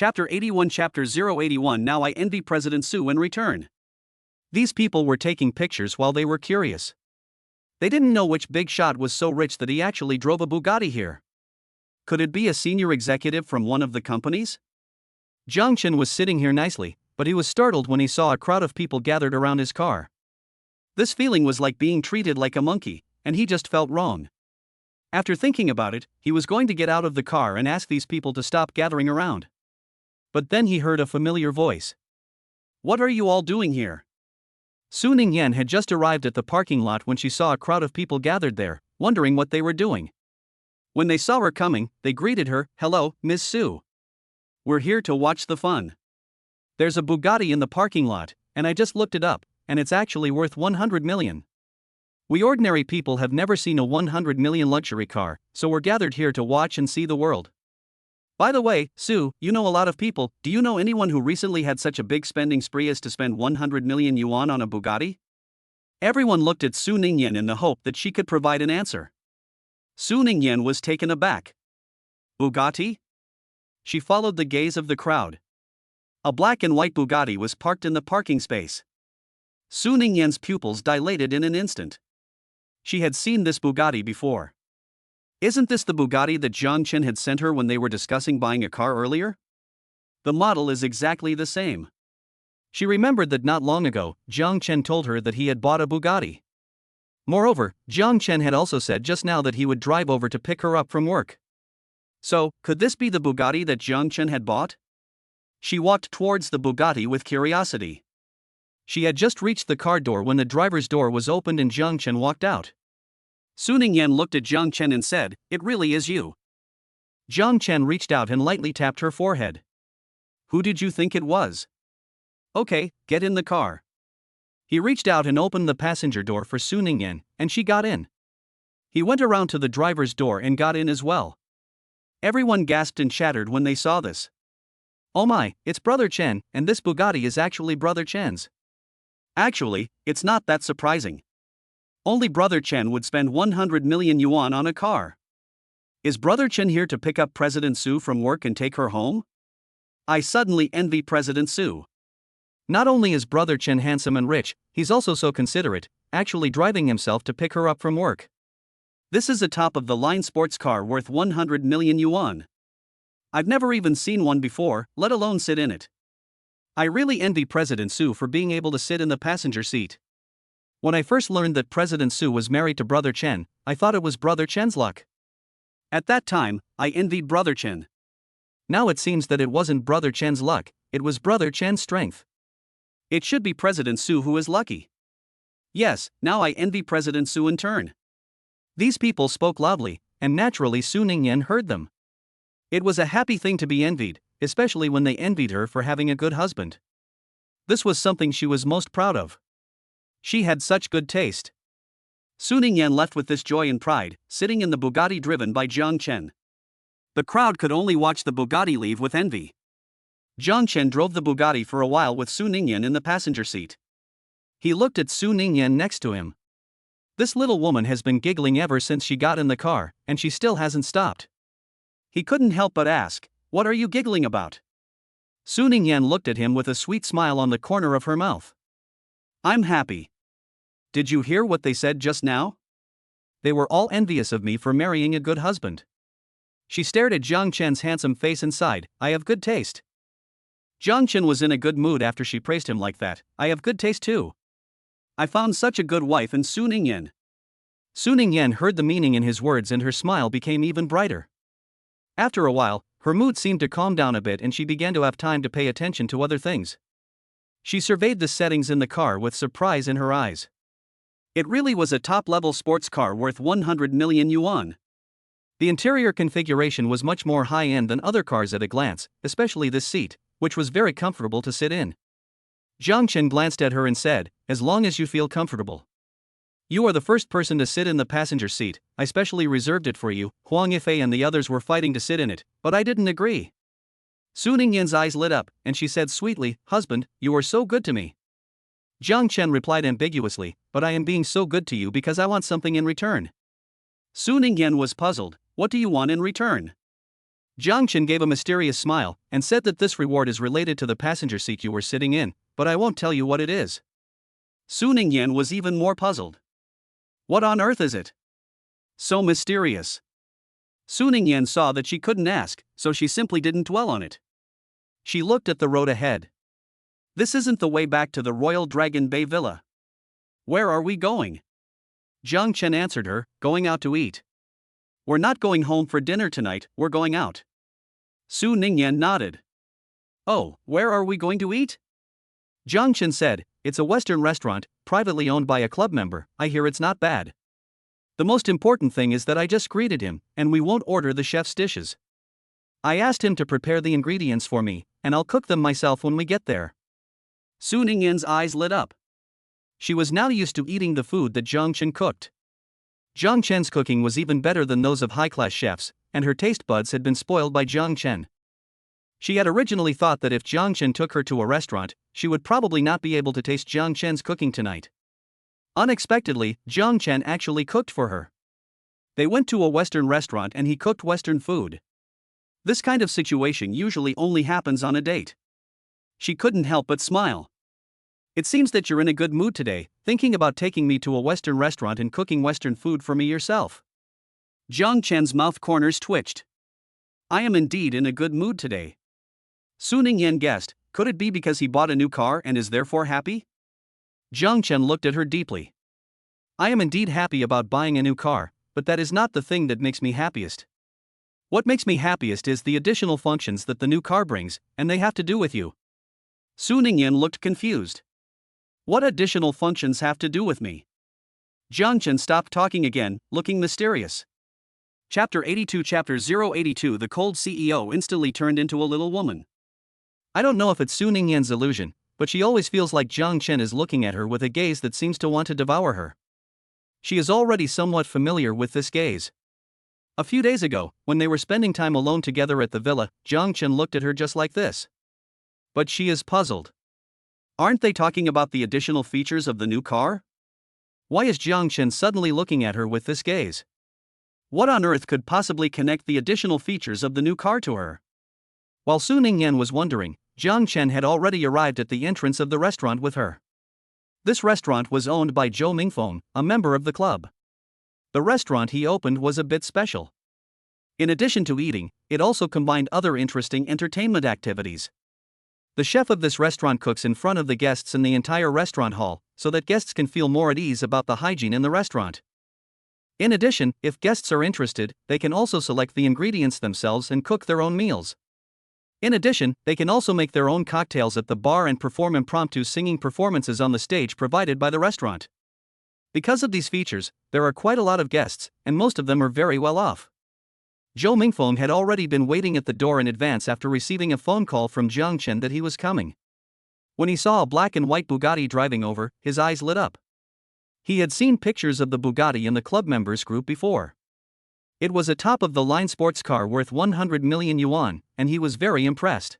Chapter 81 Chapter 081 Now I envy President Su in return. These people were taking pictures while they were curious. They didn't know which big shot was so rich that he actually drove a Bugatti here. Could it be a senior executive from one of the companies? Jiang Chen was sitting here nicely, but he was startled when he saw a crowd of people gathered around his car. This feeling was like being treated like a monkey, and he just felt wrong. After thinking about it, he was going to get out of the car and ask these people to stop gathering around. But then he heard a familiar voice. "What are you all doing here?" Su Ningyan had just arrived at the parking lot when she saw a crowd of people gathered there, wondering what they were doing. When they saw her coming, they greeted her, "Hello, Miss Su. We're here to watch the fun. There's a Bugatti in the parking lot, and I just looked it up, and it's actually worth 100 million. We ordinary people have never seen a 100 million luxury car, so we're gathered here to watch and see the world. By the way, Su, you know a lot of people. Do you know anyone who recently had such a big spending spree as to spend 100 million yuan on a Bugatti?" Everyone looked at Su Ningyan in the hope that she could provide an answer. Su Ningyan was taken aback. Bugatti? She followed the gaze of the crowd. A black and white Bugatti was parked in the parking space. Su Ningyan's pupils dilated in an instant. She had seen this Bugatti before. Isn't this the Bugatti that Jiang Chen had sent her when they were discussing buying a car earlier? The model is exactly the same. She remembered that not long ago, Jiang Chen told her that he had bought a Bugatti. Moreover, Jiang Chen had also said just now that he would drive over to pick her up from work. So, could this be the Bugatti that Jiang Chen had bought? She walked towards the Bugatti with curiosity. She had just reached the car door when the driver's door was opened and Jiang Chen walked out. Su Ningyan looked at Jiang Chen and said, "It really is you." Jiang Chen reached out and lightly tapped her forehead. "Who did you think it was?" "Okay, get in the car." He reached out and opened the passenger door for Su Ningyan, and she got in. He went around to the driver's door and got in as well. Everyone gasped and chattered when they saw this. "Oh my, it's Brother Chen, and this Bugatti is actually Brother Chen's." Actually, it's not that surprising. Only Brother Chen would spend 100 million yuan on a car. Is Brother Chen here to pick up President Su from work and take her home? I suddenly envy President Su. Not only is Brother Chen handsome and rich, he's also so considerate, actually driving himself to pick her up from work. This is a top-of-the-line sports car worth 100 million yuan. I've never even seen one before, let alone sit in it. I really envy President Su for being able to sit in the passenger seat. When I first learned that President Su was married to Brother Chen, I thought it was Brother Chen's luck. At that time, I envied Brother Chen. Now it seems that it wasn't Brother Chen's luck, it was Brother Chen's strength. It should be President Su who is lucky. Yes, now I envy President Su in turn. These people spoke loudly, and naturally Su Ningyan heard them. It was a happy thing to be envied, especially when they envied her for having a good husband. This was something she was most proud of. She had such good taste. Su Ningyan left with this joy and pride, sitting in the Bugatti driven by Jiang Chen. The crowd could only watch the Bugatti leave with envy. Jiang Chen drove the Bugatti for a while with Su Ningyan in the passenger seat. He looked at Su Ningyan next to him. This little woman has been giggling ever since she got in the car, and she still hasn't stopped. He couldn't help but ask, "What are you giggling about?" Su Ningyan looked at him with a sweet smile on the corner of her mouth. "I'm happy." Did you hear what they said just now? They were all envious of me for marrying a good husband. She stared at Jiang Chen's handsome face and sighed, "I have good taste." Jiang Chen was in a good mood after she praised him like that. "I have good taste too. I found such a good wife in Su Ningyan." Su Ningyan heard the meaning in his words and her smile became even brighter. After a while, her mood seemed to calm down a bit and she began to have time to pay attention to other things. She surveyed the settings in the car with surprise in her eyes. It really was a top-level sports car worth 100 million yuan. The interior configuration was much more high-end than other cars at a glance, especially this seat, which was very comfortable to sit in. Jiang Chen glanced at her and said, "As long as you feel comfortable. You are the first person to sit in the passenger seat, I specially reserved it for you." Huang Yifei and the others were fighting to sit in it, but I didn't agree. Su Ningyan's eyes lit up, and she said sweetly, "Husband, you are so good to me." Jiang Chen replied ambiguously, "But I am being so good to you because I want something in return." Su Ningyan was puzzled, "What do you want in return?" Jiang Chen gave a mysterious smile and said that this reward is related to the passenger seat you were sitting in, but I won't tell you what it is. Su Ningyan was even more puzzled. What on earth is it? So mysterious. Su Ningyan saw that she couldn't ask, so she simply didn't dwell on it. She looked at the road ahead. This isn't the way back to the Royal Dragon Bay Villa. Where are we going? Jiang Chen answered her, going out to eat. We're not going home for dinner tonight, we're going out. Su Ningyan nodded. Oh, where are we going to eat? Jiang Chen said, it's a Western restaurant, privately owned by a club member. I hear it's not bad. The most important thing is that I just greeted him, and we won't order the chef's dishes. I asked him to prepare the ingredients for me, and I'll cook them myself when we get there. Su Ningyan's eyes lit up. She was now used to eating the food that Jiang Chen cooked. Jiang Chen's cooking was even better than those of high-class chefs, and her taste buds had been spoiled by Jiang Chen. She had originally thought that if Jiang Chen took her to a restaurant, she would probably not be able to taste Jiang Chen's cooking tonight. Unexpectedly, Jiang Chen actually cooked for her. They went to a Western restaurant and he cooked Western food. This kind of situation usually only happens on a date. She couldn't help but smile. It seems that you're in a good mood today, thinking about taking me to a Western restaurant and cooking Western food for me yourself. Jiang Chen's mouth corners twitched. I am indeed in a good mood today. Su Ningyan guessed, could it be because he bought a new car and is therefore happy? Jiang Chen looked at her deeply. I am indeed happy about buying a new car, but that is not the thing that makes me happiest. What makes me happiest is the additional functions that the new car brings, and they have to do with you. Su Ningyan looked confused. What additional functions have to do with me? Jiang Chen stopped talking again, looking mysterious. Chapter 82 Chapter 082 The cold CEO instantly turned into a little woman. I don't know if it's Su Ningyan's illusion, but she always feels like Jiang Chen is looking at her with a gaze that seems to want to devour her. She is already somewhat familiar with this gaze. A few days ago, when they were spending time alone together at the villa, Jiang Chen looked at her just like this. But she is puzzled. Aren't they talking about the additional features of the new car? Why is Jiang Chen suddenly looking at her with this gaze? What on earth could possibly connect the additional features of the new car to her? While Su Ningyan was wondering, Jiang Chen had already arrived at the entrance of the restaurant with her. This restaurant was owned by Zhou Mingfeng, a member of the club. The restaurant he opened was a bit special. In addition to eating, it also combined other interesting entertainment activities. The chef of this restaurant cooks in front of the guests in the entire restaurant hall, so that guests can feel more at ease about the hygiene in the restaurant. In addition, if guests are interested, they can also select the ingredients themselves and cook their own meals. In addition, they can also make their own cocktails at the bar and perform impromptu singing performances on the stage provided by the restaurant. Because of these features, there are quite a lot of guests, and most of them are very well off. Zhou Mingfeng had already been waiting at the door in advance after receiving a phone call from Jiang Chen that he was coming. When he saw a black and white Bugatti driving over, his eyes lit up. He had seen pictures of the Bugatti in the club members group before. It was a top-of-the-line sports car worth 100 million yuan, and he was very impressed.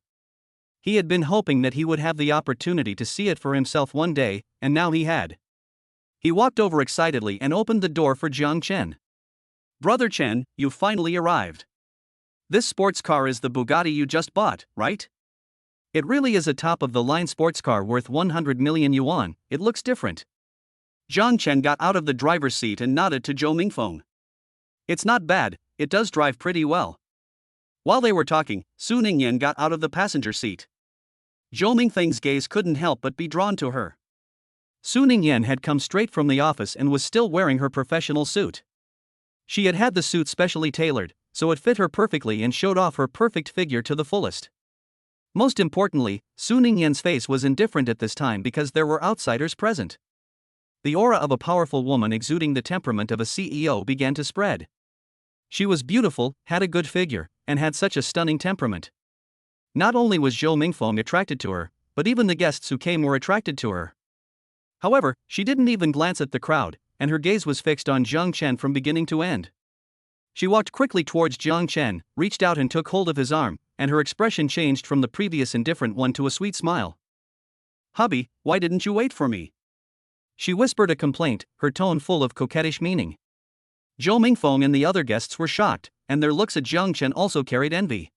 He had been hoping that he would have the opportunity to see it for himself one day, and now he had. He walked over excitedly and opened the door for Jiang Chen. Brother Chen, you finally arrived. This sports car is the Bugatti you just bought, right? It really is a top-of-the-line sports car worth 100 million yuan, it looks different. Jiang Chen got out of the driver's seat and nodded to Zhou Mingfeng. It's not bad, it does drive pretty well. While they were talking, Su Ningyan got out of the passenger seat. Zhou Mingfeng's gaze couldn't help but be drawn to her. Su Ningyan had come straight from the office and was still wearing her professional suit. She had had the suit specially tailored, so it fit her perfectly and showed off her perfect figure to the fullest. Most importantly, Su Ningyan's face was indifferent at this time because there were outsiders present. The aura of a powerful woman exuding the temperament of a CEO began to spread. She was beautiful, had a good figure, and had such a stunning temperament. Not only was Zhou Mingfeng attracted to her, but even the guests who came were attracted to her. However, she didn't even glance at the crowd, and her gaze was fixed on Jiang Chen from beginning to end. She walked quickly towards Jiang Chen, reached out and took hold of his arm, and her expression changed from the previous indifferent one to a sweet smile. Hubby, why didn't you wait for me? She whispered a complaint, her tone full of coquettish meaning. Zhou Mingfeng and the other guests were shocked, and their looks at Jiang Chen also carried envy.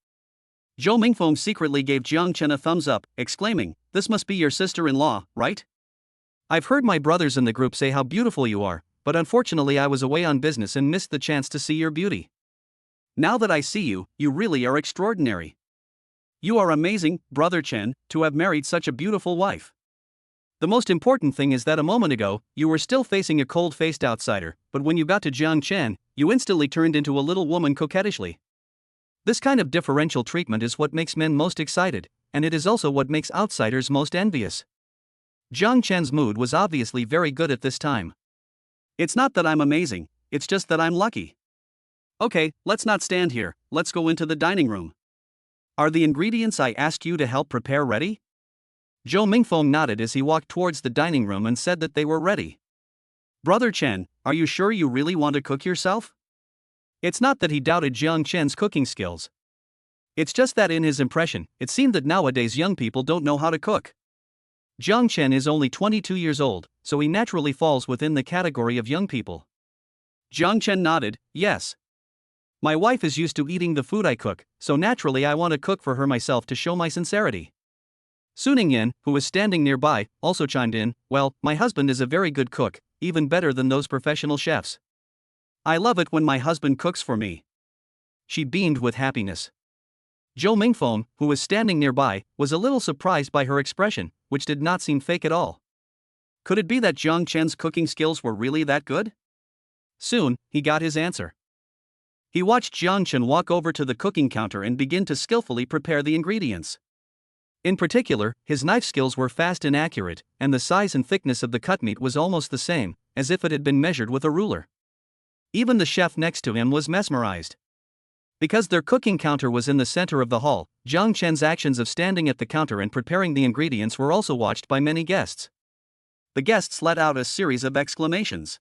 Zhou Mingfeng secretly gave Jiang Chen a thumbs up, exclaiming, "This must be your sister-in-law, right? I've heard my brothers in the group say how beautiful you are, but unfortunately I was away on business and missed the chance to see your beauty. Now that I see you, you really are extraordinary. You are amazing, Brother Chen, to have married such a beautiful wife. The most important thing is that a moment ago, you were still facing a cold-faced outsider, but when you got to Jiang Chen, you instantly turned into a little woman coquettishly. This kind of differential treatment is what makes men most excited, and it is also what makes outsiders most envious." Jiang Chen's mood was obviously very good at this time. "It's not that I'm amazing, it's just that I'm lucky. Okay, let's not stand here, let's go into the dining room. Are the ingredients I asked you to help prepare ready?" Zhou Mingfeng nodded as he walked towards the dining room and said that they were ready. "Brother Chen, are you sure you really want to cook yourself?" It's not that he doubted Jiang Chen's cooking skills. It's just that in his impression, it seemed that nowadays young people don't know how to cook. Jiang Chen is only 22 years old, so he naturally falls within the category of young people. Jiang Chen nodded, "Yes. My wife is used to eating the food I cook, so naturally I want to cook for her myself to show my sincerity." Su Ningyan, who was standing nearby, also chimed in, "Well, my husband is a very good cook, even better than those professional chefs. I love it when my husband cooks for me." She beamed with happiness. Zhou Mingfeng, who was standing nearby, was a little surprised by her expression, which did not seem fake at all. Could it be that Jiang Chen's cooking skills were really that good? Soon, he got his answer. He watched Jiang Chen walk over to the cooking counter and begin to skillfully prepare the ingredients. In particular, his knife skills were fast and accurate, and the size and thickness of the cut meat was almost the same, as if it had been measured with a ruler. Even the chef next to him was mesmerized. Because their cooking counter was in the center of the hall, Jiang Chen's actions of standing at the counter and preparing the ingredients were also watched by many guests. The guests let out a series of exclamations.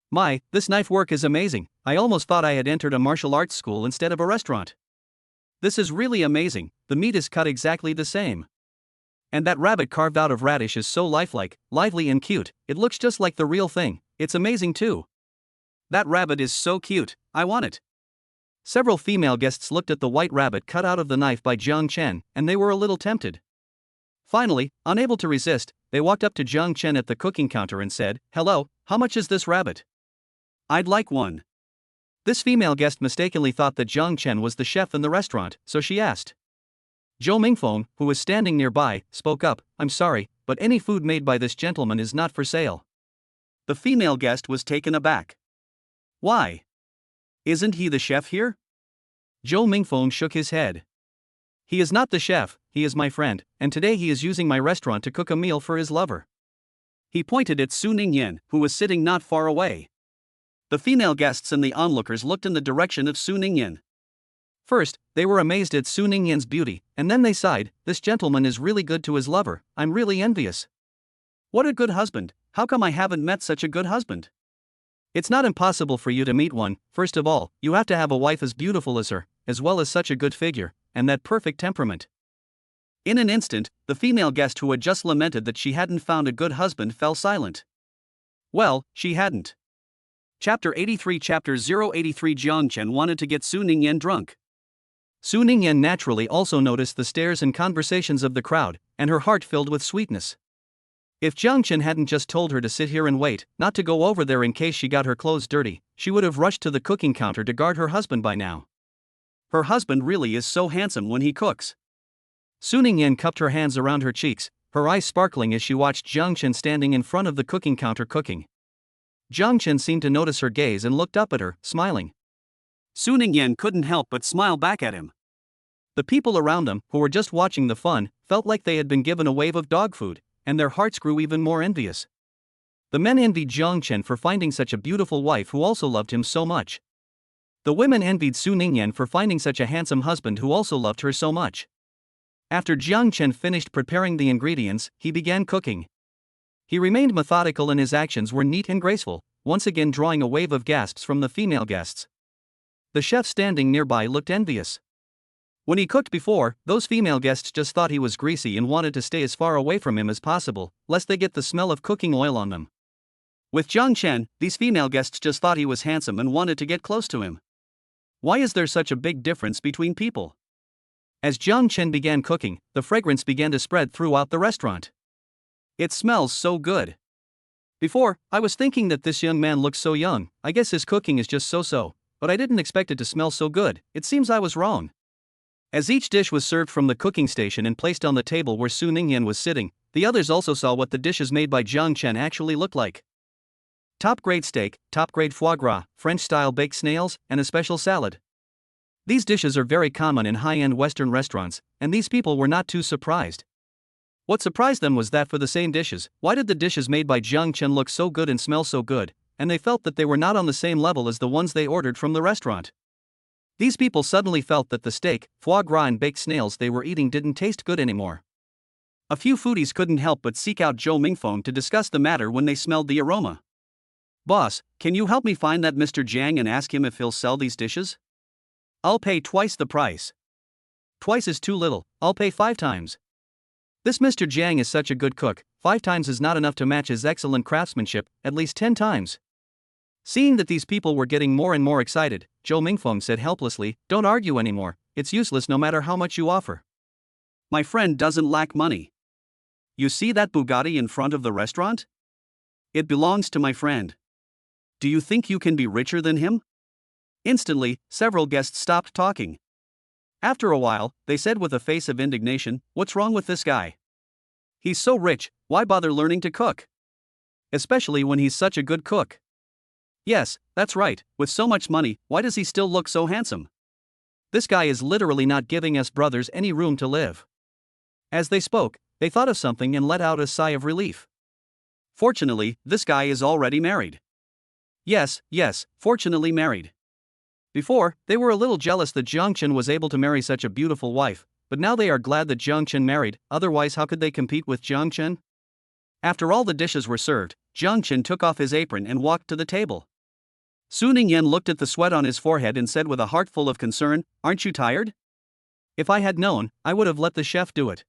"My, this knife work is amazing, I almost thought I had entered a martial arts school instead of a restaurant. This is really amazing, the meat is cut exactly the same. And that rabbit carved out of radish is so lifelike, lively and cute, it looks just like the real thing, it's amazing too. That rabbit is so cute, I want it." Several female guests looked at the white rabbit cut out of the knife by Jiang Chen, and they were a little tempted. Finally, unable to resist, they walked up to Jiang Chen at the cooking counter and said, "Hello, how much is this rabbit? I'd like one." This female guest mistakenly thought that Jiang Chen was the chef in the restaurant, so she asked. Zhou Mingfeng, who was standing nearby, spoke up, "I'm sorry, but any food made by this gentleman is not for sale." The female guest was taken aback. "Why? Isn't he the chef here?" Zhou Mingfeng shook his head. "He is not the chef, he is my friend, and today he is using my restaurant to cook a meal for his lover." He pointed at Su Ningyan, who was sitting not far away. The female guests and the onlookers looked in the direction of Su Ningyan. First, they were amazed at Su Ningyan's beauty, and then they sighed, "This gentleman is really good to his lover, I'm really envious. What a good husband, how come I haven't met such a good husband?" It's not impossible for you to meet one. First of all, you have to have a wife as beautiful as her, as well as such a good figure, and that perfect temperament. In an instant, the female guest who had just lamented that she hadn't found a good husband fell silent. Well, she hadn't. Chapter 83 Chapter 083 Jiang Chen wanted to get Su Ningyan drunk. Su Ningyan naturally also noticed the stares and conversations of the crowd, and her heart filled with sweetness. If Jiang Chen hadn't just told her to sit here and wait, not to go over there in case she got her clothes dirty, she would have rushed to the cooking counter to guard her husband by now. Her husband really is so handsome when he cooks. Su Ningyan cupped her hands around her cheeks, her eyes sparkling as she watched Jiang Chen standing in front of the cooking counter cooking. Jiang Chen seemed to notice her gaze and looked up at her, smiling. Su Ningyan couldn't help but smile back at him. The people around them, who were just watching the fun, felt like they had been given a wave of dog food, and their hearts grew even more envious. The men envied Jiang Chen for finding such a beautiful wife who also loved him so much. The women envied Su Ningyan for finding such a handsome husband who also loved her so much. After Jiang Chen finished preparing the ingredients, he began cooking. He remained methodical and his actions were neat and graceful, once again drawing a wave of gasps from the female guests. The chef standing nearby looked envious. When he cooked before, those female guests just thought he was greasy and wanted to stay as far away from him as possible, lest they get the smell of cooking oil on them. With Jiang Chen, these female guests just thought he was handsome and wanted to get close to him. Why is there such a big difference between people? As Jiang Chen began cooking, the fragrance began to spread throughout the restaurant. It smells so good. Before, I was thinking that this young man looks so young, I guess his cooking is just so-so, but I didn't expect it to smell so good. It seems I was wrong. As each dish was served from the cooking station and placed on the table where Su Ningyan was sitting, the others also saw what the dishes made by Jiang Chen actually looked like. Top-grade steak, top-grade foie gras, French-style baked snails, and a special salad. These dishes are very common in high-end Western restaurants, and these people were not too surprised. What surprised them was that for the same dishes, why did the dishes made by Jiang Chen look so good and smell so good, and they felt that they were not on the same level as the ones they ordered from the restaurant. These people suddenly felt that the steak, foie gras and baked snails they were eating didn't taste good anymore. A few foodies couldn't help but seek out Zhou Mingfeng to discuss the matter when they smelled the aroma. "Boss, can you help me find that Mr. Jiang and ask him if he'll sell these dishes? I'll pay twice the price." "Twice is too little, I'll pay 5 times. This Mr. Jiang is such a good cook, 5 times is not enough to match his excellent craftsmanship, at least 10 times. Seeing that these people were getting more and more excited, Zhou Mingfeng said helplessly, "Don't argue anymore, it's useless no matter how much you offer. My friend doesn't lack money. You see that Bugatti in front of the restaurant? It belongs to my friend. Do you think you can be richer than him?" Instantly, several guests stopped talking. After a while, they said with a face of indignation, "What's wrong with this guy? He's so rich, why bother learning to cook? Especially when he's such a good cook. Yes, that's right, with so much money, why does he still look so handsome? This guy is literally not giving us brothers any room to live." As they spoke, they thought of something and let out a sigh of relief. Fortunately, this guy is already married. Yes, fortunately married. Before, they were a little jealous that Jiang Chen was able to marry such a beautiful wife, but now they are glad that Jiang Chen married, otherwise how could they compete with Jiang Chen? After all the dishes were served, Jiang Chen took off his apron and walked to the table. Su Ningyan looked at the sweat on his forehead and said with a heart full of concern, "Aren't you tired? If I had known, I would have let the chef do it."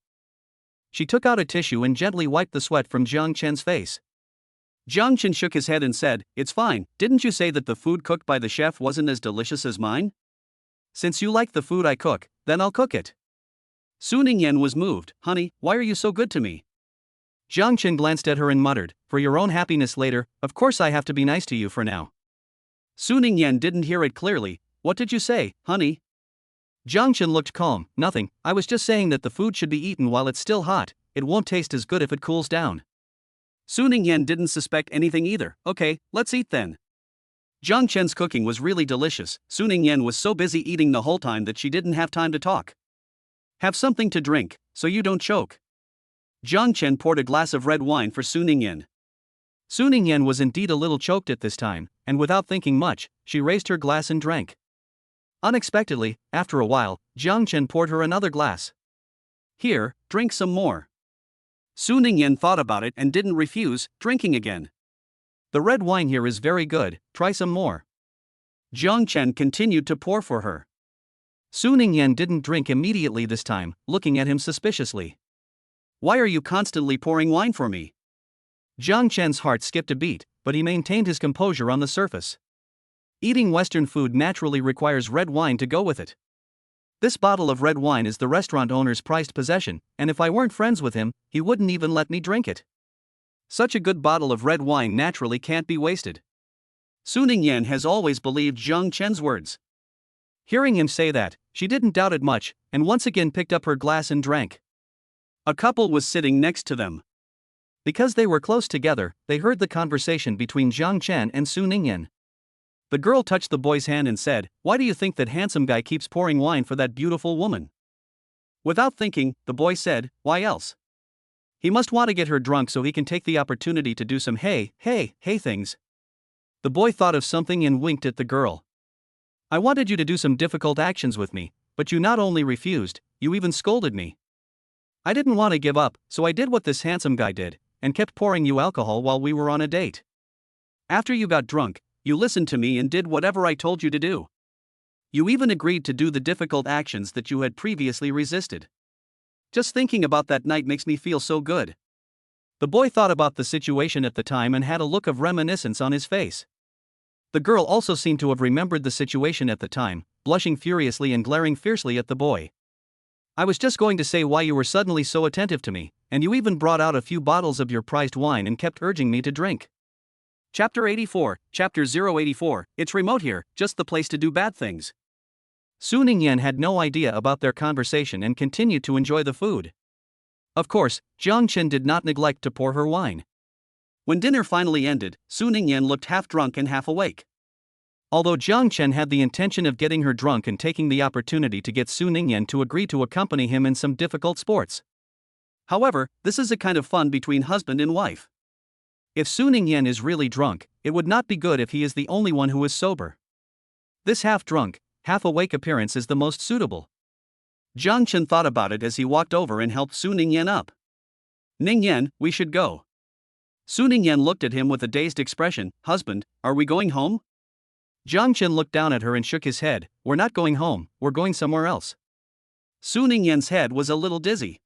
She took out a tissue and gently wiped the sweat from Jiang Chen's face. Jiang Chen shook his head and said, "It's fine, didn't you say that the food cooked by the chef wasn't as delicious as mine? Since you like the food I cook, then I'll cook it." Su Ningyan was moved. "Honey, why are you so good to me?" Jiang Chen glanced at her and muttered, "For your own happiness later, of course I have to be nice to you for now." Su Ningyan didn't hear it clearly. "What did you say, honey?" Jiang Chen looked calm. "Nothing, I was just saying that the food should be eaten while it's still hot, it won't taste as good if it cools down." Su Ningyan didn't suspect anything either. "Okay, let's eat then." Jiang Chen's cooking was really delicious. Su Ningyan was so busy eating the whole time that she didn't have time to talk. "Have something to drink, so you don't choke." Jiang Chen poured a glass of red wine for Su Ningyan. Su Ningyan was indeed a little choked at this time, and without thinking much, she raised her glass and drank. Unexpectedly, after a while, Jiang Chen poured her another glass. "Here, drink some more." Su Ningyan thought about it and didn't refuse, drinking again. "The red wine here is very good, try some more." Jiang Chen continued to pour for her. Su Ningyan didn't drink immediately this time, looking at him suspiciously. "Why are you constantly pouring wine for me?" Jiang Chen's heart skipped a beat, but he maintained his composure on the surface. Eating Western food naturally requires red wine to go with it. This bottle of red wine is the restaurant owner's prized possession, and if I weren't friends with him, he wouldn't even let me drink it. Such a good bottle of red wine naturally can't be wasted. Su Ningyan has always believed Jiang Chen's words. Hearing him say that, she didn't doubt it much, and once again picked up her glass and drank. A couple was sitting next to them. Because they were close together, they heard the conversation between Jiang Chen and Su Ningyan. The girl touched the boy's hand and said, "Why do you think that handsome guy keeps pouring wine for that beautiful woman?" Without thinking, the boy said, "Why else? He must want to get her drunk so he can take the opportunity to do some hey things." The boy thought of something and winked at the girl. "I wanted you to do some difficult actions with me, but you not only refused, you even scolded me. I didn't want to give up, so I did what this handsome guy did, and kept pouring you alcohol while we were on a date. After you got drunk, you listened to me and did whatever I told you to do. You even agreed to do the difficult actions that you had previously resisted. Just thinking about that night makes me feel so good." The boy thought about the situation at the time and had a look of reminiscence on his face. The girl also seemed to have remembered the situation at the time, blushing furiously and glaring fiercely at the boy. I was just going to say why you were suddenly so attentive to me, and you even brought out a few bottles of your prized wine and kept urging me to drink. Chapter 84, Chapter 084, it's remote here, just the place to do bad things. Su Ningyan had no idea about their conversation and continued to enjoy the food. Of course, Jiang Chen did not neglect to pour her wine. When dinner finally ended, Su Ningyan looked half drunk and half awake. Although Jiang Chen had the intention of getting her drunk and taking the opportunity to get Su Ningyan to agree to accompany him in some difficult sports. However, this is a kind of fun between husband and wife. If Su Ningyan is really drunk, it would not be good if he is the only one who is sober. This half-drunk, half-awake appearance is the most suitable. Jiang Chen thought about it as he walked over and helped Su Ningyan up. Ningyan, we should go. Su Ningyan looked at him with a dazed expression. Husband, are we going home? Jiang Chen looked down at her and shook his head. We're not going home, we're going somewhere else. Su Ningyan's head was a little dizzy.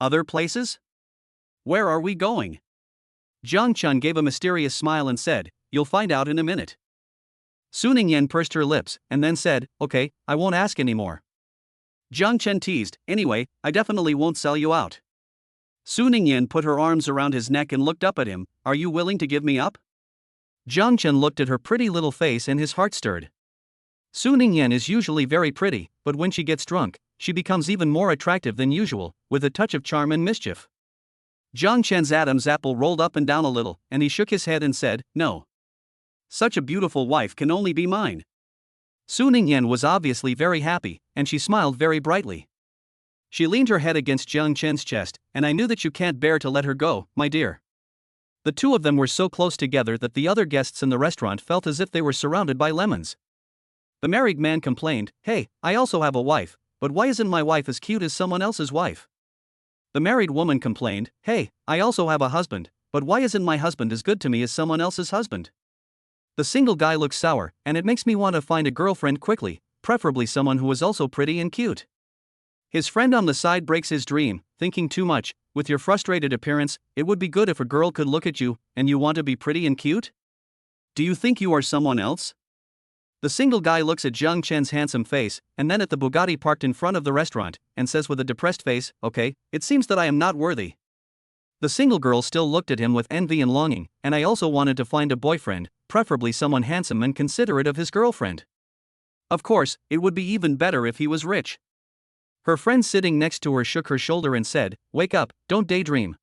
Other places? Where are we going? Jiang Chen gave a mysterious smile and said, you'll find out in a minute. Su Ningyan pursed her lips and then said, okay, I won't ask anymore. Jiang Chen teased, anyway, I definitely won't sell you out. Su Ningyan put her arms around his neck and looked up at him. Are you willing to give me up? Jiang Chen looked at her pretty little face and his heart stirred. Su Ningyan is usually very pretty, but when she gets drunk, she becomes even more attractive than usual, with a touch of charm and mischief. Jiang Chen's Adam's apple rolled up and down a little, and he shook his head and said, no. Such a beautiful wife can only be mine. Su Ningyan was obviously very happy, and she smiled very brightly. She leaned her head against Jiang Chen's chest, and I knew that you can't bear to let her go, my dear. The two of them were so close together that the other guests in the restaurant felt as if they were surrounded by lemons. The married man complained, hey, I also have a wife, but why isn't my wife as cute as someone else's wife? The married woman complained, hey, I also have a husband, but why isn't my husband as good to me as someone else's husband? The single guy looks sour, and it makes me want to find a girlfriend quickly, preferably someone who is also pretty and cute. His friend on the side breaks his dream, thinking too much. With your frustrated appearance, it would be good if a girl could look at you, and you want to be pretty and cute? Do you think you are someone else? The single guy looks at Jiang Chen's handsome face, and then at the Bugatti parked in front of the restaurant, and says with a depressed face, okay, it seems that I am not worthy. The single girl still looked at him with envy and longing, and I also wanted to find a boyfriend, preferably someone handsome and considerate of his girlfriend. Of course, it would be even better if he was rich. Her friend sitting next to her shook her shoulder and said, wake up, don't daydream.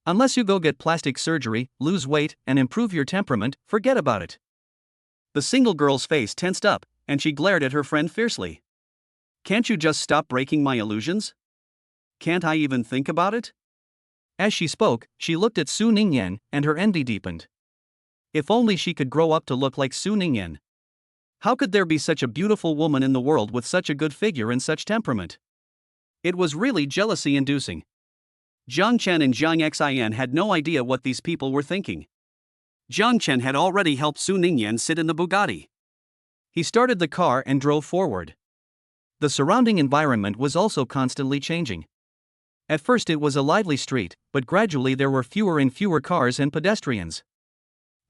Unless you go get plastic surgery, lose weight, and improve your temperament, forget about it. The single girl's face tensed up, and she glared at her friend fiercely. Can't you just stop breaking my illusions? Can't I even think about it? As she spoke, she looked at Su Ningyan, and her envy deepened. If only she could grow up to look like Su Ningyan. How could there be such a beautiful woman in the world with such a good figure and such temperament? It was really jealousy-inducing. Jiang Chen and Jiang Xian had no idea what these people were thinking. Jiang Chen had already helped Su Ningyan sit in the Bugatti. He started the car and drove forward. The surrounding environment was also constantly changing. At first it was a lively street, but gradually there were fewer and fewer cars and pedestrians.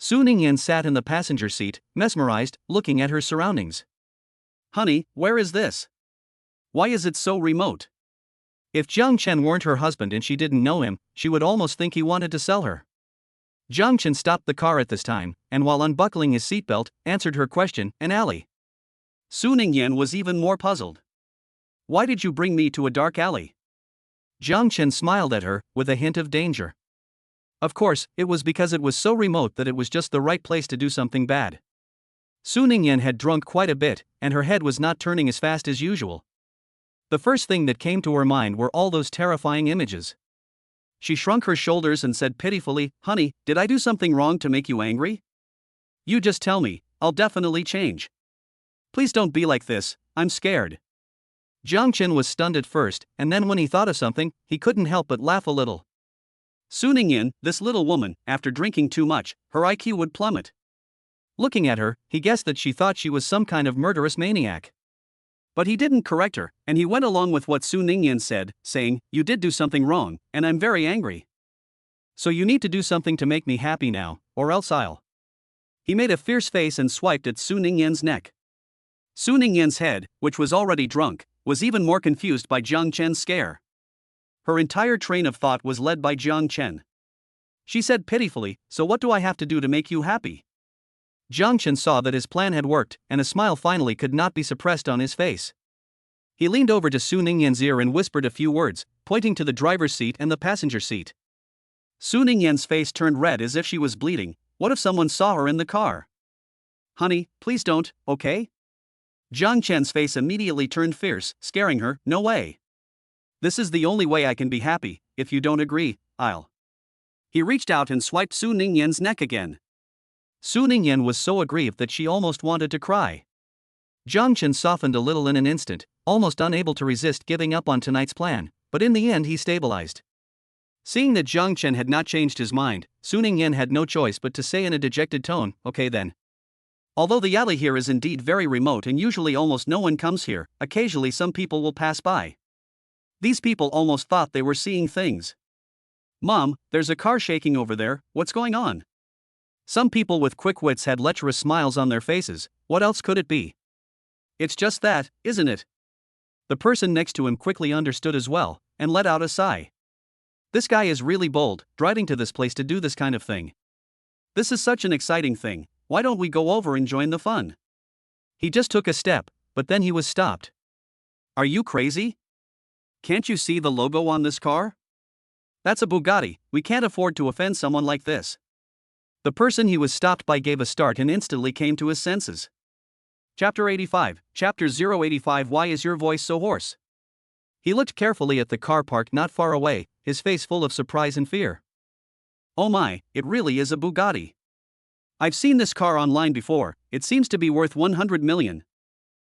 Su Ningyan sat in the passenger seat, mesmerized, looking at her surroundings. Honey, where is this? Why is it so remote? If Jiang Chen weren't her husband and she didn't know him, she would almost think he wanted to sell her. Jiang Chen stopped the car at this time, and while unbuckling his seatbelt, answered her question, an alley. Su Ningyan was even more puzzled. Why did you bring me to a dark alley? Jiang Chen smiled at her, with a hint of danger. Of course, it was because it was so remote that it was just the right place to do something bad. Su Ningyan had drunk quite a bit, and her head was not turning as fast as usual. The first thing that came to her mind were all those terrifying images. She shrunk her shoulders and said pitifully, honey, did I do something wrong to make you angry? You just tell me, I'll definitely change. Please don't be like this, I'm scared. Jiang Chen was stunned at first, and then when he thought of something, he couldn't help but laugh a little. Su Ningyan, this little woman, after drinking too much, her IQ would plummet. Looking at her, he guessed that she thought she was some kind of murderous maniac. But he didn't correct her, and he went along with what Su Ningyan said, saying, you did do something wrong, and I'm very angry. So you need to do something to make me happy now, or else I'll. He made a fierce face and swiped at Su Ningyan's neck. Su Ningyan's head, which was already drunk, was even more confused by Jiang Chen's scare. Her entire train of thought was led by Jiang Chen. She said pitifully, "So what do I have to do to make you happy?" Jiang Chen saw that his plan had worked, and a smile finally could not be suppressed on his face. He leaned over to Su Ningyan's ear and whispered a few words, pointing to the driver's seat and the passenger seat. Su Ningyan's face turned red as if she was bleeding. What if someone saw her in the car? "Honey, please don't, okay?" Jiang Chen's face immediately turned fierce, scaring her. "No way. This is the only way I can be happy. If you don't agree, I'll." He reached out and swiped Su Ningyan's neck again. Su Ningyan was so aggrieved that she almost wanted to cry. Jiang Chen softened a little in an instant, almost unable to resist giving up on tonight's plan, but in the end he stabilized. Seeing that Jiang Chen had not changed his mind, Su Ningyan had no choice but to say in a dejected tone, "Okay then. Although the alley here is indeed very remote and usually almost no one comes here, occasionally some people will pass by." These people almost thought they were seeing things. "Mom, there's a car shaking over there, what's going on?" Some people with quick wits had lecherous smiles on their faces. What else could it be? "It's just that, isn't it?" The person next to him quickly understood as well, and let out a sigh. "This guy is really bold, driving to this place to do this kind of thing. This is such an exciting thing, why don't we go over and join the fun?" He just took a step, but then he was stopped. "Are you crazy? Can't you see the logo on this car? That's a Bugatti, we can't afford to offend someone like this." The person he was stopped by gave a start and instantly came to his senses. Chapter 85, Chapter 085. Why is your voice so hoarse? He looked carefully at the car parked not far away, his face full of surprise and fear. "Oh my, it really is a Bugatti. I've seen this car online before, it seems to be worth 100 million.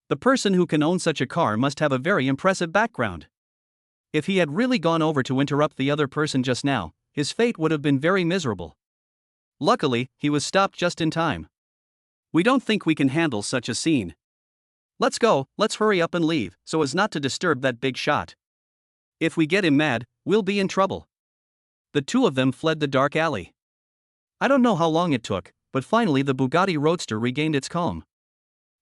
The person who can own such a car must have a very impressive background." If he had really gone over to interrupt the other person just now, his fate would have been very miserable. Luckily, he was stopped just in time. "We don't think we can handle such a scene. Let's go, let's hurry up and leave, so as not to disturb that big shot. If we get him mad, we'll be in trouble." The two of them fled the dark alley. I don't know how long it took, but finally the Bugatti Roadster regained its calm.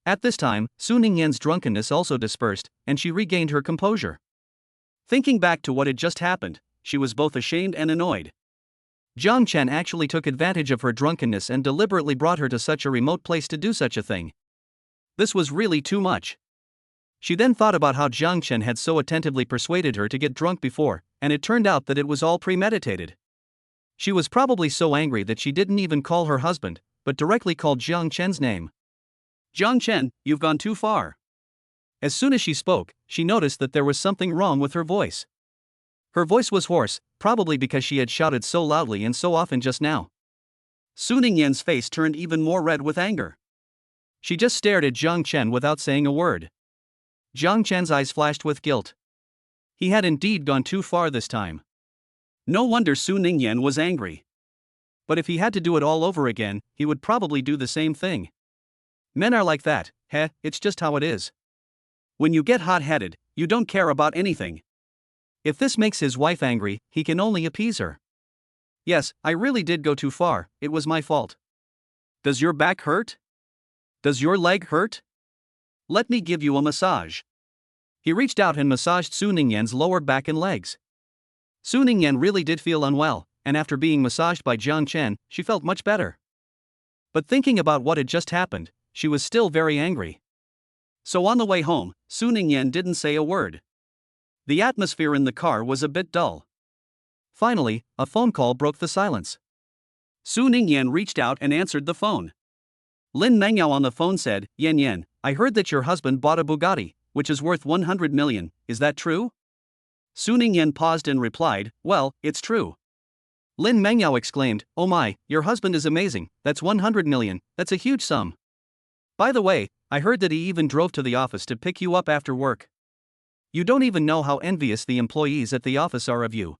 At this time, Su Ningyan's drunkenness also dispersed, and she regained her composure. Thinking back to what had just happened, she was both ashamed and annoyed. Jiang Chen actually took advantage of her drunkenness and deliberately brought her to such a remote place to do such a thing. This was really too much. She then thought about how Jiang Chen had so attentively persuaded her to get drunk before, and it turned out that it was all premeditated. She was probably so angry that she didn't even call her husband, but directly called Jiang Chen's name. "Jiang Chen, you've gone too far." As soon as she spoke, she noticed that there was something wrong with her voice. Her voice was hoarse, probably because she had shouted so loudly and so often just now. Su Ningyan's face turned even more red with anger. She just stared at Jiang Chen without saying a word. Jiang Chen's eyes flashed with guilt. He had indeed gone too far this time. No wonder Su Ningyan was angry. But if he had to do it all over again, he would probably do the same thing. Men are like that, it's just how it is. When you get hot-headed, you don't care about anything. If this makes his wife angry, he can only appease her. "Yes, I really did go too far, it was my fault. Does your back hurt? Does your leg hurt? Let me give you a massage." He reached out and massaged Su Ningyan's lower back and legs. Su Ningyan really did feel unwell, and after being massaged by Jiang Chen, she felt much better. But thinking about what had just happened, she was still very angry. So on the way home, Su Ningyan didn't say a word. The atmosphere in the car was a bit dull. Finally, a phone call broke the silence. Su Ningyan reached out and answered the phone. Lin Mengyao on the phone said, "Yan Yan, I heard that your husband bought a Bugatti, which is worth 100 million, is that true?" Su Ningyan paused and replied, "Well, it's true." Lin Mengyao exclaimed, "Oh my, your husband is amazing, that's 100 million, that's a huge sum. By the way, I heard that he even drove to the office to pick you up after work. You don't even know how envious the employees at the office are of you.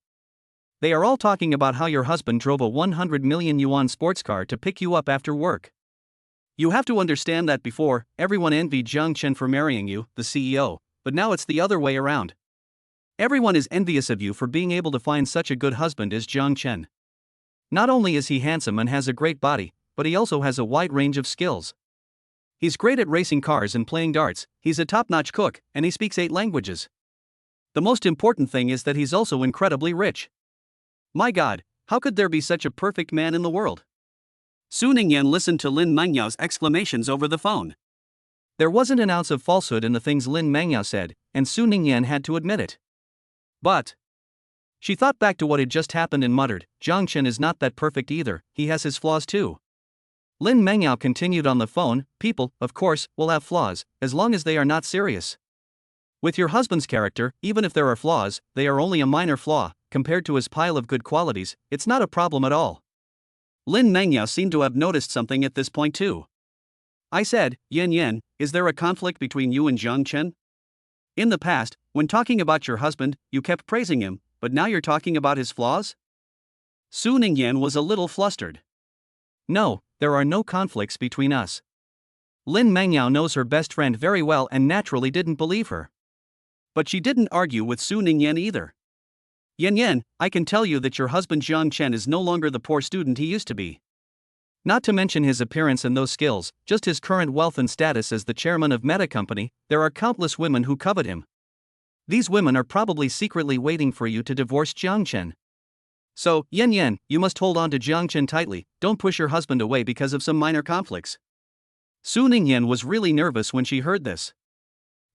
They are all talking about how your husband drove a 100 million yuan sports car to pick you up after work. You have to understand that before, everyone envied Jiang Chen for marrying you, the CEO, but now it's the other way around. Everyone is envious of you for being able to find such a good husband as Jiang Chen. Not only is he handsome and has a great body, but he also has a wide range of skills. He's great at racing cars and playing darts, he's a top-notch cook, and he speaks 8 languages. The most important thing is that he's also incredibly rich. My God, how could there be such a perfect man in the world? Su Ningyan listened to Lin Mengyao's exclamations over the phone. There wasn't an ounce of falsehood in the things Lin Mengyao said, and Su Ningyan had to admit it. But she thought back to what had just happened and muttered, Jiang Chen is not that perfect either, he has his flaws too. Lin Mengyao continued on the phone, people, of course, will have flaws, as long as they are not serious. With your husband's character, even if there are flaws, they are only a minor flaw, compared to his pile of good qualities, it's not a problem at all. Lin Mengyao seemed to have noticed something at this point too. I said, Yan, is there a conflict between you and Jiang Chen? In the past, when talking about your husband, you kept praising him, but now you're talking about his flaws? Su Ningyan was a little flustered. No, there are no conflicts between us. Lin Mengyao knows her best friend very well and naturally didn't believe her. But she didn't argue with Su Ningyan either. Yan, I can tell you that your husband Jiang Chen is no longer the poor student he used to be. Not to mention his appearance and those skills, just his current wealth and status as the chairman of Meta Company, there are countless women who covet him. These women are probably secretly waiting for you to divorce Jiang Chen. So, Yan, you must hold on to Jiang Chen tightly, don't push your husband away because of some minor conflicts. Su Ningyan was really nervous when she heard this.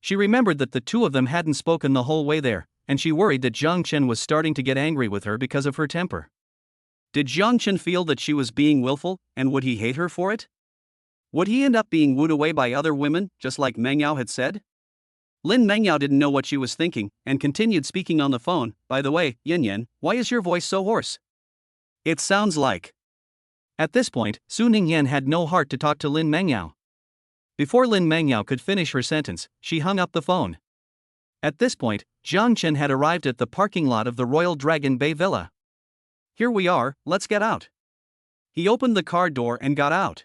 She remembered that the two of them hadn't spoken the whole way there, and she worried that Jiang Chen was starting to get angry with her because of her temper. Did Jiang Chen feel that she was being willful, and would he hate her for it? Would he end up being wooed away by other women, just like Mengyao had said? Lin Mengyao didn't know what she was thinking, and continued speaking on the phone. By the way, Yan, why is your voice so hoarse? It sounds like. At this point, Su Ningyan had no heart to talk to Lin Mengyao. Before Lin Mengyao could finish her sentence, she hung up the phone. At this point, Jiang Chen had arrived at the parking lot of the Royal Dragon Bay Villa. Here we are, let's get out. He opened the car door and got out.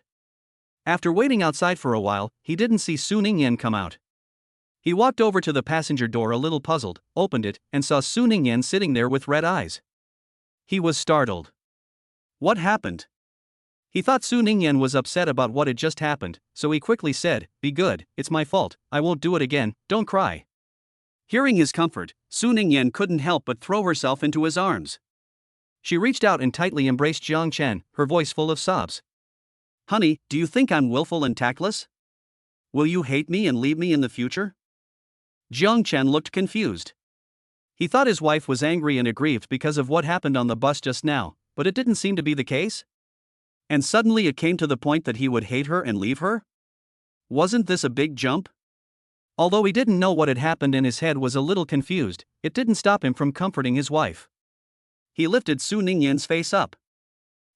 After waiting outside for a while, he didn't see Su Ningyan come out. He walked over to the passenger door a little puzzled, opened it, and saw Su Ningyan sitting there with red eyes. He was startled. What happened? He thought Su Ningyan was upset about what had just happened, so he quickly said, Be good, it's my fault, I won't do it again, don't cry. Hearing his comfort, Su Ningyan couldn't help but throw herself into his arms. She reached out and tightly embraced Jiang Chen, her voice full of sobs. Honey, do you think I'm willful and tactless? Will you hate me and leave me in the future? Jiang Chen looked confused. He thought his wife was angry and aggrieved because of what happened on the bus just now, but it didn't seem to be the case. And suddenly it came to the point that he would hate her and leave her? Wasn't this a big jump? Although he didn't know what had happened and his head was a little confused, it didn't stop him from comforting his wife. He lifted Su Ningyan's face up.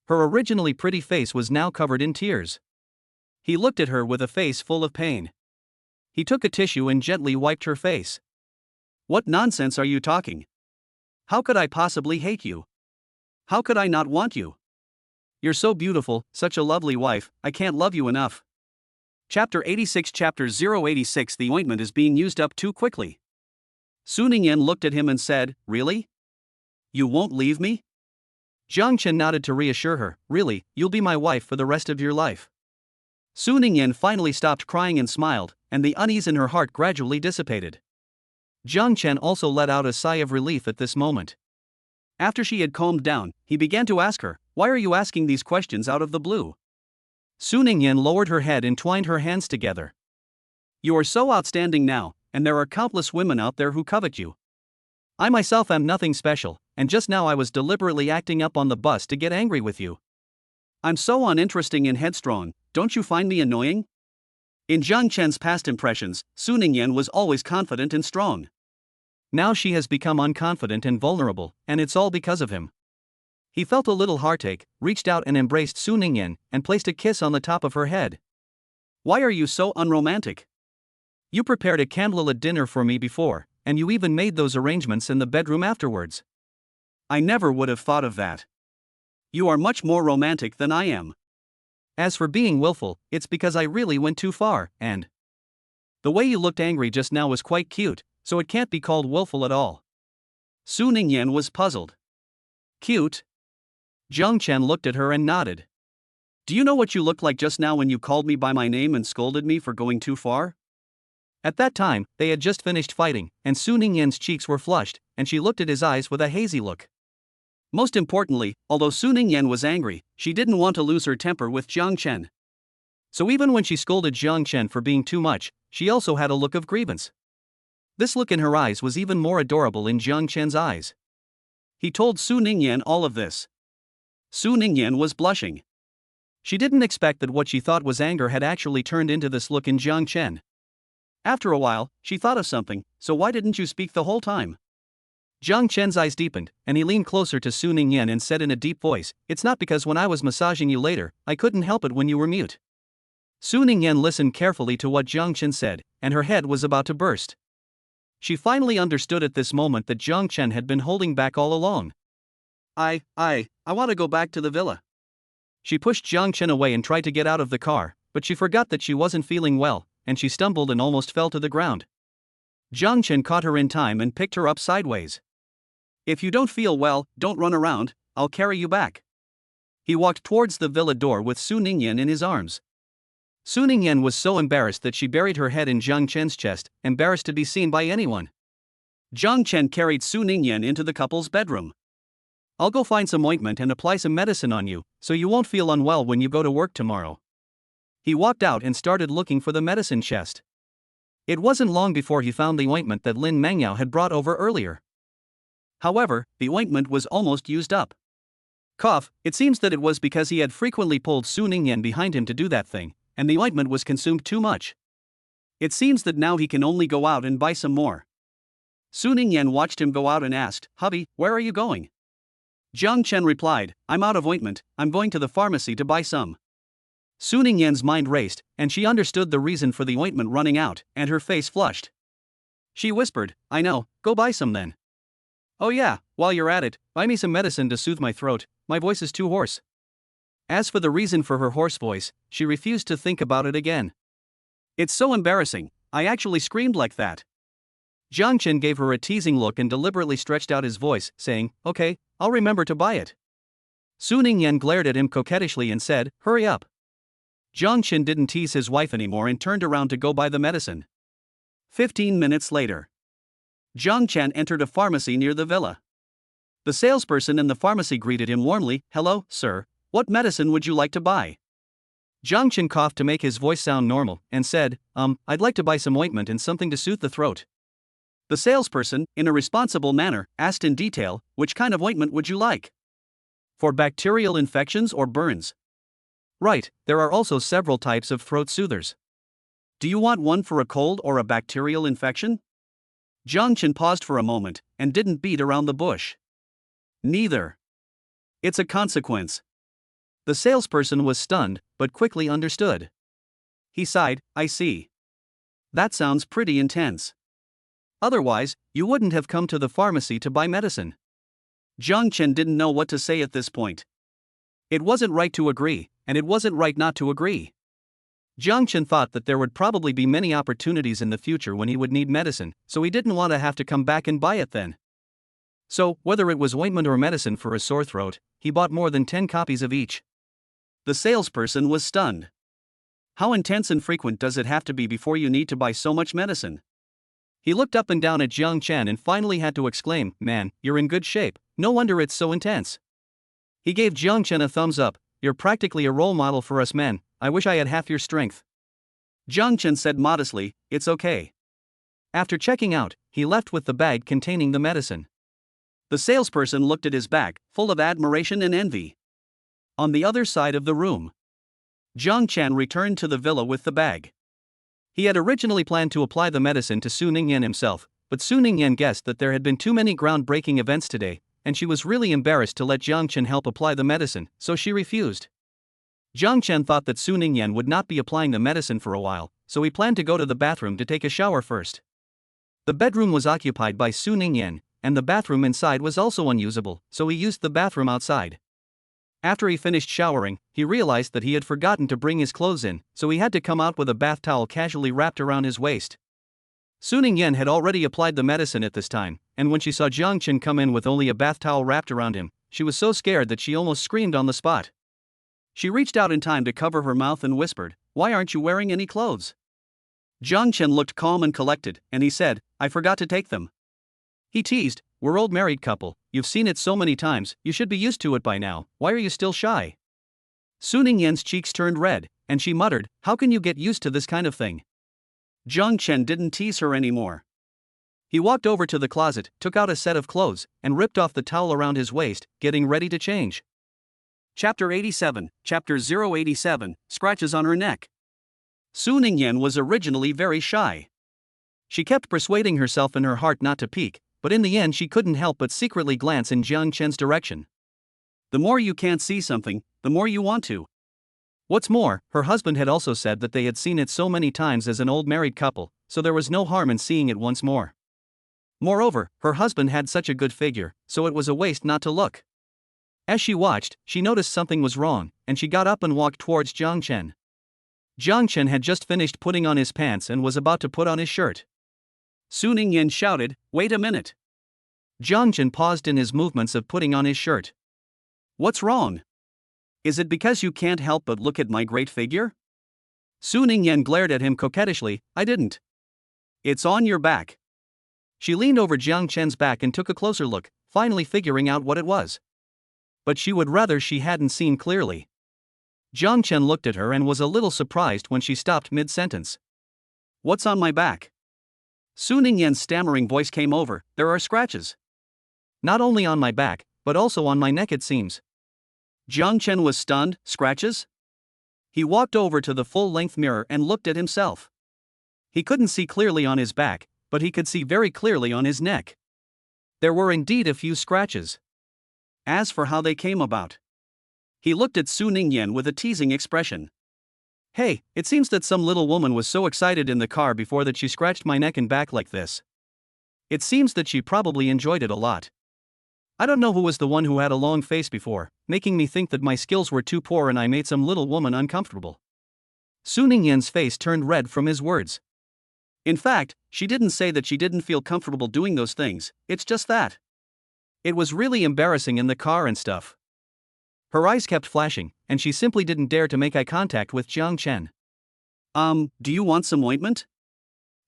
Her originally pretty face was now covered in tears. He looked at her with a face full of pain. He took a tissue and gently wiped her face. What nonsense are you talking? How could I possibly hate you? How could I not want you? You're so beautiful, such a lovely wife, I can't love you enough. Chapter 86 Chapter 086 The ointment is being used up too quickly. Su Ningyan looked at him and said, Really? You won't leave me? Jiang Chen nodded to reassure her, Really, you'll be my wife for the rest of your life. Su Ningyan finally stopped crying and smiled, and the unease in her heart gradually dissipated. Jiang Chen also let out a sigh of relief at this moment. After she had calmed down, he began to ask her, Why are you asking these questions out of the blue? Su Ningyan lowered her head and twined her hands together. You are so outstanding now, and there are countless women out there who covet you. I myself am nothing special, and just now I was deliberately acting up on the bus to get angry with you. I'm so uninteresting and headstrong, don't you find me annoying? In Jiang Chen's past impressions, Su Ningyan was always confident and strong. Now she has become unconfident and vulnerable, and it's all because of him. He felt a little heartache, reached out and embraced Su Ningyan, and placed a kiss on the top of her head. Why are you so unromantic? You prepared a candlelit dinner for me before, and you even made those arrangements in the bedroom afterwards. I never would have thought of that. You are much more romantic than I am. As for being willful, it's because I really went too far, and the way you looked angry just now was quite cute, so it can't be called willful at all. Su Ningyan was puzzled. Cute? Jiang Chen looked at her and nodded. Do you know what you looked like just now when you called me by my name and scolded me for going too far? At that time, they had just finished fighting, and Su Ningyan's cheeks were flushed, and she looked at his eyes with a hazy look. Most importantly, although Su Ningyan was angry, she didn't want to lose her temper with Jiang Chen. So even when she scolded Jiang Chen for being too much, she also had a look of grievance. This look in her eyes was even more adorable in Jiang Chen's eyes. He told Su Ningyan all of this. Su Ningyan was blushing. She didn't expect that what she thought was anger had actually turned into this look in Jiang Chen. After a while, she thought of something, so why didn't you speak the whole time? Jiang Chen's eyes deepened, and he leaned closer to Su Ningyan and said in a deep voice, "It's not because when I was massaging you later, I couldn't help it when you were mute." Su Ningyan listened carefully to what Jiang Chen said, and her head was about to burst. She finally understood at this moment that Jiang Chen had been holding back all along. I want to go back to the villa. She pushed Jiang Chen away and tried to get out of the car, but she forgot that she wasn't feeling well, and she stumbled and almost fell to the ground. Jiang Chen caught her in time and picked her up sideways. "If you don't feel well, don't run around, I'll carry you back." He walked towards the villa door with Su Ningyan in his arms. Su Ningyan was so embarrassed that she buried her head in Jiang Chen's chest, embarrassed to be seen by anyone. Jiang Chen carried Su Ningyan into the couple's bedroom. "I'll go find some ointment and apply some medicine on you, so you won't feel unwell when you go to work tomorrow." He walked out and started looking for the medicine chest. It wasn't long before he found the ointment that Lin Mangyao had brought over earlier. However, the ointment was almost used up. It seems that it was because he had frequently pulled Su Ningyan behind him to do that thing, and the ointment was consumed too much. It seems that now he can only go out and buy some more. Su Ningyan watched him go out and asked, "Hubby, where are you going?" Jiang Chen replied, "I'm out of ointment, I'm going to the pharmacy to buy some." Su Ningyan's mind raced, and she understood the reason for the ointment running out, and her face flushed. She whispered, "I know, go buy some then." "Oh yeah, while you're at it, buy me some medicine to soothe my throat, my voice is too hoarse." As for the reason for her hoarse voice, she refused to think about it again. "It's so embarrassing, I actually screamed like that." Jiang Chen gave her a teasing look and deliberately stretched out his voice, saying, "Okay, I'll remember to buy it." Su Ningyan glared at him coquettishly and said, "Hurry up." Jiang Chen didn't tease his wife anymore and turned around to go buy the medicine. 15 minutes later, Jiang Chen entered a pharmacy near the villa. The salesperson in the pharmacy greeted him warmly, "Hello, sir, what medicine would you like to buy?" Jiang Chen coughed to make his voice sound normal, and said, I'd like to buy some ointment and something to soothe the throat." The salesperson, in a responsible manner, asked in detail, "Which kind of ointment would you like? For bacterial infections or burns?" "Right, there are also several types of throat soothers. Do you want one for a cold or a bacterial infection?" Jiang Chen paused for a moment, and didn't beat around the bush. "Neither. It's a consequence." The salesperson was stunned, but quickly understood. He sighed, "I see. That sounds pretty intense. Otherwise, you wouldn't have come to the pharmacy to buy medicine." Jiang Chen didn't know what to say at this point. It wasn't right to agree, and it wasn't right not to agree. Jiang Chen thought that there would probably be many opportunities in the future when he would need medicine, so he didn't want to have to come back and buy it then. So, whether it was ointment or medicine for a sore throat, he bought more than 10 copies of each. The salesperson was stunned. How intense and frequent does it have to be before you need to buy so much medicine? He looked up and down at Jiang Chen and finally had to exclaim, "Man, you're in good shape, no wonder it's so intense." He gave Jiang Chen a thumbs up, "You're practically a role model for us men, I wish I had half your strength." Jiang Chen said modestly, "It's okay." After checking out, he left with the bag containing the medicine. The salesperson looked at his bag, full of admiration and envy. On the other side of the room, Jiang Chen returned to the villa with the bag. He had originally planned to apply the medicine to Su Ningyan himself, but Su Ningyan guessed that there had been too many groundbreaking events today, and she was really embarrassed to let Jiang Chen help apply the medicine, so she refused. Jiang Chen thought that Su Ningyan would not be applying the medicine for a while, so he planned to go to the bathroom to take a shower first. The bedroom was occupied by Su Ningyan, and the bathroom inside was also unusable, so he used the bathroom outside. After he finished showering, he realized that he had forgotten to bring his clothes in, so he had to come out with a bath towel casually wrapped around his waist. Su Ningyan had already applied the medicine at this time, and when she saw Jiang Chen come in with only a bath towel wrapped around him, she was so scared that she almost screamed on the spot. She reached out in time to cover her mouth and whispered, "Why aren't you wearing any clothes?" Jiang Chen looked calm and collected, and he said, "I forgot to take them." He teased, "We're old married couple, you've seen it so many times, you should be used to it by now, why are you still shy?" Su Ningyan's cheeks turned red, and she muttered, "How can you get used to this kind of thing?" Jiang Chen didn't tease her anymore. He walked over to the closet, took out a set of clothes, and ripped off the towel around his waist, getting ready to change. Chapter 87, Chapter 087, Scratches on her neck. Su Ningyan was originally very shy. She kept persuading herself in her heart not to peek, but in the end she couldn't help but secretly glance in Jiang Chen's direction. The more you can't see something, the more you want to. What's more, her husband had also said that they had seen it so many times as an old married couple, so there was no harm in seeing it once more. Moreover, her husband had such a good figure, so it was a waste not to look. As she watched, she noticed something was wrong, and she got up and walked towards Jiang Chen. Jiang Chen had just finished putting on his pants and was about to put on his shirt. Su Ningyan shouted, "Wait a minute." Jiang Chen paused in his movements of putting on his shirt. "What's wrong? Is it because you can't help but look at my great figure?" Su Ningyan glared at him coquettishly, "I didn't." "It's on your back." She leaned over Jiang Chen's back and took a closer look, finally figuring out what it was. But she would rather she hadn't seen clearly. Jiang Chen looked at her and was a little surprised when she stopped mid-sentence. "What's on my back?" Su Ningyan's stammering voice came over, "There are scratches. Not only on my back, but also on my neck it seems." Jiang Chen was stunned. "Scratches?" He walked over to the full-length mirror and looked at himself. He couldn't see clearly on his back, but he could see very clearly on his neck. There were indeed a few scratches. As for how they came about, he looked at Su Ningyan with a teasing expression. "Hey, it seems that some little woman was so excited in the car before that she scratched my neck and back like this. It seems that she probably enjoyed it a lot. I don't know who was the one who had a long face before, making me think that my skills were too poor and I made some little woman uncomfortable." Su Ningyan's face turned red from his words. In fact, she didn't say that she didn't feel comfortable doing those things, it's just that it was really embarrassing in the car and stuff. Her eyes kept flashing, and she simply didn't dare to make eye contact with Jiang Chen. Do you want some ointment?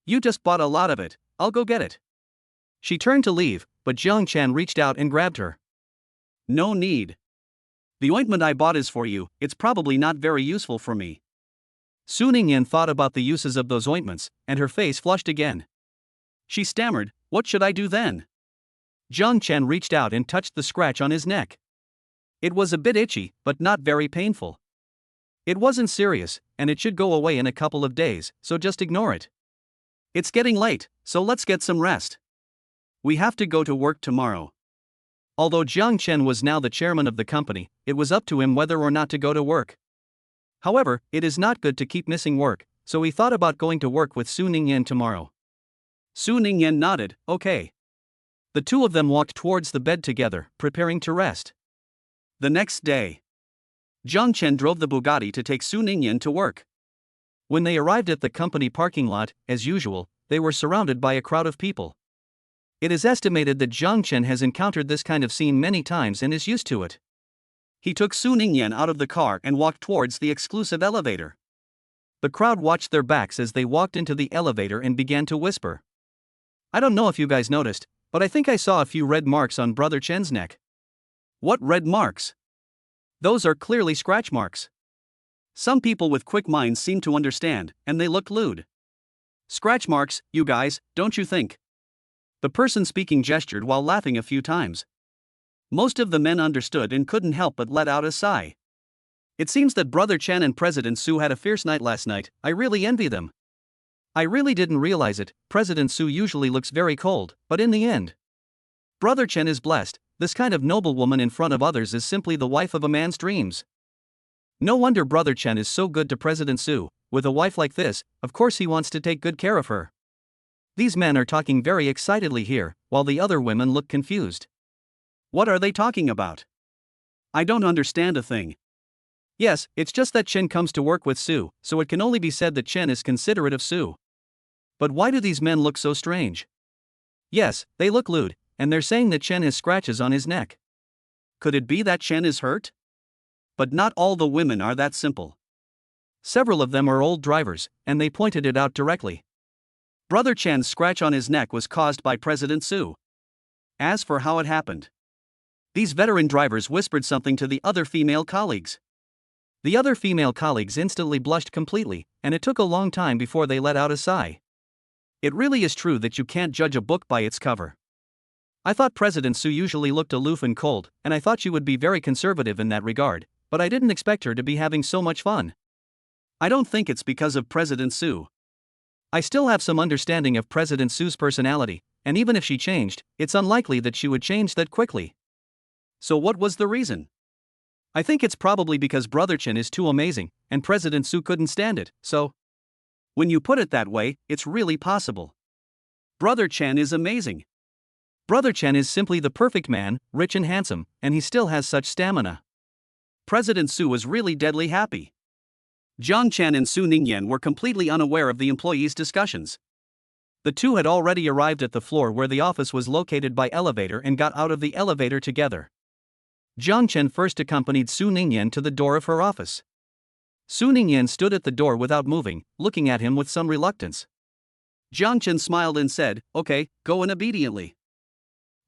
You just bought a lot of it, I'll go get it." She turned to leave, but Jiang Chen reached out and grabbed her. "No need. The ointment I bought is for you, it's probably not very useful for me." Su Ningyan thought about the uses of those ointments, and her face flushed again. She stammered, "What should I do then?" Jiang Chen reached out and touched the scratch on his neck. It was a bit itchy, but not very painful. It wasn't serious, and it should go away in a couple of days, so just ignore it. "It's getting late, so let's get some rest. We have to go to work tomorrow." Although Jiang Chen was now the chairman of the company, it was up to him whether or not to go to work. However, it is not good to keep missing work, so he thought about going to work with Su Ningyan tomorrow. Su Ningyan nodded, "Okay." The two of them walked towards the bed together, preparing to rest. The next day, Jiang Chen drove the Bugatti to take Su Ningyan to work. When they arrived at the company parking lot, as usual, they were surrounded by a crowd of people. It is estimated that Jiang Chen has encountered this kind of scene many times and is used to it. He took Su Ningyan out of the car and walked towards the exclusive elevator. The crowd watched their backs as they walked into the elevator and began to whisper. "I don't know if you guys noticed, but I think I saw a few red marks on Brother Chen's neck." "What red marks?" "Those are clearly scratch marks." Some people with quick minds seemed to understand, and they looked lewd. "Scratch marks, you guys, don't you think?" The person speaking gestured while laughing a few times. Most of the men understood and couldn't help but let out a sigh. "It seems that Brother Chen and President Su had a fierce night last night, I really envy them. I really didn't realize it, President Su usually looks very cold, but in the end, Brother Chen is blessed, this kind of noble woman in front of others is simply the wife of a man's dreams. No wonder Brother Chen is so good to President Su, with a wife like this, of course he wants to take good care of her." These men are talking very excitedly here, while the other women look confused. What are they talking about? I don't understand a thing. Yes, it's just that Chen comes to work with Su, so it can only be said that Chen is considerate of Su. But why do these men look so strange? Yes, they look lewd, and they're saying that Chen has scratches on his neck. Could it be that Chen is hurt? But not all the women are that simple. Several of them are old drivers, and they pointed it out directly. Brother Chen's scratch on his neck was caused by President Su. As for how it happened, these veteran drivers whispered something to the other female colleagues. The other female colleagues instantly blushed completely, and it took a long time before they let out a sigh. It really is true that you can't judge a book by its cover. I thought President Su usually looked aloof and cold, and I thought she would be very conservative in that regard, but I didn't expect her to be having so much fun. I don't think it's because of President Su. I still have some understanding of President Su's personality, and even if she changed, it's unlikely that she would change that quickly. So what was the reason? I think it's probably because Brother Chen is too amazing, and President Su couldn't stand it, so. When you put it that way, it's really possible. Brother Chen is amazing. Brother Chen is simply the perfect man, rich and handsome, and he still has such stamina. President Su was really deadly happy. Jiang Chen and Su Ningyan were completely unaware of the employees' discussions. The two had already arrived at the floor where the office was located by elevator and got out of the elevator together. Jiang Chen first accompanied Su Ningyan to the door of her office. Su Ningyan stood at the door without moving, looking at him with some reluctance. Jiang Chen smiled and said, "Okay, go in obediently.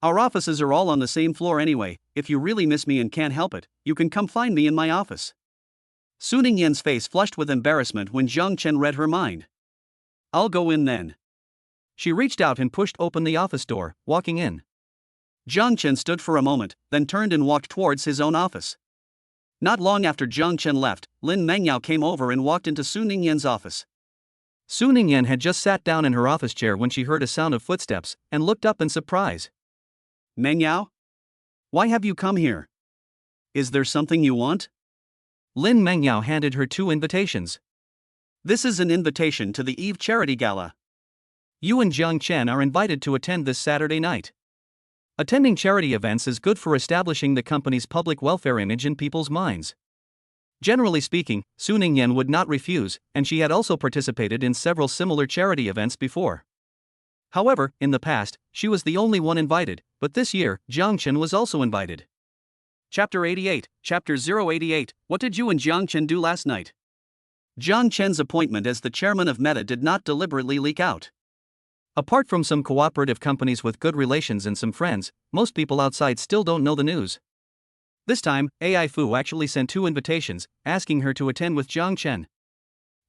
Our offices are all on the same floor anyway. If you really miss me and can't help it, you can come find me in my office." Su Ningyan's face flushed with embarrassment when Jiang Chen read her mind. "I'll go in then." She reached out and pushed open the office door, walking in. Jiang Chen stood for a moment, then turned and walked towards his own office. Not long after Jiang Chen left, Lin Mengyao came over and walked into Su Ningyan's office. Su Ningyan had just sat down in her office chair when she heard a sound of footsteps, and looked up in surprise. "Mengyao? Why have you come here? Is there something you want?" Lin Mengyao handed her 2 invitations. "This is an invitation to the Eve Charity Gala. You and Jiang Chen are invited to attend this Saturday night. Attending charity events is good for establishing the company's public welfare image in people's minds." Generally speaking, Su Ningyan would not refuse, and she had also participated in several similar charity events before. However, in the past, she was the only one invited, but this year, Jiang Chen was also invited. Chapter 88, Chapter 088, What did you and Jiang Chen do last night? Jiang Chen's appointment as the chairman of Meta did not deliberately leak out. Apart from some cooperative companies with good relations and some friends, most people outside still don't know the news. This time, AI Fu actually sent 2 invitations, asking her to attend with Jiang Chen.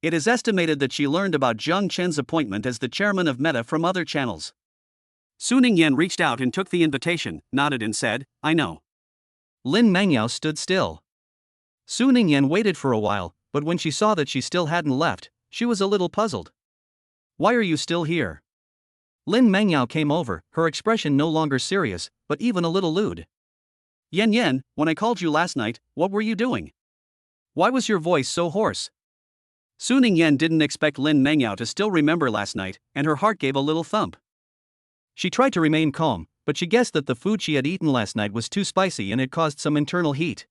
It is estimated that she learned about Jiang Chen's appointment as the chairman of Meta from other channels. Su Ningyan reached out and took the invitation, nodded and said, "I know." Lin Mengyao stood still. Su Ningyan waited for a while, but when she saw that she still hadn't left, she was a little puzzled. "Why are you still here?" Lin Mengyao came over, her expression no longer serious, but even a little lewd. "Yan, when I called you last night, what were you doing? Why was your voice so hoarse?" Su Ningyan didn't expect Lin Mengyao to still remember last night, and her heart gave a little thump. She tried to remain calm, but she guessed that the food she had eaten last night was too spicy and it caused some internal heat.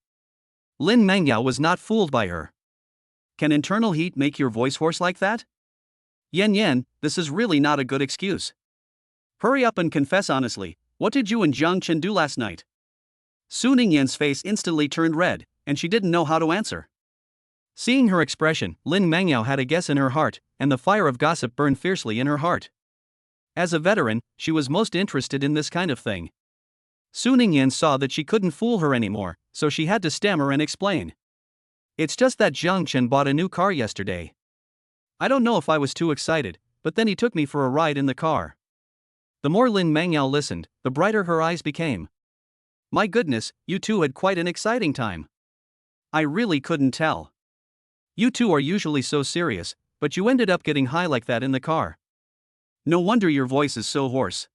Lin Mengyao was not fooled by her. "Can internal heat make your voice hoarse like that? Yan, this is really not a good excuse. Hurry up and confess honestly, what did you and Jiang Chen do last night?" Su Ningyan's face instantly turned red, and she didn't know how to answer. Seeing her expression, Lin Mengyao had a guess in her heart, and the fire of gossip burned fiercely in her heart. As a veteran, she was most interested in this kind of thing. Su Ningyan saw that she couldn't fool her anymore, so she had to stammer and explain. "It's just that Jiang Chen bought a new car yesterday. I don't know if I was too excited, but then he took me for a ride in the car." The more Lin Mengyao listened, the brighter her eyes became. "My goodness, you two had quite an exciting time. I really couldn't tell. You two are usually so serious, but you ended up getting high like that in the car. No wonder your voice is so hoarse."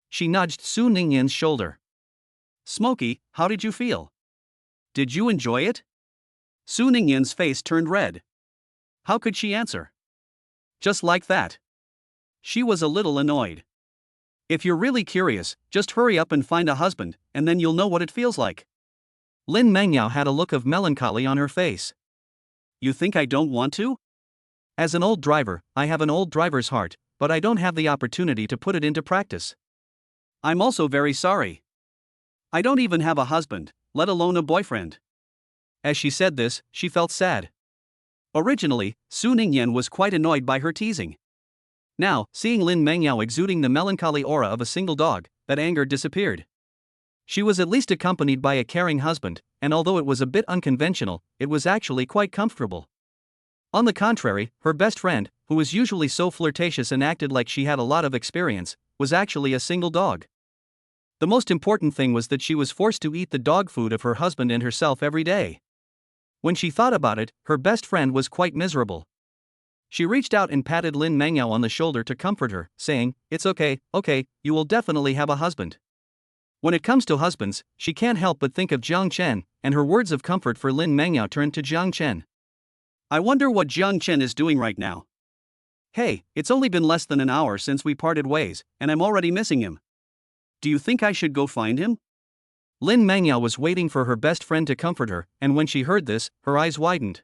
She nudged Su Ningyan's shoulder. "Smokey, how did you feel? Did you enjoy it?" Su Ningyan's face turned red. How could she answer? Just like that. She was a little annoyed. "If you're really curious, just hurry up and find a husband, and then you'll know what it feels like." Lin Mengyao had a look of melancholy on her face. "You think I don't want to? As an old driver, I have an old driver's heart, but I don't have the opportunity to put it into practice. I'm also very sorry. I don't even have a husband, let alone a boyfriend. As she said this, she felt sad. Originally, Su Ningyan was quite annoyed by her teasing. Now, seeing Lin Mengyao exuding the melancholy aura of a single dog, that anger disappeared. She was at least accompanied by a caring husband, and although it was a bit unconventional, it was actually quite comfortable. On the contrary, her best friend, who was usually so flirtatious and acted like she had a lot of experience, was actually a single dog. The most important thing was that she was forced to eat the dog food of her husband and herself every day. When she thought about it, her best friend was quite miserable. She reached out and patted Lin Mengyao on the shoulder to comfort her, saying, "It's okay, you will definitely have a husband." When it comes to husbands, she can't help but think of Jiang Chen, and her words of comfort for Lin Mengyao turned to Jiang Chen. I wonder what Jiang Chen is doing right now. Hey, it's only been less than an hour since we parted ways, and I'm already missing him. Do you think I should go find him? Lin Mengyao was waiting for her best friend to comfort her, and when she heard this, her eyes widened.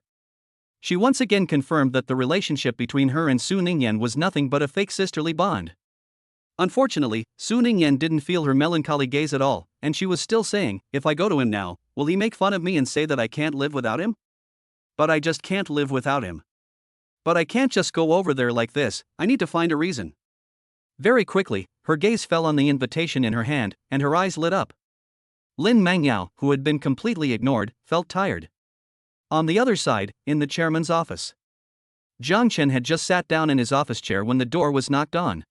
She once again confirmed that the relationship between her and Su Ningyan was nothing but a fake sisterly bond. Unfortunately, Su Ningyan didn't feel her melancholy gaze at all, and she was still saying, if I go to him now, will he make fun of me and say that I can't live without him? But I just can't live without him. But I can't just go over there like this, I need to find a reason. Very quickly, her gaze fell on the invitation in her hand, and her eyes lit up. Lin Mengyao, who had been completely ignored, felt tired. On the other side, in the chairman's office, Jiang Chen had just sat down in his office chair when the door was knocked on.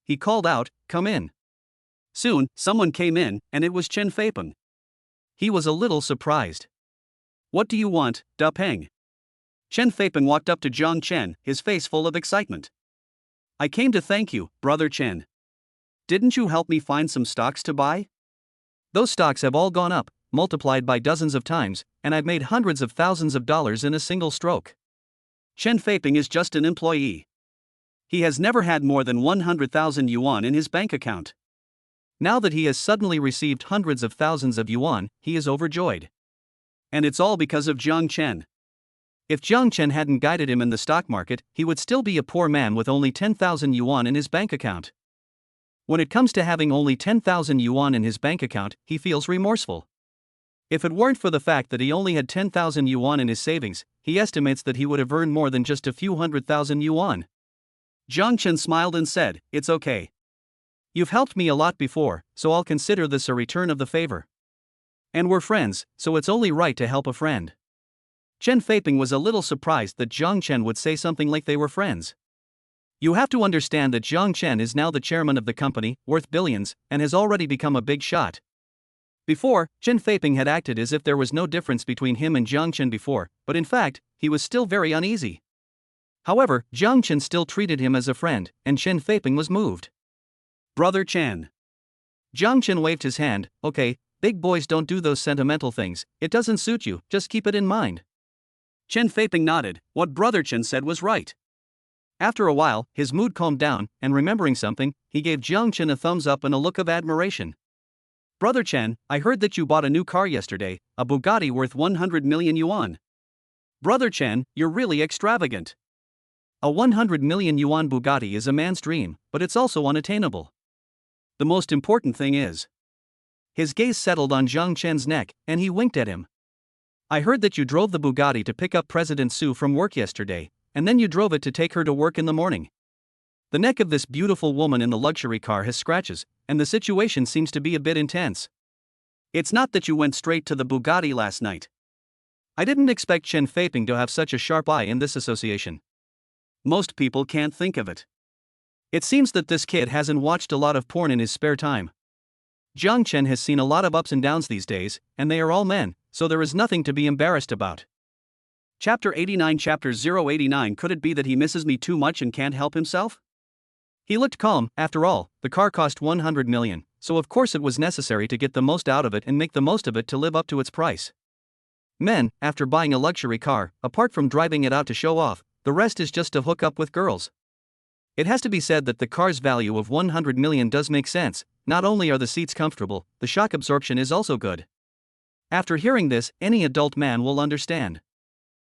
He called out, "Come in." Soon, someone came in, and it was Chen Feipeng. He was a little surprised. "What do you want, Da Peng?" Chen Feipeng walked up to Jiang Chen, his face full of excitement. "I came to thank you, brother Chen. Didn't you help me find some stocks to buy? Those stocks have all gone up, multiplied by dozens of times, and I've made hundreds of thousands of dollars in a single stroke." Chen Feipeng is just an employee. He has never had more than 100,000 yuan in his bank account. Now that he has suddenly received hundreds of thousands of yuan, he is overjoyed. And it's all because of Jiang Chen. If Jiang Chen hadn't guided him in the stock market, he would still be a poor man with only 10,000 yuan in his bank account. When it comes to having only 10,000 yuan in his bank account, he feels remorseful. If it weren't for the fact that he only had 10,000 yuan in his savings, he estimates that he would have earned more than just a few 100,000 yuan. Jiang Chen smiled and said, "It's okay. You've helped me a lot before, so I'll consider this a return of the favor. And we're friends, so it's only right to help a friend." Chen Feipeng was a little surprised that Jiang Chen would say something like they were friends. You have to understand that Jiang Chen is now the chairman of the company, worth billions, and has already become a big shot. Before, Chen Feipeng had acted as if there was no difference between him and Jiang Chen before, but in fact, he was still very uneasy. However, Jiang Chen still treated him as a friend, and Chen Feipeng was moved. "Brother Chen." Jiang Chen waved his hand, "Okay, big boys don't do those sentimental things, it doesn't suit you, just keep it in mind." Chen Feipeng nodded, what Brother Chen said was right. After a while, his mood calmed down, and remembering something, he gave Jiang Chen a thumbs up and a look of admiration. "Brother Chen, I heard that you bought a new car yesterday, a Bugatti worth 100 million yuan. Brother Chen, you're really extravagant. A 100 million yuan Bugatti is a man's dream, but it's also unattainable. The most important thing is." His gaze settled on Jiang Chen's neck, and he winked at him. "I heard that you drove the Bugatti to pick up President Su from work yesterday, and then you drove it to take her to work in the morning. The neck of this beautiful woman in the luxury car has scratches, and the situation seems to be a bit intense. It's not that you went straight to the Bugatti last night." I didn't expect Chen Feipeng to have such a sharp eye in this association. Most people can't think of it. It seems that this kid hasn't watched a lot of porn in his spare time. Jiang Chen has seen a lot of ups and downs these days, and they are all men, so there is nothing to be embarrassed about. Chapter 89 Chapter 089 Could it be that he misses me too much and can't help himself? He looked calm. After all, the car cost 100 million, so of course it was necessary to get the most out of it and make the most of it to live up to its price. Men, after buying a luxury car, apart from driving it out to show off, the rest is just to hook up with girls. It has to be said that the car's value of 100 million does make sense. Not only are the seats comfortable, the shock absorption is also good. After hearing this, any adult man will understand.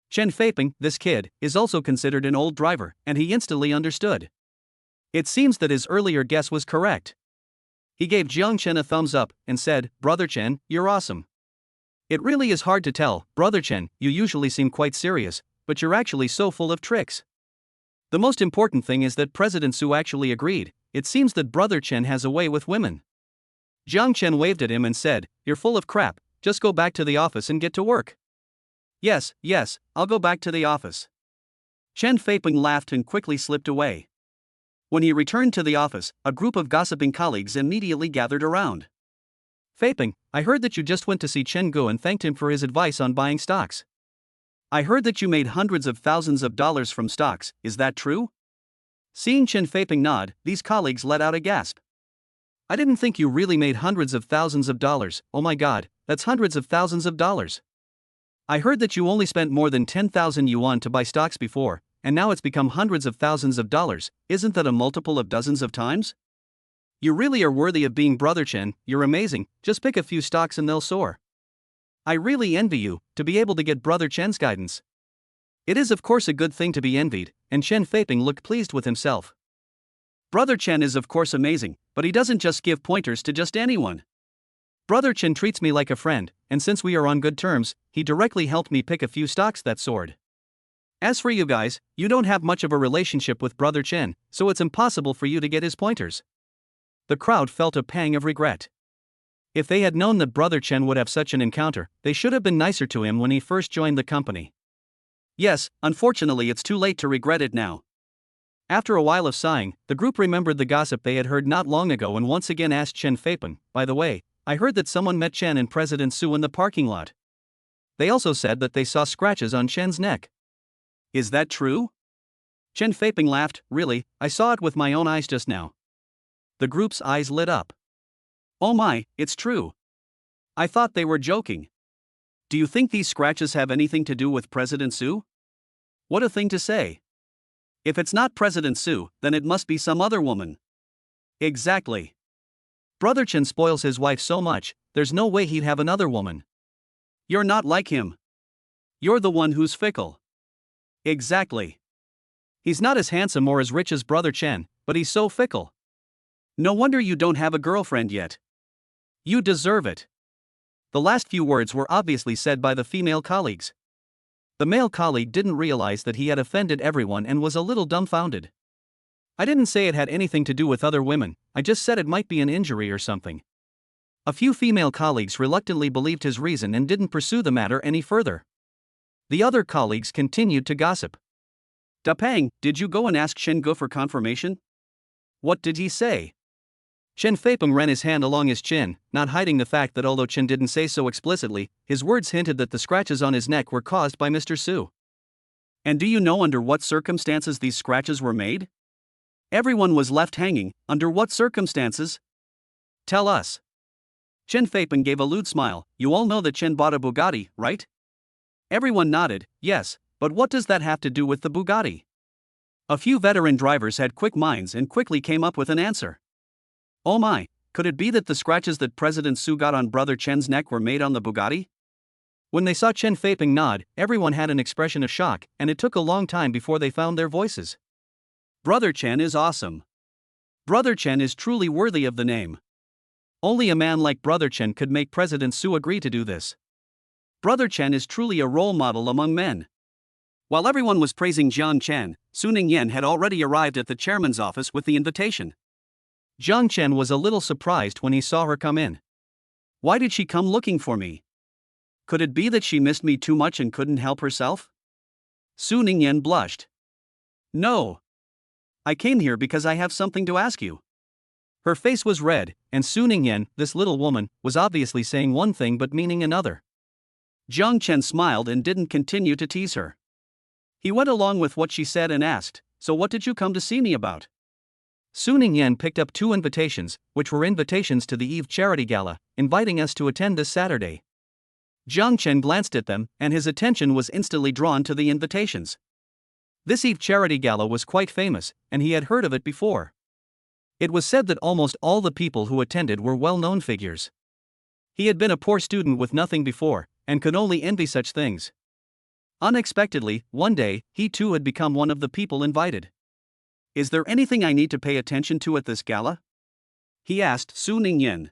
Chen Feipeng, this kid, is also considered an old driver, and he instantly understood. It seems that his earlier guess was correct. He gave Jiang Chen a thumbs up and said, "Brother Chen, you're awesome. It really is hard to tell, Brother Chen, you usually seem quite serious, but you're actually so full of tricks. The most important thing is that President Su actually agreed. It seems that Brother Chen has a way with women. Jiang Chen waved at him and said, "You're full of crap, just go back to the office and get to work." Yes, I'll go back to the office." Chen Feiping laughed and quickly slipped away. When he returned to the office, a group of gossiping colleagues immediately gathered around. "Feiping, I heard that you just went to see Chen Gu and thanked him for his advice on buying stocks. I heard that you made hundreds of thousands of dollars from stocks, is that true?" Seeing Chen Feiping nod, these colleagues let out a gasp. "I didn't think you really made hundreds of thousands of dollars, oh my god, that's hundreds of thousands of dollars. I heard that you only spent more than 10,000 yuan to buy stocks before, and now it's become hundreds of thousands of dollars, isn't that a multiple of dozens of times? You really are worthy of being Brother Chen, you're amazing, just pick a few stocks and they'll soar. I really envy you, to be able to get Brother Chen's guidance." It is of course a good thing to be envied, and Chen Feiping looked pleased with himself. Brother Chen is of course amazing, but he doesn't just give pointers to just anyone. Brother Chen treats me like a friend, and since we are on good terms, he directly helped me pick a few stocks that soared. As for you guys, you don't have much of a relationship with Brother Chen, so it's impossible for you to get his pointers. The crowd felt a pang of regret. If they had known that Brother Chen would have such an encounter, they should have been nicer to him when he first joined the company. Yes, unfortunately it's too late to regret it now. After a while of sighing, the group remembered the gossip they had heard not long ago and once again asked Chen Feiping, "By the way, I heard that someone met Chen and President Su in the parking lot. They also said that they saw scratches on Chen's neck. Is that true?" Chen Feiping laughed, "Really, I saw it with my own eyes just now." The group's eyes lit up. "Oh my, it's true. I thought they were joking. Do you think these scratches have anything to do with President Su? What a thing to say. If it's not President Su, then it must be some other woman." Exactly. Brother Chen spoils his wife so much, there's no way he'd have another woman. You're not like him. You're the one who's fickle. Exactly. He's not as handsome or as rich as Brother Chen, but he's so fickle. No wonder you don't have a girlfriend yet. You deserve it. The last few words were obviously said by the female colleagues. The male colleague didn't realize that he had offended everyone and was a little dumbfounded. "I didn't say it had anything to do with other women, I just said it might be an injury or something." A few female colleagues reluctantly believed his reason and didn't pursue the matter any further. The other colleagues continued to gossip. "Da Pang, did you go and ask Chen Gu for confirmation? What did he say?" Chen Feiping ran his hand along his chin, not hiding the fact that although Chen didn't say so explicitly, his words hinted that the scratches on his neck were caused by Mr. Su. "And do you know under what circumstances these scratches were made?" Everyone was left hanging. "Under what circumstances? Tell us." Chen Feiping gave a lewd smile. "You all know that Chen bought a Bugatti, right?" Everyone nodded. "Yes, but what does that have to do with the Bugatti?" A few veteran drivers had quick minds and quickly came up with an answer. "Oh my, could it be that the scratches that President Su got on Brother Chen's neck were made on the Bugatti?" When they saw Chen Feiping nod, everyone had an expression of shock, and it took a long time before they found their voices. Brother Chen is awesome. Brother Chen is truly worthy of the name. Only a man like Brother Chen could make President Su agree to do this. Brother Chen is truly a role model among men. While everyone was praising Jiang Chen, Su Ningyan had already arrived at the chairman's office with the invitation. Jiang Chen was a little surprised when he saw her come in. Why did she come looking for me? Could it be that she missed me too much and couldn't help herself? Su Ningyan blushed. No. I came here because I have something to ask you. Her face was red, and Su Ningyan, this little woman, was obviously saying one thing but meaning another. Jiang Chen smiled and didn't continue to tease her. He went along with what she said and asked, "So what did you come to see me about?" Su Ningyan picked up 2 invitations, which were invitations to the Eve Charity Gala, inviting us to attend this Saturday. Jiang Chen glanced at them, and his attention was instantly drawn to the invitations. This Eve Charity Gala was quite famous, and he had heard of it before. It was said that almost all the people who attended were well-known figures. He had been a poor student with nothing before, and could only envy such things. Unexpectedly, one day, he too had become one of the people invited. "Is there anything I need to pay attention to at this gala?" he asked Su Ningyan.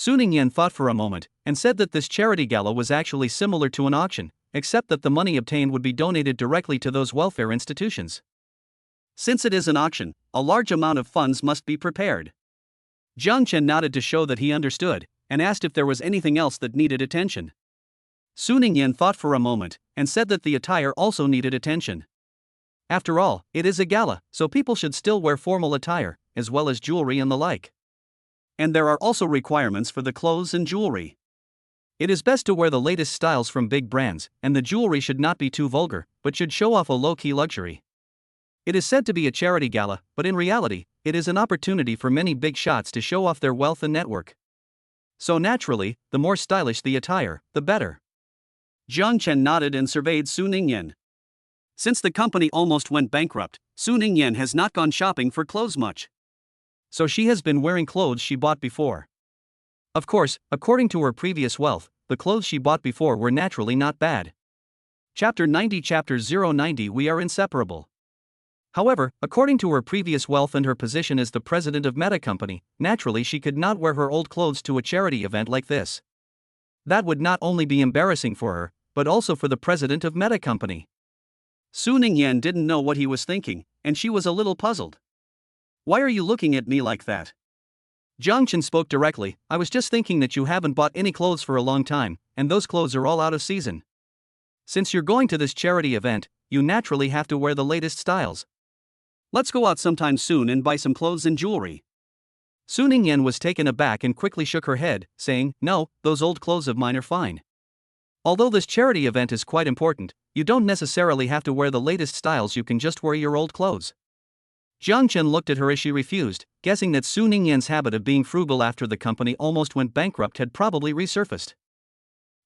Su Ningyan thought for a moment, and said that this charity gala was actually similar to an auction, except that the money obtained would be donated directly to those welfare institutions. Since it is an auction, a large amount of funds must be prepared. Jiang Chen nodded to show that he understood, and asked if there was anything else that needed attention. Su Ningyan thought for a moment, and said that the attire also needed attention. After all, it is a gala, so people should still wear formal attire, as well as jewelry and the like. And there are also requirements for the clothes and jewelry. It is best to wear the latest styles from big brands, and the jewelry should not be too vulgar, but should show off a low-key luxury. It is said to be a charity gala, but in reality, it is an opportunity for many big shots to show off their wealth and network. So naturally, the more stylish the attire, the better. Jiang Chen nodded and surveyed Su Ningyan. Since the company almost went bankrupt, Su Ningyan has not gone shopping for clothes much. So she has been wearing clothes she bought before. Of course, according to her previous wealth, the clothes she bought before were naturally not bad. Chapter 90 Chapter 090 We are inseparable. However, according to her previous wealth and her position as the president of Meta Company, naturally she could not wear her old clothes to a charity event like this. That would not only be embarrassing for her, but also for the president of Meta Company. Su Ningyan didn't know what he was thinking, and she was a little puzzled. Why are you looking at me like that? Jiang Chen spoke directly. I was just thinking that you haven't bought any clothes for a long time, and those clothes are all out of season. Since you're going to this charity event, you naturally have to wear the latest styles. Let's go out sometime soon and buy some clothes and jewelry. Su Ningyan was taken aback and quickly shook her head, saying, No, those old clothes of mine are fine. Although this charity event is quite important, you don't necessarily have to wear the latest styles, you can just wear your old clothes. Jiang Chen looked at her as she refused, guessing that Su Ningyan's habit of being frugal after the company almost went bankrupt had probably resurfaced.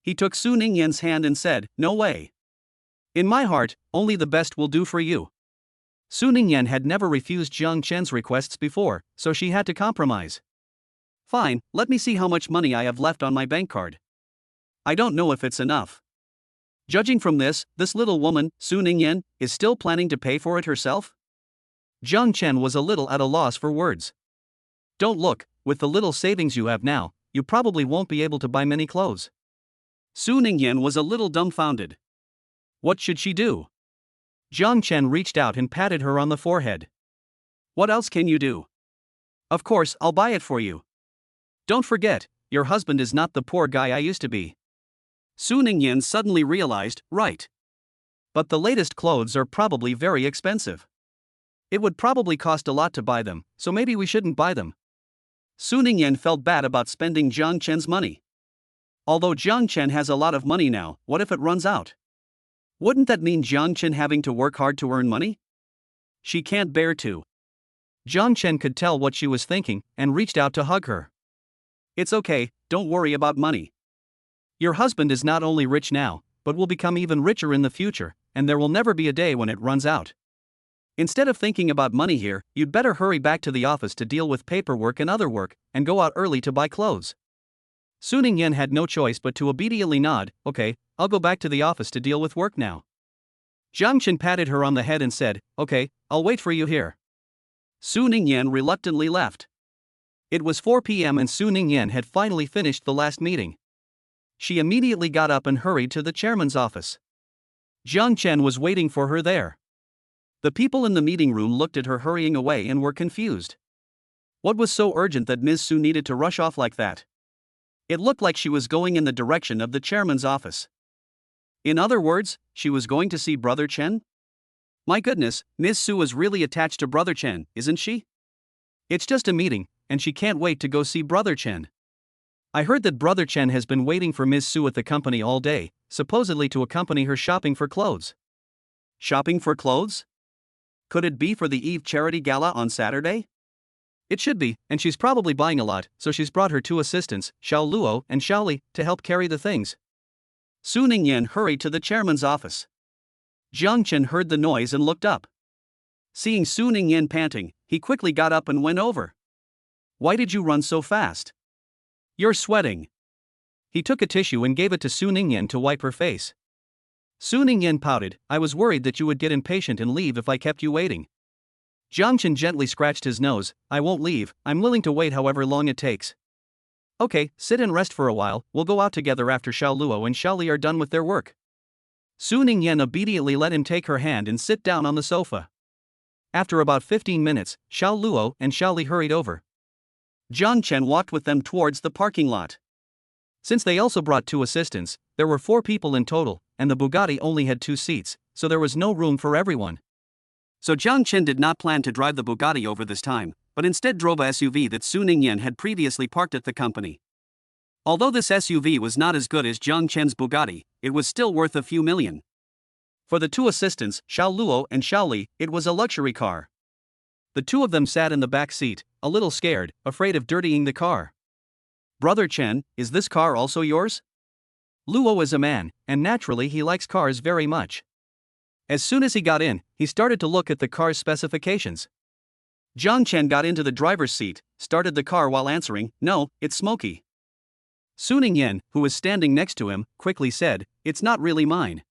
He took Su Ningyan's hand and said, No way. In my heart, only the best will do for you. Su Ningyan had never refused Jiang Chen's requests before, so she had to compromise. Fine, let me see how much money I have left on my bank card. I don't know if it's enough. Judging from this little woman, Su Ningyan, is still planning to pay for it herself? Jiang Chen was a little at a loss for words. Don't look, with the little savings you have now, you probably won't be able to buy many clothes. Su Ningyan was a little dumbfounded. What should she do? Jiang Chen reached out and patted her on the forehead. What else can you do? Of course, I'll buy it for you. Don't forget, your husband is not the poor guy I used to be. Su Ningyan suddenly realized, right. But the latest clothes are probably very expensive. It would probably cost a lot to buy them, so maybe we shouldn't buy them. Su Ningyan felt bad about spending Jiang Chen's money. Although Jiang Chen has a lot of money now, what if it runs out? Wouldn't that mean Jiang Chen having to work hard to earn money? She can't bear to. Jiang Chen could tell what she was thinking, and reached out to hug her. It's okay, don't worry about money. Your husband is not only rich now, but will become even richer in the future, and there will never be a day when it runs out. Instead of thinking about money here, you'd better hurry back to the office to deal with paperwork and other work, and go out early to buy clothes. Su Ningyan had no choice but to obediently nod. Okay, I'll go back to the office to deal with work now. Jiang Chen patted her on the head and said, Okay, I'll wait for you here. Su Ningyan reluctantly left. It was 4 p.m. and Su Ningyan had finally finished the last meeting. She immediately got up and hurried to the chairman's office. Jiang Chen was waiting for her there. The people in the meeting room looked at her hurrying away and were confused. What was so urgent that Ms. Su needed to rush off like that? It looked like she was going in the direction of the chairman's office. In other words, she was going to see Brother Chen? My goodness, Ms. Su is really attached to Brother Chen, isn't she? It's just a meeting, and she can't wait to go see Brother Chen. I heard that Brother Chen has been waiting for Ms. Su at the company all day, supposedly to accompany her shopping for clothes. Shopping for clothes? Could it be for the Eve Charity Gala on Saturday? It should be, and she's probably buying a lot, so she's brought her 2 assistants, Xiao Luo and Xiao Li, to help carry the things. Su Ningyan hurried to the chairman's office. Jiang Chen heard the noise and looked up. Seeing Su Ningyan panting, he quickly got up and went over. Why did you run so fast? You're sweating. He took a tissue and gave it to Su Ningyan to wipe her face. Su Ningyan pouted, I was worried that you would get impatient and leave if I kept you waiting. Jiang Chen gently scratched his nose, I won't leave, I'm willing to wait however long it takes. Okay, sit and rest for a while, we'll go out together after Xiao Luo and Xiao Li are done with their work. Su Ningyan obediently let him take her hand and sit down on the sofa. After about 15 minutes, Xiao Luo and Xiao Li hurried over. Jiang Chen walked with them towards the parking lot. Since they also brought 2 assistants, there were 4 people in total, and the Bugatti only had 2 seats, so there was no room for everyone. So Jiang Chen did not plan to drive the Bugatti over this time, but instead drove a SUV that Su Ningyan had previously parked at the company. Although this SUV was not as good as Jiang Chen's Bugatti, it was still worth a few million. For the 2 assistants, Xiao Luo and Xiao Li, it was a luxury car. The 2 of them sat in the back seat, a little scared, afraid of dirtying the car. Brother Chen, is this car also yours? Luo is a man, and naturally he likes cars very much. As soon as he got in, he started to look at the car's specifications. Jiang Chen got into the driver's seat, started the car while answering, "No, it's smoky." Su Ningyan, who was standing next to him, quickly said, "It's not really mine."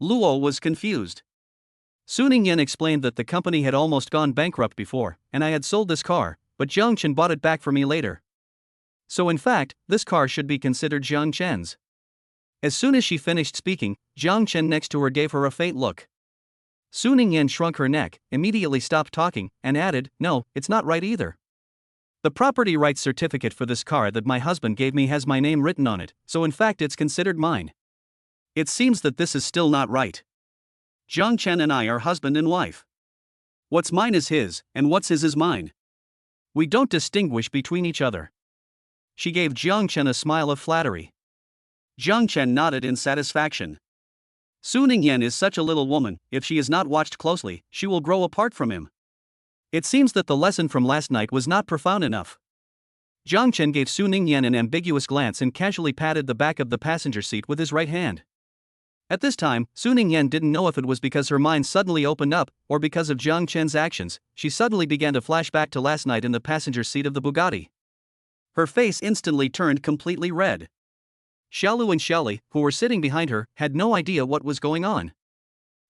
Luo was confused. Su Ningyan explained that the company had almost gone bankrupt before, and I had sold this car, but Jiang Chen bought it back for me later. So in fact, this car should be considered Jiang Chen's. As soon as she finished speaking, Jiang Chen next to her gave her a faint look. Su Ningyan shrunk her neck, immediately stopped talking, and added, "No, it's not right either. The property rights certificate for this car that my husband gave me has my name written on it, so in fact it's considered mine. It seems that this is still not right. Jiang Chen and I are husband and wife. What's mine is his, and what's his is mine. We don't distinguish between each other." She gave Jiang Chen a smile of flattery. Jiang Chen nodded in satisfaction. Su Ningyan is such a little woman, if she is not watched closely, she will grow apart from him. It seems that the lesson from last night was not profound enough. Jiang Chen gave Su Ningyan an ambiguous glance and casually patted the back of the passenger seat with his right hand. At this time, Su Ningyan didn't know if it was because her mind suddenly opened up, or because of Jiang Chen's actions, she suddenly began to flash back to last night in the passenger seat of the Bugatti. Her face instantly turned completely red. Xiaolu and Xiaoli, who were sitting behind her, had no idea what was going on.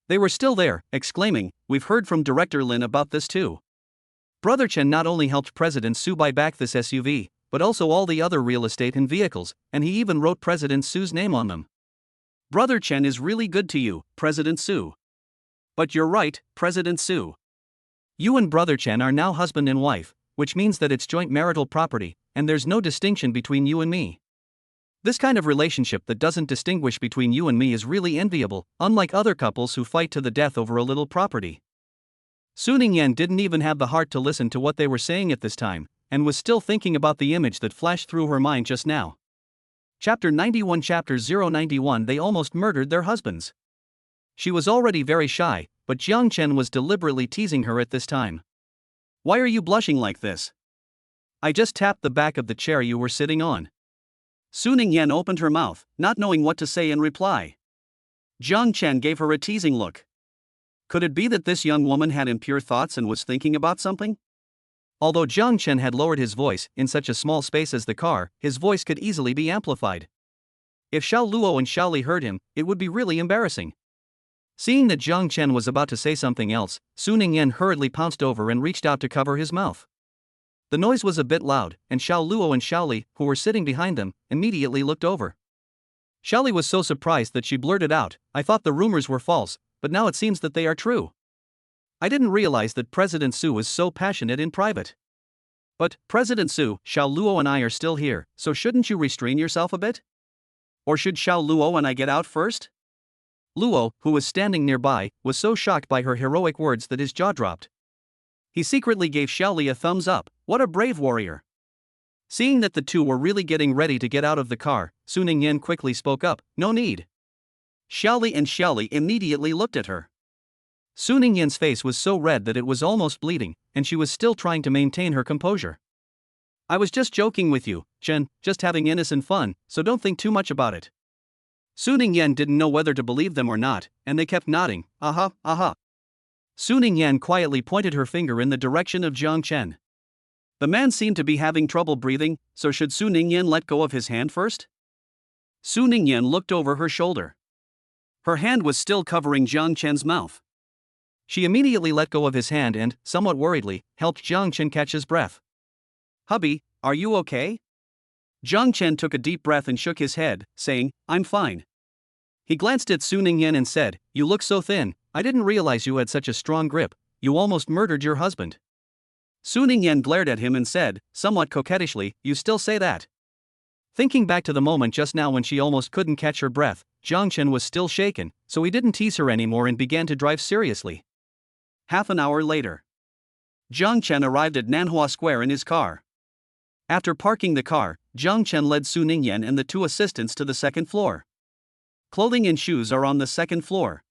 They were still there, exclaiming, "We've heard from Director Lin about this too. Brother Chen not only helped President Su buy back this SUV, but also all the other real estate and vehicles, and he even wrote President Su's name on them. Brother Chen is really good to you, President Su. But you're right, President Su. You and Brother Chen are now husband and wife, which means that it's joint marital property, and there's no distinction between you and me. This kind of relationship that doesn't distinguish between you and me is really enviable, unlike other couples who fight to the death over a little property." Su Ningyan didn't even have the heart to listen to what they were saying at this time, and was still thinking about the image that flashed through her mind just now. Chapter 91 Chapter 091 They almost murdered their husbands. She was already very shy, but Jiang Chen was deliberately teasing her at this time. "Why are you blushing like this? I just tapped the back of the chair you were sitting on." Su Ningyan opened her mouth, not knowing what to say in reply. Jiang Chen gave her a teasing look. Could it be that this young woman had impure thoughts and was thinking about something? Although Jiang Chen had lowered his voice, in such a small space as the car, his voice could easily be amplified. If Xiao Luo and Xiao Li heard him, it would be really embarrassing. Seeing that Jiang Chen was about to say something else, Su Ningyan hurriedly pounced over and reached out to cover his mouth. The noise was a bit loud, and Xiao Luo and Xiao Li, who were sitting behind them, immediately looked over. Xiao Li was so surprised that she blurted out, "I thought the rumors were false, but now it seems that they are true. I didn't realize that President Su was so passionate in private. But, President Su, Xiao Luo and I are still here, so shouldn't you restrain yourself a bit? Or should Xiao Luo and I get out first?" Luo, who was standing nearby, was so shocked by her heroic words that his jaw dropped. He secretly gave Xiao Li a thumbs up. What a brave warrior. Seeing that the two were really getting ready to get out of the car, Su Ningyan quickly spoke up, "No need." Xiao Li and Xiao Li immediately looked at her. Su Ningyan's face was so red that it was almost bleeding, and she was still trying to maintain her composure. "I was just joking with you, Chen, just having innocent fun, so don't think too much about it." Su Ningyan didn't know whether to believe them or not, and they kept nodding, "Aha, aha." Su Ningyan quietly pointed her finger in the direction of Jiang Chen. The man seemed to be having trouble breathing, so should Su Ningyan let go of his hand first? Su Ningyan looked over her shoulder. Her hand was still covering Jiang Chen's mouth. She immediately let go of his hand and, somewhat worriedly, helped Jiang Chen catch his breath. "Hubby, are you okay?" Zhang Chen took a deep breath and shook his head, saying, I'm fine. He glanced at Su Ningyan and said, You look so thin, I didn't realize you had such a strong grip, you almost murdered your husband. Su Ningyan glared at him and said, somewhat coquettishly, You still say that? Thinking back to the moment just now when she almost couldn't catch her breath, Zhang Chen was still shaken, so he didn't tease her anymore and began to drive seriously. Half an hour later, Zhang Chen arrived at Nanhua Square in his car. After parking the car, Zhang Chen led Su Ningyan and the two assistants to the second floor. Clothing and shoes are on the second floor.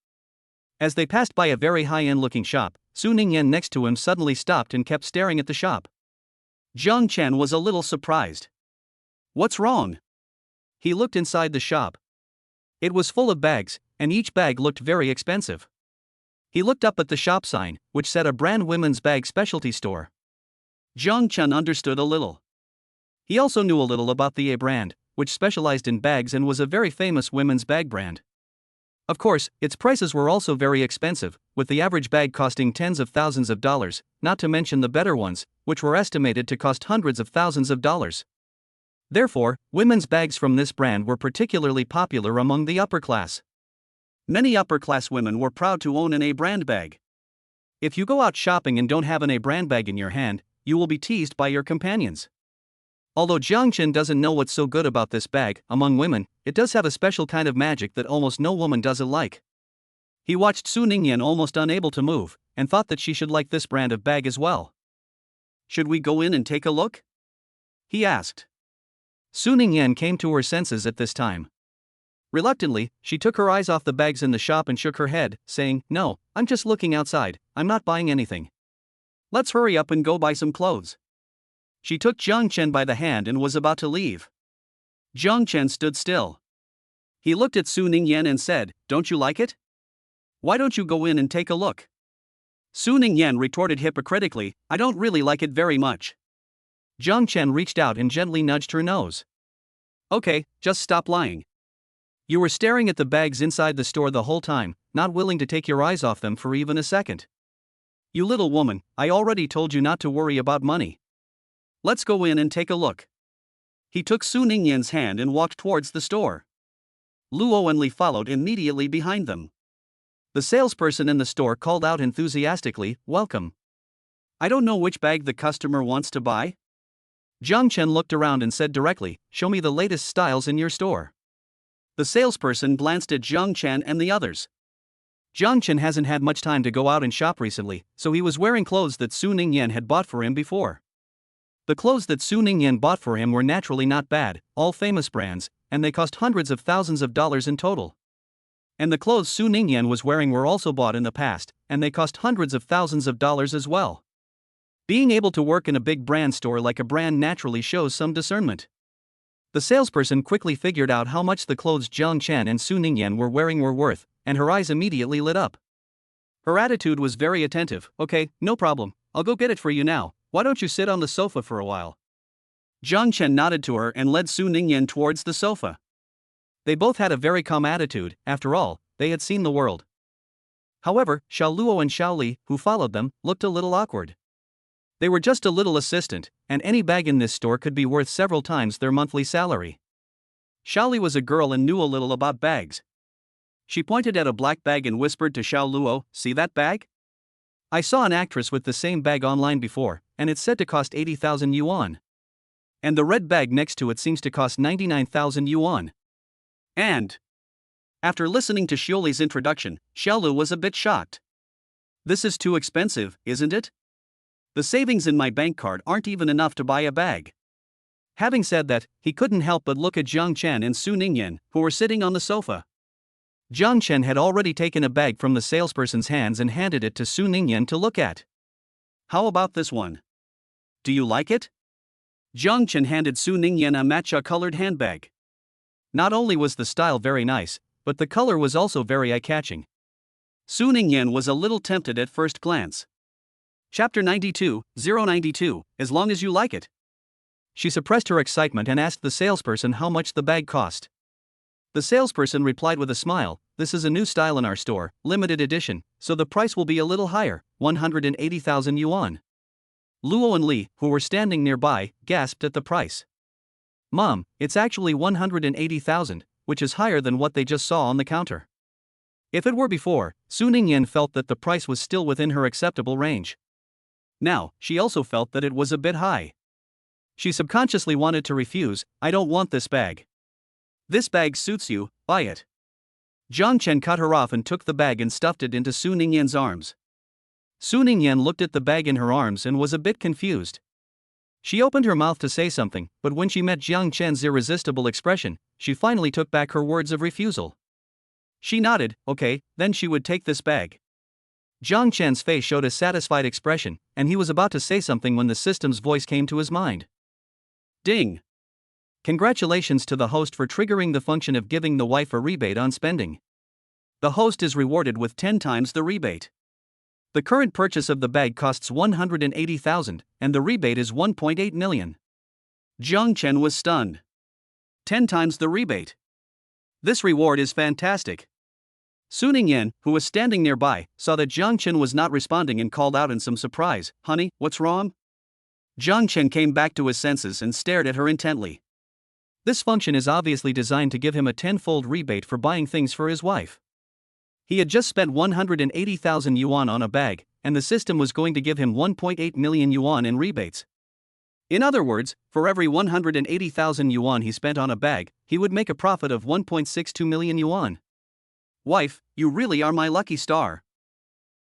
As they passed by a very high-end looking shop, Su Ningyan next to him suddenly stopped and kept staring at the shop. Zhang Chen was a little surprised. What's wrong? He looked inside the shop. It was full of bags, and each bag looked very expensive. He looked up at the shop sign, which said a brand women's bag specialty store. Zhang Chen understood a little. He also knew a little about the A brand, which specialized in bags and was a very famous women's bag brand. Of course, its prices were also very expensive, with the average bag costing tens of thousands of dollars, not to mention the better ones, which were estimated to cost hundreds of thousands of dollars. Therefore, women's bags from this brand were particularly popular among the upper class. Many upper-class women were proud to own an A brand bag. If you go out shopping and don't have an A brand bag in your hand, you will be teased by your companions. Although Zhang Chen doesn't know what's so good about this bag, among women, it does have a special kind of magic that almost no woman doesn't like. He watched Su Ningyan almost unable to move, and thought that she should like this brand of bag as well. Should we go in and take a look? He asked. Su Ningyan came to her senses at this time. Reluctantly, she took her eyes off the bags in the shop and shook her head, saying, No, I'm just looking outside, I'm not buying anything. Let's hurry up and go buy some clothes. She took Zhang Chen by the hand and was about to leave. Zhang Chen stood still. He looked at Su Ningyan and said, Don't you like it? Why don't you go in and take a look? Su Ningyan retorted hypocritically, I don't really like it very much. Zhang Chen reached out and gently nudged her nose. Okay, just stop lying. You were staring at the bags inside the store the whole time, not willing to take your eyes off them for even a second. You little woman, I already told you not to worry about money. Let's go in and take a look. He took Su Ningyan's hand and walked towards the store. Luo and Li followed immediately behind them. The salesperson in the store called out enthusiastically, Welcome. I don't know which bag the customer wants to buy. Zhang Chen looked around and said directly, Show me the latest styles in your store. The salesperson glanced at Zhang Chen and the others. Zhang Chen hasn't had much time to go out and shop recently, so he was wearing clothes that Su Ningyan had bought for him before. The clothes that Su Ningyan bought for him were naturally not bad, all famous brands, and they cost hundreds of thousands of dollars in total. And the clothes Su Ningyan was wearing were also bought in the past, and they cost hundreds of thousands of dollars as well. Being able to work in a big brand store like a brand naturally shows some discernment. The salesperson quickly figured out how much the clothes Zhang Chen and Su Ningyan were wearing were worth, and her eyes immediately lit up. Her attitude was very attentive. Okay, no problem, I'll go get it for you now, why don't you sit on the sofa for a while? Zhang Chen nodded to her and led Su Ningyan towards the sofa. They both had a very calm attitude, after all, they had seen the world. However, Xiao Luo and Xiao Li, who followed them, looked a little awkward. They were just a little assistant, and any bag in this store could be worth several times their monthly salary. Xiao Li was a girl and knew a little about bags. She pointed at a black bag and whispered to Xiao Luo, See that bag? I saw an actress with the same bag online before, and it's said to cost 80,000 yuan. And the red bag next to it seems to cost 99,000 yuan. And after listening to Xiao Li's introduction, Xiao Lu was a bit shocked. This is too expensive, isn't it? The savings in my bank card aren't even enough to buy a bag. Having said that, he couldn't help but look at Zhang Chen and Su Ningyan, who were sitting on the sofa. Zhang Chen had already taken a bag from the salesperson's hands and handed it to Su Ningyan to look at. How about this one? Do you like it? Zhang Chen handed Su Ningyan a matcha-colored handbag. Not only was the style very nice, but the color was also very eye-catching. Su Ningyan was a little tempted at first glance. Chapter 92, 092, As long as you like it. She suppressed her excitement and asked the salesperson how much the bag cost. The salesperson replied with a smile, This is a new style in our store, limited edition, so the price will be a little higher, 180,000 yuan. Luo and Li, who were standing nearby, gasped at the price. "Mom, it's actually 180,000, which is higher than what they just saw on the counter." If it were before, Su Ningyan felt that the price was still within her acceptable range. Now, she also felt that it was a bit high. She subconsciously wanted to refuse. "I don't want this bag. This bag suits you, buy it." Jiang Chen cut her off and took the bag and stuffed it into Su Ningyan's arms. Su Ningyan looked at the bag in her arms and was a bit confused. She opened her mouth to say something, but when she met Jiang Chen's irresistible expression, she finally took back her words of refusal. She nodded. Okay, then she would take this bag. Jiang Chen's face showed a satisfied expression, and he was about to say something when the system's voice came to his mind. Ding! Congratulations to the host for triggering the function of giving the wife a rebate on spending. The host is rewarded with 10 times the rebate. The current purchase of the bag costs 180,000, and the rebate is 1.8 million. Jiang Chen was stunned. 10 times the rebate. This reward is fantastic. Su Ningyan, who was standing nearby, saw that Jiang Chen was not responding and called out in some surprise, "Honey, what's wrong?" Jiang Chen came back to his senses and stared at her intently. This function is obviously designed to give him a 10-fold rebate for buying things for his wife. He had just spent 180,000 yuan on a bag, and the system was going to give him 1.8 million yuan in rebates. In other words, for every 180,000 yuan he spent on a bag, he would make a profit of 1.62 million yuan. "Wife, you really are my lucky star."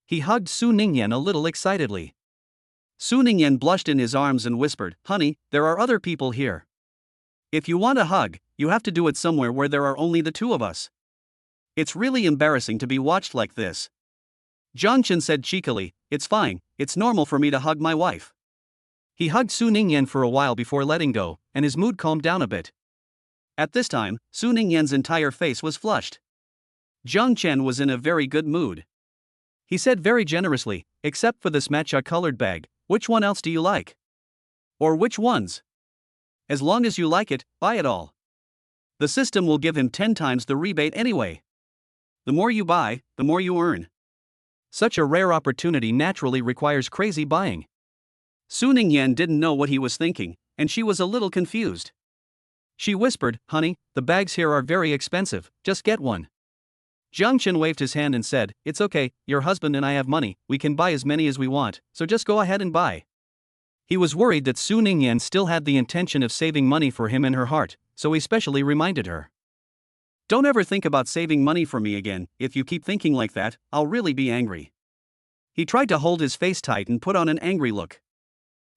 He hugged Su Ningyan a little excitedly. Su Ningyan blushed in his arms and whispered, "Honey, there are other people here. If you want a hug, you have to do it somewhere where there are only the two of us. It's really embarrassing to be watched like this." Jiang Chen said cheekily, "It's fine, it's normal for me to hug my wife." He hugged Su Ningyan for a while before letting go, and his mood calmed down a bit. At this time, Su Ningyan's entire face was flushed. Jiang Chen was in a very good mood. He said very generously, "Except for this matcha-colored bag, which one else do you like? Or which ones? As long as you like it, buy it all. The system will give him 10 times the rebate anyway. The more you buy, the more you earn." Such a rare opportunity naturally requires crazy buying. Su Ningyan didn't know what he was thinking, and she was a little confused. She whispered, "Honey, the bags here are very expensive, just get one." Jiang Chen waved his hand and said, "It's okay, your husband and I have money, we can buy as many as we want, so just go ahead and buy." He was worried that Su Ningyan still had the intention of saving money for him in her heart, so he specially reminded her. "Don't ever think about saving money for me again. If you keep thinking like that, I'll really be angry." He tried to hold his face tight and put on an angry look.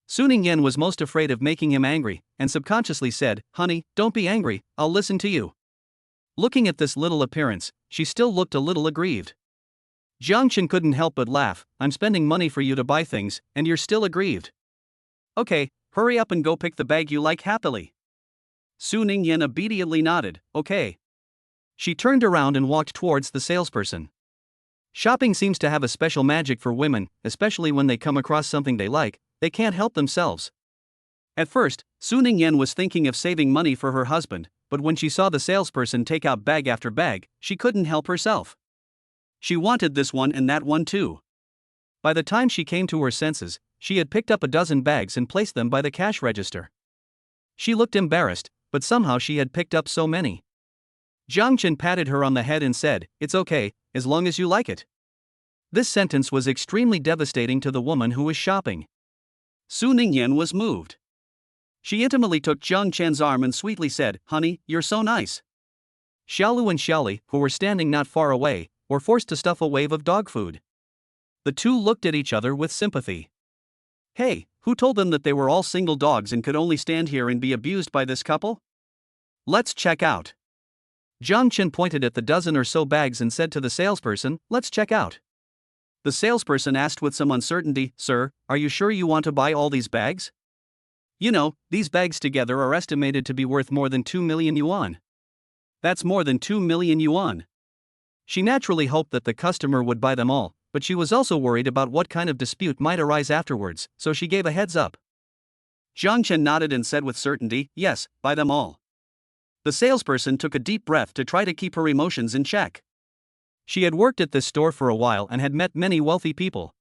Su Ningyan was most afraid of making him angry, and subconsciously said, "Honey, don't be angry, I'll listen to you." Looking at this little appearance, she still looked a little aggrieved. Jiang Chen couldn't help but laugh. "I'm spending money for you to buy things, and you're still aggrieved. Okay, hurry up and go pick the bag you like happily." Su Ningyan obediently nodded, "Okay." She turned around and walked towards the salesperson. Shopping seems to have a special magic for women, especially when they come across something they like, they can't help themselves. At first, Su Ningyan was thinking of saving money for her husband, but when she saw the salesperson take out bag after bag, she couldn't help herself. She wanted this one and that one too. By the time she came to her senses, she had picked up a dozen bags and placed them by the cash register. She looked embarrassed, but somehow she had picked up so many. Jiang Chen patted her on the head and said, "It's okay, as long as you like it." This sentence was extremely devastating to the woman who was shopping. Su Ningyan was moved. She intimately took Jiang Chen's arm and sweetly said, "Honey, you're so nice." Xiaolu and Xiaoli, who were standing not far away, were forced to stuff a wave of dog food. The two looked at each other with sympathy. Hey, who told them that they were all single dogs and could only stand here and be abused by this couple? Let's check out. Jiang Chen pointed at the dozen or so bags and said to the salesperson, "Let's check out." The salesperson asked with some uncertainty, "Sir, are you sure you want to buy all these bags? You know, these bags together are estimated to be worth more than 2 million yuan. That's more than 2 million yuan. She naturally hoped that the customer would buy them all, but she was also worried about what kind of dispute might arise afterwards, so she gave a heads up. Jiang Chen nodded and said with certainty, "Yes, buy them all." The salesperson took a deep breath to try to keep her emotions in check. She had worked at this store for a while and had met many wealthy people.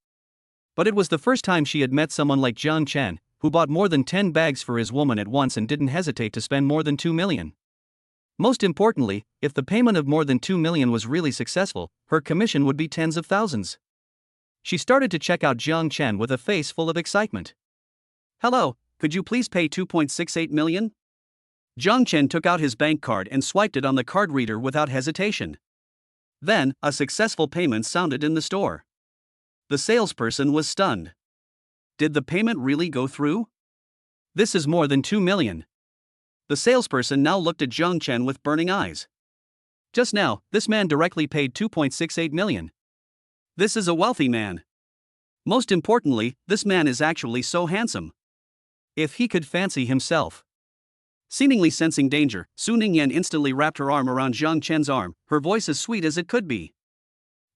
But it was the first time she had met someone like Jiang Chen, who bought more than 10 bags for his woman at once and didn't hesitate to spend more than 2 million. Most importantly, if the payment of more than 2 million was really successful, her commission would be tens of thousands. She started to check out Jiang Chen with a face full of excitement. "Hello, could you please pay 2.68 million? Jiang Chen took out his bank card and swiped it on the card reader without hesitation. Then, a successful payment sounded in the store. The salesperson was stunned. Did the payment really go through? This is more than 2 million. The salesperson now looked at Jiang Chen with burning eyes. Just now, this man directly paid 2.68 million. This is a wealthy man. Most importantly, this man is actually so handsome. If he could fancy himself. Seemingly sensing danger, Su Ningyan instantly wrapped her arm around Jiang Chen's arm, her voice as sweet as it could be.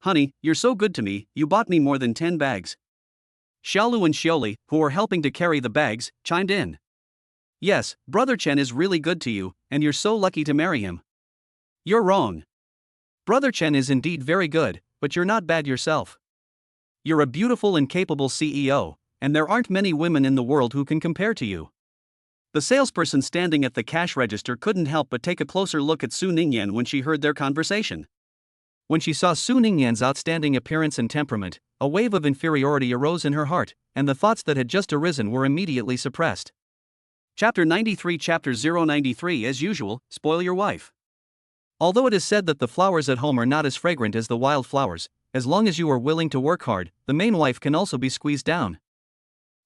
"Honey, you're so good to me, you bought me more than 10 bags. Xiaolu and Xioli, who were helping to carry the bags, chimed in. "Yes, Brother Chen is really good to you, and you're so lucky to marry him." "You're wrong. Brother Chen is indeed very good, but you're not bad yourself. You're a beautiful and capable CEO, and there aren't many women in the world who can compare to you." The salesperson standing at the cash register couldn't help but take a closer look at Su Ningyan when she heard their conversation. When she saw Su Ningyan's outstanding appearance and temperament, a wave of inferiority arose in her heart, and the thoughts that had just arisen were immediately suppressed. Chapter 93 Chapter 093 As usual, spoil your wife. Although it is said that the flowers at home are not as fragrant as the wild flowers, as long as you are willing to work hard, the main wife can also be squeezed down.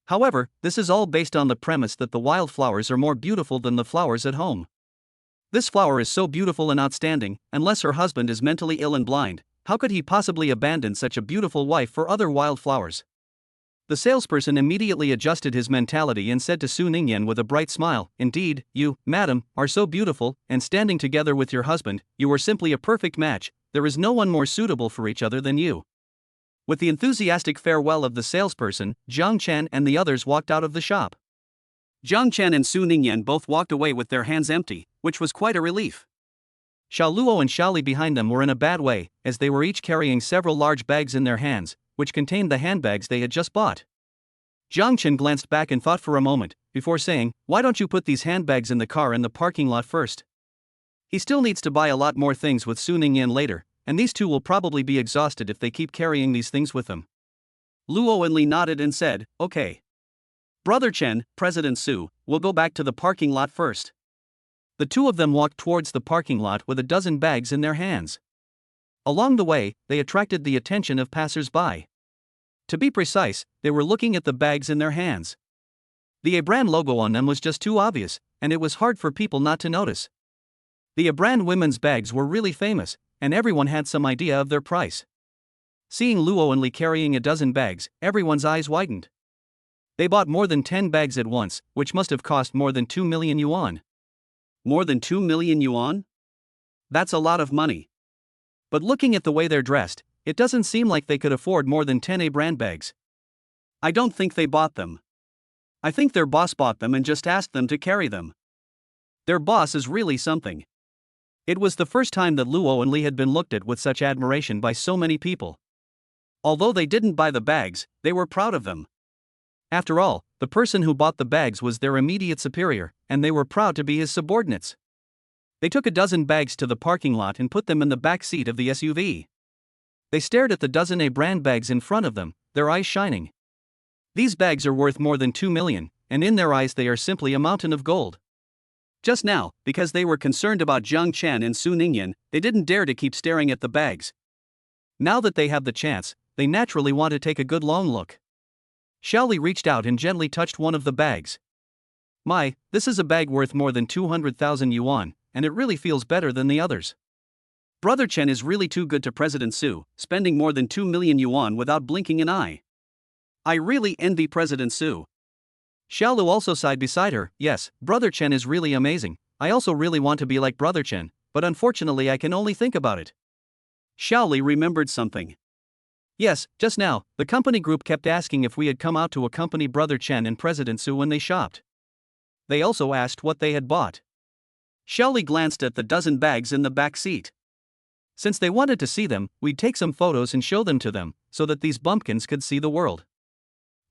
However, this is all based on the premise that the wild flowers are more beautiful than the flowers at home. This flower is so beautiful and outstanding, unless her husband is mentally ill and blind, how could he possibly abandon such a beautiful wife for other wild flowers? The salesperson immediately adjusted his mentality and said to Su Ningyan with a bright smile, "Indeed, you, madam, are so beautiful, and standing together with your husband, you are simply a perfect match. There is no one more suitable for each other than you." With the enthusiastic farewell of the salesperson, Jiang Chen and the others walked out of the shop. Jiang Chen and Su Ningyan both walked away with their hands empty, which was quite a relief. Xiaoluo and Xiaoli behind them were in a bad way, as they were each carrying several large bags in their hands, which contained the handbags they had just bought. Jiang Chen glanced back and thought for a moment, before saying, "Why don't you put these handbags in the car in the parking lot first?" He still needs to buy a lot more things with Su Ningyan later, and these two will probably be exhausted if they keep carrying these things with them. Luo and Li nodded and said, "Okay. Brother Chen, President Su, will go back to the parking lot first." The two of them walked towards the parking lot with a dozen bags in their hands. Along the way, they attracted the attention of passers-by. To be precise, they were looking at the bags in their hands. The A-brand logo on them was just too obvious, and it was hard for people not to notice. The A-brand women's bags were really famous, and everyone had some idea of their price. Seeing Luo and Li carrying a dozen bags, everyone's eyes widened. They bought more than 10 bags at once, which must have cost more than 2 million yuan. More than 2 million yuan? That's a lot of money. But looking at the way they're dressed, it doesn't seem like they could afford more than 10 A-brand bags. I don't think they bought them. I think their boss bought them and just asked them to carry them. Their boss is really something. It was the first time that Luo and Li had been looked at with such admiration by so many people. Although they didn't buy the bags, they were proud of them. After all, the person who bought the bags was their immediate superior, and they were proud to be his subordinates. They took a dozen bags to the parking lot and put them in the back seat of the SUV. They stared at the dozen A-brand bags in front of them, their eyes shining. These bags are worth more than 2 million, and in their eyes they are simply a mountain of gold. Just now, because they were concerned about Jiang Chen and Su Ningyan, they didn't dare to keep staring at the bags. Now that they have the chance, they naturally want to take a good long look. Xiaoli reached out and gently touched one of the bags. "My, this is a bag worth more than 200,000 yuan, and it really feels better than the others. Brother Chen is really too good to President Su, spending more than 2 million yuan without blinking an eye. I really envy President Su." Xiaolu also sighed beside her. "Yes, Brother Chen is really amazing. I also really want to be like Brother Chen, but unfortunately I can only think about it." Xiaoli remembered something. "Yes, just now, the company group kept asking if we had come out to accompany Brother Chen and President Su when they shopped. They also asked what they had bought." Xiaoli glanced at the dozen bags in the back seat. "Since they wanted to see them, we'd take some photos and show them to them, so that these bumpkins could see the world."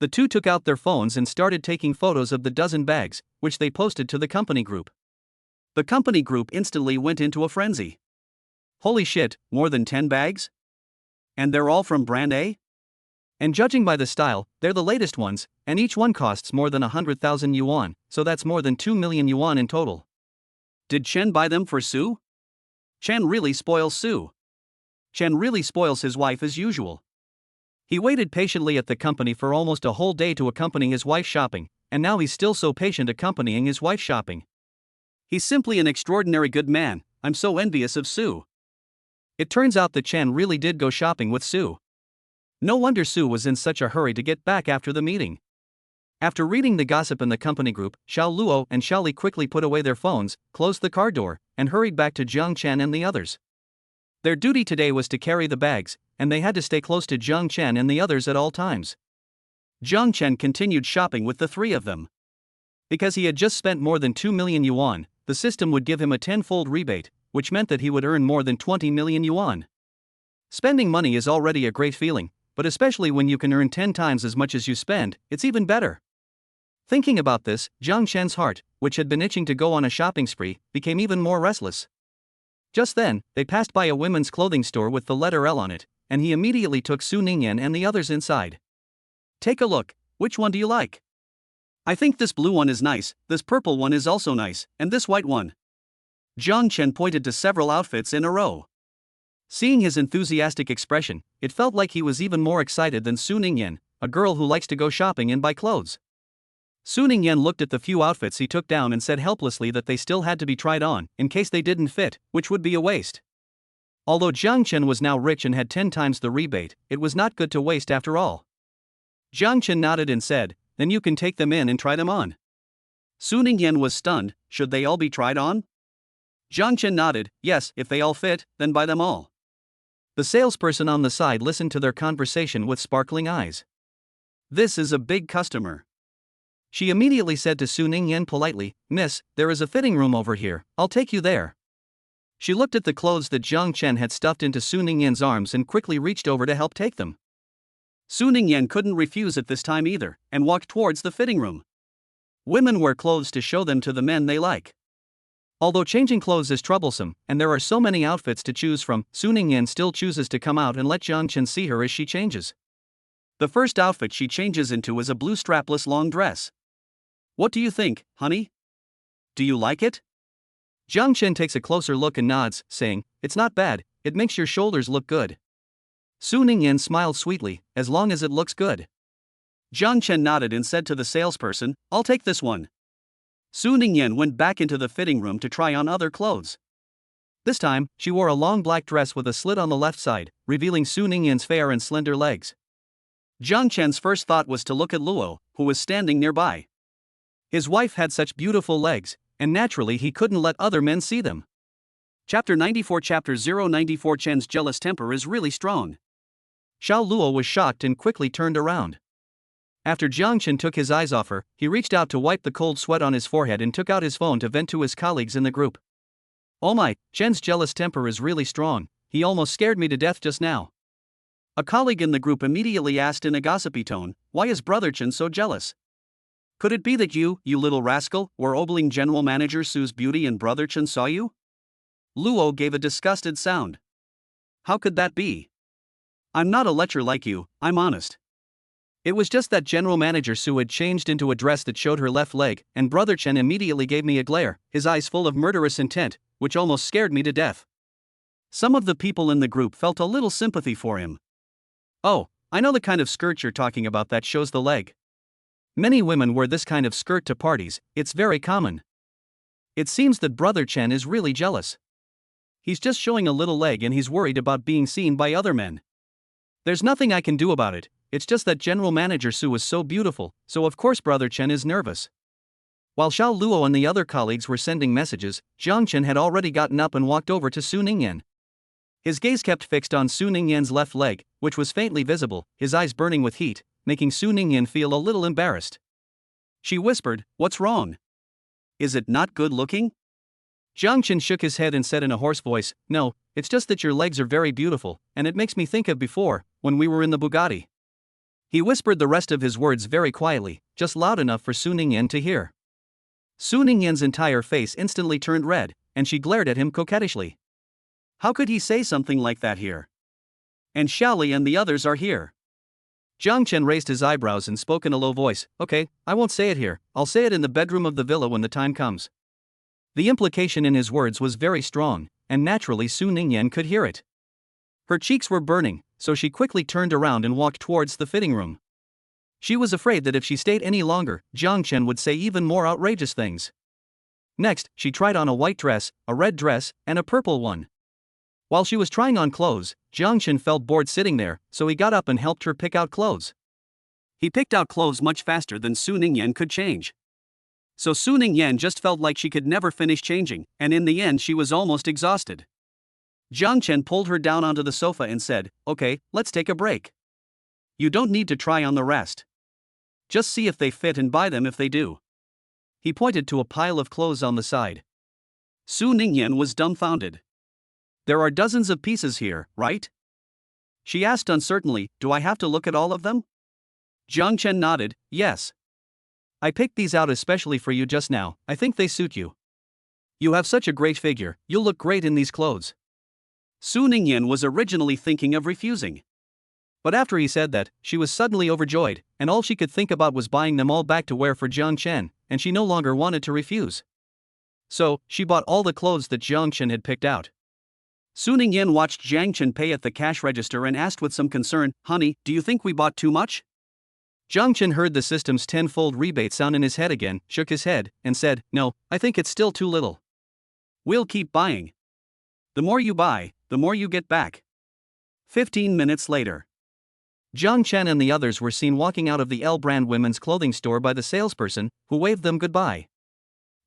The two took out their phones and started taking photos of the dozen bags, which they posted to the company group. The company group instantly went into a frenzy. Holy shit, more than 10 bags? And they're all from brand A? And judging by the style, they're the latest ones, and each one costs more than 100,000 yuan, so that's more than 2 million yuan in total. Did Chen buy them for Sue? Chen really spoils Sue. Chen really spoils his wife as usual. He waited patiently at the company for almost a whole day to accompany his wife shopping, and now he's still so patient accompanying his wife shopping. He's simply an extraordinary good man. I'm so envious of Sue. It turns out that Chen really did go shopping with Sue. No wonder Sue was in such a hurry to get back after the meeting. After reading the gossip in the company group, Xiao Luo and Xiao Li quickly put away their phones, closed the car door, and hurried back to Jiang Chen and the others. Their duty today was to carry the bags, and they had to stay close to Jiang Chen and the others at all times. Jiang Chen continued shopping with the three of them. Because he had just spent more than 2 million yuan, the system would give him a 10-fold rebate, which meant that he would earn more than 20 million yuan. Spending money is already a great feeling, but especially when you can earn 10 times as much as you spend, it's even better. Thinking about this, Jiang Chen's heart, which had been itching to go on a shopping spree, became even more restless. Just then, they passed by a women's clothing store with the letter L on it, and he immediately took Su Ningyan and the others inside. Take a look, which one do you like? I think this blue one is nice, this purple one is also nice, and this white one. Jiang Chen pointed to several outfits in a row. Seeing his enthusiastic expression, it felt like he was even more excited than Su Ningyan, a girl who likes to go shopping and buy clothes. Su Ningyan looked at the few outfits he took down and said helplessly that they still had to be tried on, in case they didn't fit, which would be a waste. Although Jiang Chen was now rich and had 10 times the rebate, it was not good to waste after all. Jiang Chen nodded and said, then you can take them in and try them on. Su Ningyan was stunned, should they all be tried on? Jiang Chen nodded, yes, if they all fit, then buy them all. The salesperson on the side listened to their conversation with sparkling eyes. This is a big customer. She immediately said to Su Ningyan politely, Miss, there is a fitting room over here, I'll take you there. She looked at the clothes that Jiang Chen had stuffed into Su Ningyan's arms and quickly reached over to help take them. Su Ningyan couldn't refuse at this time either, and walked towards the fitting room. Women wear clothes to show them to the men they like. Although changing clothes is troublesome, and there are so many outfits to choose from, Su Ningyan still chooses to come out and let Jiang Chen see her as she changes. The first outfit she changes into is a blue strapless long dress. What do you think, honey? Do you like it? Jiang Chen takes a closer look and nods, saying, it's not bad, it makes your shoulders look good. Su Ningyan smiled sweetly, as long as it looks good. Jiang Chen nodded and said to the salesperson, I'll take this one. Su Ningyan went back into the fitting room to try on other clothes. This time, she wore a long black dress with a slit on the left side, revealing Su Ningyan's fair and slender legs. Jiang Chen's first thought was to look at Luo, who was standing nearby. His wife had such beautiful legs, and naturally he couldn't let other men see them. Chapter 94 Chapter 094 Chen's jealous temper is really strong. Xiao Luo was shocked and quickly turned around. After Jiang Chen took his eyes off her, he reached out to wipe the cold sweat on his forehead and took out his phone to vent to his colleagues in the group. Oh my, Chen's jealous temper is really strong, he almost scared me to death just now. A colleague in the group immediately asked in a gossipy tone, why is Brother Chen so jealous? Could it be that you little rascal, were ogling General Manager Su's beauty and Brother Chen saw you? Luo gave a disgusted sound. How could that be? I'm not a lecher like you, I'm honest. It was just that General Manager Su had changed into a dress that showed her left leg, and Brother Chen immediately gave me a glare, his eyes full of murderous intent, which almost scared me to death. Some of the people in the group felt a little sympathy for him. Oh, I know the kind of skirt you're talking about that shows the leg. Many women wear this kind of skirt to parties, it's very common. It seems that Brother Chen is really jealous. He's just showing a little leg and he's worried about being seen by other men. There's nothing I can do about it, it's just that General Manager Su is so beautiful, so of course Brother Chen is nervous. While Xiao Luo and the other colleagues were sending messages, Jiang Chen had already gotten up and walked over to Su Ningyan. His gaze kept fixed on Su Ningyan's left leg, which was faintly visible, his eyes burning with heat, making Su Ningyan feel a little embarrassed. She whispered, what's wrong? Is it not good looking? Jiang Chen shook his head and said in a hoarse voice, no, it's just that your legs are very beautiful, and it makes me think of before, when we were in the Bugatti. He whispered the rest of his words very quietly, just loud enough for Su Ningyan to hear. Su Ningyan's entire face instantly turned red, and she glared at him coquettishly. How could he say something like that here? And Xiaoli and the others are here. Jiang Chen raised his eyebrows and spoke in a low voice. Okay, I won't say it here, I'll say it in the bedroom of the villa when the time comes. The implication in his words was very strong, and naturally Su Ningyan could hear it. Her cheeks were burning, so she quickly turned around and walked towards the fitting room. She was afraid that if she stayed any longer, Jiang Chen would say even more outrageous things. Next, she tried on a white dress, a red dress, and a purple one. While she was trying on clothes, Jiang Chen felt bored sitting there, so he got up and helped her pick out clothes. He picked out clothes much faster than Su Ningyan could change. So Su Ningyan just felt like she could never finish changing, and in the end she was almost exhausted. Jiang Chen pulled her down onto the sofa and said, Okay, let's take a break. You don't need to try on the rest. Just see if they fit and buy them if they do. He pointed to a pile of clothes on the side. Su Ningyan was dumbfounded. There are dozens of pieces here, right? She asked uncertainly, Do I have to look at all of them? Jiang Chen nodded, Yes. I picked these out especially for you just now, I think they suit you. You have such a great figure, you'll look great in these clothes. Su Ningyan was originally thinking of refusing. But after he said that, she was suddenly overjoyed, and all she could think about was buying them all back to wear for Jiang Chen, and she no longer wanted to refuse. So, she bought all the clothes that Jiang Chen had picked out. Su Ningyan watched Jiang Chen pay at the cash register and asked with some concern, Honey, do you think we bought too much? Jiang Chen heard the system's tenfold rebate sound in his head again, shook his head, and said, No, I think it's still too little. We'll keep buying. The more you buy, the more you get back. 15 minutes later. Jiang Chen and the others were seen walking out of the L brand women's clothing store by the salesperson, who waved them goodbye.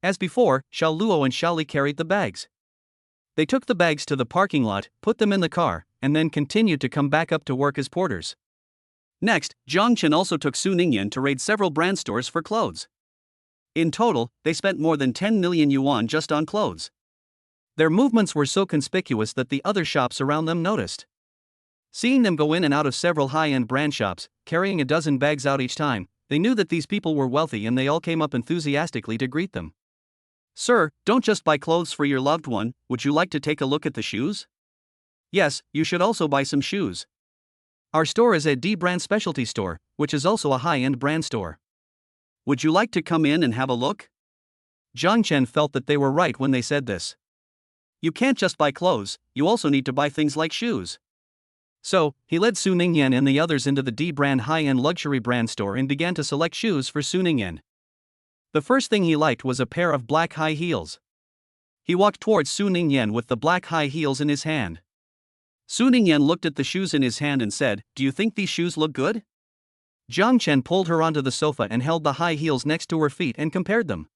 As before, Xiao Luo and Xiaoli carried the bags. They took the bags to the parking lot, put them in the car, and then continued to come back up to work as porters. Next, Jiang Chen also took Su Ningyan to raid several brand stores for clothes. In total, they spent more than 10 million yuan just on clothes. Their movements were so conspicuous that the other shops around them noticed. Seeing them go in and out of several high-end brand shops, carrying a dozen bags out each time, they knew that these people were wealthy and they all came up enthusiastically to greet them. Sir, don't just buy clothes for your loved one, would you like to take a look at the shoes? Yes, you should also buy some shoes. Our store is a D-brand specialty store, which is also a high-end brand store. Would you like to come in and have a look? Jiang Chen felt that they were right when they said this. You can't just buy clothes, you also need to buy things like shoes. So, he led Su Ningyan and the others into the D-brand high-end luxury brand store and began to select shoes for Su Ningyan. The first thing he liked was a pair of black high heels. He walked towards Su Ningyan with the black high heels in his hand. Su Ningyan looked at the shoes in his hand and said, Do you think these shoes look good? Jiang Chen pulled her onto the sofa and held the high heels next to her feet and compared them.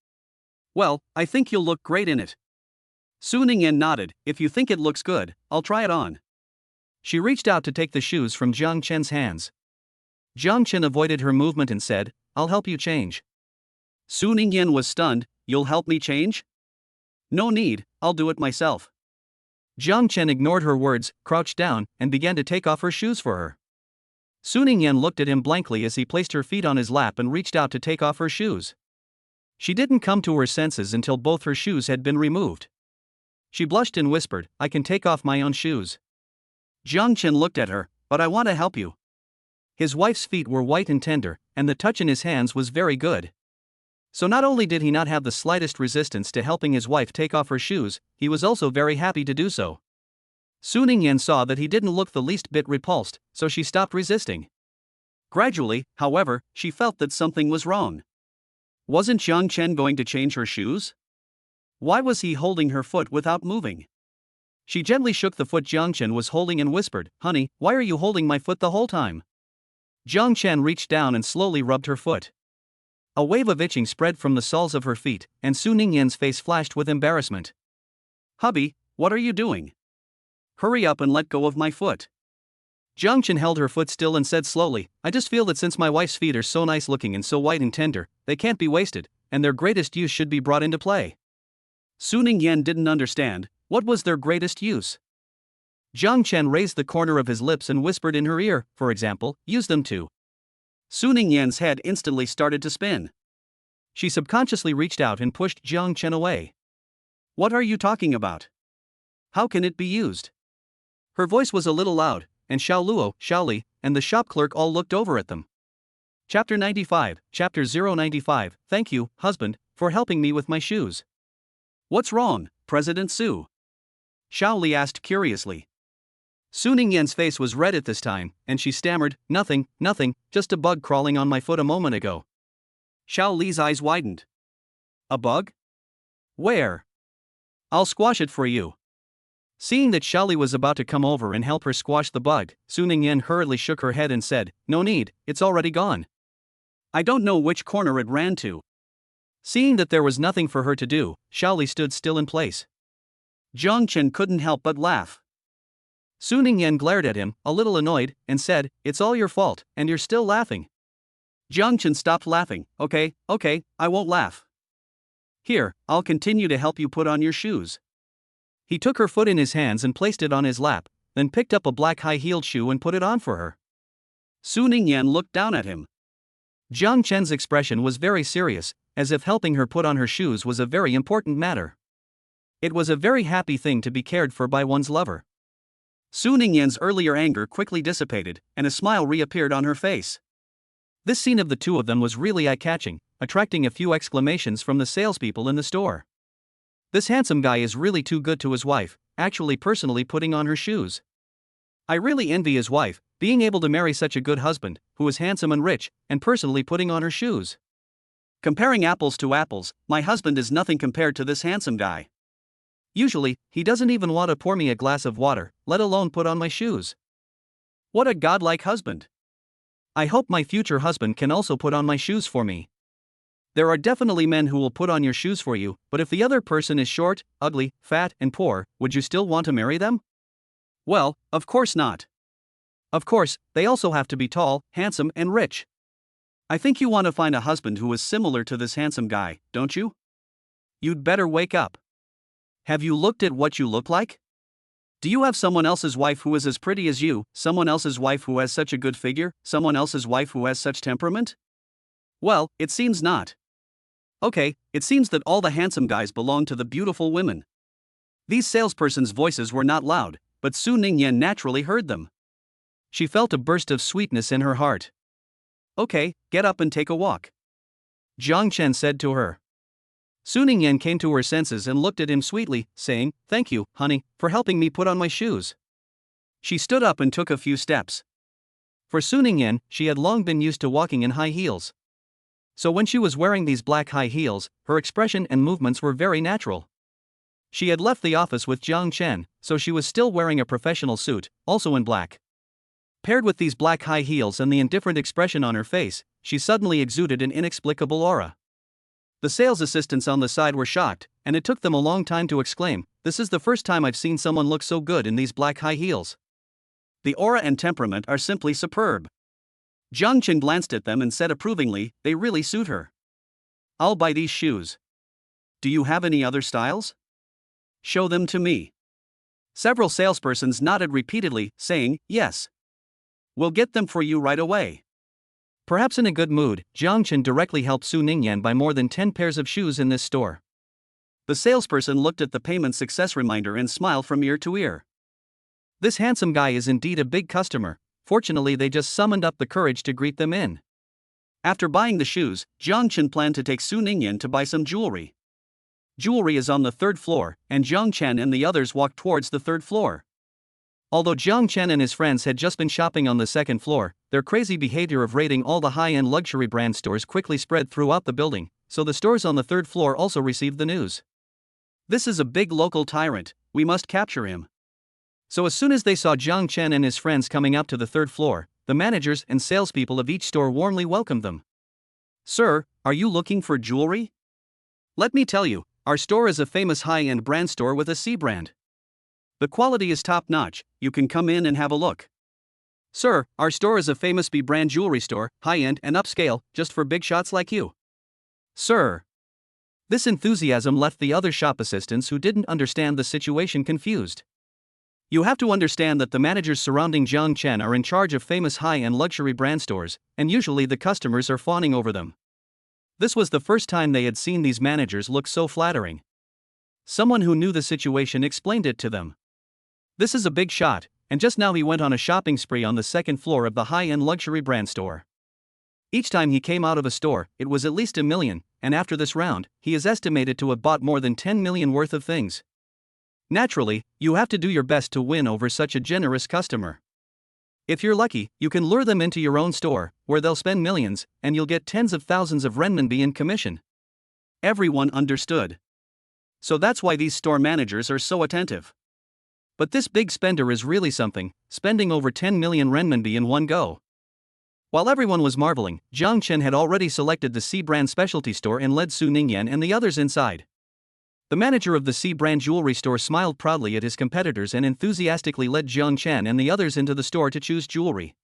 Well, I think you'll look great in it. Su Ningyan nodded, If you think it looks good, I'll try it on. She reached out to take the shoes from Jiang Chen's hands. Jiang Chen avoided her movement and said, I'll help you change. Su Ningyan was stunned, You'll help me change? No need, I'll do it myself. Jiang Chen ignored her words, crouched down, and began to take off her shoes for her. Su Ningyan looked at him blankly as he placed her feet on his lap and reached out to take off her shoes. She didn't come to her senses until both her shoes had been removed. She blushed and whispered, I can take off my own shoes. Jiang Chen looked at her, But I want to help you. His wife's feet were white and tender, and the touch in his hands was very good. So not only did he not have the slightest resistance to helping his wife take off her shoes, he was also very happy to do so. Su Ningyan saw that he didn't look the least bit repulsed, so she stopped resisting. Gradually, however, she felt that something was wrong. Wasn't Jiang Chen going to change her shoes? Why was he holding her foot without moving? She gently shook the foot Jiang Chen was holding and whispered, Honey, why are you holding my foot the whole time? Jiang Chen reached down and slowly rubbed her foot. A wave of itching spread from the soles of her feet, and Su Ningyan's face flashed with embarrassment. Hubby, what are you doing? Hurry up and let go of my foot. Jiang Chen held her foot still and said slowly, I just feel that since my wife's feet are so nice looking and so white and tender, they can't be wasted, and their greatest use should be brought into play. Su Ningyan didn't understand. What was their greatest use? Jiang Chen raised the corner of his lips and whispered in her ear, for example, use them to Su Ningyan's head instantly started to spin. She subconsciously reached out and pushed Jiang Chen away. What are you talking about? How can it be used? Her voice was a little loud, and Xiao Luo, Xiao Li, and the shop clerk all looked over at them. Chapter 95, Chapter 095, Thank you, husband, for helping me with my shoes. What's wrong, President Su? Xiao Li asked curiously. Su Ningyan's face was red at this time, and she stammered, Nothing, just a bug crawling on my foot a moment ago. Xiao Li's eyes widened. A bug? Where? I'll squash it for you. Seeing that Xiao Li was about to come over and help her squash the bug, Su Ningyan hurriedly shook her head and said, No need, it's already gone. I don't know which corner it ran to. Seeing that there was nothing for her to do, Xiao Li stood still in place. Jiang Chen couldn't help but laugh. Su Ningyan glared at him, a little annoyed, and said, It's all your fault, and you're still laughing. Jiang Chen stopped laughing. Okay, I won't laugh. Here, I'll continue to help you put on your shoes. He took her foot in his hands and placed it on his lap, then picked up a black high-heeled shoe and put it on for her. Su Ningyan looked down at him. Jiang Chen's expression was very serious, as if helping her put on her shoes was a very important matter. It was a very happy thing to be cared for by one's lover. Su Ningyan's earlier anger quickly dissipated, and a smile reappeared on her face. This scene of the two of them was really eye-catching, attracting a few exclamations from the salespeople in the store. This handsome guy is really too good to his wife, actually personally putting on her shoes. I really envy his wife, being able to marry such a good husband, who is handsome and rich, and personally putting on her shoes. Comparing apples to apples, my husband is nothing compared to this handsome guy. Usually, he doesn't even want to pour me a glass of water, let alone put on my shoes. What a godlike husband. I hope my future husband can also put on my shoes for me. There are definitely men who will put on your shoes for you, but if the other person is short, ugly, fat, and poor, would you still want to marry them? Well, of course not. Of course, they also have to be tall, handsome, and rich. I think you want to find a husband who is similar to this handsome guy, don't you? You'd better wake up. Have you looked at what you look like? Do you have someone else's wife who is as pretty as you, someone else's wife who has such a good figure, someone else's wife who has such temperament? Well, it seems not. Okay, it seems that all the handsome guys belong to the beautiful women. These salespersons' voices were not loud, but Su Ningyan naturally heard them. She felt a burst of sweetness in her heart. Okay, get up and take a walk. Jiang Chen said to her. Su Ningyan came to her senses and looked at him sweetly, saying, Thank you, honey, for helping me put on my shoes. She stood up and took a few steps. For Su Ningyan, she had long been used to walking in high heels. So when she was wearing these black high heels, her expression and movements were very natural. She had left the office with Jiang Chen, so she was still wearing a professional suit, also in black. Paired with these black high heels and the indifferent expression on her face, she suddenly exuded an inexplicable aura. The sales assistants on the side were shocked, and it took them a long time to exclaim, This is the first time I've seen someone look so good in these black high heels. The aura and temperament are simply superb. Jiang Chen glanced at them and said approvingly, They really suit her. I'll buy these shoes. Do you have any other styles? Show them to me. Several salespersons nodded repeatedly, saying, Yes. We'll get them for you right away. Perhaps in a good mood, Jiang Chen directly helped Su Ningyan buy more than 10 pairs of shoes in this store. The salesperson looked at the payment success reminder and smiled from ear to ear. This handsome guy is indeed a big customer. Fortunately, they just summoned up the courage to greet them in. After buying the shoes, Jiang Chen planned to take Su Ningyan to buy some jewelry. Jewelry is on the 3rd floor, and Jiang Chen and the others walked towards the 3rd floor. Although Jiang Chen and his friends had just been shopping on the 2nd floor, their crazy behavior of raiding all the high-end luxury brand stores quickly spread throughout the building, so the stores on the 3rd floor also received the news. This is a big local tyrant, we must capture him. So as soon as they saw Jiang Chen and his friends coming up to the 3rd floor, the managers and salespeople of each store warmly welcomed them. Sir, are you looking for jewelry? Let me tell you, our store is a famous high-end brand store with a C brand. The quality is top-notch, you can come in and have a look. Sir, our store is a famous B brand jewelry store, high-end and upscale, just for big shots like you. Sir. This enthusiasm left the other shop assistants who didn't understand the situation confused. You have to understand that the managers surrounding Jiang Chen are in charge of famous high-end luxury brand stores, and usually the customers are fawning over them. This was the first time they had seen these managers look so flattering. Someone who knew the situation explained it to them. This is a big shot, and just now he went on a shopping spree on the second floor of the high-end luxury brand store. Each time he came out of a store, it was at least $1 million, and after this round, he is estimated to have bought more than $10 million worth of things. Naturally, you have to do your best to win over such a generous customer. If you're lucky, you can lure them into your own store, where they'll spend millions, and you'll get tens of thousands of renminbi in commission. Everyone understood. So that's why these store managers are so attentive. But this big spender is really something, spending over 10 million renminbi in one go. While everyone was marveling, Jiang Chen had already selected the C-brand specialty store and led Su Ningyan and the others inside. The manager of the C-brand jewelry store smiled proudly at his competitors and enthusiastically led Jiang Chen and the others into the store to choose jewelry.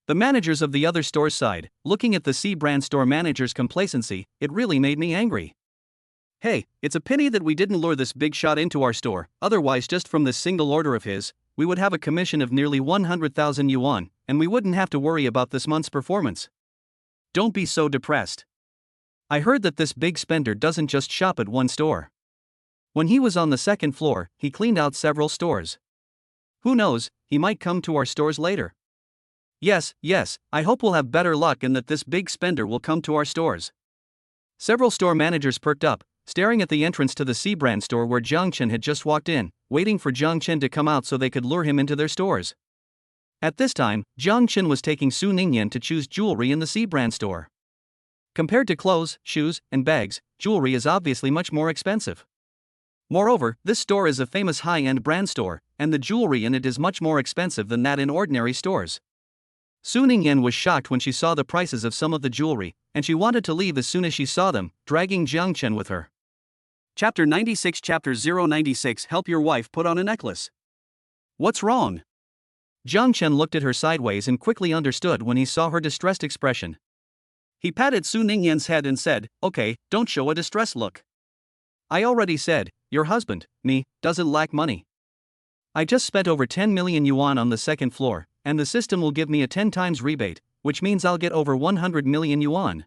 The managers of the other stores sighed, looking at the C-brand store manager's complacency. It really made me angry. Hey, it's a pity that we didn't lure this big shot into our store, otherwise just from this single order of his, we would have a commission of nearly 100,000 yuan, and we wouldn't have to worry about this month's performance. Don't be so depressed. I heard that this big spender doesn't just shop at one store. When he was on the second floor, he cleaned out several stores. Who knows, he might come to our stores later. Yes, I hope we'll have better luck and that this big spender will come to our stores. Several store managers perked up, staring at the entrance to the C-brand store where Jiang Chen had just walked in, waiting for Jiang Chen to come out so they could lure him into their stores. At this time, Jiang Chen was taking Su Ningyan to choose jewelry in the C-brand store. Compared to clothes, shoes, and bags, jewelry is obviously much more expensive. Moreover, this store is a famous high-end brand store, and the jewelry in it is much more expensive than that in ordinary stores. Su Ningyan was shocked when she saw the prices of some of the jewelry, and she wanted to leave as soon as she saw them, dragging Jiang Chen with her. Chapter 96 Chapter 096 Help your wife put on a necklace. What's wrong? Jiang Chen looked at her sideways and quickly understood when he saw her distressed expression. He patted Su Ningyan's head and said, "Okay, don't show a distressed look. I already said, your husband, me, doesn't lack money. I just spent over 10 million yuan on the second floor, and the system will give me a 10 times rebate, which means I'll get over 100 million yuan."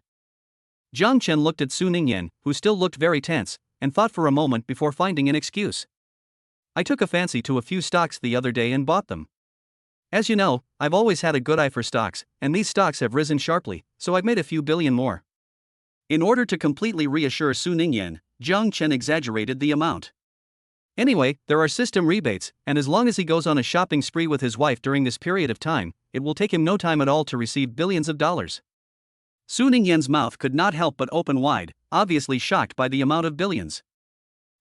Jiang Chen looked at Su Ningyan, who still looked very tense, and thought for a moment before finding an excuse. "I took a fancy to a few stocks the other day and bought them. As you know, I've always had a good eye for stocks, and these stocks have risen sharply, so I've made a few billion more." In order to completely reassure Su Ningyan, Jiang Chen exaggerated the amount. "Anyway, there are system rebates, and as long as he goes on a shopping spree with his wife during this period of time, it will take him no time at all to receive billions of dollars." Su Ningyan's mouth could not help but open wide, obviously shocked by the amount of billions.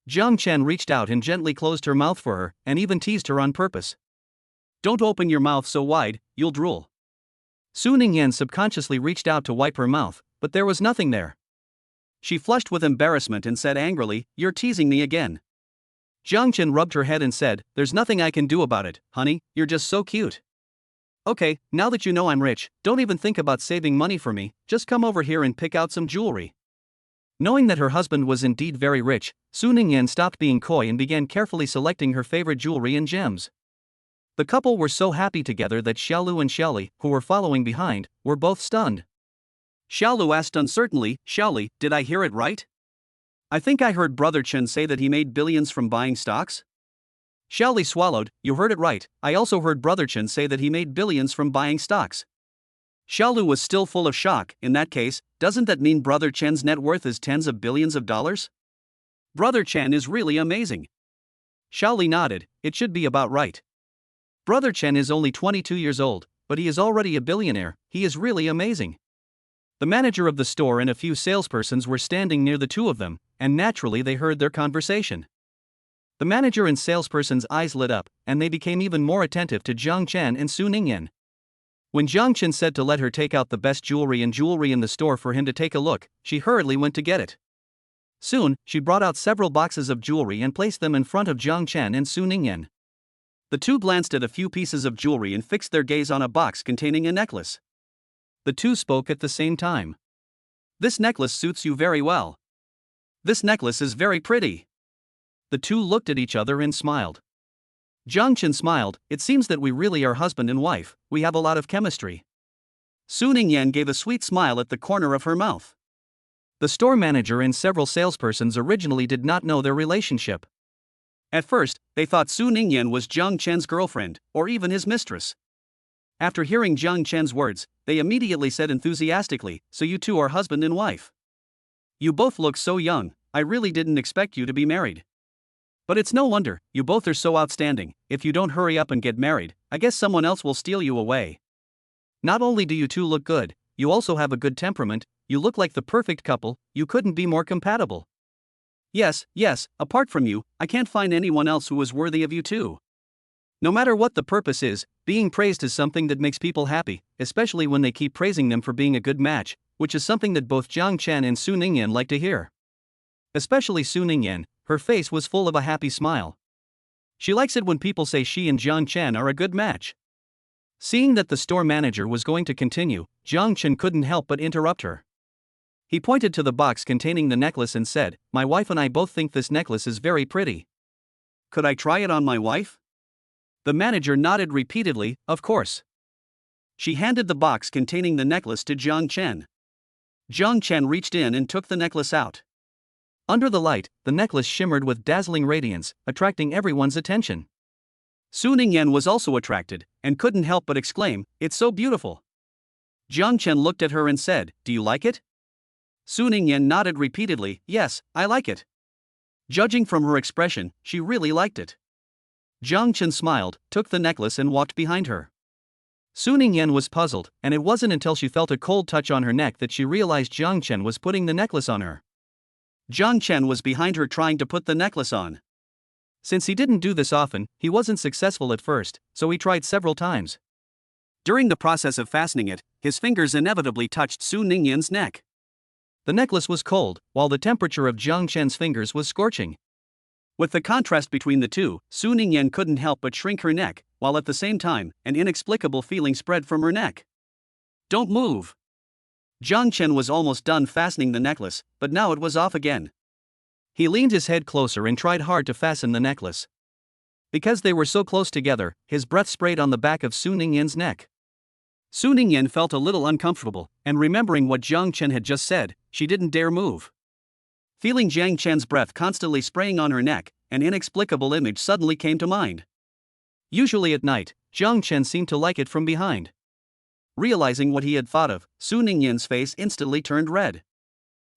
Jiang Chen reached out and gently closed her mouth for her, and even teased her on purpose. "Don't open your mouth so wide, you'll drool." Su Ningyan subconsciously reached out to wipe her mouth, but there was nothing there. She flushed with embarrassment and said angrily, "You're teasing me again." Jiang Chen rubbed her head and said, "There's nothing I can do about it, honey, you're just so cute. Okay, now that you know I'm rich, don't even think about saving money for me, just come over here and pick out some jewelry." Knowing that her husband was indeed very rich, Su Ningyan stopped being coy and began carefully selecting her favorite jewelry and gems. The couple were so happy together that Xiaolu and Xiaoli, who were following behind, were both stunned. Xiaolu asked uncertainly, "Xiaoli, did I hear it right? I think I heard Brother Chen say that he made billions from buying stocks?" Xiaoli swallowed, "You heard it right, I also heard Brother Chen say that he made billions from buying stocks." Xiaolu was still full of shock. "In that case, doesn't that mean Brother Chen's net worth is tens of billions of dollars? Brother Chen is really amazing." Xiaoli nodded, "It should be about right. Brother Chen is only 22 years old, but he is already a billionaire, he is really amazing." The manager of the store and a few salespersons were standing near the two of them, and naturally they heard their conversation. The manager and salesperson's eyes lit up, and they became even more attentive to Jiang Chen and Su Ningyan. When Jiang Chen said to let her take out the best jewelry in the store for him to take a look, she hurriedly went to get it. Soon, she brought out several boxes of jewelry and placed them in front of Jiang Chen and Su Ningyan. The two glanced at a few pieces of jewelry and fixed their gaze on a box containing a necklace. The two spoke at the same time. "This necklace suits you very well. This necklace is very pretty." The two looked at each other and smiled. Jiang Chen smiled, it seems that we really are husband and wife, we have a lot of chemistry. Su Ningyan gave a sweet smile at the corner of her mouth. The store manager and several salespersons originally did not know their relationship. At first, they thought Su Ningyan was Jiang Chen's girlfriend, or even his mistress. After hearing Jiang Chen's words, they immediately said enthusiastically, so you two are husband and wife. You both look so young, I really didn't expect you to be married. But it's no wonder, you both are so outstanding, if you don't hurry up and get married, I guess someone else will steal you away. Not only do you two look good, you also have a good temperament, you look like the perfect couple, you couldn't be more compatible. Yes, apart from you, I can't find anyone else who is worthy of you two. No matter what the purpose is, being praised is something that makes people happy, especially when they keep praising them for being a good match, which is something that both Jiang Chen and Su Ningyan like to hear. Especially Su Ningyan, her face was full of a happy smile. She likes it when people say she and Jiang Chen are a good match. Seeing that the store manager was going to continue, Jiang Chen couldn't help but interrupt her. He pointed to the box containing the necklace and said, my wife and I both think this necklace is very pretty. Could I try it on my wife? The manager nodded repeatedly, of course. She handed the box containing the necklace to Jiang Chen. Jiang Chen reached in and took the necklace out. Under the light, the necklace shimmered with dazzling radiance, attracting everyone's attention. Su Ningyan was also attracted, and couldn't help but exclaim, it's so beautiful. Jiang Chen looked at her and said, do you like it? Su Ningyan nodded repeatedly, yes, I like it. Judging from her expression, she really liked it. Jiang Chen smiled, took the necklace and walked behind her. Su Ningyan was puzzled, and it wasn't until she felt a cold touch on her neck that she realized Jiang Chen was putting the necklace on her. Jiang Chen was behind her trying to put the necklace on. Since he didn't do this often, he wasn't successful at first, so he tried several times. During the process of fastening it, his fingers inevitably touched Su Ningyan's neck. The necklace was cold, while the temperature of Jiang Chen's fingers was scorching. With the contrast between the two, Su Ningyan couldn't help but shrink her neck, while at the same time, an inexplicable feeling spread from her neck. Don't move! Jiang Chen was almost done fastening the necklace, but now it was off again. He leaned his head closer and tried hard to fasten the necklace. Because they were so close together, his breath sprayed on the back of Su Ningyan's neck. Su Ningyan felt a little uncomfortable, and remembering what Jiang Chen had just said, she didn't dare move. Feeling Jiang Chen's breath constantly spraying on her neck, an inexplicable image suddenly came to mind. Usually at night, Jiang Chen seemed to like it from behind. Realizing what he had thought of, Su Ningyan's face instantly turned red.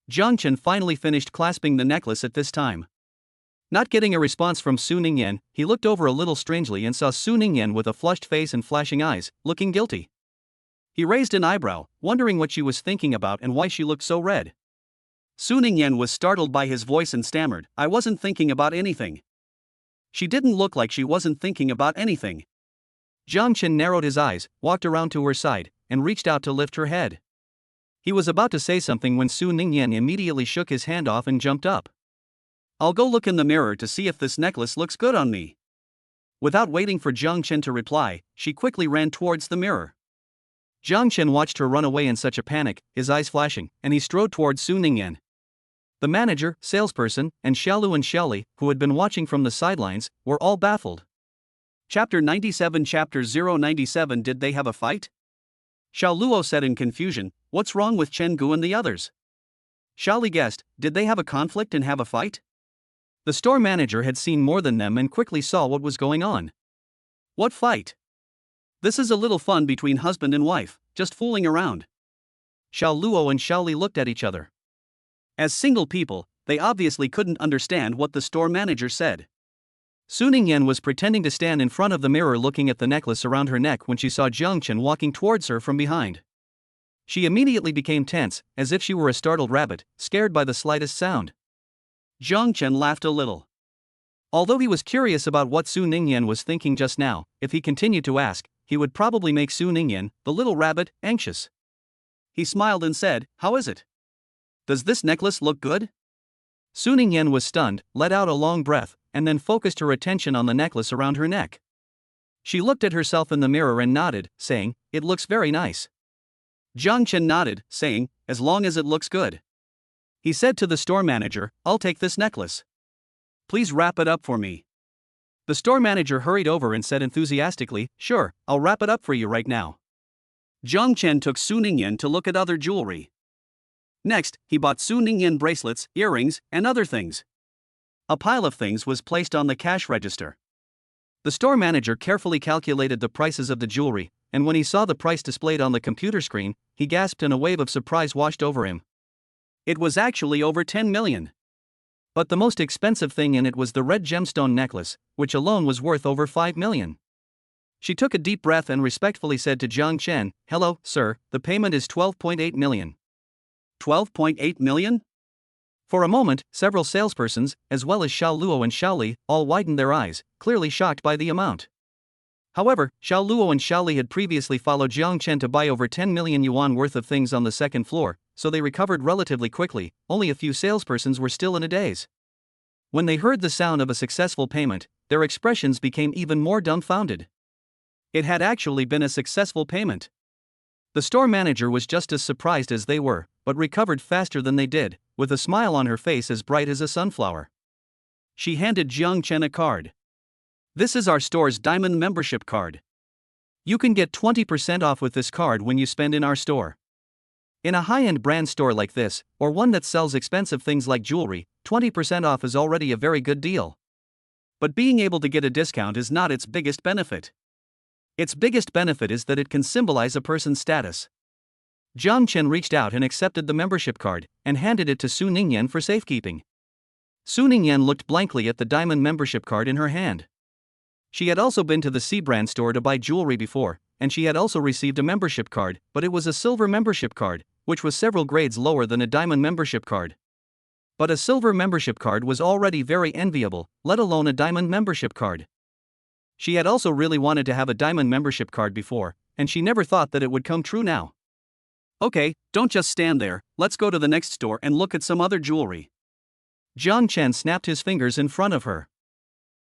Jiang Chen finally finished clasping the necklace at this time. Not getting a response from Su Ningyan, he looked over a little strangely and saw Su Ningyan with a flushed face and flashing eyes, looking guilty. He raised an eyebrow, wondering what she was thinking about and why she looked so red. Su Ningyan was startled by his voice and stammered, I wasn't thinking about anything. She didn't look like she wasn't thinking about anything. Jiang Chen narrowed his eyes, walked around to her side, and reached out to lift her head. He was about to say something when Su Ningyan immediately shook his hand off and jumped up. I'll go look in the mirror to see if this necklace looks good on me. Without waiting for Jiang Chen to reply, she quickly ran towards the mirror. Jiang Chen watched her run away in such a panic, his eyes flashing, and he strode towards Su Ningyan. The manager, salesperson, and Xiaolu and Xiaoli, who had been watching from the sidelines, were all baffled. Chapter 97 Chapter 097 Did they have a fight? Xiaoluo said in confusion, what's wrong with Chen Gu and the others? Xiaoli guessed, did they have a conflict and have a fight? The store manager had seen more than them and quickly saw what was going on. What fight? This is a little fun between husband and wife, just fooling around. Xiaoluo and Xiaoli looked at each other. As single people, they obviously couldn't understand what the store manager said. Su Ningyan was pretending to stand in front of the mirror looking at the necklace around her neck when she saw Jiang Chen walking towards her from behind. She immediately became tense, as if she were a startled rabbit, scared by the slightest sound. Jiang Chen laughed a little. Although he was curious about what Su Ningyan was thinking just now, if he continued to ask, he would probably make Su Ningyan, the little rabbit, anxious. He smiled and said, how is it? Does this necklace look good? Su Ningyan was stunned, let out a long breath, and then focused her attention on the necklace around her neck. She looked at herself in the mirror and nodded, saying, it looks very nice. Jiang Chen nodded, saying, as long as it looks good. He said to the store manager, I'll take this necklace. Please wrap it up for me. The store manager hurried over and said enthusiastically, "Sure, I'll wrap it up for you right now." Jiang Chen took Su Ningyan to look at other jewelry. Next, he bought Su Ningyan bracelets, earrings, and other things. A pile of things was placed on the cash register. The store manager carefully calculated the prices of the jewelry, and when he saw the price displayed on the computer screen, he gasped and a wave of surprise washed over him. It was actually over 10 million. But the most expensive thing in it was the red gemstone necklace, which alone was worth over 5 million. She took a deep breath and respectfully said to Jiang Chen, "Hello, sir, the payment is 12.8 million. 12.8 million? For a moment, several salespersons, as well as Xiao Luo and Xiao Li, all widened their eyes, clearly shocked by the amount. However, Xiao Luo and Xiao Li had previously followed Jiang Chen to buy over 10 million yuan worth of things on the second floor, so they recovered relatively quickly. Only a few salespersons were still in a daze. When they heard the sound of a successful payment, their expressions became even more dumbfounded. It had actually been a successful payment. The store manager was just as surprised as they were, but recovered faster than they did, with a smile on her face as bright as a sunflower. She handed Jiang Chen a card. "This is our store's diamond membership card. You can get 20% off with this card when you spend in our store. In a high-end brand store like this, or one that sells expensive things like jewelry, 20% off is already a very good deal. But being able to get a discount is not its biggest benefit. Its biggest benefit is that it can symbolize a person's status." Jiang Chen reached out and accepted the membership card, and handed it to Su Ningyan for safekeeping. Su Ningyan looked blankly at the diamond membership card in her hand. She had also been to the C-brand store to buy jewelry before, and she had also received a membership card, but it was a silver membership card, which was several grades lower than a diamond membership card. But a silver membership card was already very enviable, let alone a diamond membership card. She had also really wanted to have a diamond membership card before, and she never thought that it would come true now. "Okay, don't just stand there, let's go to the next store and look at some other jewelry." Jiang Chen snapped his fingers in front of her.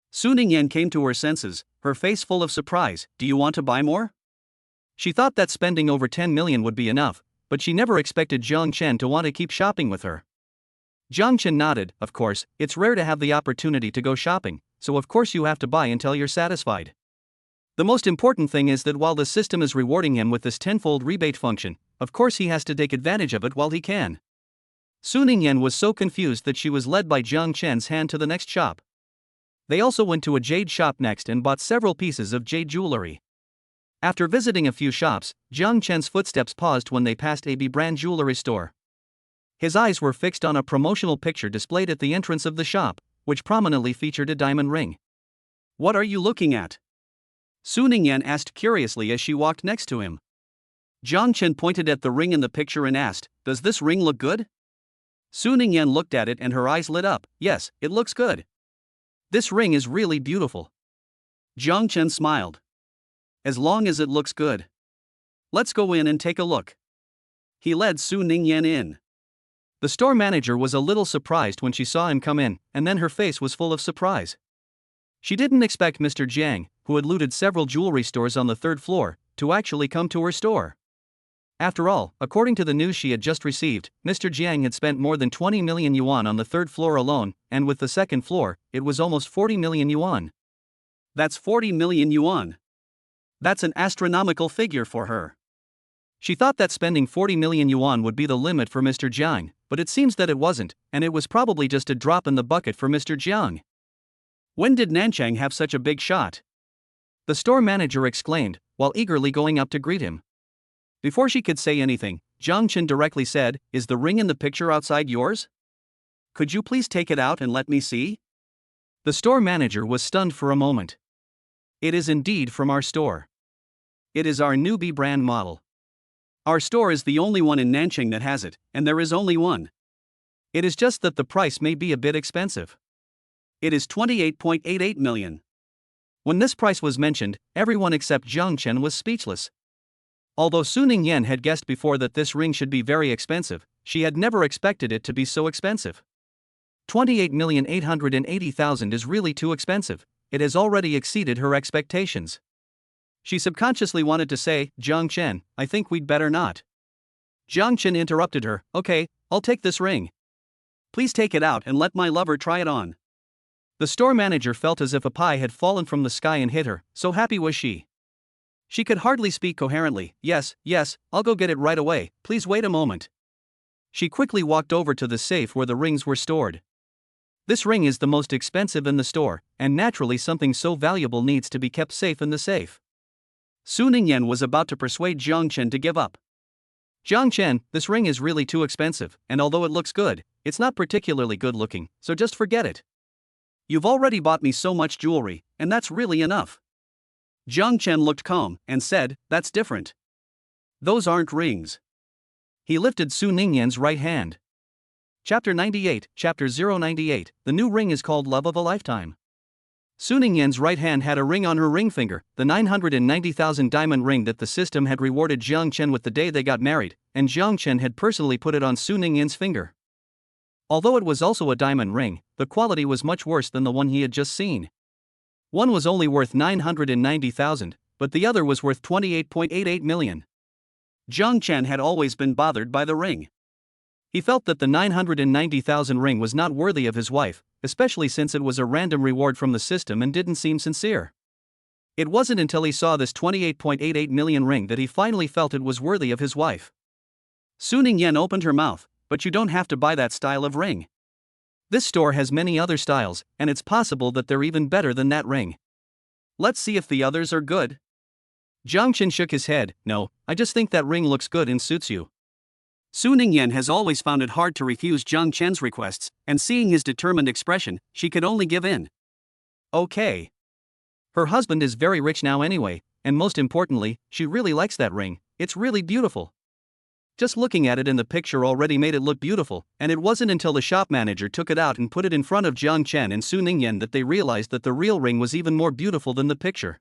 Su Ningyan came to her senses, her face full of surprise. "Do you want to buy more?" She thought that spending over 10 million would be enough, but she never expected Jiang Chen to want to keep shopping with her. Jiang Chen nodded. "Of course, it's rare to have the opportunity to go shopping, so of course you have to buy until you're satisfied. The most important thing is that while the system is rewarding him with this tenfold rebate function, of course he has to take advantage of it while he can." Su Ningyan was so confused that she was led by Jiang Chen's hand to the next shop. They also went to a jade shop next and bought several pieces of jade jewelry. After visiting a few shops, Jiang Chen's footsteps paused when they passed a B-brand jewelry store. His eyes were fixed on a promotional picture displayed at the entrance of the shop, which prominently featured a diamond ring. "What are you looking at?" Su Ningyan asked curiously as she walked next to him. Jiang Chen pointed at the ring in the picture and asked, "Does this ring look good?" Su Ningyan looked at it and her eyes lit up. "Yes, it looks good. This ring is really beautiful." Jiang Chen smiled. "As long as it looks good. Let's go in and take a look." He led Su Ningyan in. The store manager was a little surprised when she saw him come in, and then her face was full of surprise. She didn't expect Mr. Jiang, who had looted several jewelry stores on the third floor, to actually come to her store. After all, according to the news she had just received, Mr. Jiang had spent more than 20 million yuan on the third floor alone, and with the second floor, it was almost 40 million yuan. That's 40 million yuan. That's an astronomical figure for her. She thought that spending 40 million yuan would be the limit for Mr. Jiang, but it seems that it wasn't, and it was probably just a drop in the bucket for Mr. Jiang. "When did Nanchang have such a big shot?" the store manager exclaimed, while eagerly going up to greet him. Before she could say anything, Jiang Chen directly said, "Is the ring in the picture outside yours? Could you please take it out and let me see?" The store manager was stunned for a moment. "It is indeed from our store. It is our new B-brand model. Our store is the only one in Nanchang that has it, and there is only one. It is just that the price may be a bit expensive. It is 28.88 million. When this price was mentioned, everyone except Jiang Chen was speechless. Although Su Ningyan had guessed before that this ring should be very expensive, she had never expected it to be so expensive. 28,880,000 is really too expensive. It has already exceeded her expectations. She subconsciously wanted to say, "Jiang Chen, I think we'd better not." Jiang Chen interrupted her, "Okay, I'll take this ring. Please take it out and let my lover try it on." The store manager felt as if a pie had fallen from the sky and hit her, so happy was she. She could hardly speak coherently. Yes, I'll go get it right away, please wait a moment. She quickly walked over to the safe where the rings were stored. This ring is the most expensive in the store, and naturally something so valuable needs to be kept safe in the safe. Su Ningyan was about to persuade Jiang Chen to give up. Jiang Chen, this ring is really too expensive, and although it looks good, it's not particularly good looking, so just forget it. You've already bought me so much jewelry, and that's really enough. Jiang Chen looked calm and said, that's different. Those aren't rings. He lifted Su Ningyan's right hand. Chapter 98, Chapter 098, the new ring is called Love of a Lifetime. Su Ningyan's right hand had a ring on her ring finger, the 990,000 diamond ring that the system had rewarded Jiang Chen with the day they got married, and Jiang Chen had personally put it on Su Ningyan's finger. Although it was also a diamond ring, the quality was much worse than the one he had just seen. One was only worth 990,000, but the other was worth 28.88 million. Jiang Chen had always been bothered by the ring. He felt that the 990,000 ring was not worthy of his wife, especially since it was a random reward from the system and didn't seem sincere. It wasn't until he saw this 28.88 million ring that he finally felt it was worthy of his wife. Su Ningyan opened her mouth, but you don't have to buy that style of ring. This store has many other styles, and it's possible that they're even better than that ring. Let's see if the others are good. Jiang Chen shook his head. No, I just think that ring looks good and suits you. Su Ningyan has always found it hard to refuse Jiang Chen's requests, and seeing his determined expression, she could only give in. Okay. Her husband is very rich now anyway, and most importantly, she really likes that ring. It's really beautiful. Just looking at it in the picture already made it look beautiful, and it wasn't until the shop manager took it out and put it in front of Jiang Chen and Su Ningyan that they realized that the real ring was even more beautiful than the picture.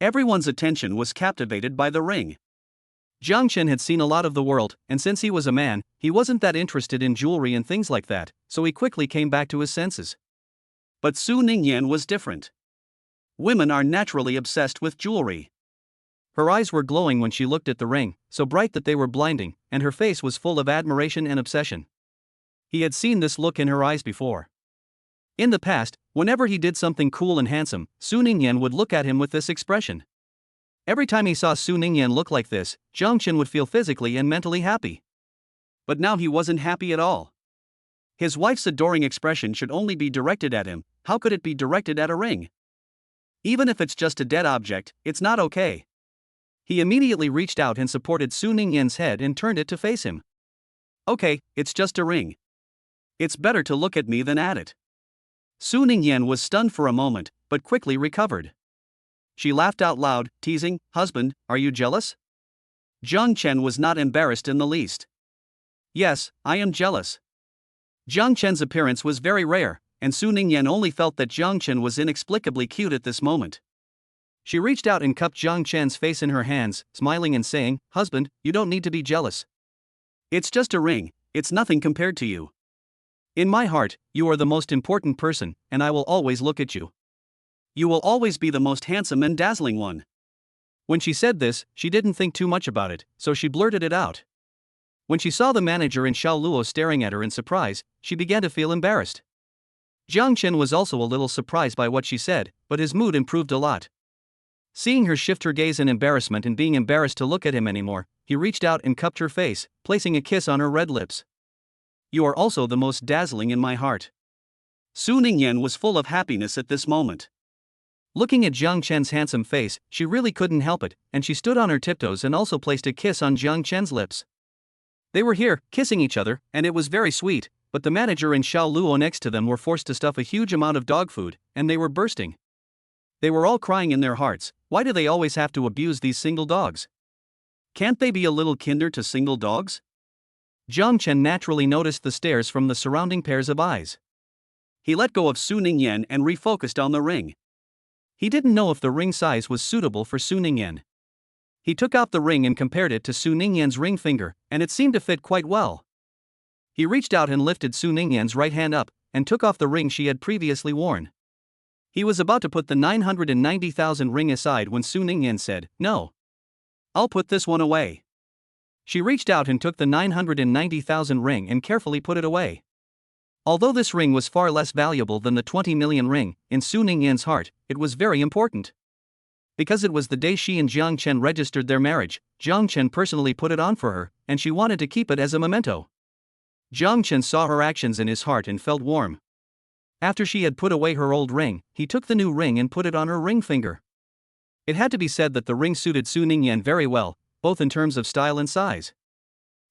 Everyone's attention was captivated by the ring. Jiang Chen had seen a lot of the world, and since he was a man, he wasn't that interested in jewelry and things like that, so he quickly came back to his senses. But Su Ningyan was different. Women are naturally obsessed with jewelry. Her eyes were glowing when she looked at the ring, so bright that they were blinding, and her face was full of admiration and obsession. He had seen this look in her eyes before. In the past, whenever he did something cool and handsome, Su Ningyan would look at him with this expression. Every time he saw Su Ningyan look like this, Jiang Chen would feel physically and mentally happy. But now he wasn't happy at all. His wife's adoring expression should only be directed at him. How could it be directed at a ring? Even if it's just a dead object, it's not okay. He immediately reached out and supported Su Ningyan's head and turned it to face him. Okay, it's just a ring. It's better to look at me than at it. Su Ningyan was stunned for a moment, but quickly recovered. She laughed out loud, teasing, "Husband, are you jealous?" Jiang Chen was not embarrassed in the least. "Yes, I am jealous." Jiang Chen's appearance was very rare, and Su Ningyan only felt that Jiang Chen was inexplicably cute at this moment. She reached out and cupped Jiang Chen's face in her hands, smiling and saying, "Husband, you don't need to be jealous. It's just a ring, it's nothing compared to you. In my heart, you are the most important person, and I will always look at you. You will always be the most handsome and dazzling one." When she said this, she didn't think too much about it, so she blurted it out. When she saw the manager and Xiao Luo staring at her in surprise, she began to feel embarrassed. Jiang Chen was also a little surprised by what she said, but his mood improved a lot. Seeing her shift her gaze in embarrassment and being embarrassed to look at him anymore, he reached out and cupped her face, placing a kiss on her red lips. "You are also the most dazzling in my heart." Su Ningyan was full of happiness at this moment. Looking at Jiang Chen's handsome face, she really couldn't help it, and she stood on her tiptoes and also placed a kiss on Jiang Chen's lips. They were here, kissing each other, and it was very sweet, but the manager and Xiao Luo next to them were forced to stuff a huge amount of dog food, and they were bursting. They were all crying in their hearts. Why do they always have to abuse these single dogs? Can't they be a little kinder to single dogs? Jiang Chen naturally noticed the stares from the surrounding pairs of eyes. He let go of Su Ningyan and refocused on the ring. He didn't know if the ring size was suitable for Su Ningyan. He took out the ring and compared it to Su Ningyan's ring finger, and it seemed to fit quite well. He reached out and lifted Su Ningyan's right hand up, and took off the ring she had previously worn. He was about to put the 990,000 ring aside when Su Ningyan said, "No. I'll put this one away." She reached out and took the 990,000 ring and carefully put it away. Although this ring was far less valuable than the 20 million ring, in Su Ningyan's heart, it was very important. Because it was the day she and Jiang Chen registered their marriage, Jiang Chen personally put it on for her, and she wanted to keep it as a memento. Jiang Chen saw her actions in his heart and felt warm. After she had put away her old ring, he took the new ring and put it on her ring finger. It had to be said that the ring suited Su Ningyan very well, both in terms of style and size.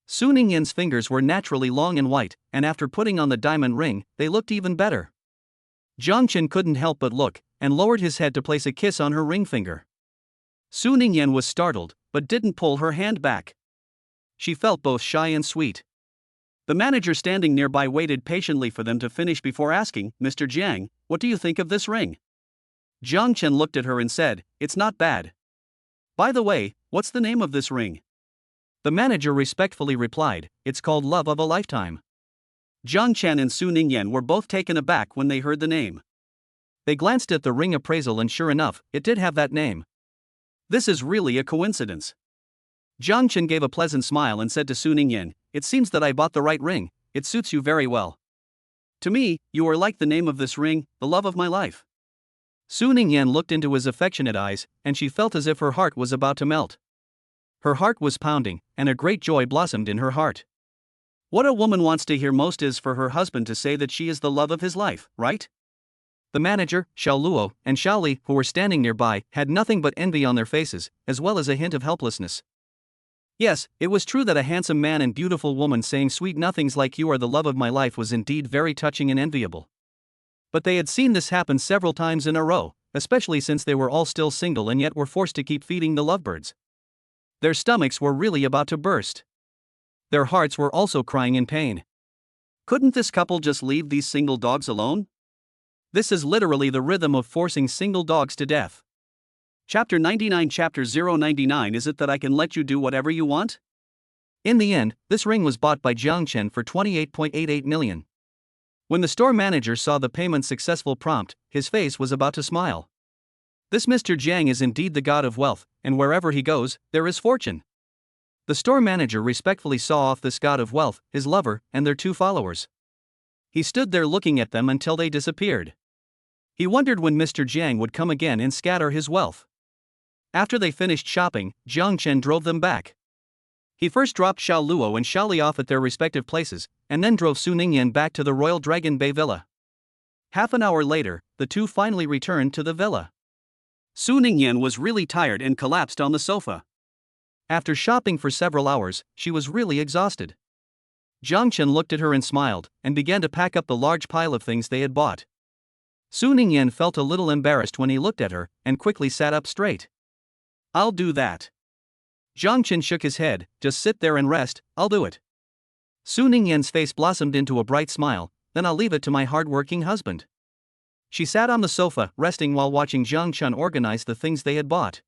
Su Ningyan's fingers were naturally long and white, and after putting on the diamond ring, they looked even better. Jiang Chen couldn't help but look, and lowered his head to place a kiss on her ring finger. Su Ningyan was startled, but didn't pull her hand back. She felt both shy and sweet. The manager standing nearby waited patiently for them to finish before asking, "Mr. Jiang, what do you think of this ring?" Jiang Chen looked at her and said, "It's not bad. By the way, what's the name of this ring?" The manager respectfully replied, "It's called Love of a Lifetime." Jiang Chen and Su Ningyan were both taken aback when they heard the name. They glanced at the ring appraisal and sure enough, it did have that name. This is really a coincidence. Jiang Chen gave a pleasant smile and said to Su Ningyan, "It seems that I bought the right ring, it suits you very well. To me, you are like the name of this ring, the love of my life." Su Ningyan looked into his affectionate eyes, and she felt as if her heart was about to melt. Her heart was pounding, and a great joy blossomed in her heart. What a woman wants to hear most is for her husband to say that she is the love of his life, right? The manager, Xiao Luo, and Xiao Li, who were standing nearby, had nothing but envy on their faces, as well as a hint of helplessness. Yes, it was true that a handsome man and beautiful woman saying sweet nothings like "you are the love of my life" was indeed very touching and enviable. But they had seen this happen several times in a row, especially since they were all still single and yet were forced to keep feeding the lovebirds. Their stomachs were really about to burst. Their hearts were also crying in pain. Couldn't this couple just leave these single dogs alone? This is literally the rhythm of forcing single dogs to death. Chapter 99. Chapter 099. Is it that I can let you do whatever you want? In the end, this ring was bought by Jiang Chen for 28.88 million. When the store manager saw the payment successful prompt, his face was about to smile. This Mr. Jiang is indeed the god of wealth, and wherever he goes, there is fortune. The store manager respectfully saw off this god of wealth, his lover, and their 2 followers. He stood there looking at them until they disappeared. He wondered when Mr. Jiang would come again and scatter his wealth. After they finished shopping, Jiang Chen drove them back. He first dropped Xiao Luo and Xiao Li off at their respective places, and then drove Su Ningyan back to the Royal Dragon Bay Villa. Half an hour later, the two finally returned to the villa. Su Ningyan was really tired and collapsed on the sofa. After shopping for several hours, she was really exhausted. Jiang Chen looked at her and smiled, and began to pack up the large pile of things they had bought. Su Ningyan felt a little embarrassed when he looked at her, and quickly sat up straight. "I'll do that." Jiang Chen shook his head, "Just sit there and rest, I'll do it." Su Ningyan's face blossomed into a bright smile, "Then I'll leave it to my hard-working husband." She sat on the sofa, resting while watching Jiang Chen organize the things they had bought.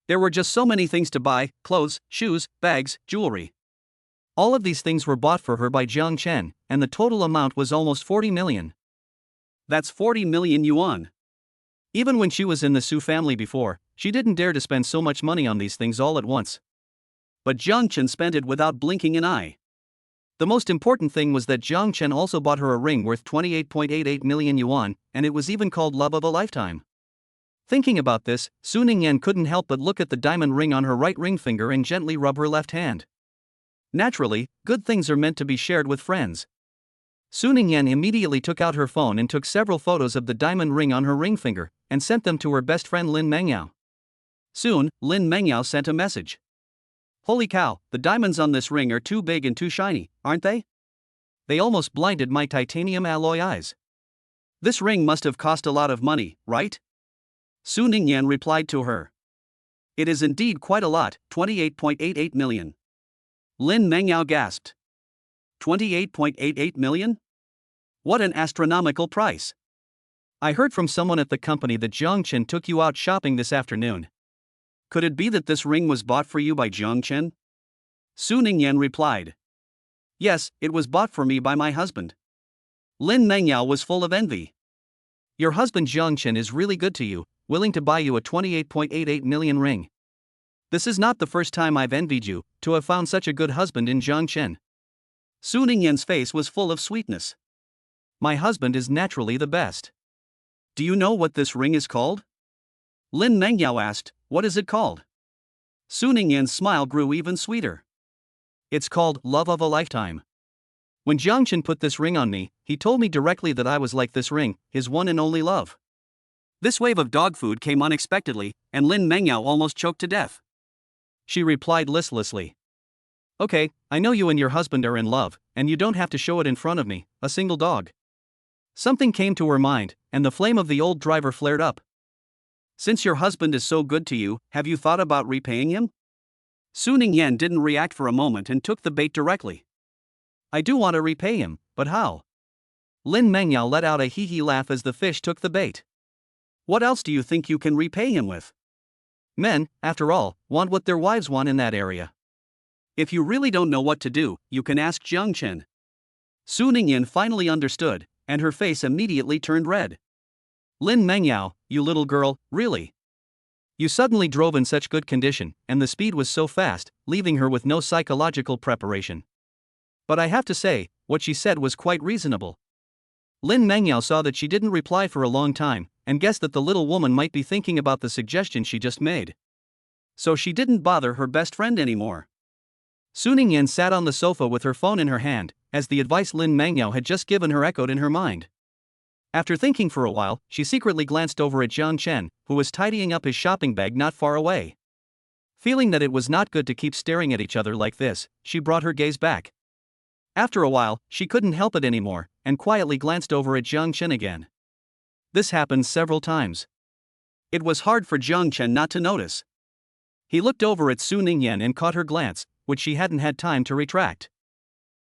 There were just so many things to buy: clothes, shoes, bags, jewelry. All of these things were bought for her by Jiang Chen, and the total amount was almost 40 million. That's 40 million yuan. Even when she was in the Su family before, she didn't dare to spend so much money on these things all at once. But Jiang Chen spent it without blinking an eye. The most important thing was that Jiang Chen also bought her a ring worth 28.88 million yuan, and it was even called Love of a Lifetime. Thinking about this, Su Ningyan couldn't help but look at the diamond ring on her right ring finger and gently rub her left hand. Naturally, good things are meant to be shared with friends. Su Ningyan immediately took out her phone and took several photos of the diamond ring on her ring finger, and sent them to her best friend Lin Mengyao. Soon, Lin Mengyao sent a message. "Holy cow, the diamonds on this ring are too big and too shiny, aren't they? They almost blinded my titanium alloy eyes. This ring must have cost a lot of money, right?" Su Ningyan replied to her. "It is indeed quite a lot, 28.88 million. Lin Mengyao gasped. 28.88 million? What an astronomical price. I heard from someone at the company that Jiang Chen took you out shopping this afternoon. Could it be that this ring was bought for you by Jiang Chen?" Su Ningyan replied. "Yes, it was bought for me by my husband." Lin Mengyao was full of envy. "Your husband Jiang Chen is really good to you, willing to buy you a 28.88 million ring. This is not the first time I've envied you, to have found such a good husband in Jiang Chen." Su Ningyan's face was full of sweetness. My husband is naturally the best. Do you know what this ring is called? Lin Mengyao asked, what is it called? Su Ningyan's smile grew even sweeter. It's called Love of a Lifetime. When Jiang Chen put this ring on me, he told me directly that I was like this ring, his one and only love. This wave of dog food came unexpectedly, and Lin Mengyao almost choked to death. She replied listlessly. Okay, I know you and your husband are in love, and you don't have to show it in front of me, a single dog. Something came to her mind, and the flame of the old driver flared up. Since your husband is so good to you, have you thought about repaying him? Su Ningyan didn't react for a moment and took the bait directly. I do want to repay him, but how? Lin Mengyao let out a hee-hee laugh as the fish took the bait. What else do you think you can repay him with? Men, after all, want what their wives want in that area. If you really don't know what to do, you can ask Jiang Chen. Su Ningyan finally understood, and her face immediately turned red. Lin Mengyao, you little girl, really? You suddenly drove in such good condition, and the speed was so fast, leaving her with no psychological preparation. But I have to say, what she said was quite reasonable. Lin Mengyao saw that she didn't reply for a long time, and guessed that the little woman might be thinking about the suggestion she just made. So she didn't bother her best friend anymore. Su Ningyan sat on the sofa with her phone in her hand, as the advice Lin Mengyao had just given her echoed in her mind. After thinking for a while, she secretly glanced over at Jiang Chen, who was tidying up his shopping bag not far away. Feeling that it was not good to keep staring at each other like this, she brought her gaze back. After a while, she couldn't help it anymore, and quietly glanced over at Jiang Chen again. This happened several times. It was hard for Jiang Chen not to notice. He looked over at Su Ningyan and caught her glance, which she hadn't had time to retract.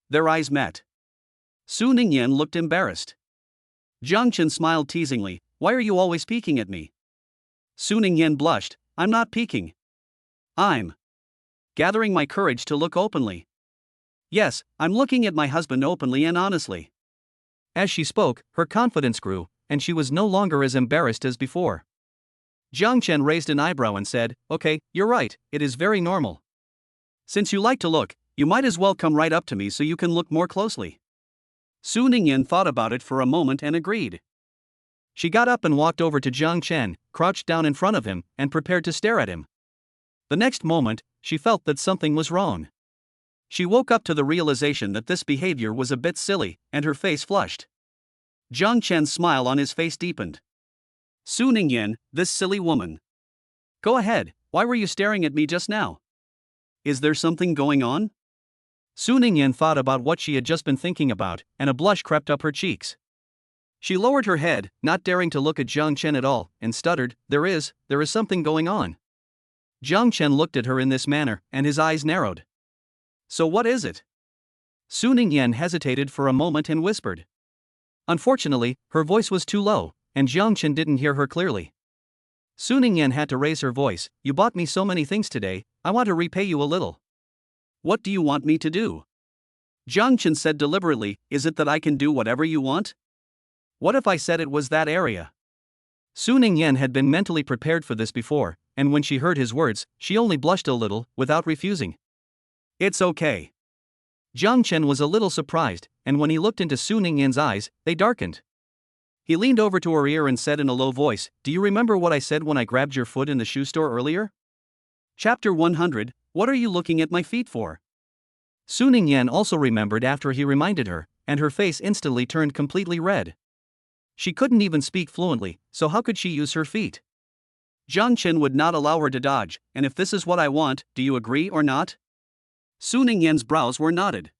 Their eyes met. Su Ningyan looked embarrassed. Jiang Chen smiled teasingly, why are you always peeking at me? Su Ningyan blushed, I'm not peeking. I'm gathering my courage to look openly. Yes, I'm looking at my husband openly and honestly. As she spoke, her confidence grew, and she was no longer as embarrassed as before. Jiang Chen raised an eyebrow and said, okay, you're right, it is very normal. Since you like to look, you might as well come right up to me so you can look more closely. Su Ningyan thought about it for a moment and agreed. She got up and walked over to Jiang Chen, crouched down in front of him, and prepared to stare at him. The next moment, she felt that something was wrong. She woke up to the realization that this behavior was a bit silly, and her face flushed. Jiang Chen's smile on his face deepened. Su Ningyan, this silly woman. Go ahead, why were you staring at me just now? Is there something going on? Su Ningyan thought about what she had just been thinking about, and a blush crept up her cheeks. She lowered her head, not daring to look at Jiang Chen at all, and stuttered, there is something going on. Jiang Chen looked at her in this manner, and his eyes narrowed. So what is it? Su Ningyan hesitated for a moment and whispered. Unfortunately, her voice was too low, and Jiang Chen didn't hear her clearly. Su Ningyan had to raise her voice, you bought me so many things today, I want to repay you a little. What do you want me to do? Jiang Chen said deliberately, is it that I can do whatever you want? What if I said it was that area? Su Ningyan had been mentally prepared for this before, and when she heard his words, she only blushed a little, without refusing. It's okay. Jiang Chen was a little surprised, and when he looked into Su Ningyan's eyes, they darkened. He leaned over to her ear and said in a low voice, do you remember what I said when I grabbed your foot in the shoe store earlier? Chapter 100, what are you looking at my feet for? Su Ningyan also remembered after he reminded her, and her face instantly turned completely red. She couldn't even speak fluently, so how could she use her feet? Jiang Chen would not allow her to dodge, and if this is what I want, do you agree or not? Su Ningyan's brows were knotted.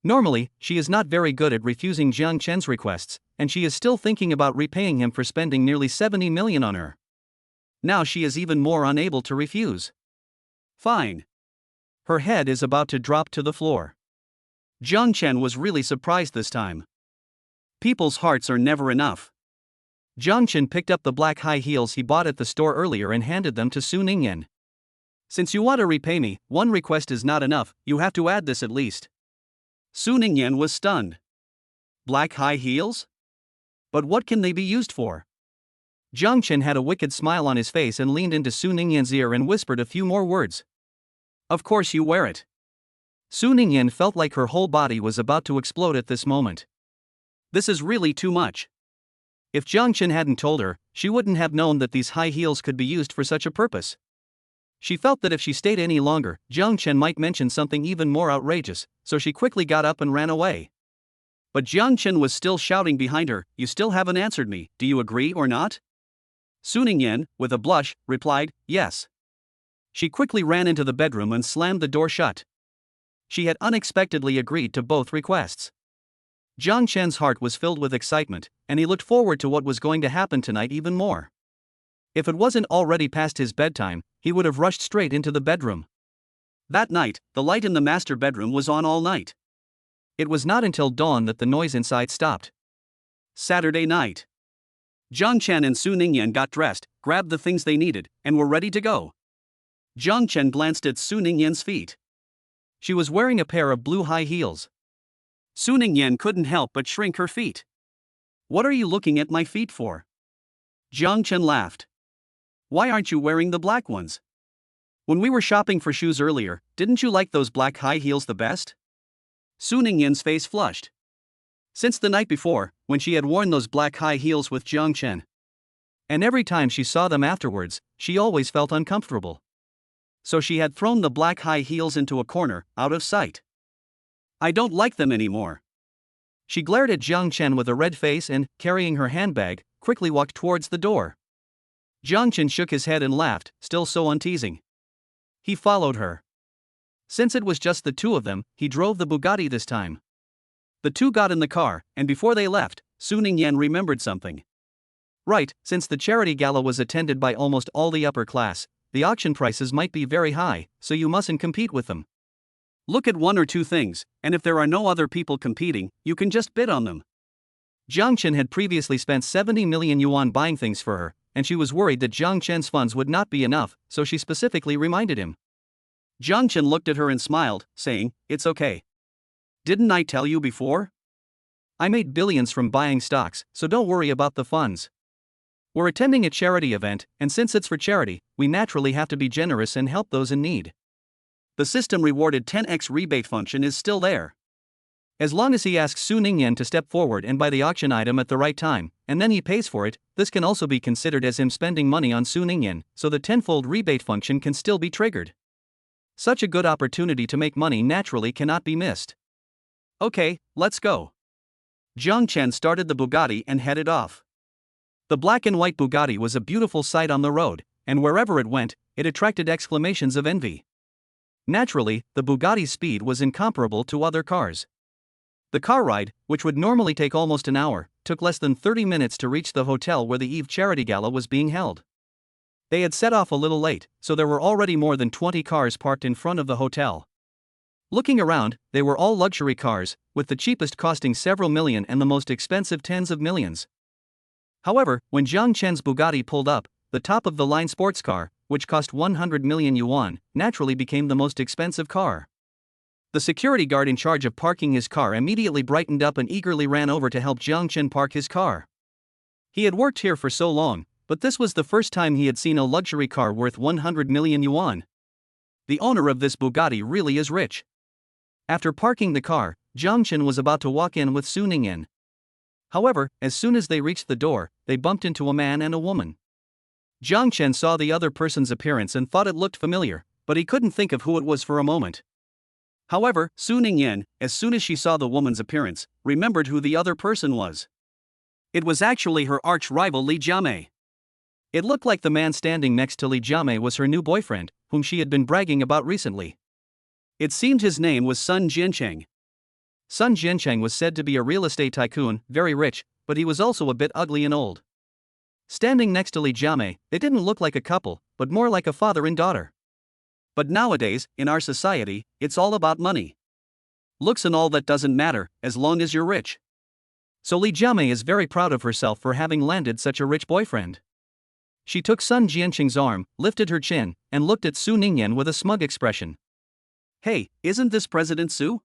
Normally, she is not very good at refusing Jiang Chen's requests, and she is still thinking about repaying him for spending nearly 70 million on her. Now she is even more unable to refuse. Fine. Her head is about to drop to the floor. Jiang Chen was really surprised this time. People's hearts are never enough. Jiang Chen picked up the black high heels he bought at the store earlier and handed them to Su Ningyan. Since you want to repay me, one request is not enough, you have to add this at least. Su Ningyan was stunned. Black high heels? But what can they be used for? Jiang Chen had a wicked smile on his face and leaned into Su Ningyan's ear and whispered a few more words. Of course you wear it. Su Ningyan felt like her whole body was about to explode at this moment. This is really too much. If Jiang Chen hadn't told her, she wouldn't have known that these high heels could be used for such a purpose. She felt that if she stayed any longer, Jiang Chen might mention something even more outrageous, so she quickly got up and ran away. But Jiang Chen was still shouting behind her, "You still haven't answered me, do you agree or not?" Su Ningyan, with a blush, replied, "Yes." She quickly ran into the bedroom and slammed the door shut. She had unexpectedly agreed to both requests. Jiang Chen's heart was filled with excitement, and he looked forward to what was going to happen tonight even more. If it wasn't already past his bedtime, he would have rushed straight into the bedroom. That night, the light in the master bedroom was on all night. It was not until dawn that the noise inside stopped. Saturday night. Jiang Chen and Su Ningyan got dressed, grabbed the things they needed, and were ready to go. Jiang Chen glanced at Su Ningyan's feet. She was wearing a pair of blue high heels. Su Ningyan couldn't help but shrink her feet. "What are you looking at my feet for?" Jiang Chen laughed. "Why aren't you wearing the black ones? When we were shopping for shoes earlier, didn't you like those black high heels the best?" Su Ningyan's face flushed. Since the night before, when she had worn those black high heels with Jiang Chen. And every time she saw them afterwards, she always felt uncomfortable. So she had thrown the black high heels into a corner, out of sight. "I don't like them anymore." She glared at Jiang Chen with a red face and, carrying her handbag, quickly walked towards the door. Jiang Chen shook his head and laughed, still so unteasing. He followed her. Since it was just the two of them, he drove the Bugatti this time. The two got in the car, and before they left, Su Ningyan remembered something. Right, since the charity gala was attended by almost all the upper class, the auction prices might be very high, so you mustn't compete with them. Look at one or two things, and if there are no other people competing, you can just bid on them. Jiang Chen had previously spent 70 million yuan buying things for her, and she was worried that Jiang Chen's funds would not be enough, so she specifically reminded him. Jiang Chen looked at her and smiled, saying, "It's okay. Didn't I tell you before? I made billions from buying stocks, so don't worry about the funds. We're attending a charity event, and since it's for charity, we naturally have to be generous and help those in need. The system rewarded 10x rebate function is still there. As long as he asks Su Ningyan to step forward and buy the auction item at the right time, and then he pays for it, this can also be considered as him spending money on Su Ningyan, so the tenfold rebate function can still be triggered. Such a good opportunity to make money naturally cannot be missed. Okay, let's go." Jiang Chen started the Bugatti and headed off. The black and white Bugatti was a beautiful sight on the road, and wherever it went, it attracted exclamations of envy. Naturally, the Bugatti's speed was incomparable to other cars. The car ride, which would normally take almost an hour, took less than 30 minutes to reach the hotel where the Eve Charity Gala was being held. They had set off a little late, so there were already more than 20 cars parked in front of the hotel. Looking around, they were all luxury cars, with the cheapest costing several million and the most expensive tens of millions. However, when Jiang Chen's Bugatti pulled up, the top-of-the-line sports car, which cost 100 million yuan, naturally became the most expensive car. The security guard in charge of parking his car immediately brightened up and eagerly ran over to help Jiang Chen park his car. He had worked here for so long, but this was the first time he had seen a luxury car worth 100 million yuan. The owner of this Bugatti really is rich. After parking the car, Jiang Chen was about to walk in with Su Ningyan. However, as soon as they reached the door, they bumped into a man and a woman. Jiang Chen saw the other person's appearance and thought it looked familiar, but he couldn't think of who it was for a moment. However, Su Ningyan, as soon as she saw the woman's appearance, remembered who the other person was. It was actually her arch-rival Li Jiamei. It looked like the man standing next to Li Jiamei was her new boyfriend, whom she had been bragging about recently. It seemed his name was Sun Jiancheng. Sun Jiancheng was said to be a real estate tycoon, very rich, but he was also a bit ugly and old. Standing next to Li Jiamei, they didn't look like a couple, but more like a father and daughter. But nowadays, in our society, it's all about money. Looks and all that doesn't matter, as long as you're rich. So Li Jiamei is very proud of herself for having landed such a rich boyfriend. She took Sun Jiancheng's arm, lifted her chin, and looked at Su Ningyan with a smug expression. "Hey, isn't this President Su?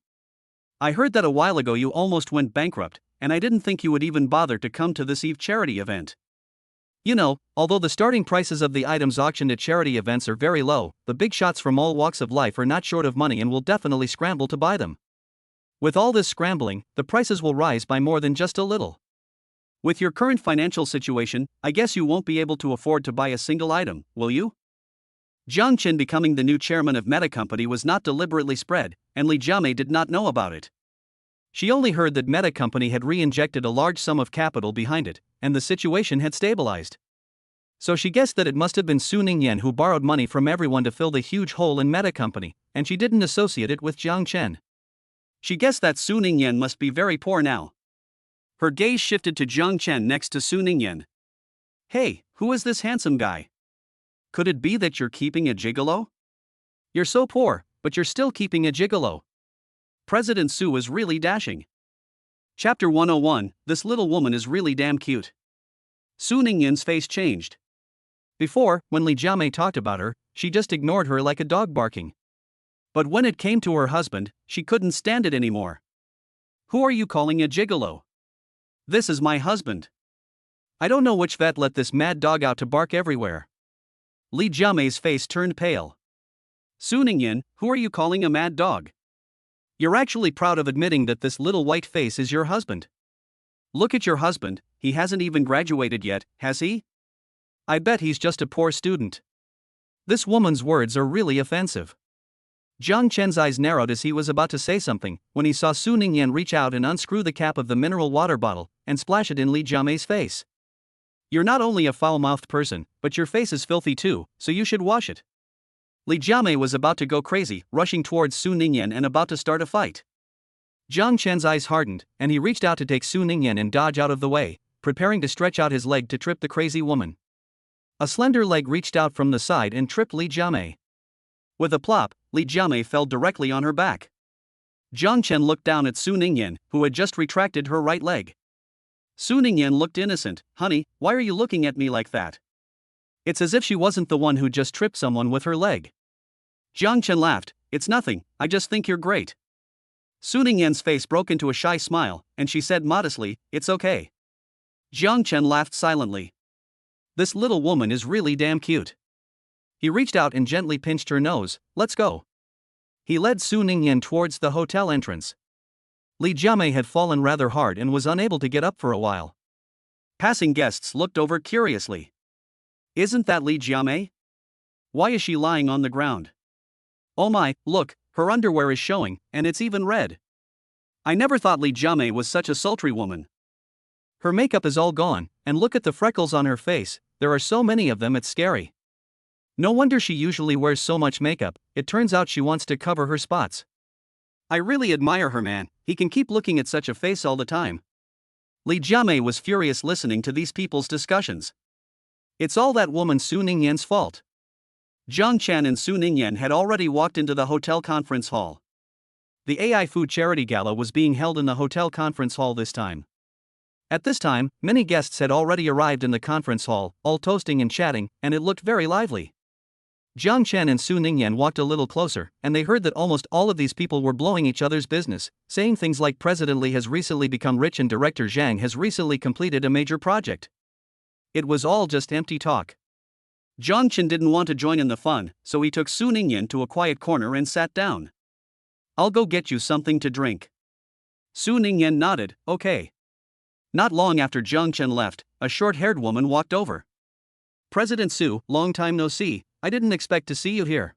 I heard that a while ago you almost went bankrupt, and I didn't think you would even bother to come to this Eve charity event. You know, although the starting prices of the items auctioned at charity events are very low, the big shots from all walks of life are not short of money and will definitely scramble to buy them. With all this scrambling, the prices will rise by more than just a little. With your current financial situation, I guess you won't be able to afford to buy a single item, will you? Jiang Qin becoming the new chairman of Meta Company was not deliberately spread, and Li Jiamei did not know about it. She only heard that Meta Company had re-injected a large sum of capital behind it, and the situation had stabilized. So she guessed that it must have been Su Ningyan who borrowed money from everyone to fill the huge hole in Meta Company, and she didn't associate it with Jiang Chen. She guessed that Su Ningyan must be very poor now. Her gaze shifted to Jiang Chen next to Su Ningyan. Hey, who is this handsome guy? Could it be that you're keeping a gigolo? You're so poor, but you're still keeping a gigolo. President Su is really dashing. Chapter 101, This little woman is really damn cute. Su Ningyan's face changed. Before, when Li Jiamei talked about her, she just ignored her like a dog barking. But when it came to her husband, she couldn't stand it anymore. Who are you calling a gigolo? This is my husband. I don't know which vet let this mad dog out to bark everywhere. Li Jiamei's face turned pale. Su Ningyan, who are you calling a mad dog? You're actually proud of admitting that this little white face is your husband. Look at your husband, he hasn't even graduated yet, has he? I bet he's just a poor student. This woman's words are really offensive. Jiang Chen's eyes narrowed as he was about to say something, when he saw Su Ningyan reach out and unscrew the cap of the mineral water bottle, and splash it in Li Jiamei's face. You're not only a foul-mouthed person, but your face is filthy too, so you should wash it. Li Jiamei was about to go crazy, rushing towards Su Ningyan and about to start a fight. Jiang Chen's eyes hardened, and he reached out to take Su Ningyan and dodge out of the way, preparing to stretch out his leg to trip the crazy woman. A slender leg reached out from the side and tripped Li Jiamei. With a plop, Li Jiamei fell directly on her back. Jiang Chen looked down at Su Ningyan, who had just retracted her right leg. Su Ningyan looked innocent. Honey, why are you looking at me like that? It's as if she wasn't the one who just tripped someone with her leg. Jiang Chen laughed. It's nothing, I just think you're great. Su Ningyan's face broke into a shy smile, and she said modestly, it's okay. Jiang Chen laughed silently. This little woman is really damn cute. He reached out and gently pinched her nose. Let's go. He led Su Ningyan towards the hotel entrance. Li Jiamei had fallen rather hard and was unable to get up for a while. Passing guests looked over curiously. Isn't that Li Jiamei? Why is she lying on the ground? Oh my, look, her underwear is showing, and it's even red. I never thought Li Jiamei was such a sultry woman. Her makeup is all gone, and look at the freckles on her face, there are so many of them it's scary. No wonder she usually wears so much makeup, it turns out she wants to cover her spots. I really admire her, man, he can keep looking at such a face all the time. Li Jiamei was furious listening to these people's discussions. It's all that woman Su Ningyan's fault. Jiang Chen and Su Ningyan had already walked into the hotel conference hall. The AI Food Charity Gala was being held in the hotel conference hall this time. At this time, many guests had already arrived in the conference hall, all toasting and chatting, and it looked very lively. Jiang Chen and Su Ningyan walked a little closer, and they heard that almost all of these people were blowing each other's business, saying things like President Li has recently become rich and Director Zhang has recently completed a major project. It was all just empty talk. Jiang Chen didn't want to join in the fun, so he took Su Ningyan to a quiet corner and sat down. I'll go get you something to drink. Su Ningyan nodded, okay. Not long after Jiang Chen left, a short-haired woman walked over. President Su, long time no see, I didn't expect to see you here.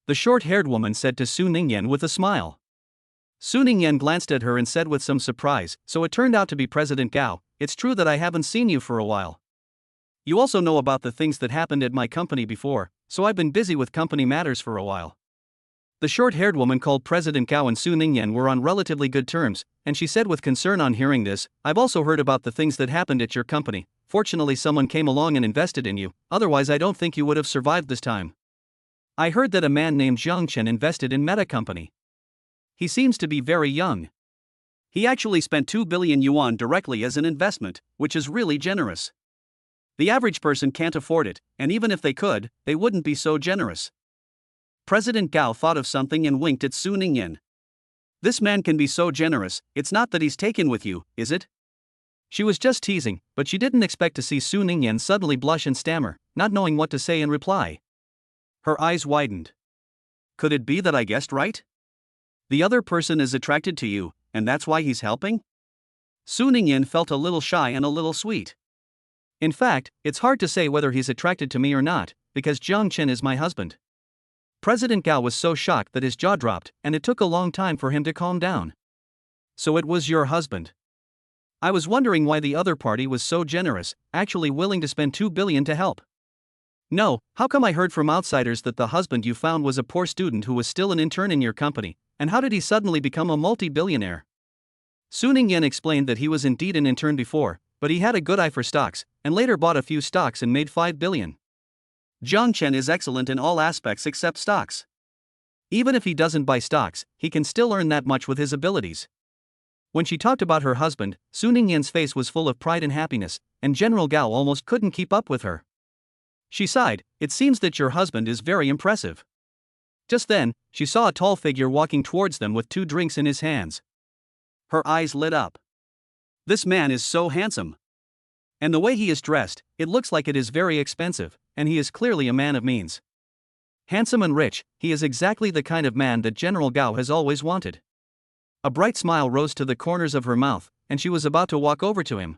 The short-haired woman said to Su Ningyan with a smile. Su Ningyan glanced at her and said with some surprise, so it turned out to be President Gao, it's true that I haven't seen you for a while. You also know about the things that happened at my company before, so I've been busy with company matters for a while. The short-haired woman called President Gao and Su Ningyan were on relatively good terms, and she said with concern on hearing this, I've also heard about the things that happened at your company. Fortunately someone came along and invested in you, otherwise I don't think you would have survived this time. I heard that a man named Jiang Chen invested in Meta Company. He seems to be very young. He actually spent 2 billion yuan directly as an investment, which is really generous. The average person can't afford it, and even if they could, they wouldn't be so generous. President Gao thought of something and winked at Su Ningyan. This man can be so generous, it's not that he's taken with you, is it? She was just teasing, but she didn't expect to see Su Ningyan suddenly blush and stammer, not knowing what to say in reply. Her eyes widened. Could it be that I guessed right? The other person is attracted to you, and that's why he's helping? Su Ningyan felt a little shy and a little sweet. In fact, it's hard to say whether he's attracted to me or not, because Jiang Chen is my husband. President Gao was so shocked that his jaw dropped, and it took a long time for him to calm down. So it was your husband. I was wondering why the other party was so generous, actually willing to spend 2 billion to help. No, how come I heard from outsiders that the husband you found was a poor student who was still an intern in your company, and how did he suddenly become a multi-billionaire? Su Ningyan explained that he was indeed an intern before, but he had a good eye for stocks, and later bought a few stocks and made 5 billion. Jiang Chen is excellent in all aspects except stocks. Even if he doesn't buy stocks, he can still earn that much with his abilities. When she talked about her husband, Su Ningyan's face was full of pride and happiness, and General Gao almost couldn't keep up with her. She sighed, "It seems that your husband is very impressive." Just then, she saw a tall figure walking towards them with 2 drinks in his hands. Her eyes lit up. This man is so handsome. And the way he is dressed, it looks like it is very expensive, and he is clearly a man of means. Handsome and rich, he is exactly the kind of man that General Gao has always wanted. A bright smile rose to the corners of her mouth, and she was about to walk over to him.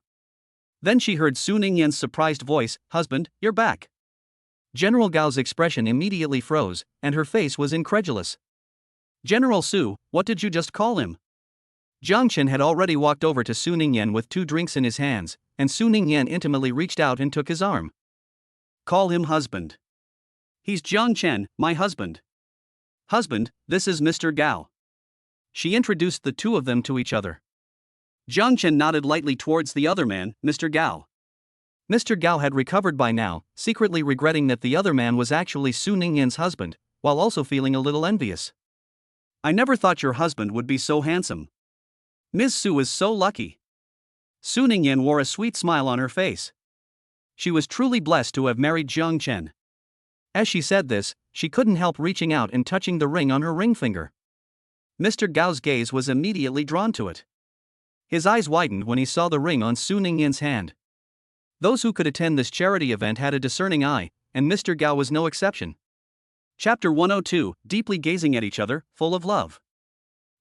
Then she heard Su Ningyan's surprised voice, "Husband, you're back." General Gao's expression immediately froze, and her face was incredulous. "General Su, what did you just call him?" Jiang Chen had already walked over to Su Ningyan with 2 drinks in his hands, and Su Ningyan intimately reached out and took his arm. "Call him husband. He's Jiang Chen, my husband. Husband, this is Mr. Gao." She introduced the 2 of them to each other. Jiang Chen nodded lightly towards the other man, Mr. Gao. Mr. Gao had recovered by now, secretly regretting that the other man was actually Su Ningyan's husband, while also feeling a little envious. "I never thought your husband would be so handsome. Ms. Su is so lucky." Su Ningyan wore a sweet smile on her face. She was truly blessed to have married Jiang Chen. As she said this, she couldn't help reaching out and touching the ring on her ring finger. Mr. Gao's gaze was immediately drawn to it. His eyes widened when he saw the ring on Su Ningyan's hand. Those who could attend this charity event had a discerning eye, and Mr. Gao was no exception. Chapter 102, Deeply Gazing at Each Other, Full of Love.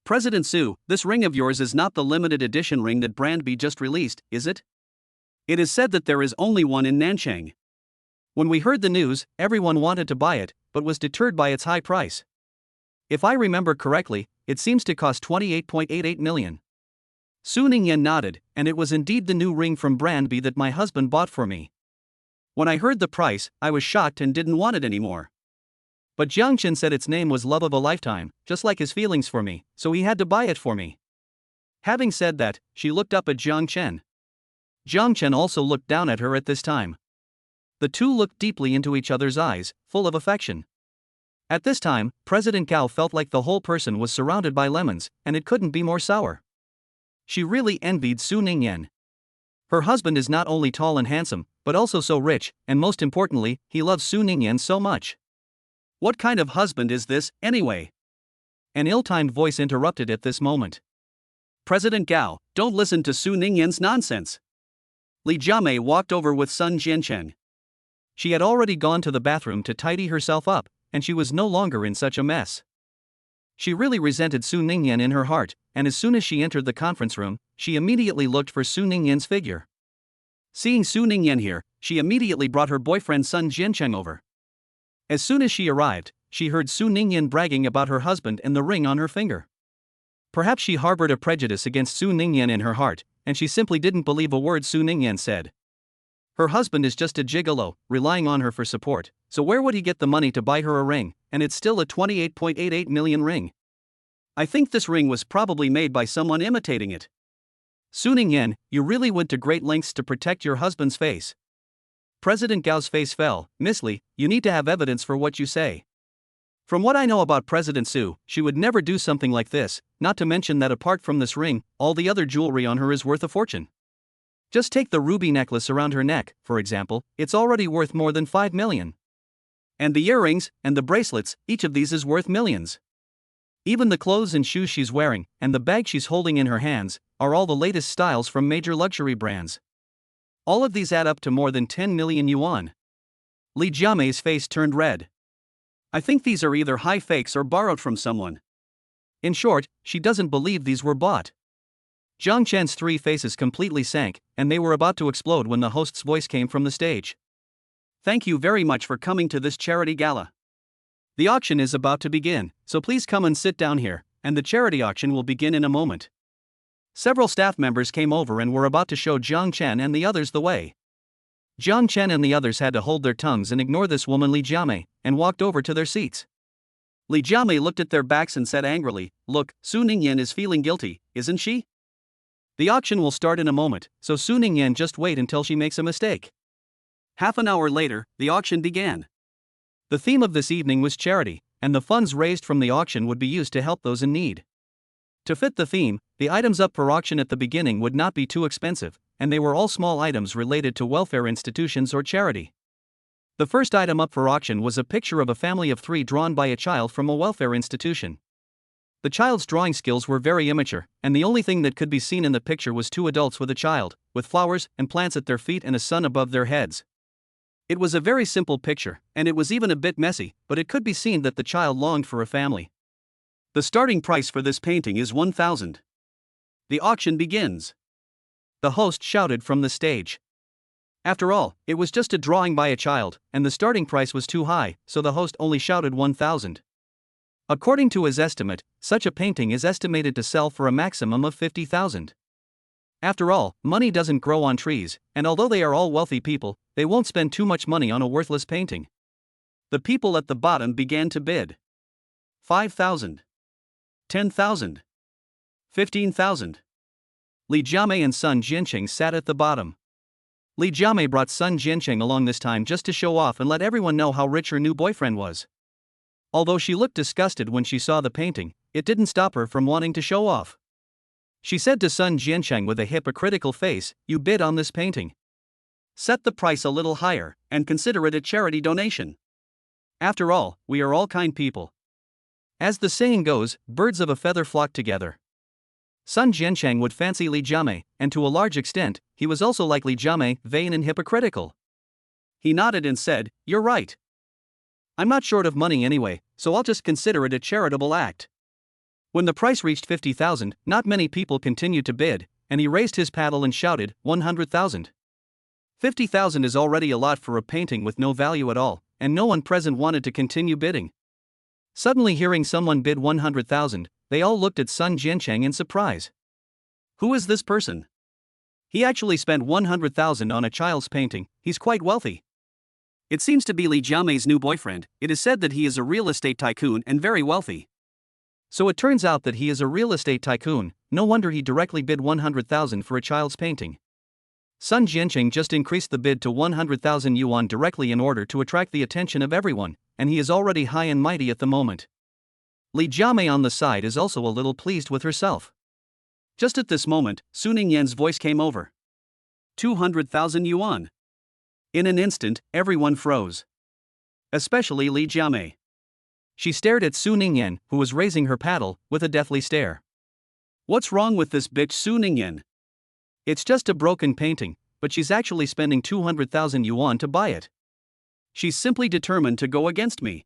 "President Su, this ring of yours is not the limited edition ring that Brand B just released, is it? It is said that there is only one in Nanchang. When we heard the news, everyone wanted to buy it, but was deterred by its high price. If I remember correctly, it seems to cost 28.88 million. Su Ningyan nodded, and it was indeed the new ring from Brand B that my husband bought for me. When I heard the price, I was shocked and didn't want it anymore. But Jiang Chen said its name was love of a lifetime, just like his feelings for me, so he had to buy it for me." Having said that, she looked up at Jiang Chen. Jiang Chen also looked down at her at this time. The 2 looked deeply into each other's eyes, full of affection. At this time, President Gao felt like the whole person was surrounded by lemons, and it couldn't be more sour. She really envied Su Ningyan. Her husband is not only tall and handsome, but also so rich, and most importantly, he loves Su Ningyan so much. "What kind of husband is this, anyway?" An ill-timed voice interrupted at this moment. "President Gao, don't listen to Su Ningyan's nonsense." Li Jiamei walked over with Sun Jiancheng. She had already gone to the bathroom to tidy herself up, and she was no longer in such a mess. She really resented Su Ningyan in her heart, and as soon as she entered the conference room, she immediately looked for Su Ningyan's figure. Seeing Su Ningyan here, she immediately brought her boyfriend Sun Jiancheng over. As soon as she arrived, she heard Su Ningyan bragging about her husband and the ring on her finger. Perhaps she harbored a prejudice against Su Ningyan in her heart, and she simply didn't believe a word Su Ningyan said. Her husband is just a gigolo, relying on her for support, so where would he get the money to buy her a ring, and it's still a 28.88 million ring. I think this ring was probably made by someone imitating it. Su Ningyan, you really went to great lengths to protect your husband's face. President Gao's face fell. "Miss Li, you need to have evidence for what you say. From what I know about President Su, she would never do something like this, not to mention that apart from this ring, all the other jewelry on her is worth a fortune. Just take the ruby necklace around her neck, for example, it's already worth more than 5 million. And the earrings, and the bracelets, each of these is worth millions. Even the clothes and shoes she's wearing, and the bag she's holding in her hands, are all the latest styles from major luxury brands. All of these add up to more than 10 million yuan. Li Jiamei's face turned red. I think these are either high fakes or borrowed from someone. In short, she doesn't believe these were bought. Jiang Chen's three faces completely sank, and they were about to explode when the host's voice came from the stage. Thank you very much for coming to this charity gala. The auction is about to begin, so please come and sit down here, and the charity auction will begin in a moment. Several staff members came over and were about to show Jiang Chen and the others the way. Jiang Chen and the others had to hold their tongues and ignore this woman Li Jiamei, and walked over to their seats. Li Jiamei looked at their backs and said angrily, "Look, Su Ningyan is feeling guilty, isn't she? The auction will start in a moment, so Su Ningyan just wait until she makes a mistake." Half an hour later, the auction began. The theme of this evening was charity, and the funds raised from the auction would be used to help those in need. To fit the theme, the items up for auction at the beginning would not be too expensive, and they were all small items related to welfare institutions or charity. The first item up for auction was a picture of a family of 3 drawn by a child from a welfare institution. The child's drawing skills were very immature, and the only thing that could be seen in the picture was 2 adults with a child, with flowers and plants at their feet and a sun above their heads. It was a very simple picture, and it was even a bit messy, but it could be seen that the child longed for a family. The starting price for this painting is 1,000. The auction begins. The host shouted from the stage. After all, it was just a drawing by a child, and the starting price was too high, so the host only shouted 1,000. According to his estimate, such a painting is estimated to sell for a maximum of 50,000. After all, money doesn't grow on trees, and although they are all wealthy people, they won't spend too much money on a worthless painting. The people at the bottom began to bid. 5,000. 10,000. 15,000. Li Jiamei and Sun Jianqing sat at the bottom. Li Jiamei brought Sun Jianqing along this time just to show off and let everyone know how rich her new boyfriend was. Although she looked disgusted when she saw the painting, it didn't stop her from wanting to show off. She said to Sun Jianqing with a hypocritical face, "You bid on this painting. Set the price a little higher, and consider it a charity donation. After all, we are all kind people. As the saying goes, birds of a feather flock together." Sun Jianqing would fancy Li Jiamei, and to a large extent, he was also like Li Jiamei, vain and hypocritical. He nodded and said, "You're right. I'm not short of money anyway, so I'll just consider it a charitable act." When the price reached 50,000, not many people continued to bid, and he raised his paddle and shouted, 100,000. 50,000 is already a lot for a painting with no value at all, and no one present wanted to continue bidding. Suddenly hearing someone bid 100,000, they all looked at Sun Jianqing in surprise. Who is this person? He actually spent 100,000 on a child's painting, he's quite wealthy. It seems to be Li Jiamei's new boyfriend. It is said that he is a real estate tycoon and very wealthy. So it turns out that he is a real estate tycoon, no wonder he directly bid 100,000 for a child's painting. Sun Jianqing just increased the bid to 100,000 yuan directly in order to attract the attention of everyone, and he is already high and mighty at the moment. Li Jiamei on the side is also a little pleased with herself. Just at this moment, Su Ningyan's voice came over. 200,000 yuan. In an instant, everyone froze. Especially Li Jiamei. She stared at Su Ningyan, who was raising her paddle, with a deathly stare. What's wrong with this bitch Su Ningyan? It's just a broken painting, but she's actually spending 200,000 yuan to buy it. She's simply determined to go against me.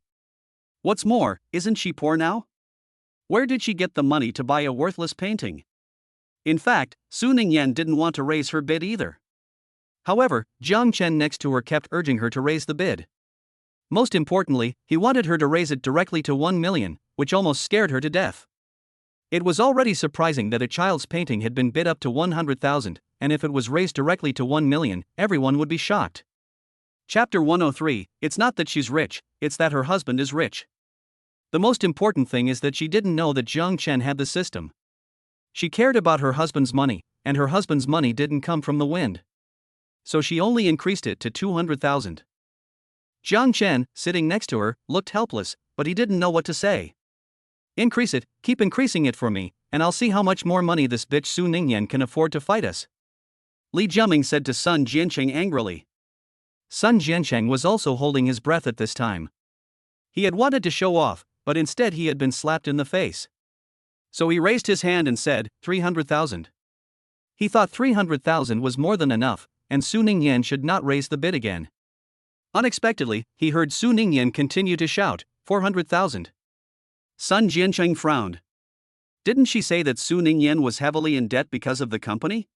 What's more, isn't she poor now? Where did she get the money to buy a worthless painting? In fact, Su Ningyan didn't want to raise her bid either. However, Jiang Chen next to her kept urging her to raise the bid. Most importantly, he wanted her to raise it directly to 1 million, which almost scared her to death. It was already surprising that a child's painting had been bid up to 100,000, and if it was raised directly to 1 million, everyone would be shocked. Chapter 103, It's not that she's rich, it's that her husband is rich. The most important thing is that she didn't know that Jiang Chen had the system. She cared about her husband's money, and her husband's money didn't come from the wind. So she only increased it to 200,000. Jiang Chen, sitting next to her, looked helpless, but he didn't know what to say. Increase it, keep increasing it for me, and I'll see how much more money this bitch Su Ningyan can afford to fight us. Li Jiamei said to Sun Jianqing angrily. Sun Jianqing was also holding his breath at this time. He had wanted to show off, but instead he had been slapped in the face. So he raised his hand and said, 300,000. He thought 300,000 was more than enough, and Su Ningyan should not raise the bid again. Unexpectedly, he heard Su Ningyan continue to shout, 400,000. Sun Jianqing frowned. Didn't she say that Su Ningyan was heavily in debt because of the company?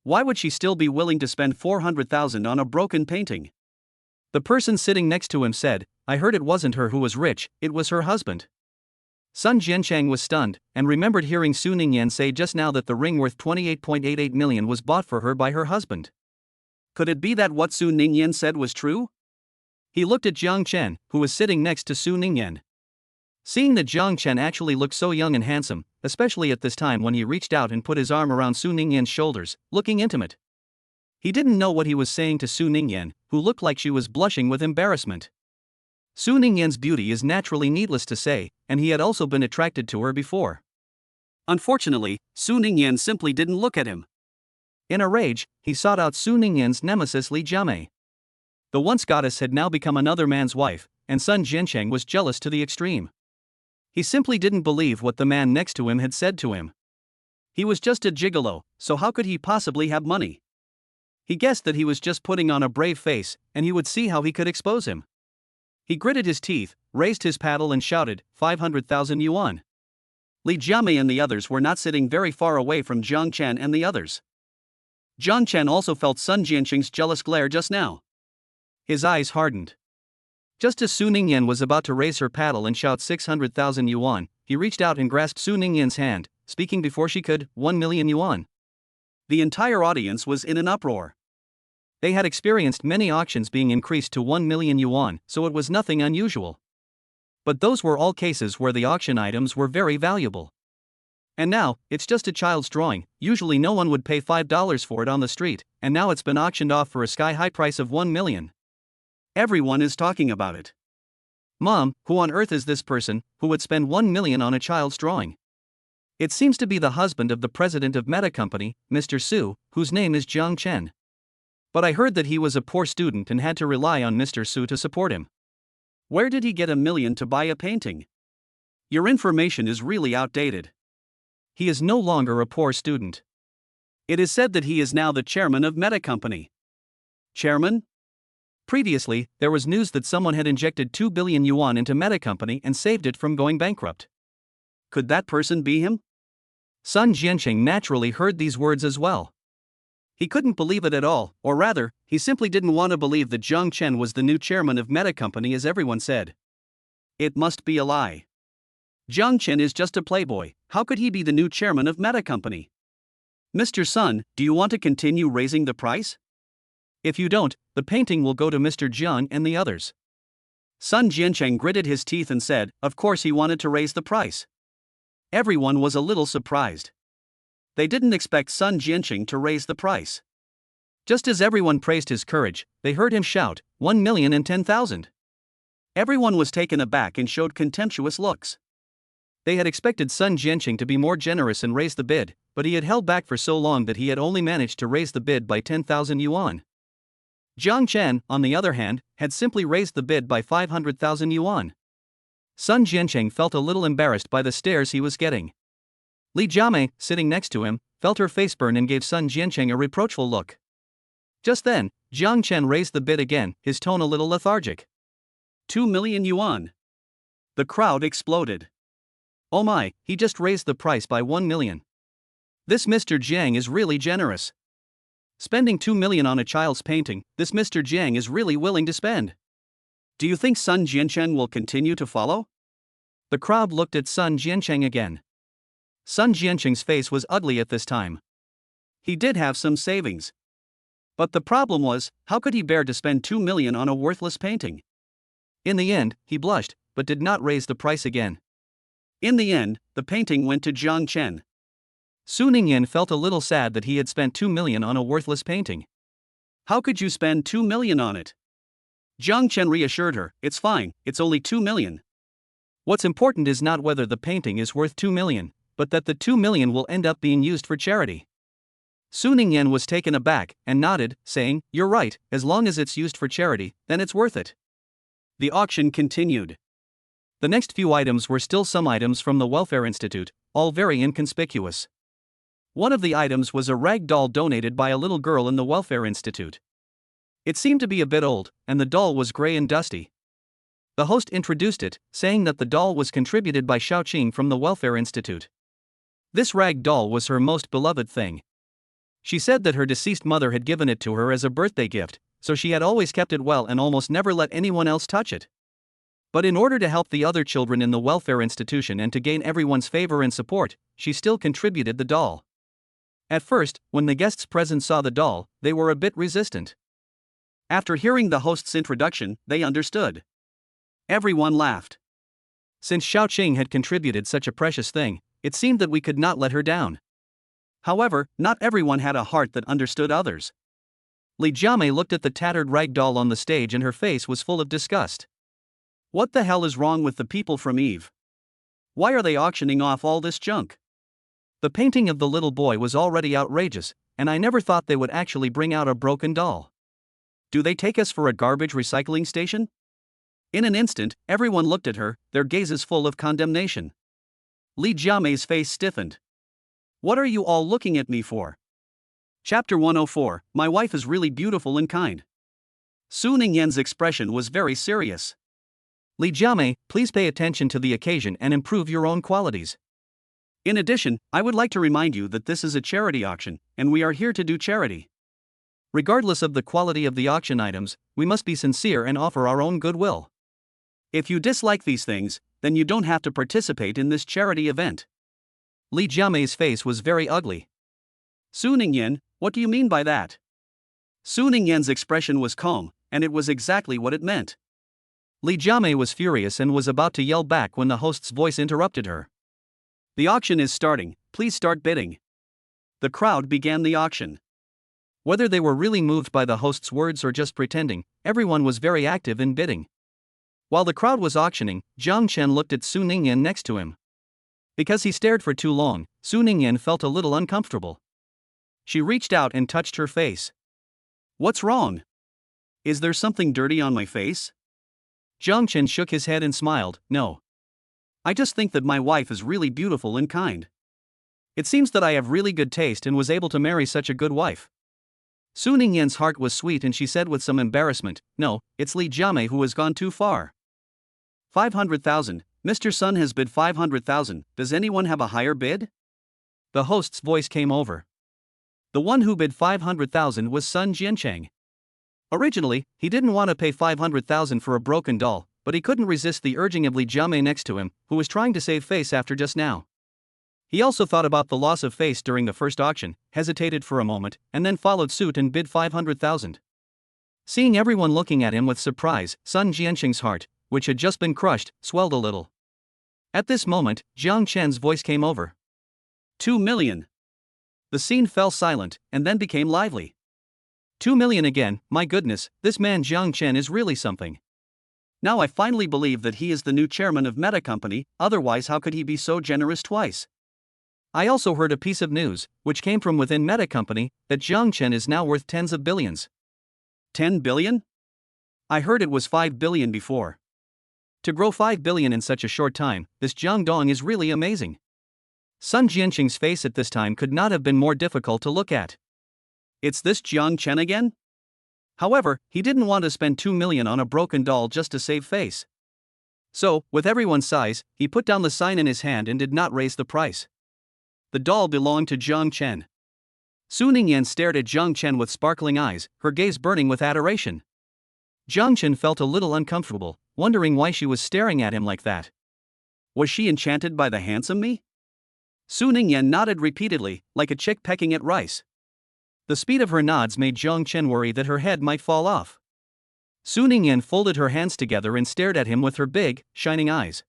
Why would she still be willing to spend 400,000 on a broken painting? The person sitting next to him said, I heard it wasn't her who was rich, it was her husband. Sun Jiancheng was stunned, and remembered hearing Su Ningyan say just now that the ring worth 28.88 million was bought for her by her husband. Could it be that what Su Ningyan said was true? He looked at Jiang Chen, who was sitting next to Su Ningyan. Seeing that Jiang Chen actually looked so young and handsome, especially at this time when he reached out and put his arm around Su Ningyan's shoulders, looking intimate. He didn't know what he was saying to Su Ningyan, who looked like she was blushing with embarrassment. Su Ningyan's beauty is naturally needless to say, and he had also been attracted to her before. Unfortunately, Su Ningyan simply didn't look at him. In a rage, he sought out Su Ningyan's nemesis Li Jiamei. The once goddess had now become another man's wife, and Sun Jiancheng was jealous to the extreme. He simply didn't believe what the man next to him had said to him. He was just a gigolo, so how could he possibly have money? He guessed that he was just putting on a brave face, and he would see how he could expose him. He gritted his teeth, raised his paddle and shouted, 500,000 yuan. Li Jiamei and the others were not sitting very far away from Jiang Chen and the others. Jiang Chen also felt Sun Jiancheng's jealous glare just now. His eyes hardened. Just as Su Ningyan was about to raise her paddle and shout 600,000 yuan, he reached out and grasped Su Ningyan's hand, speaking before she could, 1 million yuan. The entire audience was in an uproar. They had experienced many auctions being increased to 1 million yuan, so it was nothing unusual. But those were all cases where the auction items were very valuable. And now, it's just a child's drawing. Usually no one would pay $5 for it on the street, and now it's been auctioned off for a sky-high price of 1 million. Everyone is talking about it. Mom, who on earth is this person who would spend 1 million on a child's drawing? It seems to be the husband of the president of Meta Company, Mr. Su, whose name is Jiang Chen. But I heard that he was a poor student and had to rely on Mr. Su to support him. Where did he get 1 million to buy a painting? Your information is really outdated. He is no longer a poor student. It is said that he is now the chairman of Meta Company. Chairman? Previously, there was news that someone had injected 2 billion yuan into Meta Company and saved it from going bankrupt. Could that person be him? Sun Jiancheng naturally heard these words as well. He couldn't believe it at all, or rather, he simply didn't want to believe that Jiang Chen was the new chairman of Meta Company as everyone said. It must be a lie. Jiang Chen is just a playboy, how could he be the new chairman of Meta Company? Mr. Sun, do you want to continue raising the price? If you don't, the painting will go to Mr. Jiang and the others. Sun Jiancheng gritted his teeth and said, of course he wanted to raise the price. Everyone was a little surprised. They didn't expect Sun Jiancheng to raise the price. Just as everyone praised his courage, they heard him shout, 1,010,000. Everyone was taken aback and showed contemptuous looks. They had expected Sun Jiancheng to be more generous and raise the bid, but he had held back for so long that he had only managed to raise the bid by 10,000 yuan. Jiang Chen, on the other hand, had simply raised the bid by 500,000 yuan. Sun Jiancheng felt a little embarrassed by the stares he was getting. Li Jiamei, sitting next to him, felt her face burn and gave Sun Jiancheng a reproachful look. Just then, Jiang Chen raised the bid again, his tone a little lethargic. 2 million yuan. The crowd exploded. Oh my, he just raised the price by 1 million. This Mr. Jiang is really generous. Spending 2 million on a child's painting, this Mr. Jiang is really willing to spend. Do you think Sun Jiancheng will continue to follow? The crowd looked at Sun Jiancheng again. Sun Jiancheng's face was ugly at this time. He did have some savings. But the problem was, how could he bear to spend 2 million on a worthless painting? In the end, he blushed, but did not raise the price again. In the end, the painting went to Jiang Chen. Su Ningyan felt a little sad that he had spent 2 million on a worthless painting. How could you spend 2 million on it? Jiang Chen reassured her, it's fine, it's only 2 million. What's important is not whether the painting is worth 2 million, but that the 2 million will end up being used for charity. Su Ningyan was taken aback and nodded, saying, you're right, as long as it's used for charity, then it's worth it. The auction continued. The next few items were still some items from the Welfare Institute, all very inconspicuous. One of the items was a rag doll donated by a little girl in the Welfare Institute. It seemed to be a bit old, and the doll was gray and dusty. The host introduced it, saying that the doll was contributed by Xiaoqing from the Welfare Institute. This rag doll was her most beloved thing. She said that her deceased mother had given it to her as a birthday gift, so she had always kept it well and almost never let anyone else touch it. But in order to help the other children in the welfare institution and to gain everyone's favor and support, she still contributed the doll. At first, when the guests present saw the doll, they were a bit resistant. After hearing the host's introduction, they understood. Everyone laughed. Since Xiaoqing had contributed such a precious thing, it seemed that we could not let her down. However, not everyone had a heart that understood others. Li Jiamei looked at the tattered rag doll on the stage and her face was full of disgust. What the hell is wrong with the people from Eve? Why are they auctioning off all this junk? The painting of the little boy was already outrageous, and I never thought they would actually bring out a broken doll. Do they take us for a garbage recycling station? In an instant, everyone looked at her, their gazes full of condemnation. Li Jiamei's face stiffened. What are you all looking at me for? Chapter 104, My wife is really beautiful and kind. Su Ningyan's expression was very serious. Li Jiamei, please pay attention to the occasion and improve your own qualities. In addition, I would like to remind you that this is a charity auction, and we are here to do charity. Regardless of the quality of the auction items, we must be sincere and offer our own goodwill. If you dislike these things, then you don't have to participate in this charity event. Li Jiamei's face was very ugly. Su Ningyan, what do you mean by that? Su Ningyan's expression was calm, and it was exactly what it meant. Li Jiamei was furious and was about to yell back when the host's voice interrupted her. The auction is starting, please start bidding. The crowd began the auction. Whether they were really moved by the host's words or just pretending, everyone was very active in bidding. While the crowd was auctioning, Jiang Chen looked at Su Ningyan next to him. Because he stared for too long, Su Ningyan felt a little uncomfortable. She reached out and touched her face. What's wrong? Is there something dirty on my face? Jiang Chen shook his head and smiled, no. I just think that my wife is really beautiful and kind. It seems that I have really good taste and was able to marry such a good wife. Su Ningyan's heart was sweet and she said with some embarrassment, no, it's Li Jiamei who has gone too far. 500,000, Mr. Sun has bid 500,000, does anyone have a higher bid? The host's voice came over. The one who bid 500,000 was Sun Jiancheng. Originally, he didn't want to pay 500,000 for a broken doll, but he couldn't resist the urging of Li Jiamei next to him, who was trying to save face after just now. He also thought about the loss of face during the first auction, hesitated for a moment, and then followed suit and bid 500,000. Seeing everyone looking at him with surprise, Sun Jiancheng's heart, which had just been crushed, swelled a little. At this moment, Jiang Chen's voice came over. 2 million. The scene fell silent, and then became lively. 2 million again, my goodness, this man Jiang Chen is really something. Now I finally believe that he is the new chairman of Meta Company, otherwise how could he be so generous twice? I also heard a piece of news, which came from within Meta Company, that Jiang Chen is now worth tens of billions. 10 billion? I heard it was 5 billion before. To grow 5 billion in such a short time, this Jiang Dong is really amazing. Sun Jiancheng's face at this time could not have been more difficult to look at. It's this Jiang Chen again? However, he didn't want to spend 2 million on a broken doll just to save face. So, with everyone's sighs, he put down the sign in his hand and did not raise the price. The doll belonged to Jiang Chen. Su Ningyan stared at Jiang Chen with sparkling eyes, her gaze burning with adoration. Jiang Chen felt a little uncomfortable, wondering why she was staring at him like that. Was she enchanted by the handsome me? Su Ningyan nodded repeatedly, like a chick pecking at rice. The speed of her nods made Jiang Chen worry that her head might fall off. Su Ningyan folded her hands together and stared at him with her big, shining eyes.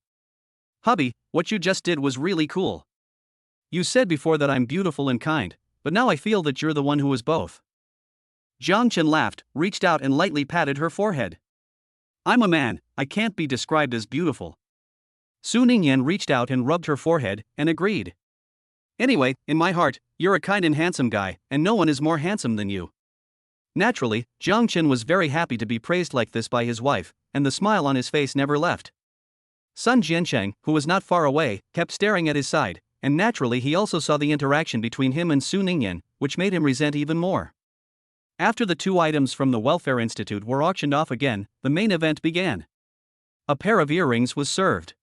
Hubby, what you just did was really cool. You said before that I'm beautiful and kind, but now I feel that you're the one who is both. Jiang Chen laughed, reached out and lightly patted her forehead. I'm a man, I can't be described as beautiful. Su Ningyan reached out and rubbed her forehead, and agreed. Anyway, in my heart, you're a kind and handsome guy, and no one is more handsome than you. Naturally, Jiang Chen was very happy to be praised like this by his wife, and the smile on his face never left. Sun Jiancheng, who was not far away, kept staring at his side, and naturally he also saw the interaction between him and Su Ningyan, which made him resent even more. After the two items from the Welfare Institute were auctioned off again, the main event began. A pair of earrings was served.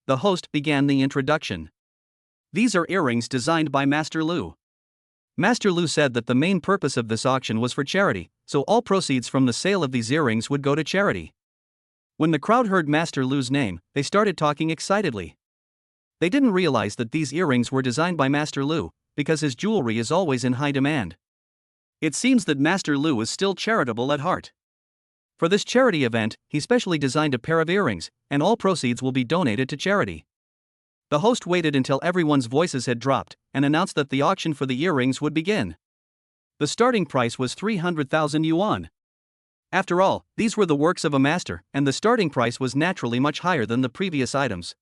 The host began the introduction. These are earrings designed by Master Lu. Master Lu said that the main purpose of this auction was for charity, so all proceeds from the sale of these earrings would go to charity. When the crowd heard Master Lu's name, they started talking excitedly. They didn't realize that these earrings were designed by Master Lu, because his jewelry is always in high demand. It seems that Master Lu is still charitable at heart. For this charity event, he specially designed a pair of earrings, and all proceeds will be donated to charity. The host waited until everyone's voices had dropped, and announced that the auction for the earrings would begin. The starting price was 300,000 yuan. After all, these were the works of a master, and the starting price was naturally much higher than the previous items.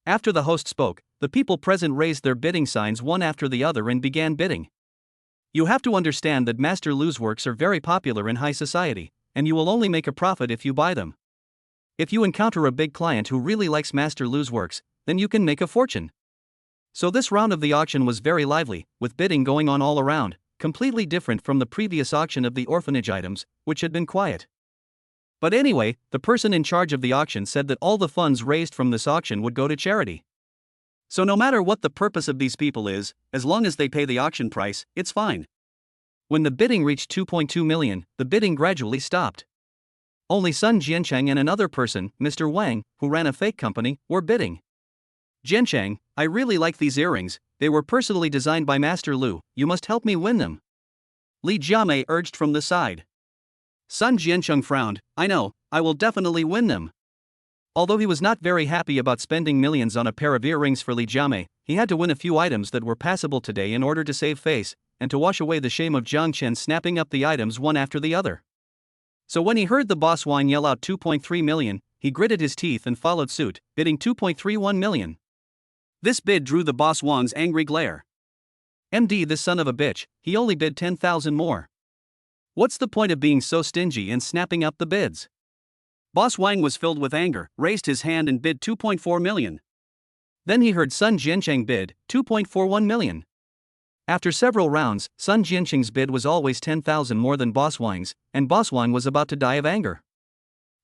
After the host spoke, the people present raised their bidding signs one after the other and began bidding. You have to understand that Master Lu's works are very popular in high society, and you will only make a profit if you buy them. If you encounter a big client who really likes Master Lu's works, then you can make a fortune. So this round of the auction was very lively, with bidding going on all around, completely different from the previous auction of the orphanage items, which had been quiet. But anyway, the person in charge of the auction said that all the funds raised from this auction would go to charity. So no matter what the purpose of these people is, as long as they pay the auction price, it's fine. When the bidding reached 2.2 million, the bidding gradually stopped. Only Sun Jiancheng and another person, Mr. Wang, who ran a fake company, were bidding. Jiancheng, I really like these earrings, they were personally designed by Master Lu, you must help me win them. Li Jiamei urged from the side. Sun Jiancheng frowned, I know, I will definitely win them. Although he was not very happy about spending millions on a pair of earrings for Li Jiamei, he had to win a few items that were passable today in order to save face, and to wash away the shame of Jiang Chen snapping up the items one after the other. So when he heard the boss Wang yell out 2.3 million, he gritted his teeth and followed suit, bidding 2.31 million. This bid drew the boss Wang's angry glare. MD, this son of a bitch, he only bid 10,000 more. What's the point of being so stingy and snapping up the bids? Boss Wang was filled with anger, raised his hand and bid 2.4 million. Then he heard Sun Jiancheng bid 2.41 million. After several rounds, Sun Jiancheng's bid was always 10,000 more than Boss Wang's, and Boss Wang was about to die of anger.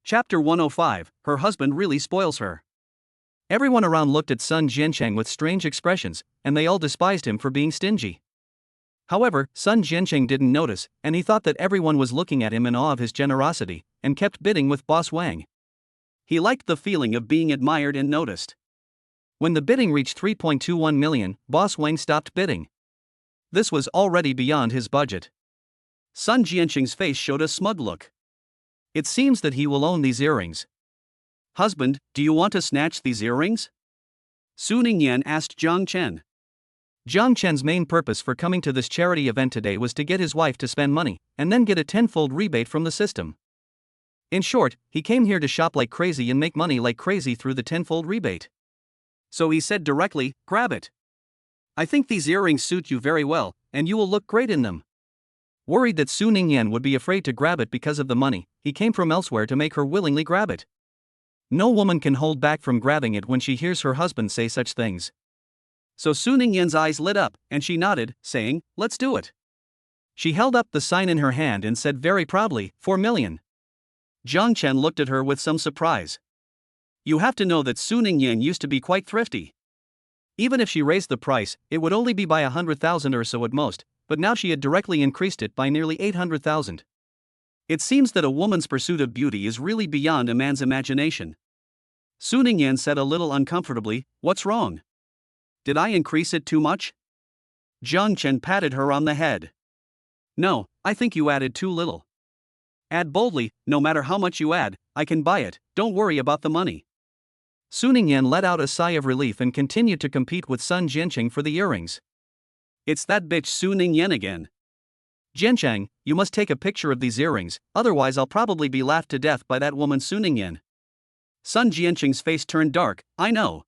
Chapter 105, Her husband really spoils her. Everyone around looked at Sun Jiancheng with strange expressions, and they all despised him for being stingy. However, Sun Jiancheng didn't notice, and he thought that everyone was looking at him in awe of his generosity, and kept bidding with Boss Wang. He liked the feeling of being admired and noticed. When the bidding reached 3.21 million, Boss Wang stopped bidding. This was already beyond his budget. Sun Jiancheng's face showed a smug look. It seems that he will own these earrings. Husband, do you want to snatch these earrings? Su Ningyan asked Jiang Chen. Jiang Chen's main purpose for coming to this charity event today was to get his wife to spend money, and then get a tenfold rebate from the system. In short, he came here to shop like crazy and make money like crazy through the tenfold rebate. So he said directly, grab it. I think these earrings suit you very well, and you will look great in them. Worried that Su Ningyan would be afraid to grab it because of the money, he came from elsewhere to make her willingly grab it. No woman can hold back from grabbing it when she hears her husband say such things. So Su Ningyan's eyes lit up, and she nodded, saying, let's do it. She held up the sign in her hand and said very proudly, 4 million. Jiang Chen looked at her with some surprise. You have to know that Su Ningyan used to be quite thrifty. Even if she raised the price, it would only be by 100,000 or so at most, but now she had directly increased it by nearly 800,000. It seems that a woman's pursuit of beauty is really beyond a man's imagination. Su Ningyan said a little uncomfortably, what's wrong? Did I increase it too much? Jiang Chen patted her on the head. No, I think you added too little. Add boldly, no matter how much you add, I can buy it, don't worry about the money. Su Ningyan let out a sigh of relief and continued to compete with Sun Jiancheng for the earrings. It's that bitch Su Ningyan again. Jiancheng, you must take a picture of these earrings, otherwise I'll probably be laughed to death by that woman Su Ningyan. Sun Jiancheng's face turned dark, I know.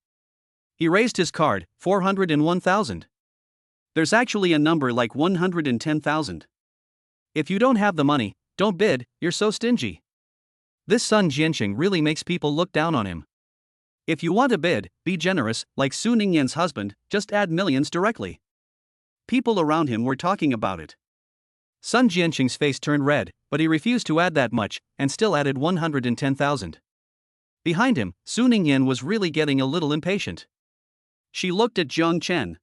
He raised his card, 401,000. There's actually a number like 110,000. If you don't have the money, don't bid, you're so stingy. This Sun Jiancheng really makes people look down on him. If you want to bid, be generous, like Su Ningyan's husband, just add millions directly. People around him were talking about it. Sun Jiancheng's face turned red, but he refused to add that much, and still added 110,000. Behind him, Su Ningyan was really getting a little impatient. She looked at Jiang Chen.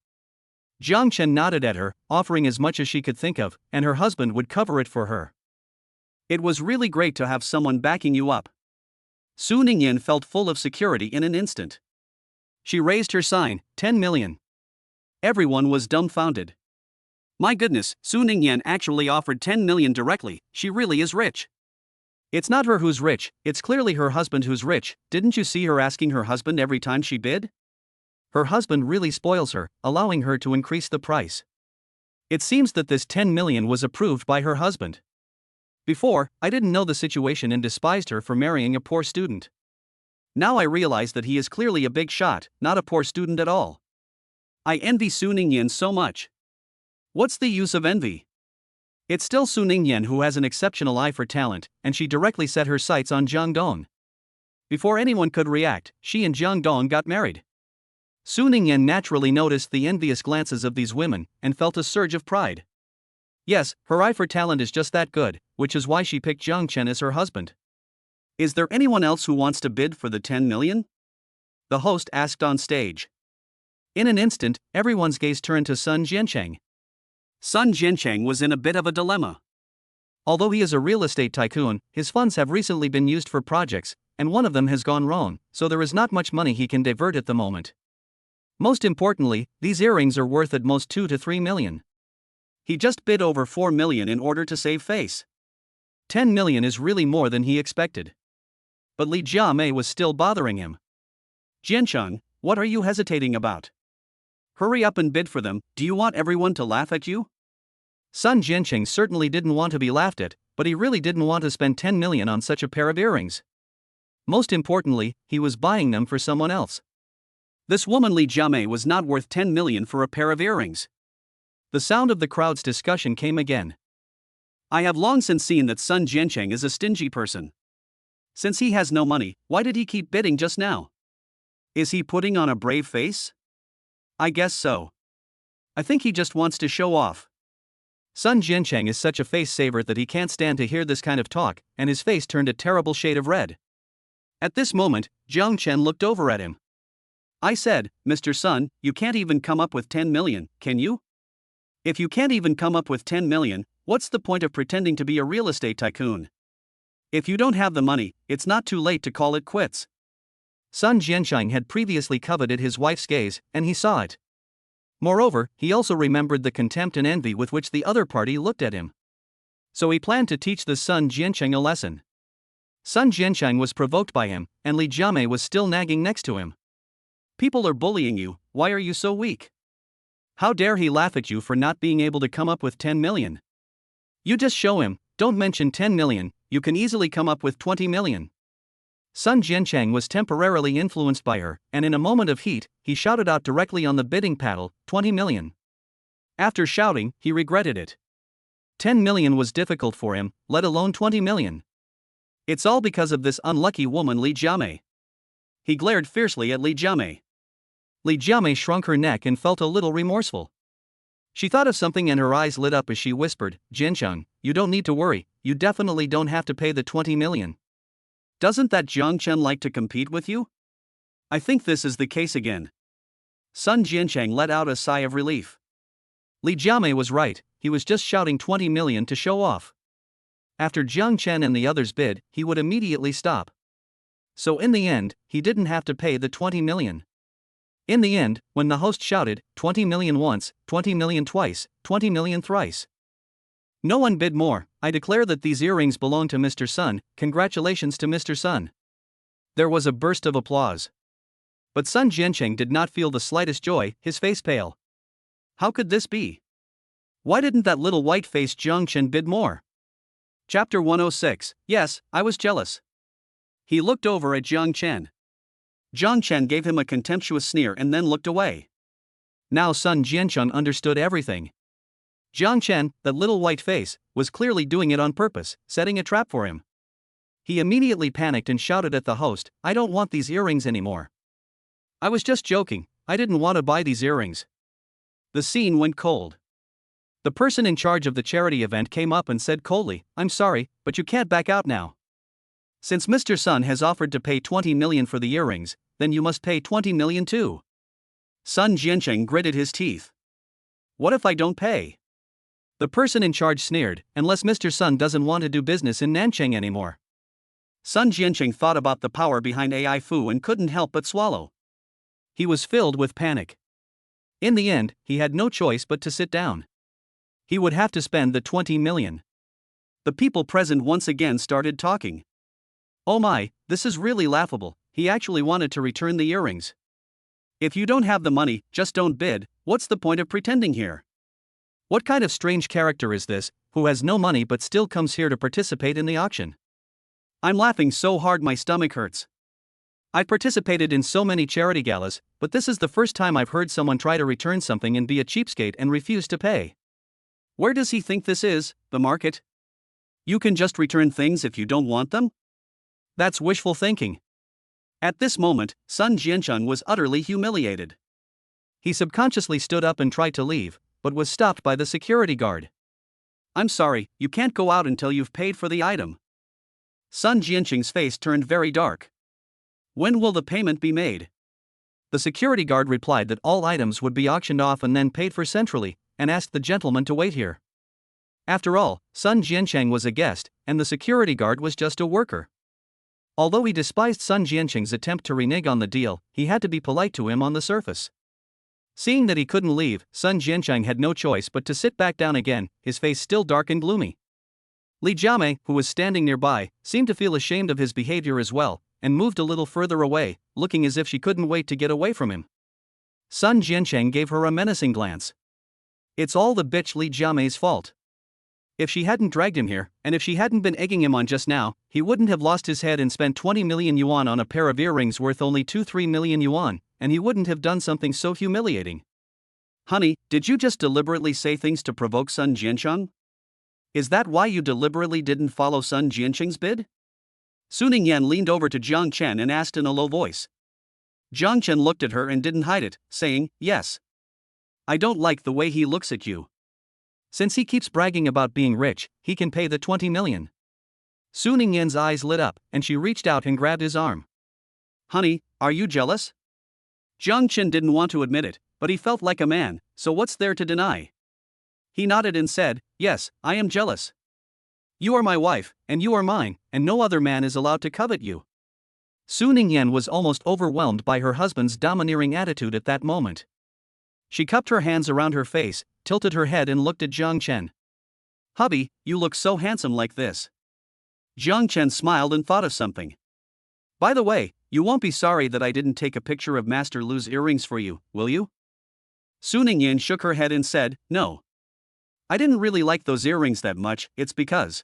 Jiang Chen nodded at her, offering as much as she could think of, and her husband would cover it for her. It was really great to have someone backing you up. Su Ningyan felt full of security in an instant. She raised her sign, 10 million. Everyone was dumbfounded. My goodness, Su Ningyan actually offered 10 million directly, she really is rich. It's not her who's rich, it's clearly her husband who's rich. Didn't you see her asking her husband every time she bid? Her husband really spoils her, allowing her to increase the price. It seems that this 10 million was approved by her husband. Before, I didn't know the situation and despised her for marrying a poor student. Now I realize that he is clearly a big shot, not a poor student at all. I envy Su Ningyan so much. What's the use of envy? It's still Su Ningyan who has an exceptional eye for talent, and she directly set her sights on Jiang Dong. Before anyone could react, she and Jiang Dong got married. Su Ningyan naturally noticed the envious glances of these women, and felt a surge of pride. Yes, her eye for talent is just that good, which is why she picked Jiang Chen as her husband. Is there anyone else who wants to bid for the 10 million? The host asked on stage. In an instant, everyone's gaze turned to Sun Jiancheng. Sun Jiancheng was in a bit of a dilemma. Although he is a real estate tycoon, his funds have recently been used for projects, and one of them has gone wrong, so there is not much money he can divert at the moment. Most importantly, these earrings are worth at most 2 to 3 million. He just bid over 4 million in order to save face. 10 million is really more than he expected. But Li Jiamei was still bothering him. Jiancheng, what are you hesitating about? Hurry up and bid for them, do you want everyone to laugh at you? Sun Jiancheng certainly didn't want to be laughed at, but he really didn't want to spend 10 million on such a pair of earrings. Most importantly, he was buying them for someone else. This woman Li Jiamei was not worth 10 million for a pair of earrings. The sound of the crowd's discussion came again. I have long since seen that Sun Jiancheng is a stingy person. Since he has no money, why did he keep bidding just now? Is he putting on a brave face? I guess so. I think he just wants to show off. Sun Jiancheng is such a face saver that he can't stand to hear this kind of talk, and his face turned a terrible shade of red. At this moment, Jiang Chen looked over at him. I said, Mr. Sun, you can't even come up with 10 million, can you? If you can't even come up with 10 million, what's the point of pretending to be a real estate tycoon? If you don't have the money, it's not too late to call it quits. Sun Jiancheng had previously coveted his wife's gaze, and he saw it. Moreover, he also remembered the contempt and envy with which the other party looked at him. So he planned to teach the Sun Jiancheng a lesson. Sun Jiancheng was provoked by him, and Li Jiamei was still nagging next to him. People are bullying you, why are you so weak? How dare he laugh at you for not being able to come up with 10 million? You just show him, don't mention 10 million, you can easily come up with 20 million. Sun Jiancheng was temporarily influenced by her, and in a moment of heat, he shouted out directly on the bidding paddle, 20 million. After shouting, he regretted it. 10 million was difficult for him, let alone 20 million. It's all because of this unlucky woman Li Jiamei. He glared fiercely at Li Jiamei. Li Jiamei shrunk her neck and felt a little remorseful. She thought of something and her eyes lit up as she whispered, Jiancheng, you don't need to worry, you definitely don't have to pay the 20 million. Doesn't that Jiang Chen like to compete with you? I think this is the case again. Sun Jiancheng let out a sigh of relief. Li Jiamei was right, he was just shouting 20 million to show off. After Jiang Chen and the others bid, he would immediately stop. So in the end, he didn't have to pay the 20 million. In the end, when the host shouted, 20 million once, 20 million twice, 20 million thrice. No one bid more, I declare that these earrings belong to Mr. Sun, congratulations to Mr. Sun. There was a burst of applause. But Sun Jiancheng did not feel the slightest joy, his face pale. How could this be? Why didn't that little white-faced Jiang Chen bid more? Chapter 106, yes, I was jealous. He looked over at Jiang Chen. Jiang Chen gave him a contemptuous sneer and then looked away. Now Sun Jiancheng understood everything. Jiang Chen, that little white face, was clearly doing it on purpose, setting a trap for him. He immediately panicked and shouted at the host, I don't want these earrings anymore. I was just joking, I didn't want to buy these earrings. The scene went cold. The person in charge of the charity event came up and said coldly, I'm sorry, but you can't back out now. Since Mr. Sun has offered to pay 20 million for the earrings, then you must pay 20 million too. Sun Jiancheng gritted his teeth. What if I don't pay? The person in charge sneered, unless Mr. Sun doesn't want to do business in Nancheng anymore. Sun Jiancheng thought about the power behind AI Fu and couldn't help but swallow. He was filled with panic. In the end, he had no choice but to sit down. He would have to spend the 20 million. The people present once again started talking. Oh my, this is really laughable, he actually wanted to return the earrings. If you don't have the money, just don't bid, what's the point of pretending here? What kind of strange character is this, who has no money but still comes here to participate in the auction? I'm laughing so hard my stomach hurts. I participated in so many charity galas, but this is the first time I've heard someone try to return something and be a cheapskate and refuse to pay. Where does he think this is, the market? You can just return things if you don't want them? That's wishful thinking. At this moment, Sun Jiancheng was utterly humiliated. He subconsciously stood up and tried to leave, but was stopped by the security guard. I'm sorry, you can't go out until you've paid for the item. Sun Jiancheng's face turned very dark. When will the payment be made? The security guard replied that all items would be auctioned off and then paid for centrally, and asked the gentleman to wait here. After all, Sun Jiancheng was a guest, and the security guard was just a worker. Although he despised Sun Jiancheng's attempt to renege on the deal, he had to be polite to him on the surface. Seeing that he couldn't leave, Sun Jiancheng had no choice but to sit back down again, his face still dark and gloomy. Li Jiamei, who was standing nearby, seemed to feel ashamed of his behavior as well, and moved a little further away, looking as if she couldn't wait to get away from him. Sun Jiancheng gave her a menacing glance. It's all the bitch Li Jiamei's fault. If she hadn't dragged him here, and if she hadn't been egging him on just now, he wouldn't have lost his head and spent 20 million yuan on a pair of earrings worth only 2-3 million yuan, and he wouldn't have done something so humiliating. Honey, did you just deliberately say things to provoke Sun Jiancheng? Is that why you deliberately didn't follow Sun Jiancheng's bid? Su Ningyan leaned over to Jiang Chen and asked in a low voice. Jiang Chen looked at her and didn't hide it, saying, yes. I don't like the way he looks at you. Since he keeps bragging about being rich, he can pay the 20 million. Su Ningyan's eyes lit up, and she reached out and grabbed his arm. Honey, are you jealous? Jiang Chen didn't want to admit it, but he felt like a man, so what's there to deny? He nodded and said, yes, I am jealous. You are my wife, and you are mine, and no other man is allowed to covet you. Su Ningyan was almost overwhelmed by her husband's domineering attitude at that moment. She cupped her hands around her face, tilted her head and looked at Jiang Chen. Hubby, you look so handsome like this. Jiang Chen smiled and thought of something. By the way, you won't be sorry that I didn't take a picture of Master Lu's earrings for you, will you? Su Ningyan shook her head and said, no. I didn't really like those earrings that much, it's because.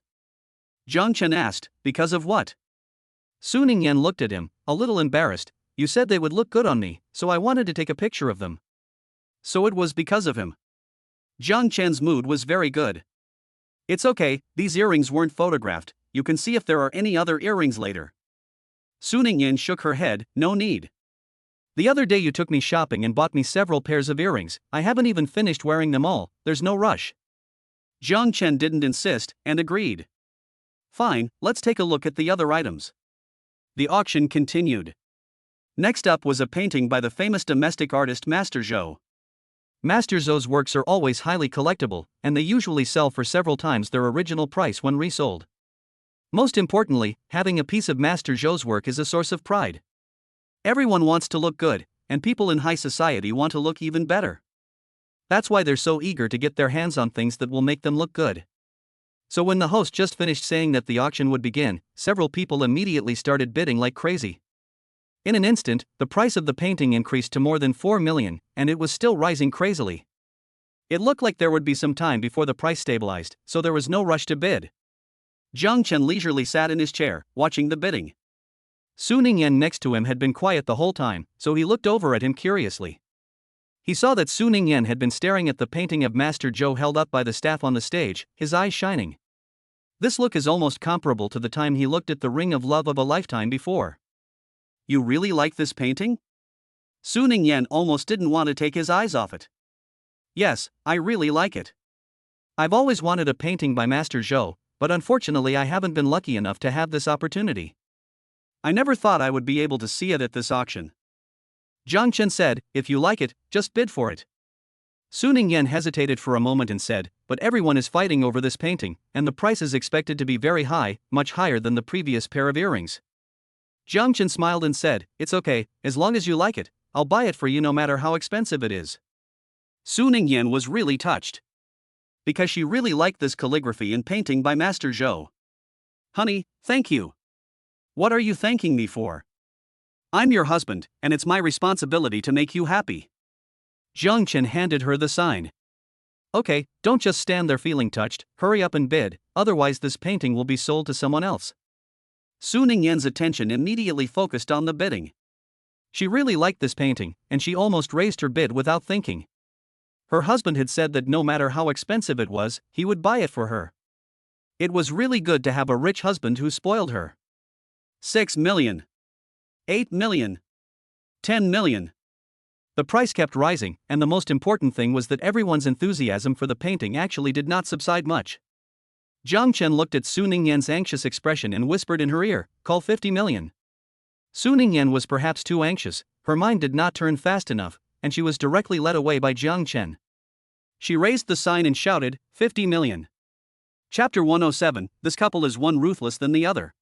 Jiang Chen asked, because of what? Su Ningyan looked at him, a little embarrassed. You said they would look good on me, so I wanted to take a picture of them. So it was because of him. Jiang Chen's mood was very good. It's okay, these earrings weren't photographed, you can see if there are any other earrings later. Su Ningyan shook her head, no need. The other day you took me shopping and bought me several pairs of earrings, I haven't even finished wearing them all, there's no rush. Jiang Chen didn't insist, and agreed. Fine, let's take a look at the other items. The auction continued. Next up was a painting by the famous domestic artist Master Zhou. Master Zhou's works are always highly collectible, and they usually sell for several times their original price when resold. Most importantly, having a piece of Master Zhou's work is a source of pride. Everyone wants to look good, and people in high society want to look even better. That's why they're so eager to get their hands on things that will make them look good. So when the host just finished saying that the auction would begin, several people immediately started bidding like crazy. In an instant, the price of the painting increased to more than 4 million, and it was still rising crazily. It looked like there would be some time before the price stabilized, so there was no rush to bid. Jiang Chen leisurely sat in his chair, watching the bidding. Su Ningyan next to him had been quiet the whole time, so he looked over at him curiously. He saw that Su Ningyan had been staring at the painting of Master Zhou held up by the staff on the stage, his eyes shining. This look is almost comparable to the time he looked at the Ring of Love of a lifetime before. You really like this painting? Su Ningyan almost didn't want to take his eyes off it. Yes, I really like it. I've always wanted a painting by Master Zhou, but unfortunately I haven't been lucky enough to have this opportunity. I never thought I would be able to see it at this auction. Jiang Chen said, if you like it, just bid for it. Su Ningyan hesitated for a moment and said, but everyone is fighting over this painting, and the price is expected to be very high, much higher than the previous pair of earrings. Jiang Chen smiled and said, it's okay, as long as you like it, I'll buy it for you no matter how expensive it is. Su Ningyan was really touched. Because she really liked this calligraphy and painting by Master Zhou. Honey, thank you. What are you thanking me for? I'm your husband, and it's my responsibility to make you happy. Jiang Chen handed her the sign. Okay, don't just stand there feeling touched, hurry up and bid, otherwise this painting will be sold to someone else. Su Ningyan's attention immediately focused on the bidding. She really liked this painting, and she almost raised her bid without thinking. Her husband had said that no matter how expensive it was, he would buy it for her. It was really good to have a rich husband who spoiled her. 6 million. 8 million. 10 million. The price kept rising, and the most important thing was that everyone's enthusiasm for the painting actually did not subside much. Jiang Chen looked at Su Ningyan's anxious expression and whispered in her ear, call 50 million. Su Ningyan was perhaps too anxious, her mind did not turn fast enough, and she was directly led away by Jiang Chen. She raised the sign and shouted, 50 million. Chapter 107, this couple is one ruthless than the other.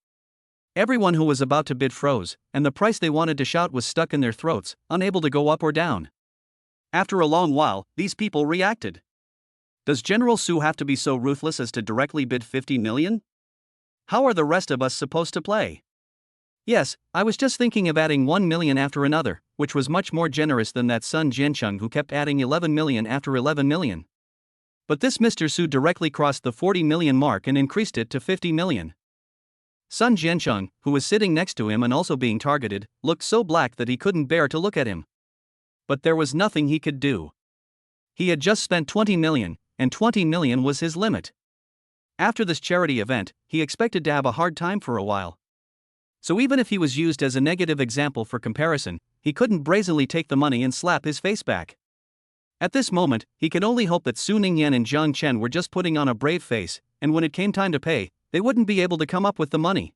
Everyone who was about to bid froze, and the price they wanted to shout was stuck in their throats, unable to go up or down. After a long while, these people reacted. Does General Su have to be so ruthless as to directly bid 50 million? How are the rest of us supposed to play? Yes, I was just thinking of adding 1 million after another, which was much more generous than that Sun Jiancheng who kept adding 11 million after 11 million. But this Mr. Su directly crossed the 40 million mark and increased it to 50 million. Sun Jiancheng, who was sitting next to him and also being targeted, looked so black that he couldn't bear to look at him. But there was nothing he could do. He had just spent 20 million, and 20 million was his limit. After this charity event, he expected to have a hard time for a while. So even if he was used as a negative example for comparison, he couldn't brazenly take the money and slap his face back. At this moment, he could only hope that Su Ningyan and Jiang Chen were just putting on a brave face, and when it came time to pay, they wouldn't be able to come up with the money.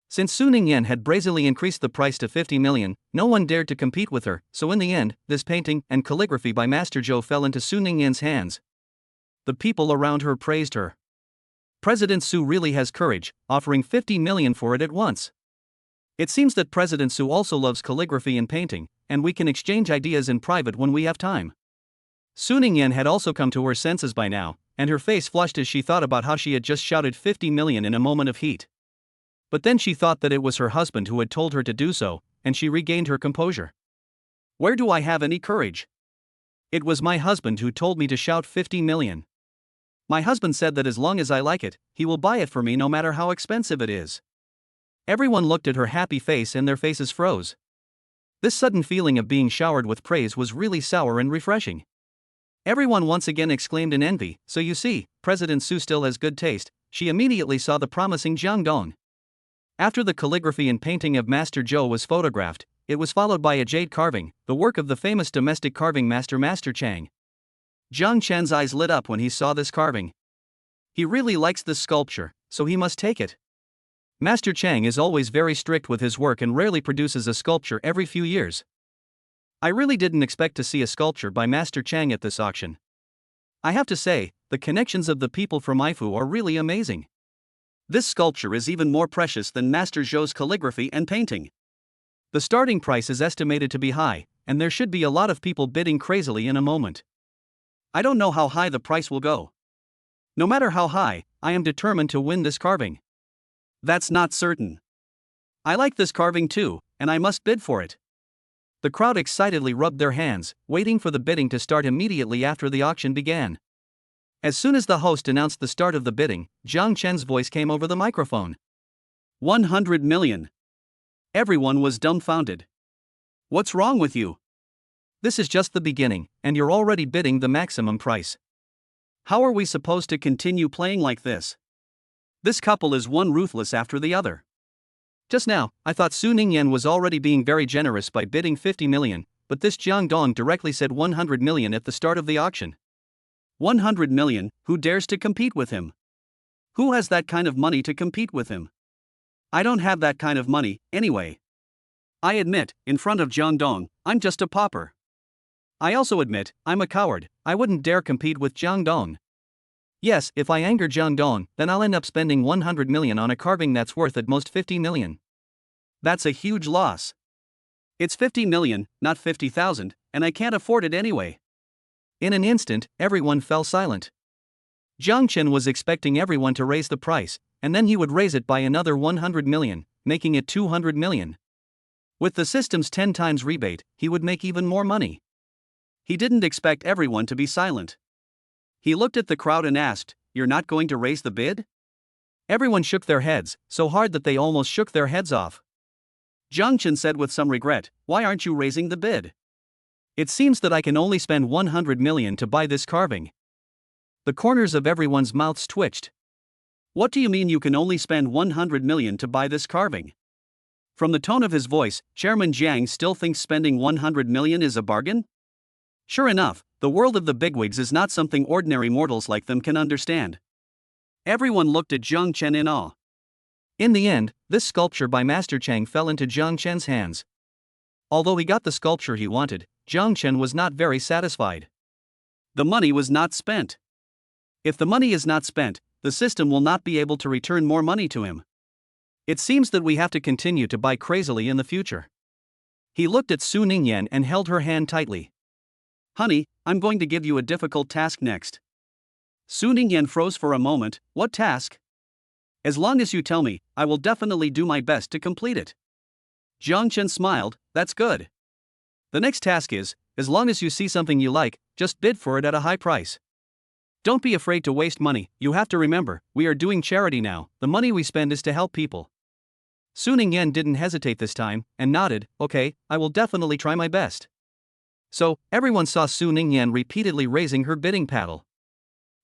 Since Su Ningyan had brazenly increased the price to 50 million, no one dared to compete with her, so in the end, this painting and calligraphy by Master Zhou fell into Su Ningyan's hands. The people around her praised her. President Su really has courage, offering 50 million for it at once. It seems that President Su also loves calligraphy and painting, and we can exchange ideas in private when we have time. Su Ningyan had also come to her senses by now, and her face flushed as she thought about how she had just shouted 50 million in a moment of heat. But then she thought that it was her husband who had told her to do so, and she regained her composure. Where do I have any courage? It was my husband who told me to shout 50 million. My husband said that as long as I like it, he will buy it for me no matter how expensive it is. Everyone looked at her happy face and their faces froze. This sudden feeling of being showered with praise was really sour and refreshing. Everyone once again exclaimed in envy, so you see, President Su still has good taste. She immediately saw the promising Jiang Dong. After the calligraphy and painting of Master Zhou was photographed, it was followed by a jade carving, the work of the famous domestic carving master Master Chang. Jiang Chen's eyes lit up when he saw this carving. He really likes this sculpture, so he must take it. Master Chang is always very strict with his work and rarely produces a sculpture every few years. I really didn't expect to see a sculpture by Master Chang at this auction. I have to say, the connections of the people from Ifu are really amazing. This sculpture is even more precious than Master Zhou's calligraphy and painting. The starting price is estimated to be high, and there should be a lot of people bidding crazily in a moment. I don't know how high the price will go. No matter how high, I am determined to win this carving. That's not certain. I like this carving too, and I must bid for it. The crowd excitedly rubbed their hands, waiting for the bidding to start immediately after the auction began. As soon as the host announced the start of the bidding, Jiang Chen's voice came over the microphone. 100 million. Everyone was dumbfounded. What's wrong with you? This is just the beginning, and you're already bidding the maximum price. How are we supposed to continue playing like this? This couple is one ruthless after the other. Just now, I thought Su Ningyan was already being very generous by bidding 50 million, but this Jiang Dong directly said 100 million at the start of the auction. 100 million, who dares to compete with him? Who has that kind of money to compete with him? I don't have that kind of money, anyway. I admit, in front of Jiang Dong, I'm just a pauper. I also admit, I'm a coward. I wouldn't dare compete with Jiang Dong. Yes, if I anger Jiang Dong, then I'll end up spending 100 million on a carving that's worth at most 50 million. That's a huge loss. It's 50 million, not 50,000, and I can't afford it anyway. In an instant, everyone fell silent. Jiang Chen was expecting everyone to raise the price, and then he would raise it by another 100 million, making it 200 million. With the system's 10 times rebate, he would make even more money. He didn't expect everyone to be silent. He looked at the crowd and asked, "You're not going to raise the bid?" Everyone shook their heads, so hard that they almost shook their heads off. Jiang Chen said with some regret, "Why aren't you raising the bid? It seems that I can only spend 100 million to buy this carving." The corners of everyone's mouths twitched. What do you mean you can only spend 100 million to buy this carving? From the tone of his voice, Chairman Jiang still thinks spending 100 million is a bargain? Sure enough, the world of the bigwigs is not something ordinary mortals like them can understand. Everyone looked at Jiang Chen in awe. In the end, this sculpture by Master Chang fell into Jiang Chen's hands. Although he got the sculpture he wanted, Jiang Chen was not very satisfied. The money was not spent. If the money is not spent, the system will not be able to return more money to him. It seems that we have to continue to buy crazily in the future. He looked at Su Ningyan and held her hand tightly. "Honey, I'm going to give you a difficult task next." Su Ningyan froze for a moment. "What task?" "As long as you tell me, I will definitely do my best to complete it." Jiang Chen smiled. "That's good. The next task is, as long as you see something you like, just bid for it at a high price. Don't be afraid to waste money. You have to remember, we are doing charity now. The money we spend is to help people." Su Ningyan didn't hesitate this time, and nodded. "Okay, I will definitely try my best." So, everyone saw Su Ningyan repeatedly raising her bidding paddle.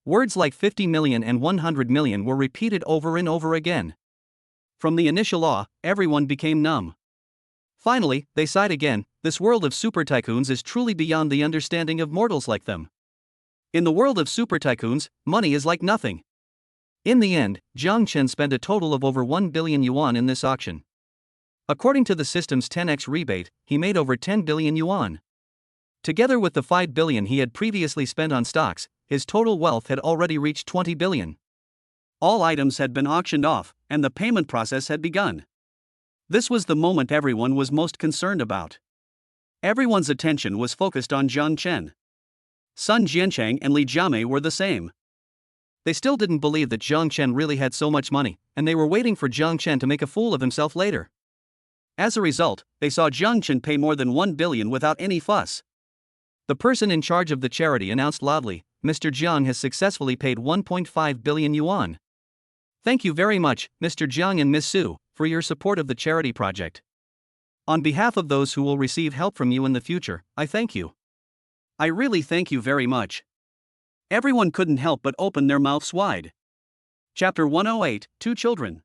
Words like 50 million and 100 million were repeated over and over again. From the initial awe, everyone became numb. Finally, they sighed again. This world of super tycoons is truly beyond the understanding of mortals like them. In the world of super tycoons, money is like nothing. In the end, Jiang Chen spent a total of over 1 billion yuan in this auction. According to the system's 10x rebate, he made over 10 billion yuan. Together with the 5 billion he had previously spent on stocks, his total wealth had already reached 20 billion. All items had been auctioned off, and the payment process had begun. This was the moment everyone was most concerned about. Everyone's attention was focused on Jiang Chen. Sun Jiancheng and Li Jiamei were the same. They still didn't believe that Jiang Chen really had so much money, and they were waiting for Jiang Chen to make a fool of himself later. As a result, they saw Jiang Chen pay more than 1 billion without any fuss. The person in charge of the charity announced loudly, "Mr. Jiang has successfully paid 1.5 billion yuan. Thank you very much, Mr. Jiang and Ms. Su, for your support of the charity project. On behalf of those who will receive help from you in the future, I thank you. I really thank you very much." Everyone couldn't help but open their mouths wide. Chapter 108, Two Children.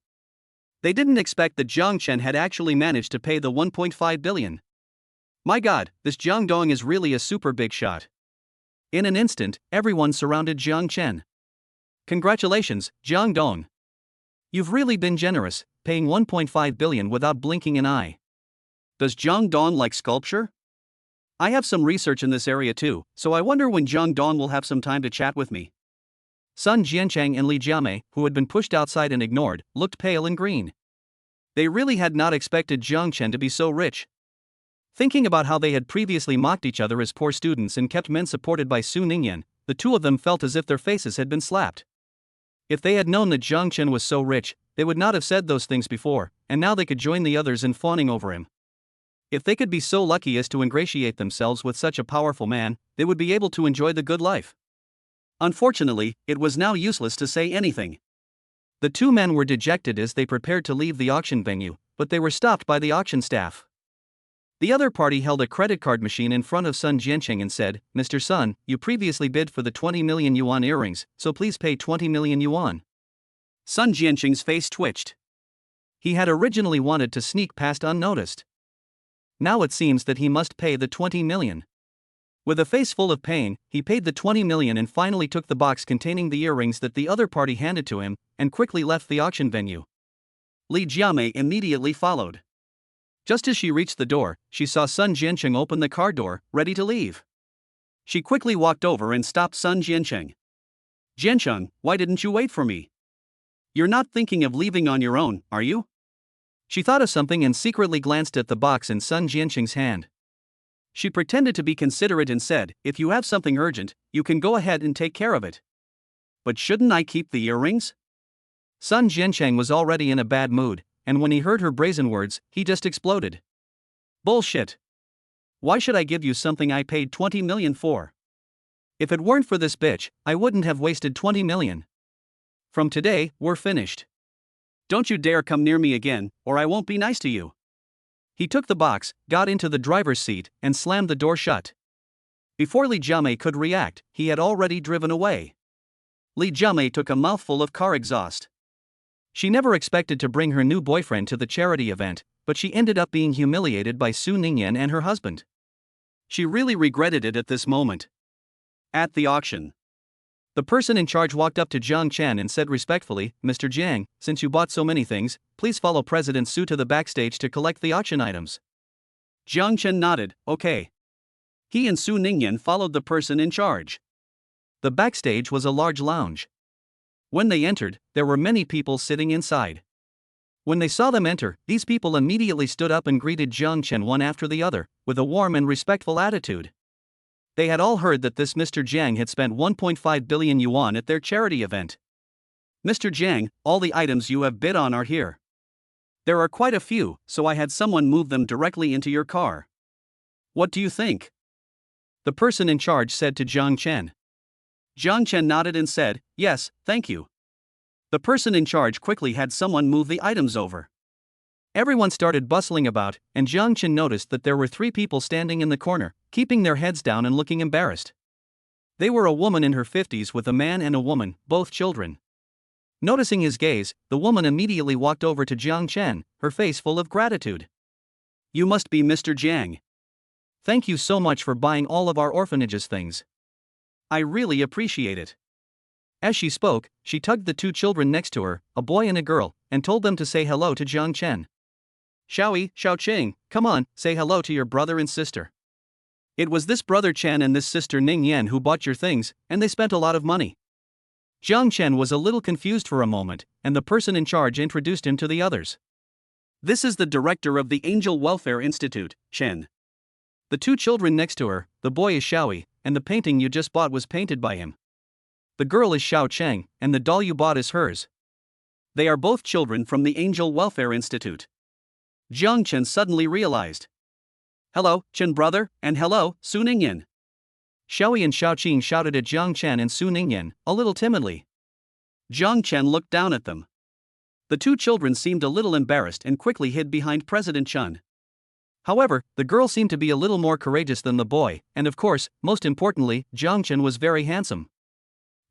They didn't expect that Jiang Chen had actually managed to pay the 1.5 billion. My god, this Jiang Dong is really a super big shot. In an instant, everyone surrounded Jiang Chen. Congratulations, Jiang Dong. You've really been generous, paying 1.5 billion without blinking an eye. Does Jiang Dong like sculpture? I have some research in this area too, so I wonder when Jiang Dong will have some time to chat with me. Sun Jiancheng and Li Jiamei, who had been pushed outside and ignored, looked pale and green. They really had not expected Jiang Chen to be so rich. Thinking about how they had previously mocked each other as poor students and kept men supported by Su Ningyan, the two of them felt as if their faces had been slapped. If they had known that Jiang Chen was so rich, they would not have said those things before, and now they could join the others in fawning over him. If they could be so lucky as to ingratiate themselves with such a powerful man, they would be able to enjoy the good life. Unfortunately, it was now useless to say anything. The two men were dejected as they prepared to leave the auction venue, but they were stopped by the auction staff. The other party held a credit card machine in front of Sun Jiancheng and said, "Mr. Sun, you previously bid for the 20 million yuan earrings, so please pay 20 million yuan. Sun Jiancheng's face twitched. He had originally wanted to sneak past unnoticed. Now it seems that he must pay the 20 million. With a face full of pain, he paid the 20 million and finally took the box containing the earrings that the other party handed to him, and quickly left the auction venue. Li Jiamei immediately followed. Just as she reached the door, she saw Sun Jiancheng open the car door, ready to leave. She quickly walked over and stopped Sun Jiancheng. "Jiancheng, why didn't you wait for me? You're not thinking of leaving on your own, are you?" She thought of something and secretly glanced at the box in Sun Jiancheng's hand. She pretended to be considerate and said, "If you have something urgent, you can go ahead and take care of it. But shouldn't I keep the earrings?" Sun Jiancheng was already in a bad mood, and when he heard her brazen words, he just exploded. "Bullshit. Why should I give you something I paid 20 million for? If it weren't for this bitch, I wouldn't have wasted 20 million. From today, we're finished. Don't you dare come near me again, or I won't be nice to you." He took the box, got into the driver's seat, and slammed the door shut. Before Li Jiamei could react, he had already driven away. Li Jiamei took a mouthful of car exhaust. She never expected to bring her new boyfriend to the charity event, but she ended up being humiliated by Su Ningyan and her husband. She really regretted it at this moment. At the auction, the person in charge walked up to Jiang Chen and said respectfully, "Mr. Jiang, since you bought so many things, please follow President Su to the backstage to collect the auction items." Jiang Chen nodded, "Okay." He and Su Ningyan followed the person in charge. The backstage was a large lounge. When they entered, there were many people sitting inside. When they saw them enter, these people immediately stood up and greeted Jiang Chen one after the other, with a warm and respectful attitude. They had all heard that this Mr. Jiang had spent 1.5 billion yuan at their charity event. "Mr. Jiang, all the items you have bid on are here. There are quite a few, so I had someone move them directly into your car. What do you think?" the person in charge said to Jiang Chen. Jiang Chen nodded and said, "Yes, thank you." The person in charge quickly had someone move the items over. Everyone started bustling about, and Jiang Chen noticed that there were 3 people standing in the corner, keeping their heads down and looking embarrassed. They were a woman in her 50s with a man and a woman, both children. Noticing his gaze, the woman immediately walked over to Jiang Chen, her face full of gratitude. "You must be Mr. Jiang. Thank you so much for buying all of our orphanage's things. I really appreciate it." As she spoke, she tugged the 2 children next to her, a boy and a girl, and told them to say hello to Jiang Chen. "Xiaoyi, Xiaoqing, come on, say hello to your brother and sister. It was this brother Chen and this sister Ning Yan who bought your things, and they spent a lot of money." Jiang Chen was a little confused for a moment, and the person in charge introduced him to the others. "This is the director of the Angel Welfare Institute, Chen. The 2 children next to her, the boy is Xiaoyi, and the painting you just bought was painted by him. The girl is Xiao Cheng, and the doll you bought is hers. They are both children from the Angel Welfare Institute." Jiang Chen suddenly realized. "Hello, Chen brother, and hello, Su Ningyan." Xiaoyi and Xiaoqing shouted at Jiang Chen and Su Ningyan, a little timidly. Jiang Chen looked down at them. The 2 children seemed a little embarrassed and quickly hid behind President Chen. However, the girl seemed to be a little more courageous than the boy, and of course, most importantly, Jiang Chen was very handsome.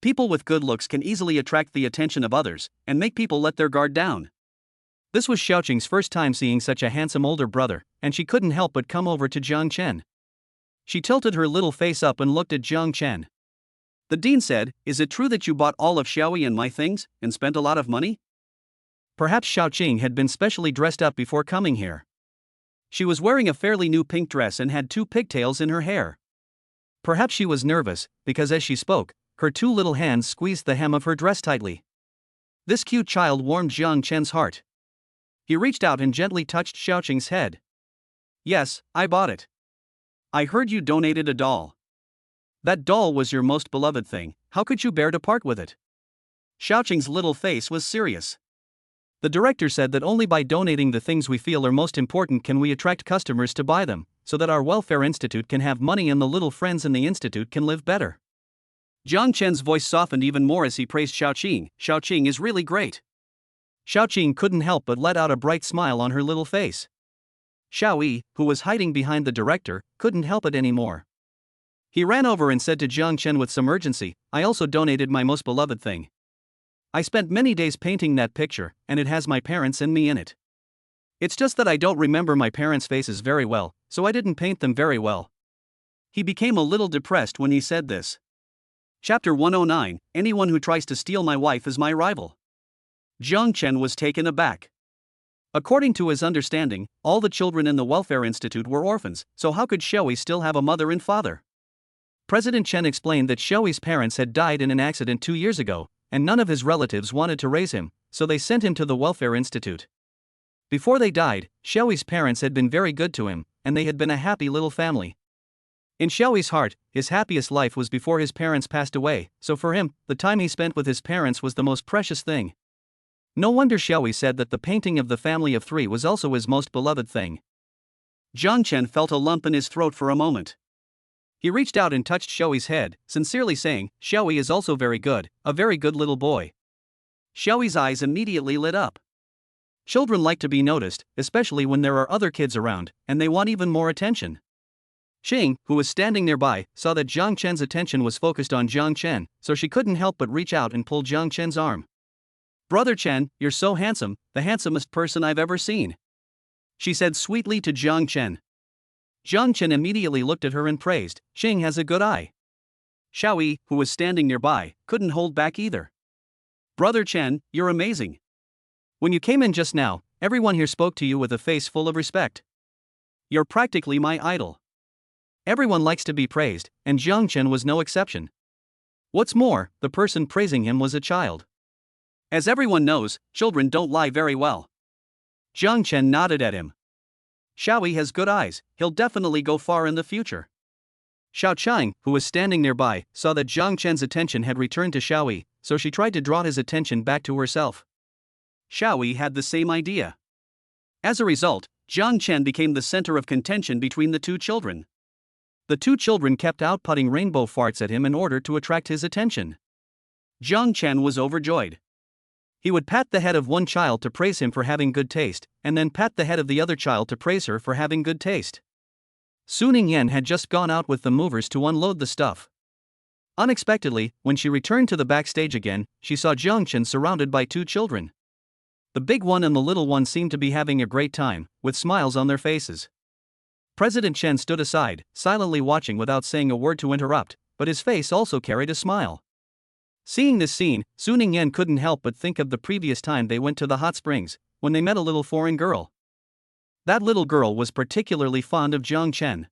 People with good looks can easily attract the attention of others, and make people let their guard down. This was Xiaoqing's first time seeing such a handsome older brother, and she couldn't help but come over to Jiang Chen. She tilted her little face up and looked at Jiang Chen. "The dean said, is it true that you bought all of Xiaoyi and my things, and spent a lot of money?" Perhaps Xiaoqing had been specially dressed up before coming here. She was wearing a fairly new pink dress and had 2 pigtails in her hair. Perhaps she was nervous, because as she spoke, her 2 little hands squeezed the hem of her dress tightly. This cute child warmed Jiang Chen's heart. He reached out and gently touched Xiaoqing's head. "Yes, I bought it. I heard you donated a doll. That doll was your most beloved thing, how could you bear to part with it?" Xiaoqing's little face was serious. "The director said that only by donating the things we feel are most important can we attract customers to buy them, so that our welfare institute can have money and the little friends in the institute can live better." Jiang Chen's voice softened even more as he praised Xiaoqing. "Xiaoqing is really great." Xiaoqing couldn't help but let out a bright smile on her little face. Xiaoyi, who was hiding behind the director, couldn't help it anymore. He ran over and said to Jiang Chen with some urgency, "I also donated my most beloved thing. I spent many days painting that picture, and it has my parents and me in it. It's just that I don't remember my parents' faces very well, so I didn't paint them very well." He became a little depressed when he said this. Chapter 109, Anyone who tries to steal my wife is my rival. Jiang Chen was taken aback. According to his understanding, all the children in the Welfare Institute were orphans, so how could Shoei still have a mother and father? President Chen explained that Shoei's parents had died in an accident 2 years ago, and none of his relatives wanted to raise him, so they sent him to the Welfare Institute. Before they died, Shoei's parents had been very good to him, and they had been a happy little family. In Shoei's heart, his happiest life was before his parents passed away, so for him, the time he spent with his parents was the most precious thing. No wonder Shoei said that the painting of the family of 3 was also his most beloved thing. Jiang Chen felt a lump in his throat for a moment. He reached out and touched Shoei's head, sincerely saying, "Shoei is also very good, a very good little boy." Shoei's eyes immediately lit up. Children like to be noticed, especially when there are other kids around, and they want even more attention. Qing, who was standing nearby, saw that Jiang Chen's attention was focused on Jiang Chen, so she couldn't help but reach out and pull Jiang Chen's arm. "Brother Chen, you're so handsome, the handsomest person I've ever seen," she said sweetly to Jiang Chen. Jiang Chen immediately looked at her and praised, "Qing has a good eye." Xiaoyi, who was standing nearby, couldn't hold back either. "Brother Chen, you're amazing. When you came in just now, everyone here spoke to you with a face full of respect. You're practically my idol." Everyone likes to be praised, and Jiang Chen was no exception. What's more, the person praising him was a child. As everyone knows, children don't lie very well. Jiang Chen nodded at him. "Xiaoyi has good eyes, he'll definitely go far in the future." Xiao Chang, who was standing nearby, saw that Jiang Chen's attention had returned to Xiaoyi, so she tried to draw his attention back to herself. Xiaoyi had the same idea. As a result, Jiang Chen became the center of contention between the two children. The two children kept outputting rainbow farts at him in order to attract his attention. Jiang Chen was overjoyed. He would pat the head of one child to praise him for having good taste, and then pat the head of the other child to praise her for having good taste. Su Ningyan had just gone out with the movers to unload the stuff. Unexpectedly, when she returned to the backstage again, she saw Jiang Chen surrounded by 2 children. The big one and the little one seemed to be having a great time, with smiles on their faces. President Chen stood aside, silently watching without saying a word to interrupt, but his face also carried a smile. Seeing this scene, Su Ningyan couldn't help but think of the previous time they went to the hot springs, when they met a little foreign girl. That little girl was particularly fond of Jiang Chen.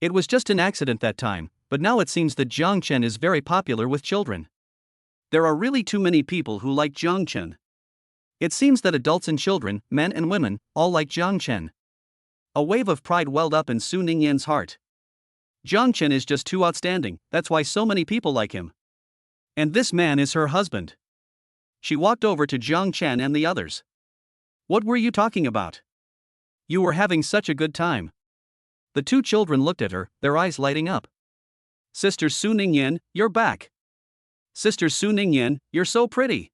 It was just an accident that time, but now it seems that Jiang Chen is very popular with children. There are really too many people who like Jiang Chen. It seems that adults and children, men and women, all like Jiang Chen. A wave of pride welled up in Su Ningyan's heart. Jiang Chen is just too outstanding, that's why so many people like him. And this man is her husband. She walked over to Jiang Chen and the others. "What were you talking about? You were having such a good time." The 2 children looked at her, their eyes lighting up. "Sister Su Ningyan, you're back. Sister Su Ningyan, you're so pretty.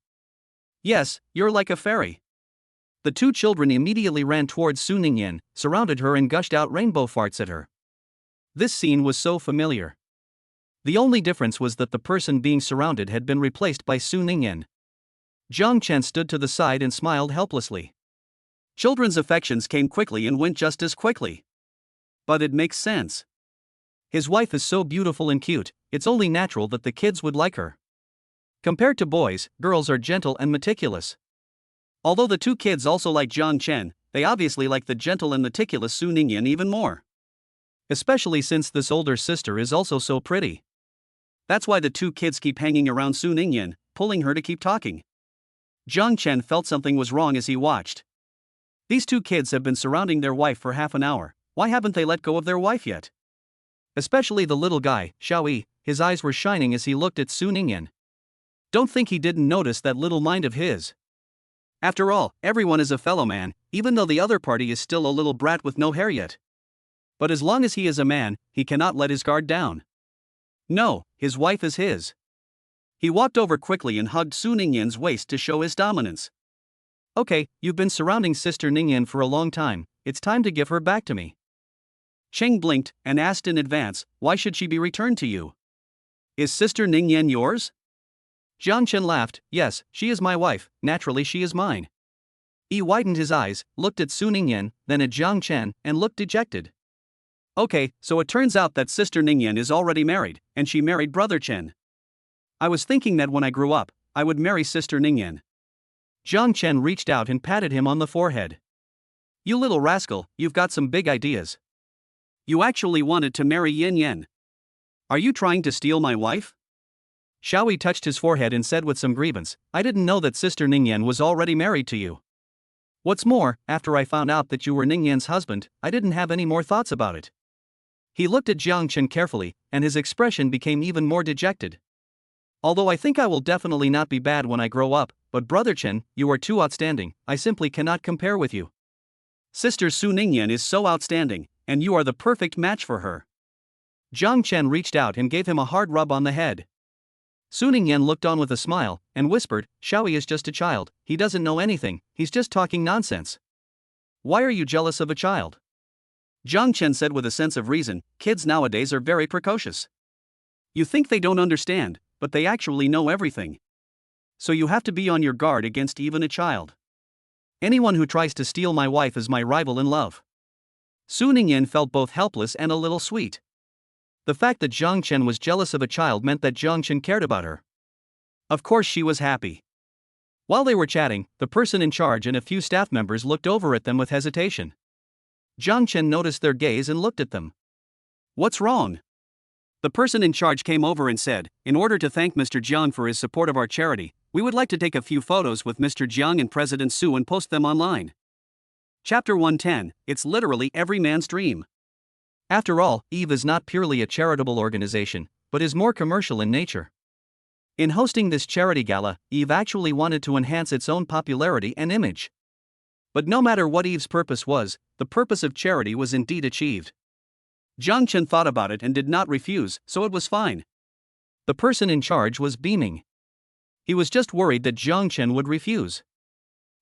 Yes, you're like a fairy." The 2 children immediately ran towards Su Ningyan, surrounded her and gushed out rainbow farts at her. This scene was so familiar. The only difference was that the person being surrounded had been replaced by Su Ningyan. Jiang Chen stood to the side and smiled helplessly. Children's affections came quickly and went just as quickly. But it makes sense. His wife is so beautiful and cute, it's only natural that the kids would like her. Compared to boys, girls are gentle and meticulous. Although the 2 kids also like Jiang Chen, they obviously like the gentle and meticulous Su Ningyan even more. Especially since this older sister is also so pretty. That's why the 2 kids keep hanging around Su Ningyan, pulling her to keep talking. Jiang Chen felt something was wrong as he watched. These 2 kids have been surrounding their wife for half an hour, why haven't they let go of their wife yet? Especially the little guy, Xiaoyi, his eyes were shining as he looked at Su Ningyan. Don't think he didn't notice that little mind of his. After all, everyone is a fellow man, even though the other party is still a little brat with no hair yet. But as long as he is a man, he cannot let his guard down. No, his wife is his. He walked over quickly and hugged Su Ningyan's waist to show his dominance. "Okay, you've been surrounding Sister Ningyan for a long time, it's time to give her back to me." Cheng blinked and asked in advance, "Why should she be returned to you? Is Sister Ningyan yours?" Jiang Chen laughed, "Yes, she is my wife, naturally she is mine." He widened his eyes, looked at Su Ningyan, then at Jiang Chen, and looked dejected. "Okay, so it turns out that Sister Ningyan is already married, and she married Brother Chen. I was thinking that when I grew up, I would marry Sister Ningyan." Jiang Chen reached out and patted him on the forehead. You little rascal, you've got some big ideas. You actually wanted to marry Yin Yan. Are you trying to steal my wife? Xiaoyi touched his forehead and said with some grievance, I didn't know that Sister Ningyan was already married to you. What's more, after I found out that you were Ningyan's husband, I didn't have any more thoughts about it. He looked at Jiang Chen carefully, and his expression became even more dejected. Although I think I will definitely not be bad when I grow up, but Brother Chen, you are too outstanding, I simply cannot compare with you. Sister Su Ningyan is so outstanding, and you are the perfect match for her. Jiang Chen reached out and gave him a hard rub on the head. Su Ningyan looked on with a smile, and whispered, Xiaoyi is just a child, he doesn't know anything, he's just talking nonsense. Why are you jealous of a child? Jiang Chen said with a sense of reason, kids nowadays are very precocious. You think they don't understand, but they actually know everything. So you have to be on your guard against even a child. Anyone who tries to steal my wife is my rival in love. Su Ningyan felt both helpless and a little sweet. The fact that Jiang Chen was jealous of a child meant that Jiang Chen cared about her. Of course she was happy. While they were chatting, the person in charge and a few staff members looked over at them with hesitation. Jiang Chen noticed their gaze and looked at them. What's wrong? The person in charge came over and said, in order to thank Mr. Jiang for his support of our charity, we would like to take a few photos with Mr. Jiang and President Su and post them online. Chapter 110, it's literally every man's dream. After all, EVE is not purely a charitable organization, but is more commercial in nature. In hosting this charity gala, EVE actually wanted to enhance its own popularity and image. But no matter what EVE's purpose was, the purpose of charity was indeed achieved. Jiang Chen thought about it and did not refuse, so it was fine. The person in charge was beaming. He was just worried that Jiang Chen would refuse.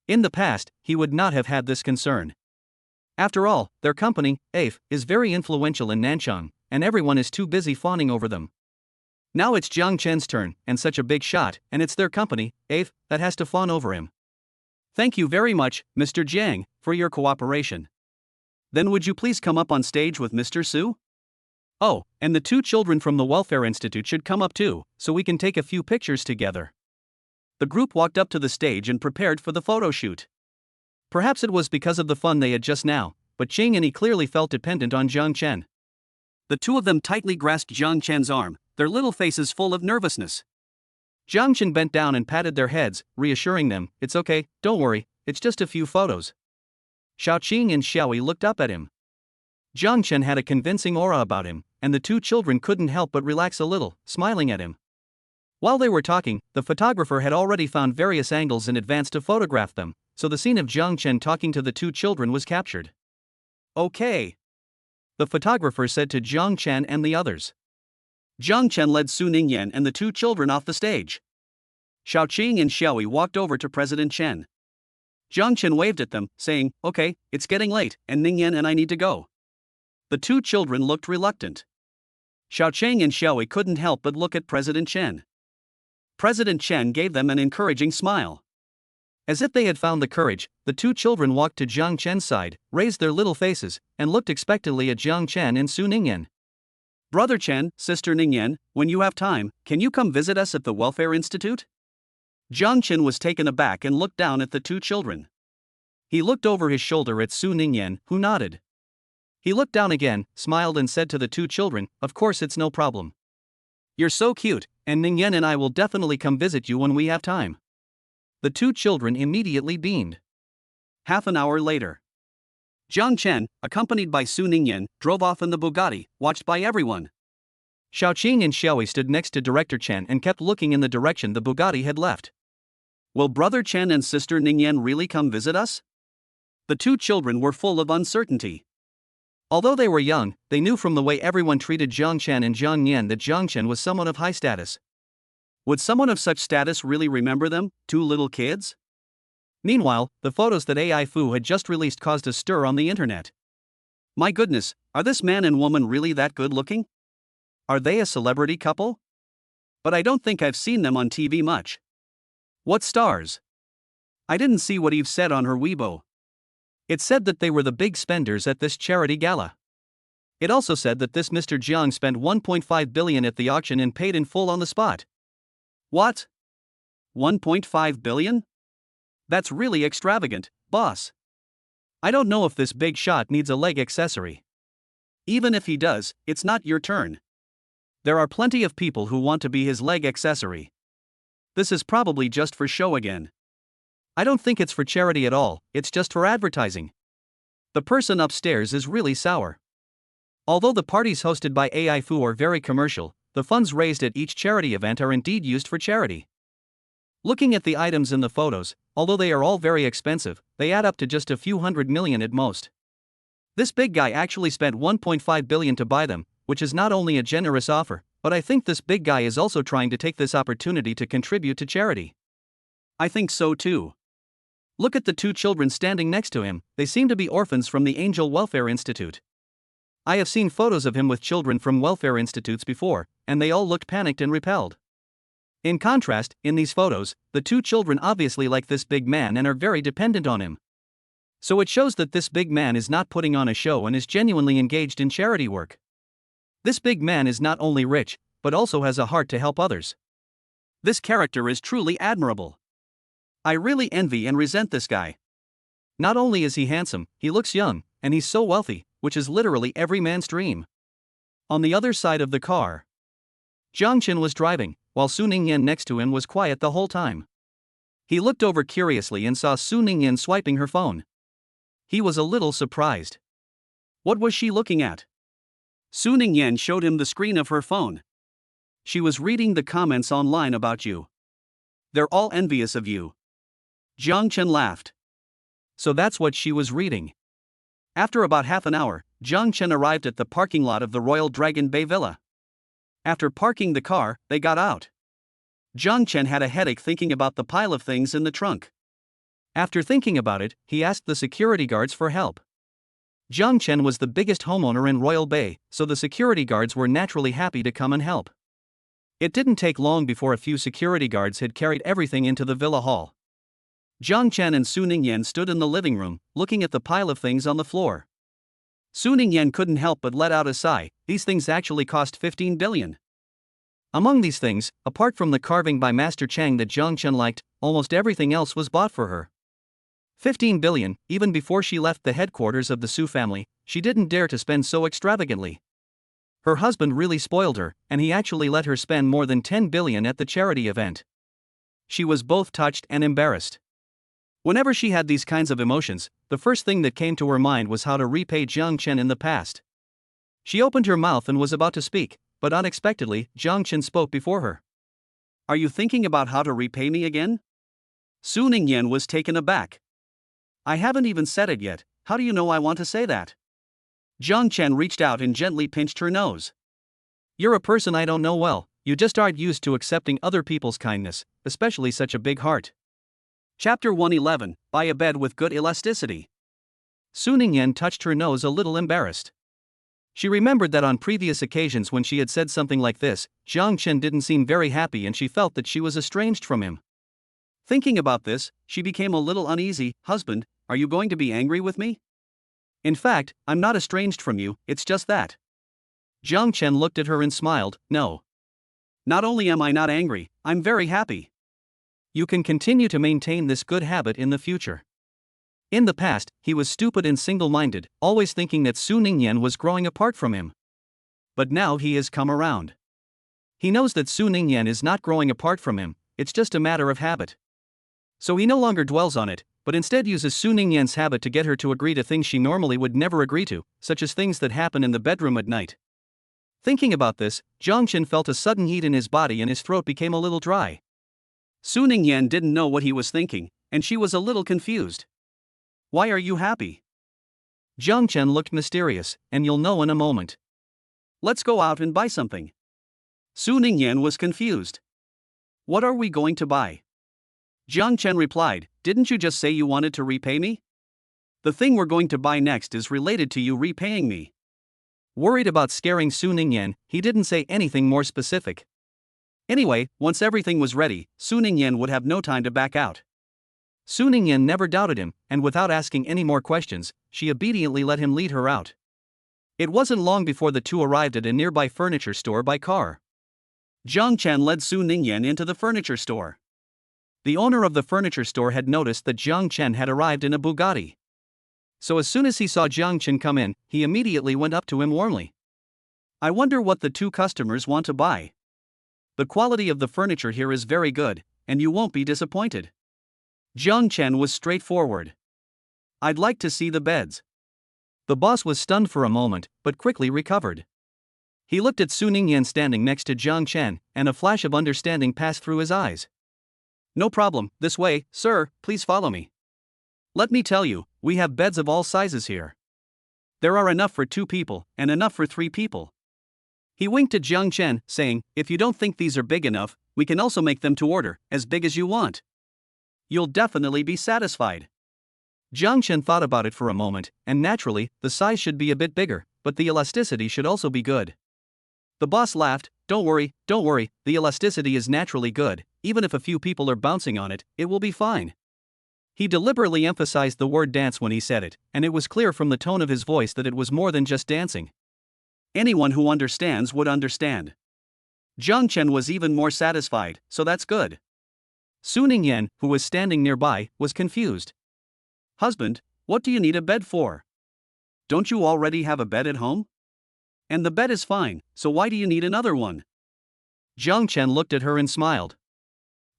In the past, he would not have had this concern. After all, their company, EVE, is very influential in Nanchang, and everyone is too busy fawning over them. Now it's Jiang Chen's turn, and such a big shot, and it's their company, EVE, that has to fawn over him. Thank you very much, Mr. Jiang, for your cooperation. Then would you please come up on stage with Mr. Su? Oh, and the two children from the Welfare Institute should come up too, so we can take a few pictures together. The group walked up to the stage and prepared for the photo shoot. Perhaps it was because of the fun they had just now, but Ching and he clearly felt dependent on Jiang Chen. The two of them tightly grasped Jiang Chen's arm, their little faces full of nervousness. Jiang Chen bent down and patted their heads, reassuring them, it's okay, don't worry, it's just a few photos. Xiaoqing and Xiaoyi looked up at him. Jiang Chen had a convincing aura about him, and the two children couldn't help but relax a little, smiling at him. While they were talking, the photographer had already found various angles in advance to photograph them, so the scene of Jiang Chen talking to the two children was captured. Okay, the photographer said to Jiang Chen and the others. Jiang Chen led Su Ningyan and the two children off the stage. Xiaoqing and Xiaoyi walked over to President Chen. Jiang Chen waved at them, saying, okay, it's getting late, and Ningyan and I need to go. The two children looked reluctant. Xiaoqing and Xiaoyi couldn't help but look at President Chen. President Chen gave them an encouraging smile. As if they had found the courage, the two children walked to Jiang Chen's side, raised their little faces, and looked expectantly at Jiang Chen and Su Ningyan. Brother Chen, Sister Ningyan, when you have time, can you come visit us at the Welfare Institute? Jiang Chen was taken aback and looked down at the two children. He looked over his shoulder at Su Ningyan, who nodded. He looked down again, smiled and said to the two children, of course it's no problem. You're so cute, and Ningyan and I will definitely come visit you when we have time. The two children immediately beamed. Half an hour later, Jiang Chen, accompanied by Su Ningyan, drove off in the Bugatti, watched by everyone. Xiaoqing and Xiaoyi stood next to Director Chen and kept looking in the direction the Bugatti had left. Will Brother Chen and Sister Ningyan really come visit us? The two children were full of uncertainty. Although they were young, they knew from the way everyone treated Jiang Chen and Jiang Yan that Jiang Chen was someone of high status. Would someone of such status really remember them, two little kids? Meanwhile, the photos that AI Fu had just released caused a stir on the internet. My goodness, are this man and woman really that good looking? Are they a celebrity couple? But I don't think I've seen them on TV much. What stars? I didn't see what Eve said on her Weibo. It said that they were the big spenders at this charity gala. It also said that this Mr. Jiang spent 1.5 billion at the auction and paid in full on the spot. What? 1.5 billion? That's really extravagant, boss. I don't know if this big shot needs a leg accessory. Even if he does, it's not your turn. There are plenty of people who want to be his leg accessory. This is probably just for show again. I don't think it's for charity at all, it's just for advertising. The person upstairs is really sour. Although the parties hosted by AI-Fu are very commercial, the funds raised at each charity event are indeed used for charity. Looking at the items in the photos, although they are all very expensive, they add up to just a few $100 million at most. This big guy actually spent $1.5 billion to buy them, which is not only a generous offer, but I think this big guy is also trying to take this opportunity to contribute to charity. I think so too. Look at the two children standing next to him, they seem to be orphans from the Angel Welfare Institute. I have seen photos of him with children from welfare institutes before, and they all looked panicked and repelled. In contrast, in these photos, the two children obviously like this big man and are very dependent on him. So it shows that this big man is not putting on a show and is genuinely engaged in charity work. This big man is not only rich, but also has a heart to help others. This character is truly admirable. I really envy and resent this guy. Not only is he handsome, he looks young, and he's so wealthy, which is literally every man's dream. On the other side of the car, Jiang Chen was driving, while Su Ningyan next to him was quiet the whole time. He looked over curiously and saw Su Ningyan swiping her phone. He was a little surprised. What was she looking at? Su Ningyan showed him the screen of her phone. She was reading the comments online about you. They're all envious of you. Jiang Chen laughed. So that's what she was reading. After about half an hour, Jiang Chen arrived at the parking lot of the Royal Dragon Bay Villa. After parking the car, they got out. Jiang Chen had a headache thinking about the pile of things in the trunk. After thinking about it, he asked the security guards for help. Jiang Chen was the biggest homeowner in Royal Bay, so the security guards were naturally happy to come and help. It didn't take long before a few security guards had carried everything into the villa hall. Jiang Chen and Su Ningyan stood in the living room, looking at the pile of things on the floor. Su Ningyan couldn't help but let out a sigh. These things actually cost 15 billion. Among these things, apart from the carving by Master Chang that Jiang Chen liked, almost everything else was bought for her. 15 billion, even before she left the headquarters of the Su family, she didn't dare to spend so extravagantly. Her husband really spoiled her, and he actually let her spend more than 10 billion at the charity event. She was both touched and embarrassed. Whenever she had these kinds of emotions, the first thing that came to her mind was how to repay Jiang Chen in the past. She opened her mouth and was about to speak, but unexpectedly, Jiang Chen spoke before her. Are you thinking about how to repay me again? Su Ningyan was taken aback. I haven't even said it yet, how do you know I want to say that? Jiang Chen reached out and gently pinched her nose. You're a person I don't know well, you just aren't used to accepting other people's kindness, especially such a big heart. Chapter 111, Buy a Bed with Good Elasticity. Su Ningyan touched her nose a little embarrassed. She remembered that on previous occasions when she had said something like this, Jiang Chen didn't seem very happy and she felt that she was estranged from him. Thinking about this, she became a little uneasy. Husband, are you going to be angry with me? In fact, I'm not estranged from you, it's just that. Jiang Chen looked at her and smiled. No. Not only am I not angry, I'm very happy. You can continue to maintain this good habit in the future. In the past, he was stupid and single-minded, always thinking that Su Ningyan was growing apart from him. But now he has come around. He knows that Su Ningyan is not growing apart from him, it's just a matter of habit. So he no longer dwells on it, but instead uses Su Ningyan's habit to get her to agree to things she normally would never agree to, such as things that happen in the bedroom at night. Thinking about this, Jiang Chen felt a sudden heat in his body and his throat became a little dry. Su Ningyan didn't know what he was thinking, and she was a little confused. Why are you happy? Jiang Chen looked mysterious, and you'll know in a moment. Let's go out and buy something. Su Ningyan was confused. What are we going to buy? Jiang Chen replied, didn't you just say you wanted to repay me? The thing we're going to buy next is related to you repaying me. Worried about scaring Su Ningyan, he didn't say anything more specific. Anyway, once everything was ready, Su Ningyan would have no time to back out. Su Ningyan never doubted him, and without asking any more questions, she obediently let him lead her out. It wasn't long before the two arrived at a nearby furniture store by car. Jiang Chen led Su Ningyan into the furniture store. The owner of the furniture store had noticed that Jiang Chen had arrived in a Bugatti. So as soon as he saw Jiang Chen come in, he immediately went up to him warmly. I wonder what the two customers want to buy. The quality of the furniture here is very good, and you won't be disappointed. Jiang Chen was straightforward. I'd like to see the beds. The boss was stunned for a moment, but quickly recovered. He looked at Su Ningyan standing next to Jiang Chen, and a flash of understanding passed through his eyes. No problem, this way, sir, please follow me. Let me tell you, we have beds of all sizes here. There are enough for 2 people, and enough for 3 people. He winked at Jiang Chen, saying, if you don't think these are big enough, we can also make them to order, as big as you want. You'll definitely be satisfied. Jiang Chen thought about it for a moment, and naturally, the size should be a bit bigger, but the elasticity should also be good. The boss laughed, don't worry, the elasticity is naturally good, even if a few people are bouncing on it, it will be fine. He deliberately emphasized the word dance when he said it, and it was clear from the tone of his voice that it was more than just dancing. Anyone who understands would understand. Jiang Chen was even more satisfied, so that's good. Su Ningyan, who was standing nearby, was confused. Husband, what do you need a bed for? Don't you already have a bed at home? And the bed is fine, so why do you need another one? Jiang Chen looked at her and smiled.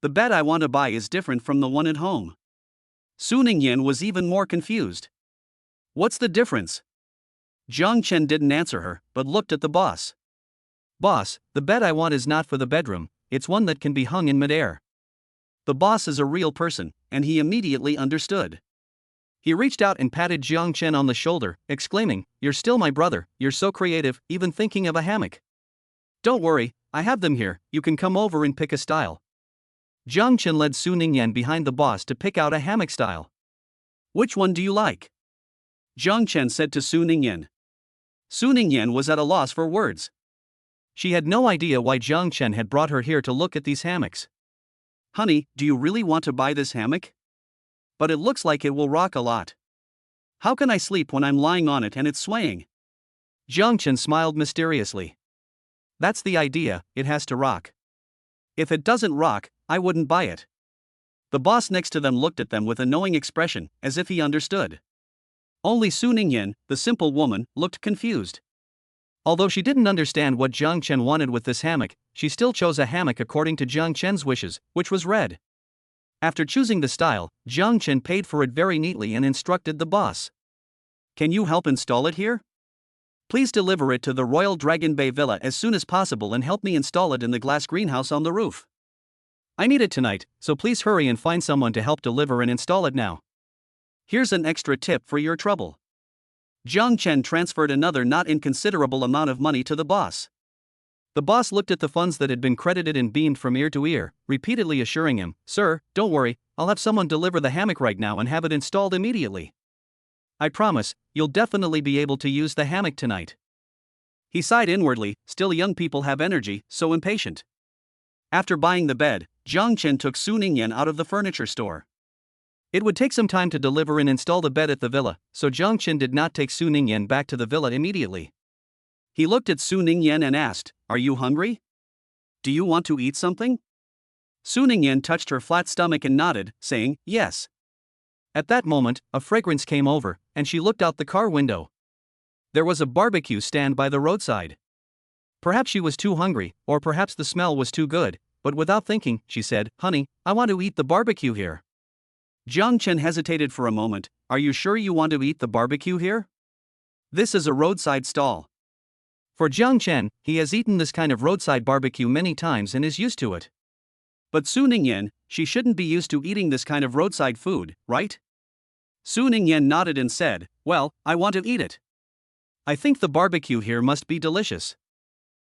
The bed I want to buy is different from the one at home. Su Ningyan was even more confused. What's the difference? Jiang Chen didn't answer her, but looked at the boss. Boss, the bed I want is not for the bedroom, it's one that can be hung in midair. The boss is a real person, and he immediately understood. He reached out and patted Jiang Chen on the shoulder, exclaiming, you're still my brother, you're so creative, even thinking of a hammock. Don't worry, I have them here, you can come over and pick a style. Jiang Chen led Su Ningyan behind the boss to pick out a hammock style. Which one do you like? Jiang Chen said to Su Ningyan. Su Ningyan was at a loss for words. She had no idea why Jiang Chen had brought her here to look at these hammocks. Honey, do you really want to buy this hammock? But it looks like it will rock a lot. How can I sleep when I'm lying on it and it's swaying? Jiang Chen smiled mysteriously. That's the idea, it has to rock. If it doesn't rock, I wouldn't buy it. The boss next to them looked at them with a knowing expression, as if he understood. Only Su Ningyan, the simple woman, looked confused. Although she didn't understand what Jiang Chen wanted with this hammock, she still chose a hammock according to Jiang Chen's wishes, which was red. After choosing the style, Jiang Chen paid for it very neatly and instructed the boss. Can you help install it here? Please deliver it to the Royal Dragon Bay Villa as soon as possible and help me install it in the glass greenhouse on the roof. I need it tonight, so please hurry and find someone to help deliver and install it now. Here's an extra tip for your trouble. Jiang Chen transferred another not inconsiderable amount of money to the boss. The boss looked at the funds that had been credited and beamed from ear to ear, repeatedly assuring him, Sir, don't worry, I'll have someone deliver the hammock right now and have it installed immediately. I promise, you'll definitely be able to use the hammock tonight. He sighed inwardly, still young people have energy, so impatient. After buying the bed, Jiang Chen took Su Ningyan out of the furniture store. It would take some time to deliver and install the bed at the villa, so Jiang Chen did not take Su Ningyan back to the villa immediately. He looked at Su Ningyan and asked, Are you hungry? Do you want to eat something? Su Ningyan touched her flat stomach and nodded, saying, yes. At that moment, a fragrance came over, and she looked out the car window. There was a barbecue stand by the roadside. Perhaps she was too hungry, or perhaps the smell was too good, but without thinking, she said, Honey, I want to eat the barbecue here. Jiang Chen hesitated for a moment. Are you sure you want to eat the barbecue here? This is a roadside stall. For Jiang Chen, he has eaten this kind of roadside barbecue many times and is used to it. But Su Ningyan, she shouldn't be used to eating this kind of roadside food, right? Su Ningyan nodded and said, Well, I want to eat it. I think the barbecue here must be delicious.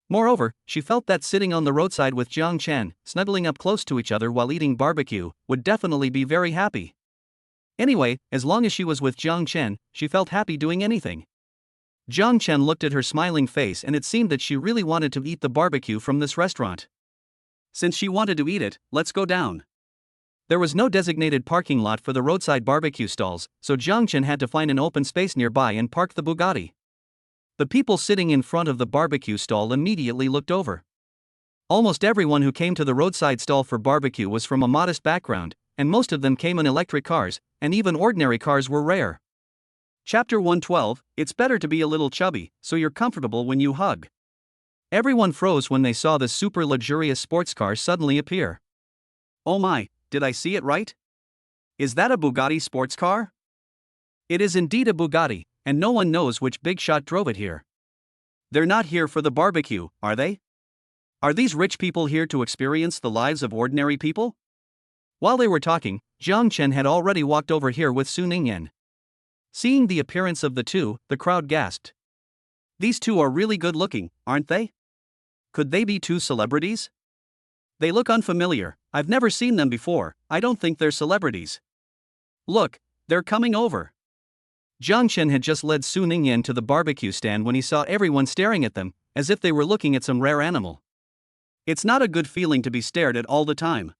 Moreover, she felt that sitting on the roadside with Jiang Chen, snuggling up close to each other while eating barbecue, would definitely be very happy. Anyway, as long as she was with Jiang Chen, she felt happy doing anything. Jiang Chen looked at her smiling face and it seemed that she really wanted to eat the barbecue from this restaurant. Since she wanted to eat it, let's go down. There was no designated parking lot for the roadside barbecue stalls, so Jiang Chen had to find an open space nearby and park the Bugatti. The people sitting in front of the barbecue stall immediately looked over. Almost everyone who came to the roadside stall for barbecue was from a modest background, and most of them came in electric cars, and even ordinary cars were rare. Chapter 112, It's better to be a little chubby, so you're comfortable when you hug. Everyone froze when they saw the super luxurious sports car suddenly appear. Oh my, did I see it right? Is that a Bugatti sports car? It is indeed a Bugatti, and no one knows which big shot drove it here. They're not here for the barbecue, are they? Are these rich people here to experience the lives of ordinary people? While they were talking, Jiang Chen had already walked over here with Su Ningyan. Seeing the appearance of the two, the crowd gasped. These two are really good looking, aren't they? Could they be two celebrities? They look unfamiliar, I've never seen them before, I don't think they're celebrities. Look, they're coming over. Jiang Chen had just led Su Ningyan to the barbecue stand when he saw everyone staring at them, as if they were looking at some rare animal. It's not a good feeling to be stared at all the time.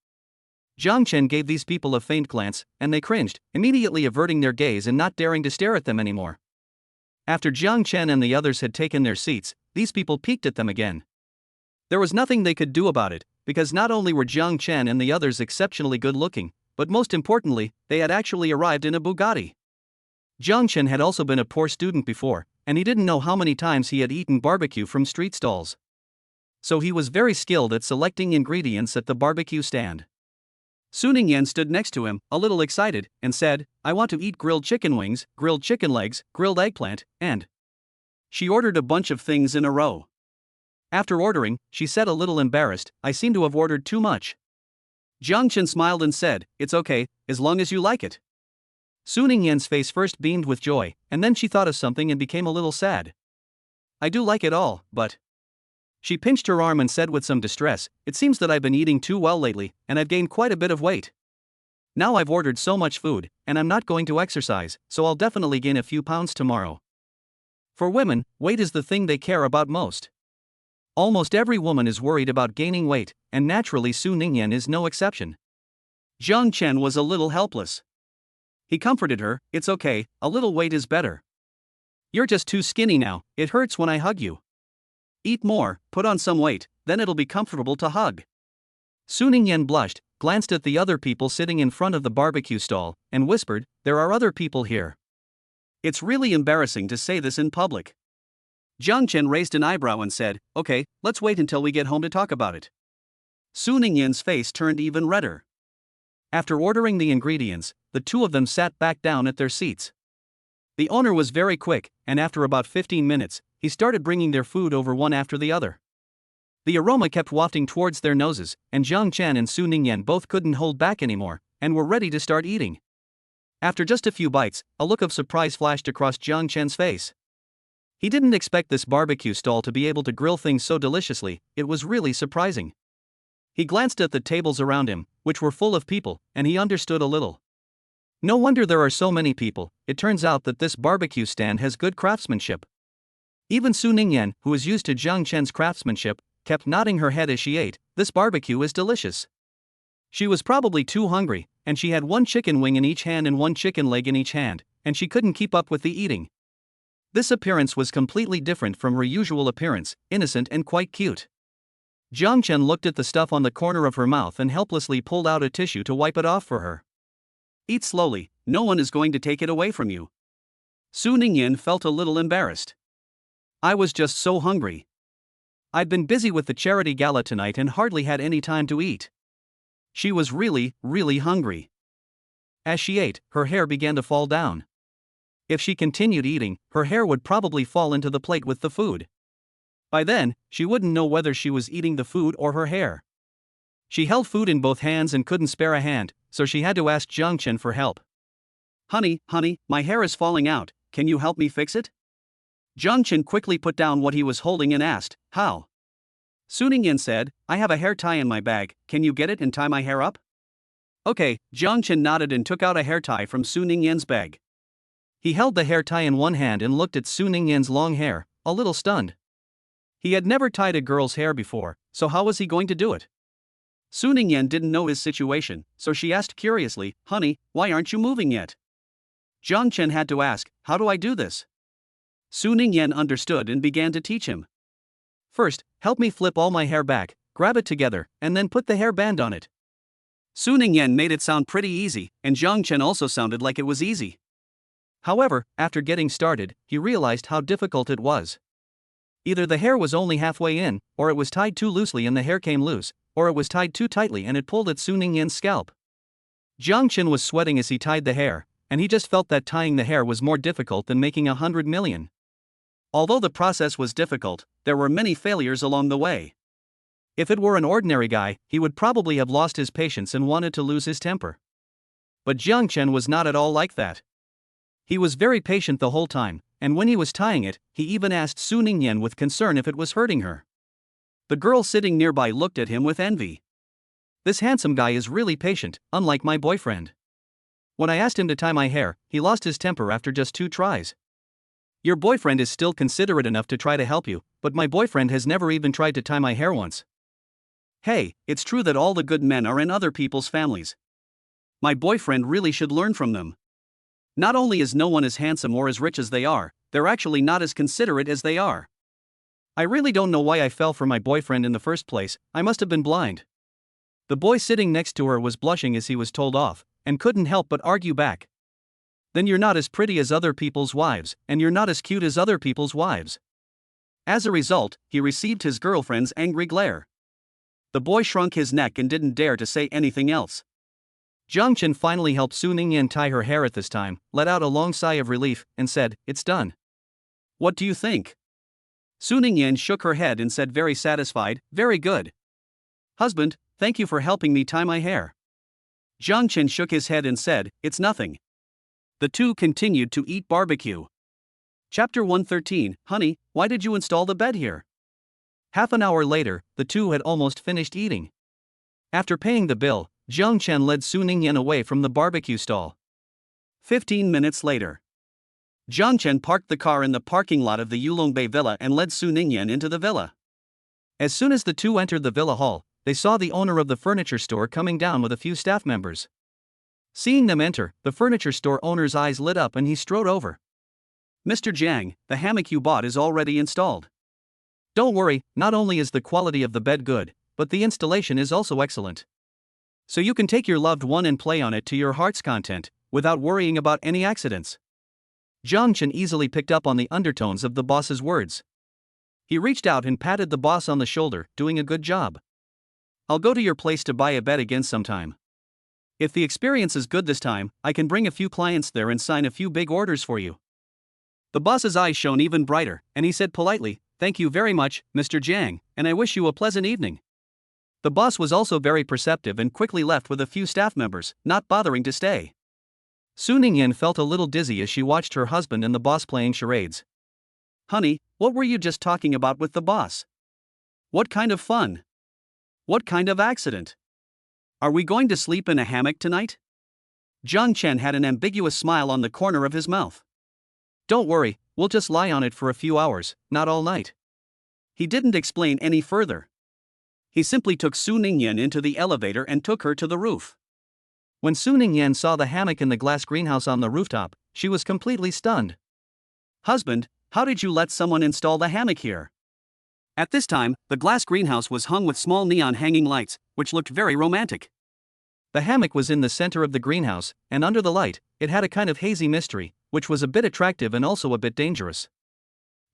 Jiang Chen gave these people a faint glance, and they cringed, immediately averting their gaze and not daring to stare at them anymore. After Jiang Chen and the others had taken their seats, these people peeked at them again. There was nothing they could do about it, because not only were Jiang Chen and the others exceptionally good looking, but most importantly, they had actually arrived in a Bugatti. Jiang Chen had also been a poor student before, and he didn't know how many times he had eaten barbecue from street stalls. So he was very skilled at selecting ingredients at the barbecue stand. Su Ningyan stood next to him, a little excited, and said, I want to eat grilled chicken wings, grilled chicken legs, grilled eggplant, and... She ordered a bunch of things in a row. After ordering, she said a little embarrassed, I seem to have ordered too much. Jiang Chen smiled and said, It's okay, as long as you like it. Su Ningyan's face first beamed with joy, and then she thought of something and became a little sad. I do like it all, but... She pinched her arm and said with some distress, It seems that I've been eating too well lately, and I've gained quite a bit of weight. Now I've ordered so much food, and I'm not going to exercise, so I'll definitely gain a few pounds tomorrow. For women, weight is the thing they care about most. Almost every woman is worried about gaining weight, and naturally Su Ningyan is no exception. Jiang Chen was a little helpless. He comforted her, It's okay, a little weight is better. You're just too skinny now, it hurts when I hug you. Eat more, put on some weight, then it'll be comfortable to hug. Su Ningyan blushed, glanced at the other people sitting in front of the barbecue stall, and whispered, There are other people here. It's really embarrassing to say this in public. Jiang Chen raised an eyebrow and said, Okay, let's wait until we get home to talk about it. Su Ningyan's face turned even redder. After ordering the ingredients, the two of them sat back down at their seats. The owner was very quick, and after about 15 minutes, he started bringing their food over one after the other. The aroma kept wafting towards their noses, and Jiang Chen and Su Ningyan both couldn't hold back anymore, and were ready to start eating. After just a few bites, a look of surprise flashed across Jiang Chen's face. He didn't expect this barbecue stall to be able to grill things so deliciously, it was really surprising. He glanced at the tables around him, which were full of people, and he understood a little. No wonder there are so many people, it turns out that this barbecue stand has good craftsmanship. Even Su Ningyan, who was used to Jiang Chen's craftsmanship, kept nodding her head as she ate, This barbecue is delicious. She was probably too hungry, and she had one chicken wing in each hand and one chicken leg in each hand, and she couldn't keep up with the eating. This appearance was completely different from her usual appearance, innocent and quite cute. Jiang Chen looked at the stuff on the corner of her mouth and helplessly pulled out a tissue to wipe it off for her. Eat slowly, no one is going to take it away from you. Su Ningyan felt a little embarrassed. I was just so hungry. I'd been busy with the charity gala tonight and hardly had any time to eat. She was really, really hungry. As she ate, her hair began to fall down. If she continued eating, her hair would probably fall into the plate with the food. By then, she wouldn't know whether she was eating the food or her hair. She held food in both hands and couldn't spare a hand, so she had to ask Jiang Chen for help. Honey, my hair is falling out, can you help me fix it? Jiang Chen quickly put down what he was holding and asked, How? Su Ningyan said, I have a hair tie in my bag, can you get it and tie my hair up? Okay, Jiang Chen nodded and took out a hair tie from Su Ningyan's bag. He held the hair tie in one hand and looked at Su Ningyan's long hair, a little stunned. He had never tied a girl's hair before, so how was he going to do it? Su Ningyan didn't know his situation, so she asked curiously, Honey, why aren't you moving yet? Jiang Chen had to ask, How do I do this? Su Ningyan understood and began to teach him. First, help me flip all my hair back, grab it together, and then put the hair band on it. Su Ningyan made it sound pretty easy, and Jiang Chen also sounded like it was easy. However, after getting started, he realized how difficult it was. Either the hair was only halfway in, or it was tied too loosely and the hair came loose, or it was tied too tightly and it pulled at Su Ningyan's scalp. Jiang Chen was sweating as he tied the hair, and he just felt that tying the hair was more difficult than making 100 million. Although the process was difficult, there were many failures along the way. If it were an ordinary guy, he would probably have lost his patience and wanted to lose his temper. But Jiang Chen was not at all like that. He was very patient the whole time, and when he was tying it, he even asked Su Ningyan with concern if it was hurting her. The girl sitting nearby looked at him with envy. This handsome guy is really patient, unlike my boyfriend. When I asked him to tie my hair, he lost his temper after just 2 tries. Your boyfriend is still considerate enough to try to help you, but my boyfriend has never even tried to tie my hair once. Hey, it's true that all the good men are in other people's families. My boyfriend really should learn from them. Not only is no one as handsome or as rich as they are, they're actually not as considerate as they are. I really don't know why I fell for my boyfriend in the first place. I must have been blind. The boy sitting next to her was blushing as he was told off, and couldn't help but argue back. Then you're not as pretty as other people's wives, and you're not as cute as other people's wives. As a result, he received his girlfriend's angry glare. The boy shrunk his neck and didn't dare to say anything else. Jiang Chen finally helped Su Ningyan tie her hair at this time, let out a long sigh of relief, and said, "It's done." "What do you think?" Su Ningyan shook her head and said, very satisfied, "Very good. Husband, thank you for helping me tie my hair." Jiang Chen shook his head and said, "It's nothing." The two continued to eat barbecue. Chapter 113, Honey, why did you install the bed here? Half an hour later, the two had almost finished eating. After paying the bill, Jiang Chen led Su Ningyan away from the barbecue stall. 15 minutes later. Jiang Chen parked the car in the parking lot of the Yulongbei Villa and led Su Ningyan into the villa. As soon as the two entered the villa hall, they saw the owner of the furniture store coming down with a few staff members. Seeing them enter, the furniture store owner's eyes lit up and he strode over. "Mr. Jiang, the hammock you bought is already installed. Don't worry, not only is the quality of the bed good, but the installation is also excellent. So you can take your loved one and play on it to your heart's content, without worrying about any accidents." Jiang Chen easily picked up on the undertones of the boss's words. He reached out and patted the boss on the shoulder, doing a good job. "I'll go to your place to buy a bed again sometime. If the experience is good this time, I can bring a few clients there and sign a few big orders for you." The boss's eyes shone even brighter, and he said politely, "Thank you very much, Mr. Jiang, and I wish you a pleasant evening." The boss was also very perceptive and quickly left with a few staff members, not bothering to stay. Su Ningyan felt a little dizzy as she watched her husband and the boss playing charades. "Honey, what were you just talking about with the boss? What kind of fun? What kind of accident? Are we going to sleep in a hammock tonight?" Jiang Chen had an ambiguous smile on the corner of his mouth. "Don't worry, we'll just lie on it for a few hours, not all night." He didn't explain any further. He simply took Su Ningyan into the elevator and took her to the roof. When Su Ningyan saw the hammock in the glass greenhouse on the rooftop, she was completely stunned. "Husband, how did you let someone install the hammock here?" At this time, the glass greenhouse was hung with small neon hanging lights, which looked very romantic. The hammock was in the center of the greenhouse, and under the light, it had a kind of hazy mystery, which was a bit attractive and also a bit dangerous.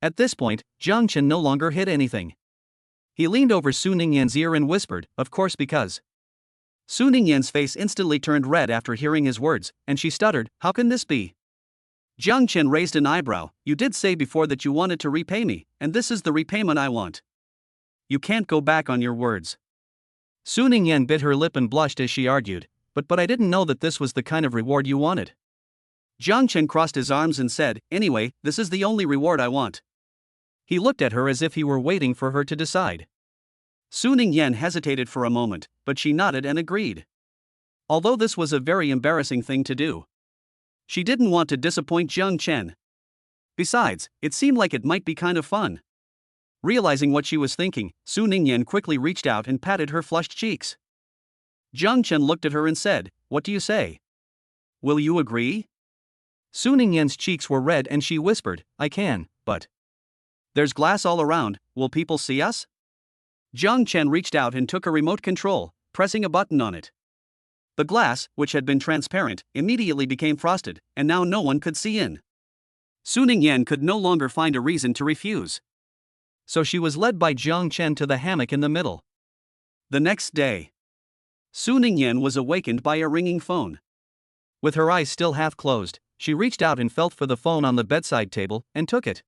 At this point, Jiang Chen no longer hid anything. He leaned over Su Ningyan's ear and whispered, "Of course, because." Su Ningyan's face instantly turned red after hearing his words, and she stuttered, "How can this be?" Jiang Chen raised an eyebrow. "You did say before that you wanted to repay me, and this is the repayment I want. You can't go back on your words." Su Ningyan bit her lip and blushed as she argued, but I didn't know that this was the kind of reward you wanted." Jiang Chen crossed his arms and said, "Anyway, this is the only reward I want." He looked at her as if he were waiting for her to decide. Su Ningyan hesitated for a moment, but she nodded and agreed. Although this was a very embarrassing thing to do, she didn't want to disappoint Jiang Chen. Besides, it seemed like it might be kind of fun. Realizing what she was thinking, Su Ningyan quickly reached out and patted her flushed cheeks. Jiang Chen looked at her and said, "What do you say? Will you agree?" Su Ningyan's cheeks were red and she whispered, "I can, but there's glass all around, will people see us?" Jiang Chen reached out and took a remote control, pressing a button on it. The glass, which had been transparent, immediately became frosted, and now no one could see in. Su Ningyan could no longer find a reason to refuse. So she was led by Jiang Chen to the hammock in the middle. The next day, Su Ningyan was awakened by a ringing phone. With her eyes still half closed, she reached out and felt for the phone on the bedside table and took it.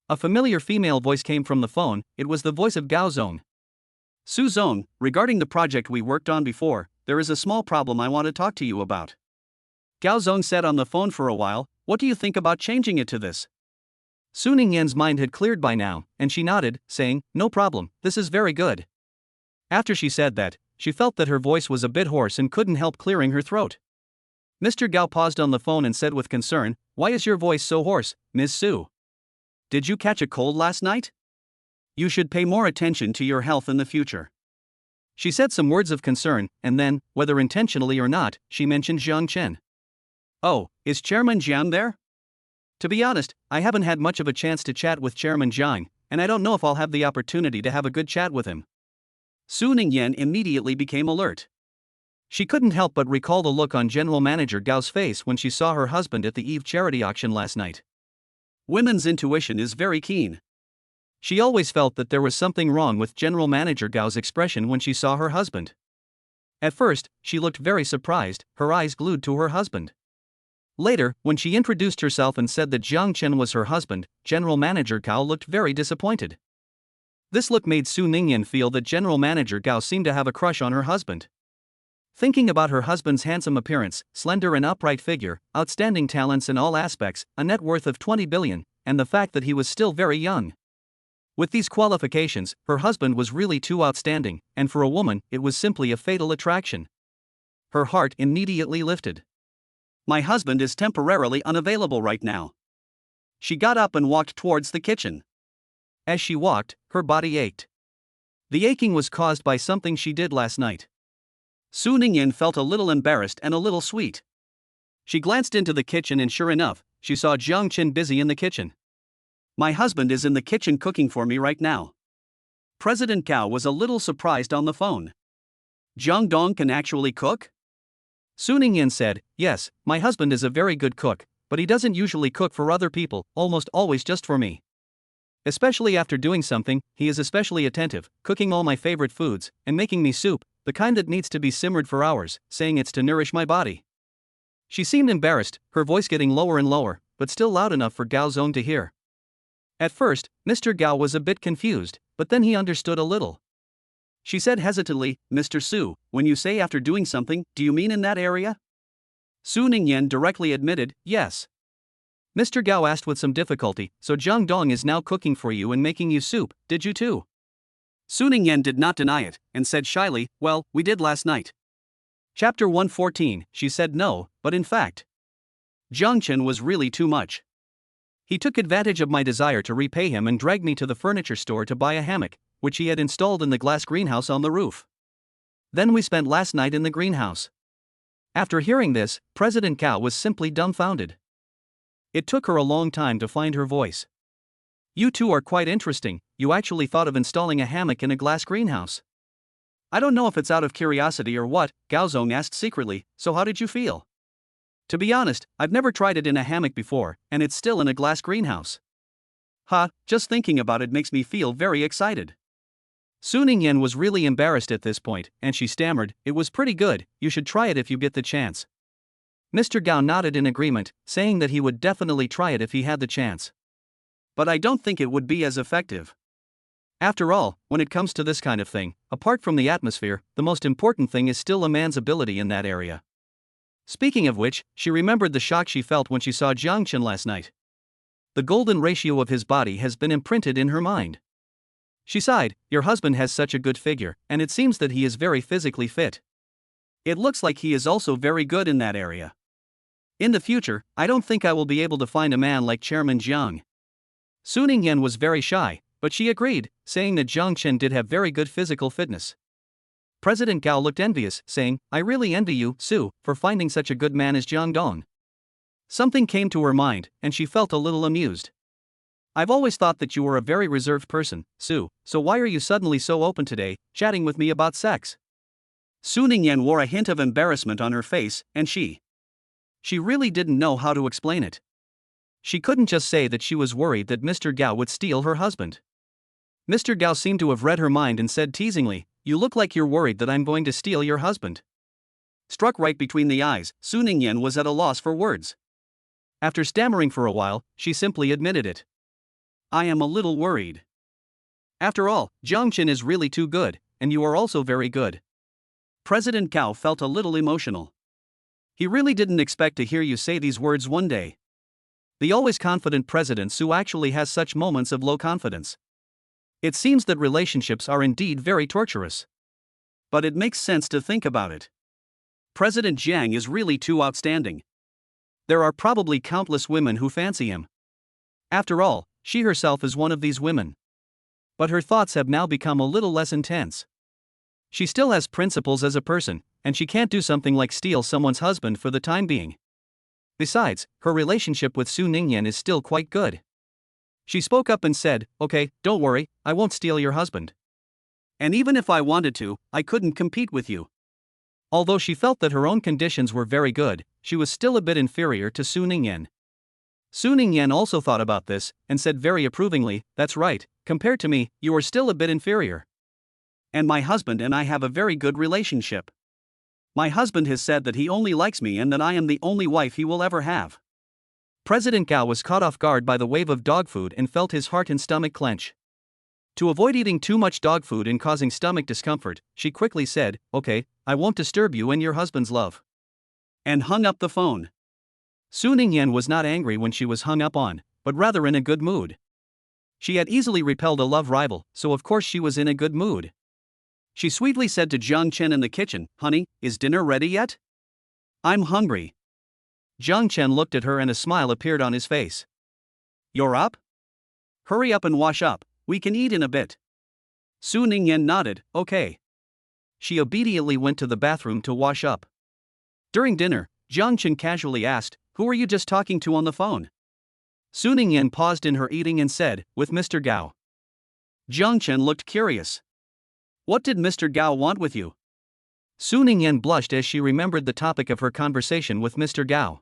A familiar female voice came from the phone. It was the voice of Gao Zong. Su Zong, regarding the project we worked on before, there is a small problem I want to talk to you about. Gao Zong said on the phone for a while. What do you think about changing it to this? Su Ningyan's mind had cleared by now, and she nodded, saying, no problem, this is very good. After she said that, she felt that her voice was a bit hoarse and couldn't help clearing her throat. Mr. Gao paused on the phone and said with concern, why is your voice so hoarse, Ms. Su? Did you catch a cold last night? You should pay more attention to your health in the future. She said some words of concern, and then, whether intentionally or not, she mentioned Jiang Chen. Oh, is Chairman Jiang there? To be honest, I haven't had much of a chance to chat with Chairman Jiang, and I don't know if I'll have the opportunity to have a good chat with him. Su Ningyan immediately became alert. She couldn't help but recall the look on General Manager Gao's face when she saw her husband at the Eve charity auction last night. Women's intuition is very keen. She always felt that there was something wrong with General Manager Gao's expression when she saw her husband. At first, she looked very surprised, her eyes glued to her husband. Later, when she introduced herself and said that Jiang Chen was her husband, General Manager Gao looked very disappointed. This look made Su Ningyan feel that General Manager Gao seemed to have a crush on her husband. Thinking about her husband's handsome appearance, slender and upright figure, outstanding talents in all aspects, a net worth of 20 billion, and the fact that he was still very young. With these qualifications, her husband was really too outstanding, and for a woman, it was simply a fatal attraction. Her heart immediately lifted. My husband is temporarily unavailable right now. She got up and walked towards the kitchen. As she walked, her body ached. The aching was caused by something she did last night. Su Ningyan felt a little embarrassed and a little sweet. She glanced into the kitchen and sure enough, she saw Jiang Chen busy in the kitchen. My husband is in the kitchen cooking for me right now. President Gao was a little surprised on the phone. Jiang Dong can actually cook? Su Ningyan said, yes, my husband is a very good cook, but he doesn't usually cook for other people, almost always just for me. Especially after doing something, he is especially attentive, cooking all my favorite foods, and making me soup, the kind that needs to be simmered for hours, saying it's to nourish my body. She seemed embarrassed, her voice getting lower and lower, but still loud enough for Gao Zong to hear. At first, Mr. Gao was a bit confused, but then he understood a little. She said hesitantly, Mr. Su, when you say after doing something, do you mean in that area? Su Ningyan directly admitted, yes. Mr. Gao asked with some difficulty, so Jiang Dong is now cooking for you and making you soup, did you too? Su Ningyan did not deny it, and said shyly, well, we did last night. Chapter 114, she said no, but in fact, Jiang Chen was really too much. He took advantage of my desire to repay him and dragged me to the furniture store to buy a hammock, which he had installed in the glass greenhouse on the roof. Then we spent last night in the greenhouse. After hearing this, President Gao was simply dumbfounded. It took her a long time to find her voice. You two are quite interesting, you actually thought of installing a hammock in a glass greenhouse. I don't know if it's out of curiosity or what, Gao Zong asked secretly, so how did you feel? To be honest, I've never tried it in a hammock before, and it's still in a glass greenhouse. Just thinking about it makes me feel very excited. Su Ningyan was really embarrassed at this point, and she stammered, it was pretty good, you should try it if you get the chance. Mr. Gao nodded in agreement, saying that he would definitely try it if he had the chance. But I don't think it would be as effective. After all, when it comes to this kind of thing, apart from the atmosphere, the most important thing is still a man's ability in that area. Speaking of which, she remembered the shock she felt when she saw Jiang Chen last night. The golden ratio of his body has been imprinted in her mind. She sighed, your husband has such a good figure, and it seems that he is very physically fit. It looks like he is also very good in that area. In the future, I don't think I will be able to find a man like Chairman Jiang. Su Ningyan was very shy, but she agreed, saying that Jiang Chen did have very good physical fitness. President Gao looked envious, saying, I really envy you, Su, for finding such a good man as Jiang Dong. Something came to her mind, and she felt a little amused. I've always thought that you were a very reserved person, Sue, so why are you suddenly so open today, chatting with me about sex? Su Ningyan wore a hint of embarrassment on her face, and she really didn't know how to explain it. She couldn't just say that she was worried that Mr. Gao would steal her husband. Mr. Gao seemed to have read her mind and said teasingly, "You look like you're worried that I'm going to steal your husband." Struck right between the eyes, Su Ningyan was at a loss for words. After stammering for a while, she simply admitted it. "I am a little worried. After all, Jiang Qin is really too good, and you are also very good." President Gao felt a little emotional. He really didn't expect to hear you say these words one day. The always confident President Su actually has such moments of low confidence. It seems that relationships are indeed very torturous. But it makes sense to think about it. President Jiang is really too outstanding. There are probably countless women who fancy him. After all, she herself is one of these women. But her thoughts have now become a little less intense. She still has principles as a person, and she can't do something like steal someone's husband for the time being. Besides, her relationship with Su Ningyan is still quite good. She spoke up and said, "Okay, don't worry, I won't steal your husband. And even if I wanted to, I couldn't compete with you." Although she felt that her own conditions were very good, she was still a bit inferior to Su Ningyan. Su Ningyan also thought about this, and said very approvingly, "That's right, compared to me, you are still a bit inferior. And my husband and I have a very good relationship. My husband has said that he only likes me and that I am the only wife he will ever have." President Gao was caught off guard by the wave of dog food and felt his heart and stomach clench. To avoid eating too much dog food and causing stomach discomfort, she quickly said, "Okay, I won't disturb you and your husband's love." And hung up the phone. Su Ningyan was not angry when she was hung up on, but rather in a good mood. She had easily repelled a love rival, so of course she was in a good mood. She sweetly said to Jiang Chen in the kitchen, "Honey, is dinner ready yet? I'm hungry." Jiang Chen looked at her and a smile appeared on his face. "You're up? Hurry up and wash up, we can eat in a bit." Su Ningyan nodded, "Okay." She obediently went to the bathroom to wash up. During dinner, Jiang Chen casually asked, "Who were you just talking to on the phone?" Su Ningyan paused in her eating and said, "With Mr. Gao." Jiang Chen looked curious. "What did Mr. Gao want with you?" Su Ningyan blushed as she remembered the topic of her conversation with Mr. Gao.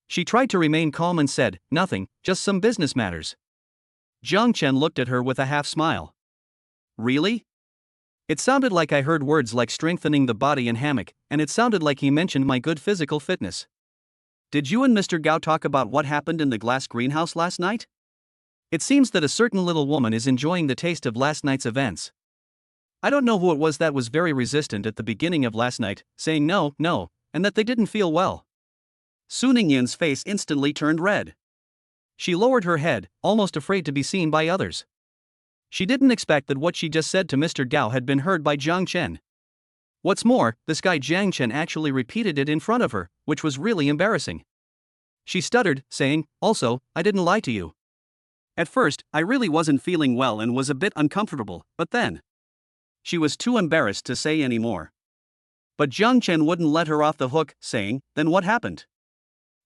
She tried to remain calm and said, "Nothing, just some business matters." Jiang Chen looked at her with a half smile. "Really? It sounded like I heard words like strengthening the body and hammock, and it sounded like he mentioned my good physical fitness. Did you and Mr. Gao talk about what happened in the glass greenhouse last night? It seems that a certain little woman is enjoying the taste of last night's events. I don't know who it was that was very resistant at the beginning of last night, saying no, no, and that they didn't feel well." Su Ningyan's face instantly turned red. She lowered her head, almost afraid to be seen by others. She didn't expect that what she just said to Mr. Gao had been heard by Jiang Chen. What's more, this guy Jiang Chen actually repeated it in front of her, which was really embarrassing. She stuttered, saying, "Also, I didn't lie to you. At first, I really wasn't feeling well and was a bit uncomfortable, but then..." She was too embarrassed to say any more. But Jiang Chen wouldn't let her off the hook, saying, "Then what happened?"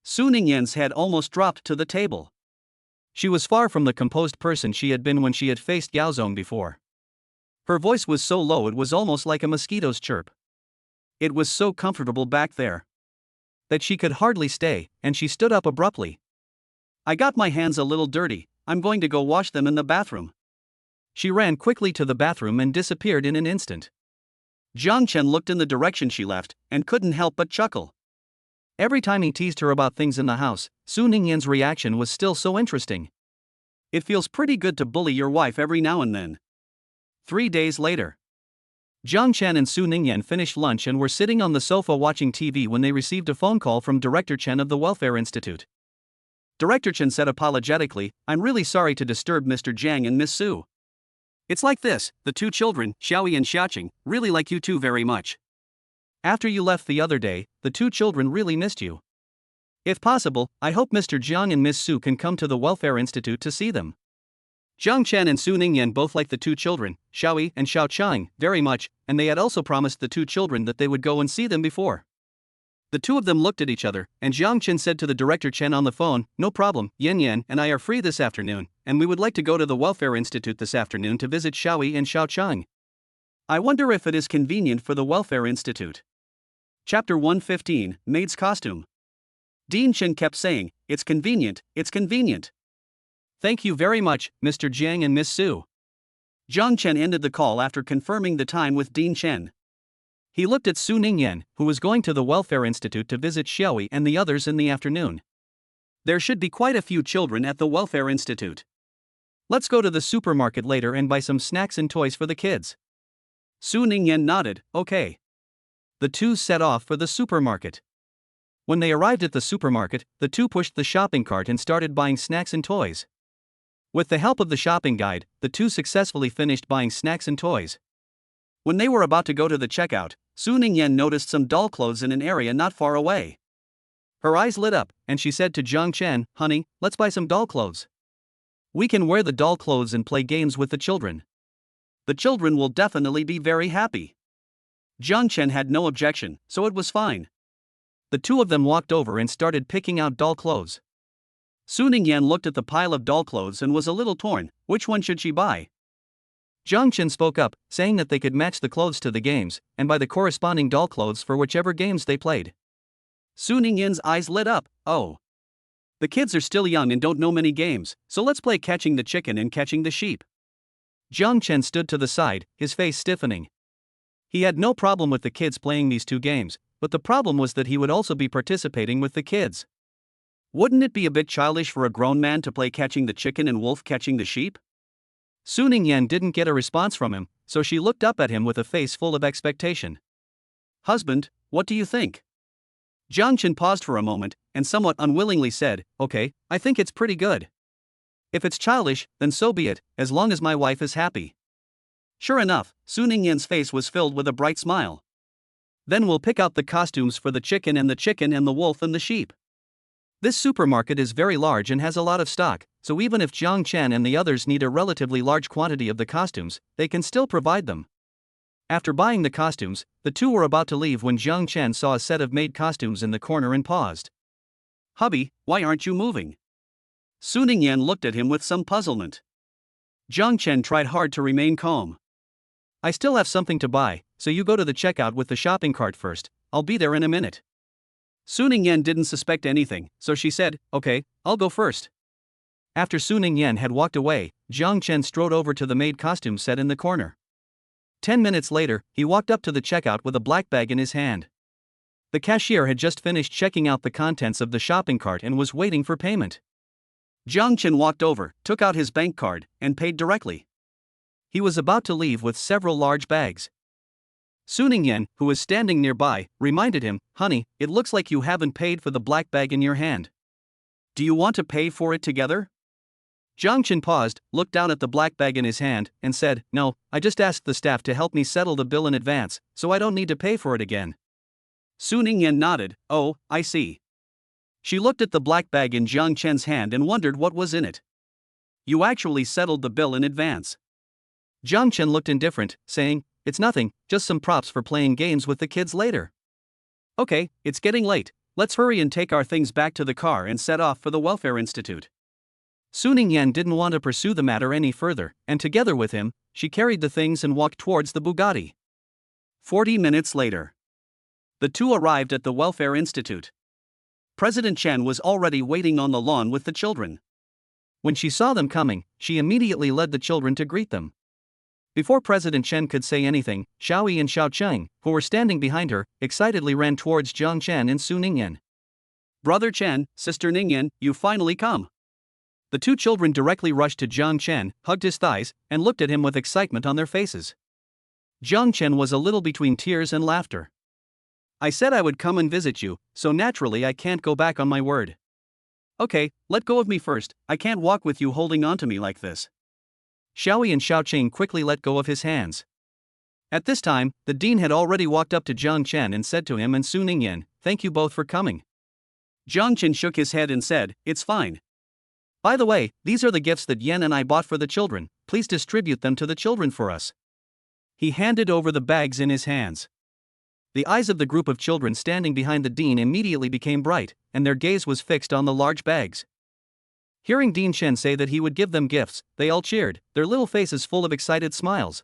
Su Ningyan's head almost dropped to the table. She was far from the composed person she had been when she had faced Yao Zong before. Her voice was so low it was almost like a mosquito's chirp. It was so comfortable back there that she could hardly stay, and she stood up abruptly. "I got my hands a little dirty, I'm going to go wash them in the bathroom." She ran quickly to the bathroom and disappeared in an instant. Jiang Chen looked in the direction she left, and couldn't help but chuckle. Every time he teased her about things in the house, Su Ningyan's reaction was still so interesting. It feels pretty good to bully your wife every now and then. 3 days later. Jiang Chen and Su Ningyan finished lunch and were sitting on the sofa watching TV when they received a phone call from Director Chen of the Welfare Institute. Director Chen said apologetically, "I'm really sorry to disturb Mr. Jiang and Miss Su. It's like this, the 2 children, Xiaoyi and Xiaoqing, really like you two very much. After you left the other day, the 2 children really missed you. If possible, I hope Mr. Jiang and Miss Su can come to the Welfare Institute to see them." Jiang Chen and Su Ningyan both liked the 2 children, Xiaoyi and Xiaoqing, very much, and they had also promised the 2 children that they would go and see them before. The two of them looked at each other, and Jiang Chen said to the director Chen on the phone, "No problem, Yan Yan and I are free this afternoon, and we would like to go to the Welfare Institute this afternoon to visit Xiaoyi and Xiaocheng. I wonder if it is convenient for the Welfare Institute." Chapter 115, Maid's Costume. Dean Chen kept saying, "It's convenient, it's convenient." "Thank you very much, Mr. Jiang and Miss Su." Jiang Chen ended the call after confirming the time with Dean Chen. He looked at Su Ningyan, who was going to the Welfare Institute to visit Xiaoyi and the others in the afternoon. There should be quite a few children at the Welfare Institute. Let's go to the supermarket later and buy some snacks and toys for the kids. Su Ningyan nodded, okay. The two set off for the supermarket. When they arrived at the supermarket, the two pushed the shopping cart and started buying snacks and toys. With the help of the shopping guide, the two successfully finished buying snacks and toys. When they were about to go to the checkout, Su Ningyan noticed some doll clothes in an area not far away. Her eyes lit up, and she said to Jiang Chen, "Honey, let's buy some doll clothes. We can wear the doll clothes and play games with the children. The children will definitely be very happy." Jiang Chen had no objection, so it was fine. The two of them walked over and started picking out doll clothes. Su Ningyan looked at the pile of doll clothes and was a little torn. Which one should she buy? Jiang Chen spoke up, saying that they could match the clothes to the games and buy the corresponding doll clothes for whichever games they played. Su Ningyan's eyes lit up. "Oh. The kids are still young and don't know many games, so let's play catching the chicken and catching the sheep." Jiang Chen stood to the side, his face stiffening. He had no problem with the kids playing these two games, but the problem was that he would also be participating with the kids. Wouldn't it be a bit childish for a grown man to play catching the chicken and wolf catching the sheep? Su Ningyan didn't get a response from him, so she looked up at him with a face full of expectation. "Husband, what do you think?" Jiang Chen paused for a moment, and somewhat unwillingly said, "Okay, I think it's pretty good. If it's childish, then so be it, as long as my wife is happy." Sure enough, Su Ningyan's face was filled with a bright smile. "Then we'll pick out the costumes for the chicken and the wolf and the sheep. This supermarket is very large and has a lot of stock, so even if Jiang Chen and the others need a relatively large quantity of the costumes, they can still provide them." After buying the costumes, the two were about to leave when Jiang Chen saw a set of maid costumes in the corner and paused. "Hubby, why aren't you moving?" Su Ningyan looked at him with some puzzlement. Jiang Chen tried hard to remain calm. "I still have something to buy, so you go to the checkout with the shopping cart first. I'll be there in a minute." Su Ningyan didn't suspect anything, so she said, "Okay, I'll go first." After Su Ningyan had walked away, Jiang Chen strode over to the maid costume set in the corner. 10 minutes later, he walked up to the checkout with a black bag in his hand. The cashier had just finished checking out the contents of the shopping cart and was waiting for payment. Jiang Chen walked over, took out his bank card, and paid directly. He was about to leave with several large bags. Su Ningyan, who was standing nearby, reminded him, "Honey, it looks like you haven't paid for the black bag in your hand. Do you want to pay for it together?" Jiang Chen paused, looked down at the black bag in his hand, and said, "No, I just asked the staff to help me settle the bill in advance, so I don't need to pay for it again." Su Ningyan nodded, "Oh, I see." She looked at the black bag in Jiang Chen's hand and wondered what was in it. "You actually settled the bill in advance." Jiang Chen looked indifferent, saying, "It's nothing, just some props for playing games with the kids later." "Okay, it's getting late, let's hurry and take our things back to the car and set off for the Welfare Institute." Su Ningyan didn't want to pursue the matter any further, and together with him, she carried the things and walked towards the Bugatti. 40 minutes later, the two arrived at the Welfare Institute. President Chen was already waiting on the lawn with the children. When she saw them coming, she immediately led the children to greet them. Before President Chen could say anything, Xiaoyi and Xiaocheng, who were standing behind her, excitedly ran towards Jiang Chen and Su Ningyan. "Brother Chen, Sister Ningyan, you finally come." The two children directly rushed to Jiang Chen, hugged his thighs, and looked at him with excitement on their faces. Jiang Chen was a little between tears and laughter. "I said I would come and visit you, so naturally I can't go back on my word." "Okay, let go of me first, I can't walk with you holding onto me like this." Xiaoyi and Xiaocheng quickly let go of his hands. At this time, the dean had already walked up to Jiang Chen and said to him and Su Ningyan, "Thank you both for coming." Jiang Chen shook his head and said, "It's fine. By the way, these are the gifts that Yan and I bought for the children, please distribute them to the children for us." He handed over the bags in his hands. The eyes of the group of children standing behind the dean immediately became bright, and their gaze was fixed on the large bags. Hearing Dean Chen say that he would give them gifts, they all cheered, their little faces full of excited smiles.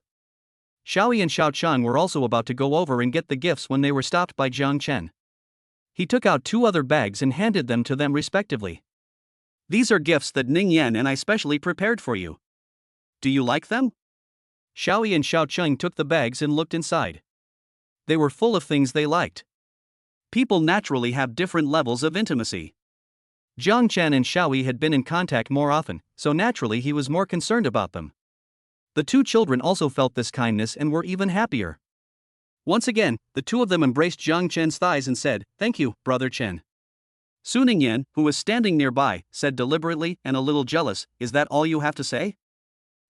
Xiaoyi and Xiao Chang were also about to go over and get the gifts when they were stopped by Jiang Chen. He took out 2 other bags and handed them to them respectively. These are gifts that Ning Yan and I specially prepared for you. Do you like them? Xiaoyi and Xiao Chang took the bags and looked inside. They were full of things they liked. People naturally have different levels of intimacy. Jiang Chen and Xiaoyi had been in contact more often, so naturally he was more concerned about them. The 2 children also felt this kindness and were even happier. Once again, the 2 of them embraced Jiang Chen's thighs and said, "Thank you, Brother Chen." Su Ningyan, who was standing nearby, said deliberately and a little jealous, "Is that all you have to say?"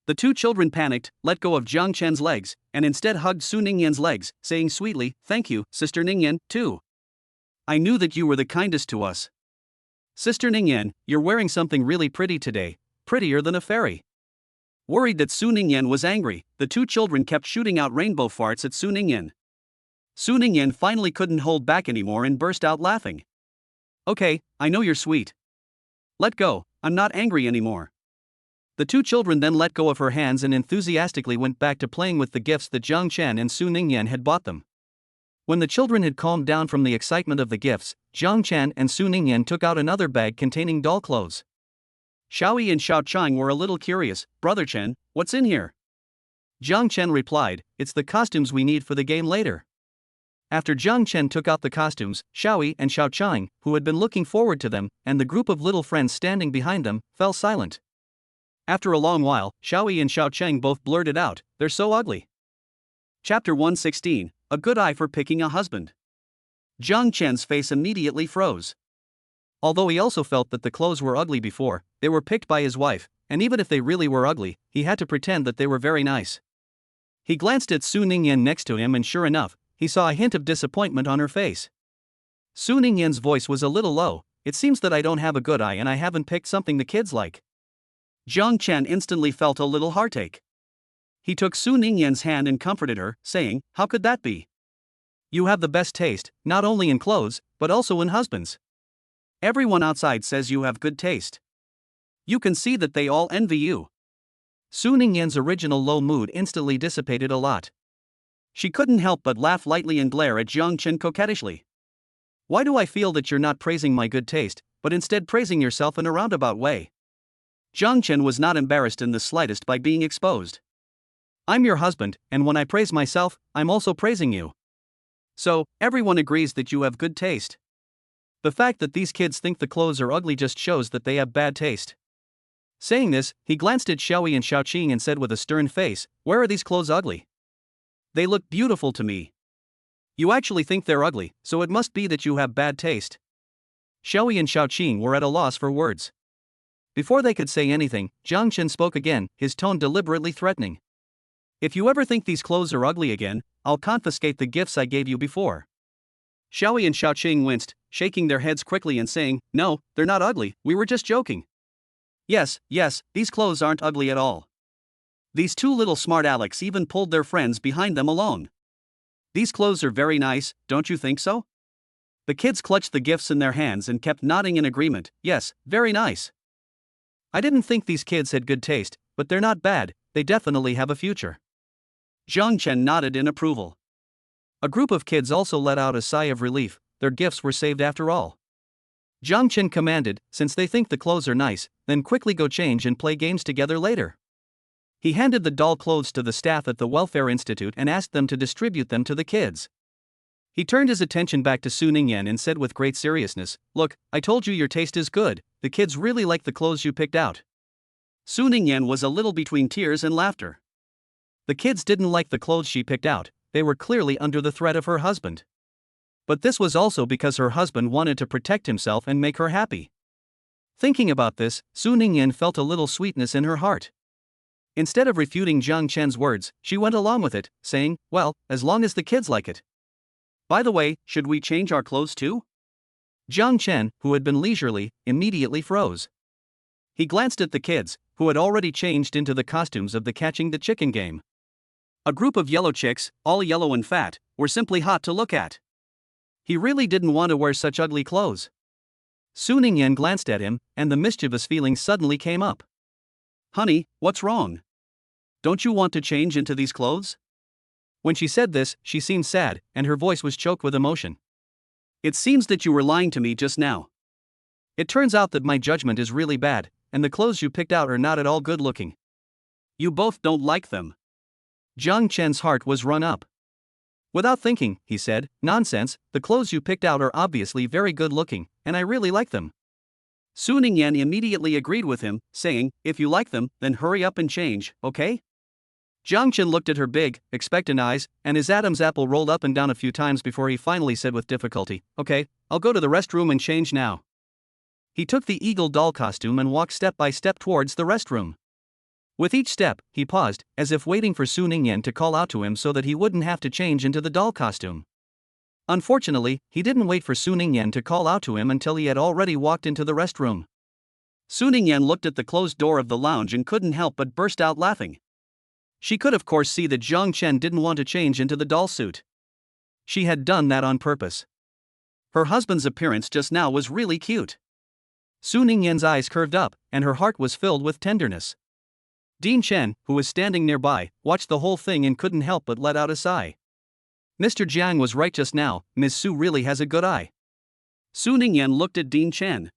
The 2 children panicked, let go of Jiang Chen's legs, and instead hugged Su Ningyan's legs, saying sweetly, "Thank you, Sister Ningyan, too. I knew that you were the kindest to us. Sister Ningyan, you're wearing something really pretty today, prettier than a fairy." Worried that Su Ningyan was angry, the 2 children kept shooting out rainbow farts at Su Ningyan. Su Ningyan finally couldn't hold back anymore and burst out laughing. "Okay, I know you're sweet. Let go, I'm not angry anymore." The 2 children then let go of her hands and enthusiastically went back to playing with the gifts that Jiang Chen and Su Ningyan had bought them. When the children had calmed down from the excitement of the gifts, Jiang Chen and Su Ningyan took out another bag containing doll clothes. Xiaoyi and Xiao Chang were a little curious. "Brother Chen, what's in here?" Jiang Chen replied, "It's the costumes we need for the game later." After Jiang Chen took out the costumes, Xiaoyi and Xiao Chang, who had been looking forward to them, and the group of little friends standing behind them, fell silent. After a long while, Xiaoyi and Xiao Chang both blurted out, "They're so ugly." Chapter 116, A Good Eye for Picking a Husband. Jiang Chen's face immediately froze. Although he also felt that the clothes were ugly before, they were picked by his wife, and even if they really were ugly, he had to pretend that they were very nice. He glanced at Su Ningyan next to him and sure enough, he saw a hint of disappointment on her face. Su Ningyan's voice was a little low. "It seems that I don't have a good eye and I haven't picked something the kids like." Jiang Chen instantly felt a little heartache. He took Su Ningyan's hand and comforted her, saying, "How could that be? You have the best taste, not only in clothes, but also in husbands. Everyone outside says you have good taste. You can see that they all envy you." Su Ningyan's original low mood instantly dissipated a lot. She couldn't help but laugh lightly and glare at Jiang Chen coquettishly. "Why do I feel that you're not praising my good taste, but instead praising yourself in a roundabout way?" Jiang Chen was not embarrassed in the slightest by being exposed. "I'm your husband, and when I praise myself, I'm also praising you. So, everyone agrees that you have good taste. The fact that these kids think the clothes are ugly just shows that they have bad taste." Saying this, he glanced at Xiaoyi and Xiaoqing and said with a stern face, "Where are these clothes ugly? They look beautiful to me. You actually think they're ugly, so it must be that you have bad taste." Xiaoyi and Xiaoqing were at a loss for words. Before they could say anything, Jiang Chen spoke again, his tone deliberately threatening. "If you ever think these clothes are ugly again, I'll confiscate the gifts I gave you before." Xiaoyi and Xiaoqing winced, shaking their heads quickly and saying, "No, they're not ugly, we were just joking. Yes, these clothes aren't ugly at all." These 2 little smart Alecs even pulled their friends behind them alone. "These clothes are very nice, don't you think so?" The kids clutched the gifts in their hands and kept nodding in agreement, "Yes, very nice. I didn't think these kids had good taste, but they're not bad, they definitely have a future." Jiang Chen nodded in approval. A group of kids also let out a sigh of relief, their gifts were saved after all. Jiang Chen commanded, "Since they think the clothes are nice, then quickly go change and play games together later." He handed the doll clothes to the staff at the Welfare Institute and asked them to distribute them to the kids. He turned his attention back to Su Ningyan and said with great seriousness, "Look, I told you your taste is good, the kids really like the clothes you picked out." Su Ningyan was a little between tears and laughter. The kids didn't like the clothes she picked out, they were clearly under the threat of her husband. But this was also because her husband wanted to protect himself and make her happy. Thinking about this, Su Ningyan felt a little sweetness in her heart. Instead of refuting Jiang Chen's words, she went along with it, saying, "Well, as long as the kids like it. By the way, should we change our clothes too?" Jiang Chen, who had been leisurely, immediately froze. He glanced at the kids, who had already changed into the costumes of the catching the chicken game. A group of yellow chicks, all yellow and fat, were simply hot to look at. He really didn't want to wear such ugly clothes. Su Ningyan glanced at him, and the mischievous feeling suddenly came up. Honey, what's wrong? Don't you want to change into these clothes? When she said this, she seemed sad, and her voice was choked with emotion. It seems that you were lying to me just now. It turns out that my judgment is really bad, and the clothes you picked out are not at all good looking. You both don't like them. Jiang Chen's heart was run up. Without thinking, he said, nonsense, the clothes you picked out are obviously very good looking, and I really like them. Su Ningyan immediately agreed with him, saying, if you like them, then hurry up and change, okay? Jiang Chen looked at her big, expectant eyes, and his Adam's apple rolled up and down a few times before he finally said with difficulty, okay, I'll go to the restroom and change now. He took the eagle doll costume and walked step by step towards the restroom. With each step, he paused, as if waiting for Su Ningyan to call out to him so that he wouldn't have to change into the doll costume. Unfortunately, he didn't wait for Su Ningyan to call out to him until he had already walked into the restroom. Su Ningyan looked at the closed door of the lounge and couldn't help but burst out laughing. She could of course see that Jiang Chen didn't want to change into the doll suit. She had done that on purpose. Her husband's appearance just now was really cute. Su Ningyan's eyes curved up, and her heart was filled with tenderness. Dean Chen, who was standing nearby, watched the whole thing and couldn't help but let out a sigh. Mr. Jiang was right just now, Ms. Su really has a good eye. Su Ningyan looked at Dean Chen.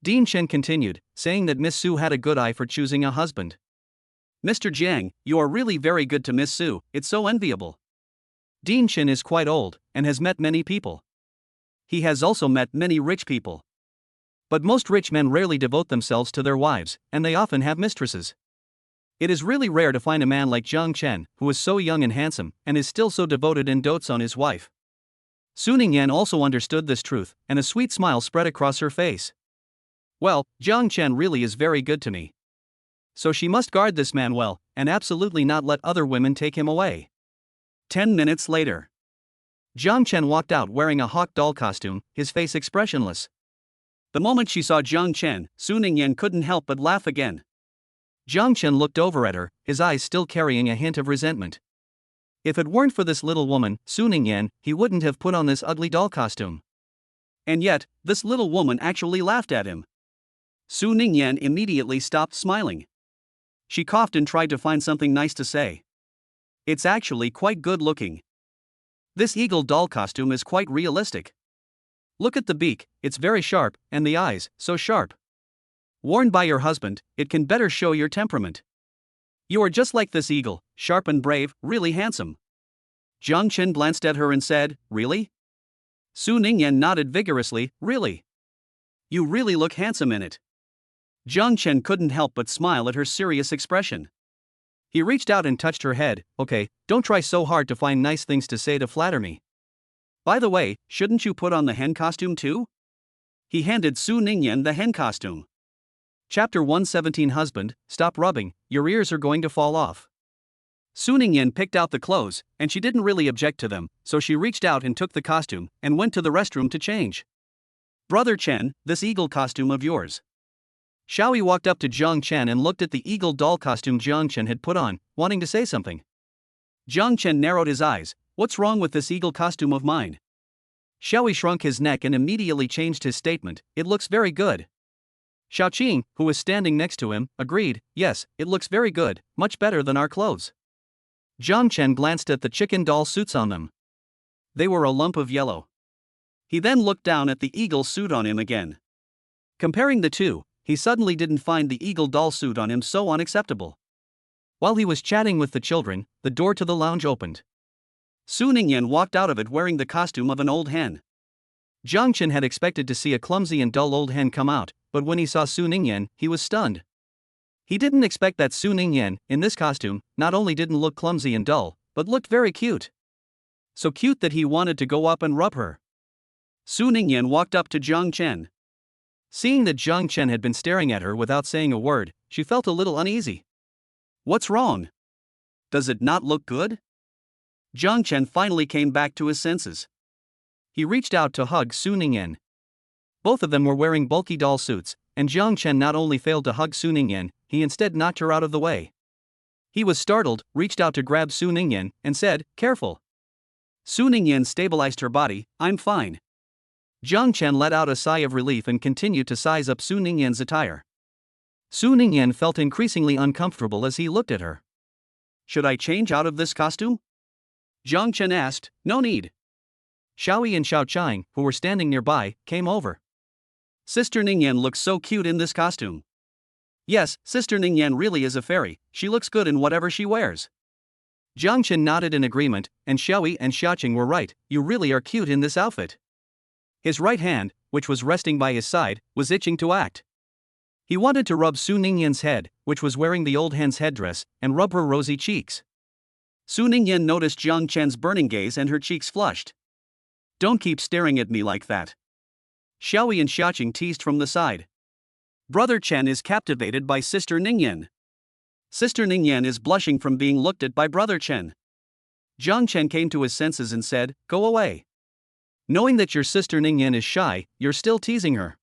Dean Chen continued, saying that Miss Su had a good eye for choosing a husband. Mr. Jiang, you are really very good to Miss Su, it's so enviable. Dean Chen is quite old, and has met many people. He has also met many rich people. But most rich men rarely devote themselves to their wives, and they often have mistresses. It is really rare to find a man like Jiang Chen, who is so young and handsome, and is still so devoted and dotes on his wife. Su Ningyan also understood this truth, and a sweet smile spread across her face. Well, Jiang Chen really is very good to me. So she must guard this man well, and absolutely not let other women take him away. 10 minutes later. Jiang Chen walked out wearing a hawk doll costume, his face expressionless. The moment she saw Jiang Chen, Su Ningyan couldn't help but laugh again. Jiang Chen looked over at her, his eyes still carrying a hint of resentment. If it weren't for this little woman, Su Ningyan, he wouldn't have put on this ugly doll costume. And yet, this little woman actually laughed at him. Su Ningyan immediately stopped smiling. She coughed and tried to find something nice to say. It's actually quite good looking. This eagle doll costume is quite realistic. Look at the beak, it's very sharp, and the eyes, so sharp. Worn by your husband, it can better show your temperament. You are just like this eagle, sharp and brave, really handsome. Jiang Chen glanced at her and said, really? Su Ningyan nodded vigorously, really. You really look handsome in it. Jiang Chen couldn't help but smile at her serious expression. He reached out and touched her head, okay, don't try so hard to find nice things to say to flatter me. By the way, shouldn't you put on the hen costume too? He handed Su Ningyan the hen costume. Chapter 117 Husband, stop rubbing, your ears are going to fall off. Su Ningyan picked out the clothes, and she didn't really object to them, so she reached out and took the costume, and went to the restroom to change. Brother Chen, this eagle costume of yours. Xiaoyi walked up to Jiang Chen and looked at the eagle doll costume Jiang Chen had put on, wanting to say something. Jiang Chen narrowed his eyes, what's wrong with this eagle costume of mine? Xiaoyi shrunk his neck and immediately changed his statement, it looks very good. Xiaoqing, who was standing next to him, agreed, yes, it looks very good, much better than our clothes. Jiang Chen glanced at the chicken doll suits on them. They were a lump of yellow. He then looked down at the eagle suit on him again. Comparing the two, he suddenly didn't find the eagle doll suit on him so unacceptable. While he was chatting with the children, the door to the lounge opened. Su Ningyan walked out of it wearing the costume of an old hen. Jiang Chen had expected to see a clumsy and dull old hen come out, but when he saw Su Ningyan, he was stunned. He didn't expect that Su Ningyan, in this costume, not only didn't look clumsy and dull, but looked very cute. So cute that he wanted to go up and rub her. Su Ningyan walked up to Jiang Chen. Seeing that Jiang Chen had been staring at her without saying a word, she felt a little uneasy. What's wrong? Does it not look good? Jiang Chen finally came back to his senses. He reached out to hug Su Ningyan. Both of them were wearing bulky doll suits, and Jiang Chen not only failed to hug Su Ningyan, he instead knocked her out of the way. He was startled, reached out to grab Su Ningyan, and said, "Careful." Su Ningyan stabilized her body. "I'm fine." Jiang Chen let out a sigh of relief and continued to size up Su Ningyan's attire. Su Ningyan felt increasingly uncomfortable as he looked at her. "Should I change out of this costume?" Jiang Chen asked. "No need." Xiaoyi and Xiao Qiang, who were standing nearby, came over. "Sister Ningyan looks so cute in this costume." "Yes, Sister Ningyan really is a fairy, she looks good in whatever she wears." Jiang Chen nodded in agreement, and Xiaoyi and Xiaoqing were right, you really are cute in this outfit. His right hand, which was resting by his side, was itching to act. He wanted to rub Su Ningyan's head, which was wearing the old hen's headdress, and rub her rosy cheeks. Su Ningyan noticed Jiang Chen's burning gaze and her cheeks flushed. "Don't keep staring at me like that." Xiaoyi and Xiaoqing teased from the side. Brother Chen is captivated by Sister Ningyan. Sister Ningyan is blushing from being looked at by Brother Chen. Jiang Chen came to his senses and said, "Go away. Knowing that your sister Ningyan is shy, you're still teasing her."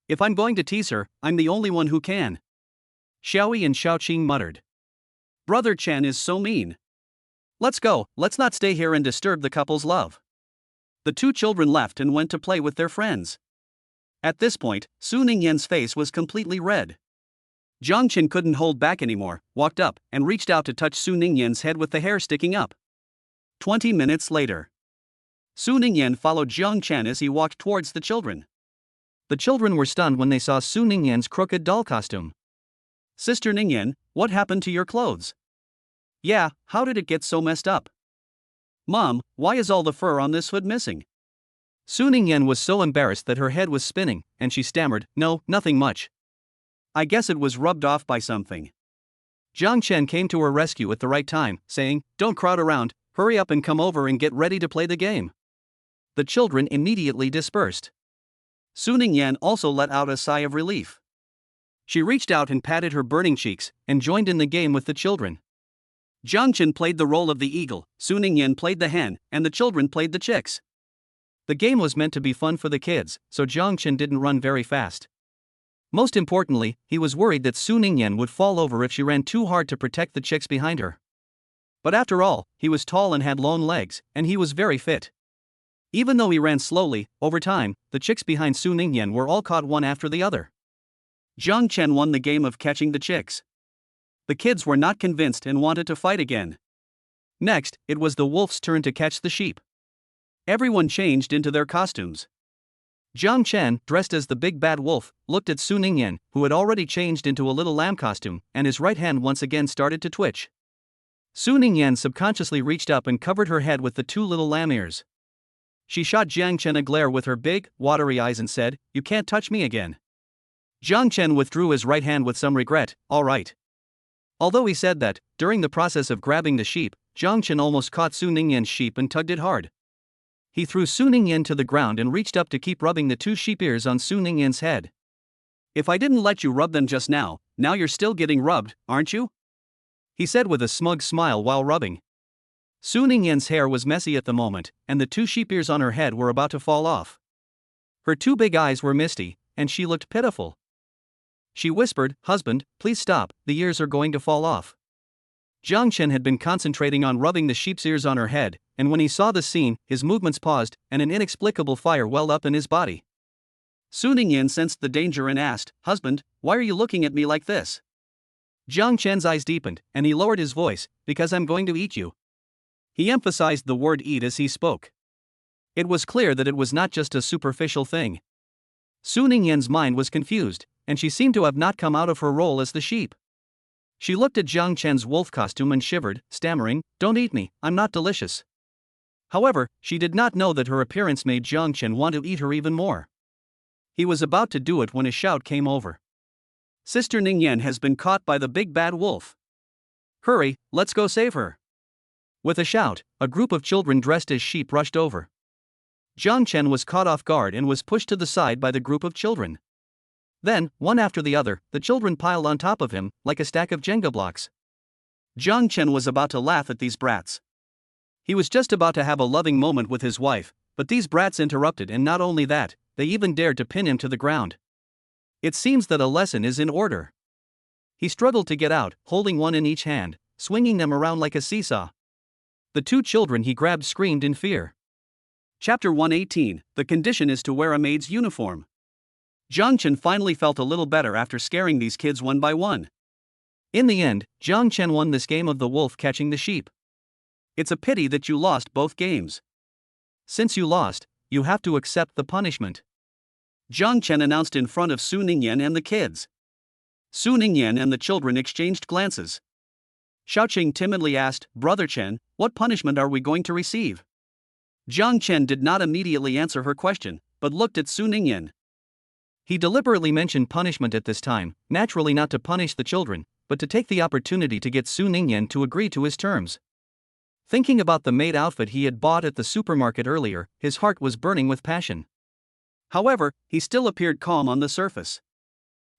"If I'm going to tease her, I'm the only one who can." Xiaoyi and Xiaoqing muttered. "Brother Chen is so mean. Let's go, let's not stay here and disturb the couple's love." The two children left and went to play with their friends. At this point, Su Ningyan's face was completely red. Jiang Chen couldn't hold back anymore, walked up, and reached out to touch Su Ningyan's head with the hair sticking up. 20 minutes later. Su Ningyan followed Jiang Chen as he walked towards the children. The children were stunned when they saw Su Ningyan's crooked doll costume. "Sister Ningyan, what happened to your clothes?" "Yeah, how did it get so messed up?" "Mom, why is all the fur on this hood missing?" Su Ningyan was so embarrassed that her head was spinning, and she stammered, "No, nothing much. I guess it was rubbed off by something." Jiang Chen came to her rescue at the right time, saying, "Don't crowd around, hurry up and come over and get ready to play the game." The children immediately dispersed. Su Ningyan also let out a sigh of relief. She reached out and patted her burning cheeks, and joined in the game with the children. Jiang Chen played the role of the eagle, Su Ningyan played the hen, and the children played the chicks. The game was meant to be fun for the kids, so Jiang Chen didn't run very fast. Most importantly, he was worried that Su Ningyan would fall over if she ran too hard to protect the chicks behind her. But after all, he was tall and had long legs, and he was very fit. Even though he ran slowly, over time, the chicks behind Su Ningyan were all caught one after the other. Jiang Chen won the game of catching the chicks. The kids were not convinced and wanted to fight again. Next, it was the wolf's turn to catch the sheep. Everyone changed into their costumes. Jiang Chen, dressed as the big bad wolf, looked at Su Ningyan, who had already changed into a little lamb costume, and his right hand once again started to twitch. Su Ningyan subconsciously reached up and covered her head with the two little lamb ears. She shot Jiang Chen a glare with her big, watery eyes and said, "You can't touch me again." Jiang Chen withdrew his right hand with some regret, "All right." Although he said that, during the process of grabbing the sheep, Jiang Chen almost caught Su Ningyan's sheep and tugged it hard. He threw Su Ningyan to the ground and reached up to keep rubbing the two sheep ears on Su Ningyan's head. "If I didn't let you rub them just now you're still getting rubbed, aren't you?" he said with a smug smile while rubbing. Su Ningyan's hair was messy at the moment, and the two sheep ears on her head were about to fall off. Her two big eyes were misty, and she looked pitiful. She whispered, "Husband, please stop, the ears are going to fall off." Jiang Chen had been concentrating on rubbing the sheep's ears on her head, and when he saw the scene, his movements paused, and an inexplicable fire welled up in his body. Su Ningyan sensed the danger and asked, "Husband, why are you looking at me like this?" Jiang Chen's eyes deepened, and he lowered his voice, "Because I'm going to eat you." He emphasized the word eat as he spoke. It was clear that it was not just a superficial thing. Su Ningyan's mind was confused, and she seemed to have not come out of her role as the sheep. She looked at Jiang Chen's wolf costume and shivered, stammering, "Don't eat me, I'm not delicious." However, she did not know that her appearance made Jiang Chen want to eat her even more. He was about to do it when a shout came over. "Sister Ningyan has been caught by the big bad wolf. Hurry, let's go save her." With a shout, a group of children dressed as sheep rushed over. Jiang Chen was caught off guard and was pushed to the side by the group of children. Then, one after the other, the children piled on top of him, like a stack of Jenga blocks. Jiang Chen was about to laugh at these brats. He was just about to have a loving moment with his wife, but these brats interrupted, and not only that, they even dared to pin him to the ground. It seems that a lesson is in order. He struggled to get out, holding one in each hand, swinging them around like a seesaw. The two children he grabbed screamed in fear. Chapter 118. The condition is to wear a maid's uniform. Jiang Chen finally felt a little better after scaring these kids one by one. In the end, Jiang Chen won this game of the wolf catching the sheep. It's a pity that you lost both games. Since you lost, you have to accept the punishment, Jiang Chen announced in front of Su Ningyan and the kids. Su Ningyan and the children exchanged glances. Xiaoqing timidly asked, "Brother Chen, what punishment are we going to receive?" Jiang Chen did not immediately answer her question, but looked at Su Ningyan. He deliberately mentioned punishment at this time, naturally not to punish the children, but to take the opportunity to get Su Ningyan to agree to his terms. Thinking about the maid outfit he had bought at the supermarket earlier, his heart was burning with passion. However, he still appeared calm on the surface.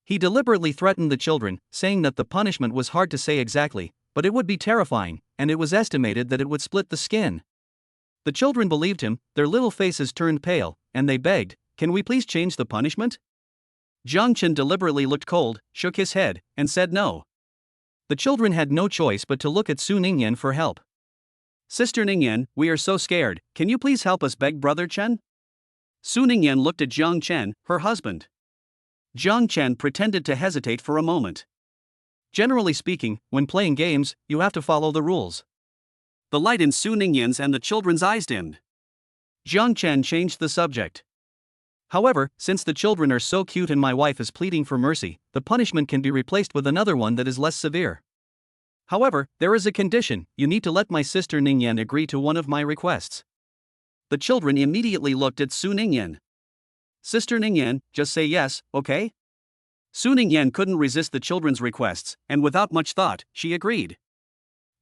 He deliberately threatened the children, saying that the punishment was hard to say exactly, but it would be terrifying, and it was estimated that it would split the skin. The children believed him, their little faces turned pale, and they begged, "Can we please change the punishment?" Jiang Chen deliberately looked cold, shook his head, and said no. The children had no choice but to look at Su Ningyan for help. "Sister Ningyan, we are so scared, can you please help us?" begged Brother Chen. Su Ningyan looked at Jiang Chen, her husband. Jiang Chen pretended to hesitate for a moment. Generally speaking, when playing games, you have to follow the rules. The light in Su Ningyan's and the children's eyes dimmed. Jiang Chen changed the subject. "However, since the children are so cute and my wife is pleading for mercy, the punishment can be replaced with another one that is less severe. However, there is a condition: you need to let my sister Ningyan agree to one of my requests." The children immediately looked at Su Ningyan. "Sister Ningyan, just say yes, okay?" Su Ningyan couldn't resist the children's requests, and without much thought, she agreed.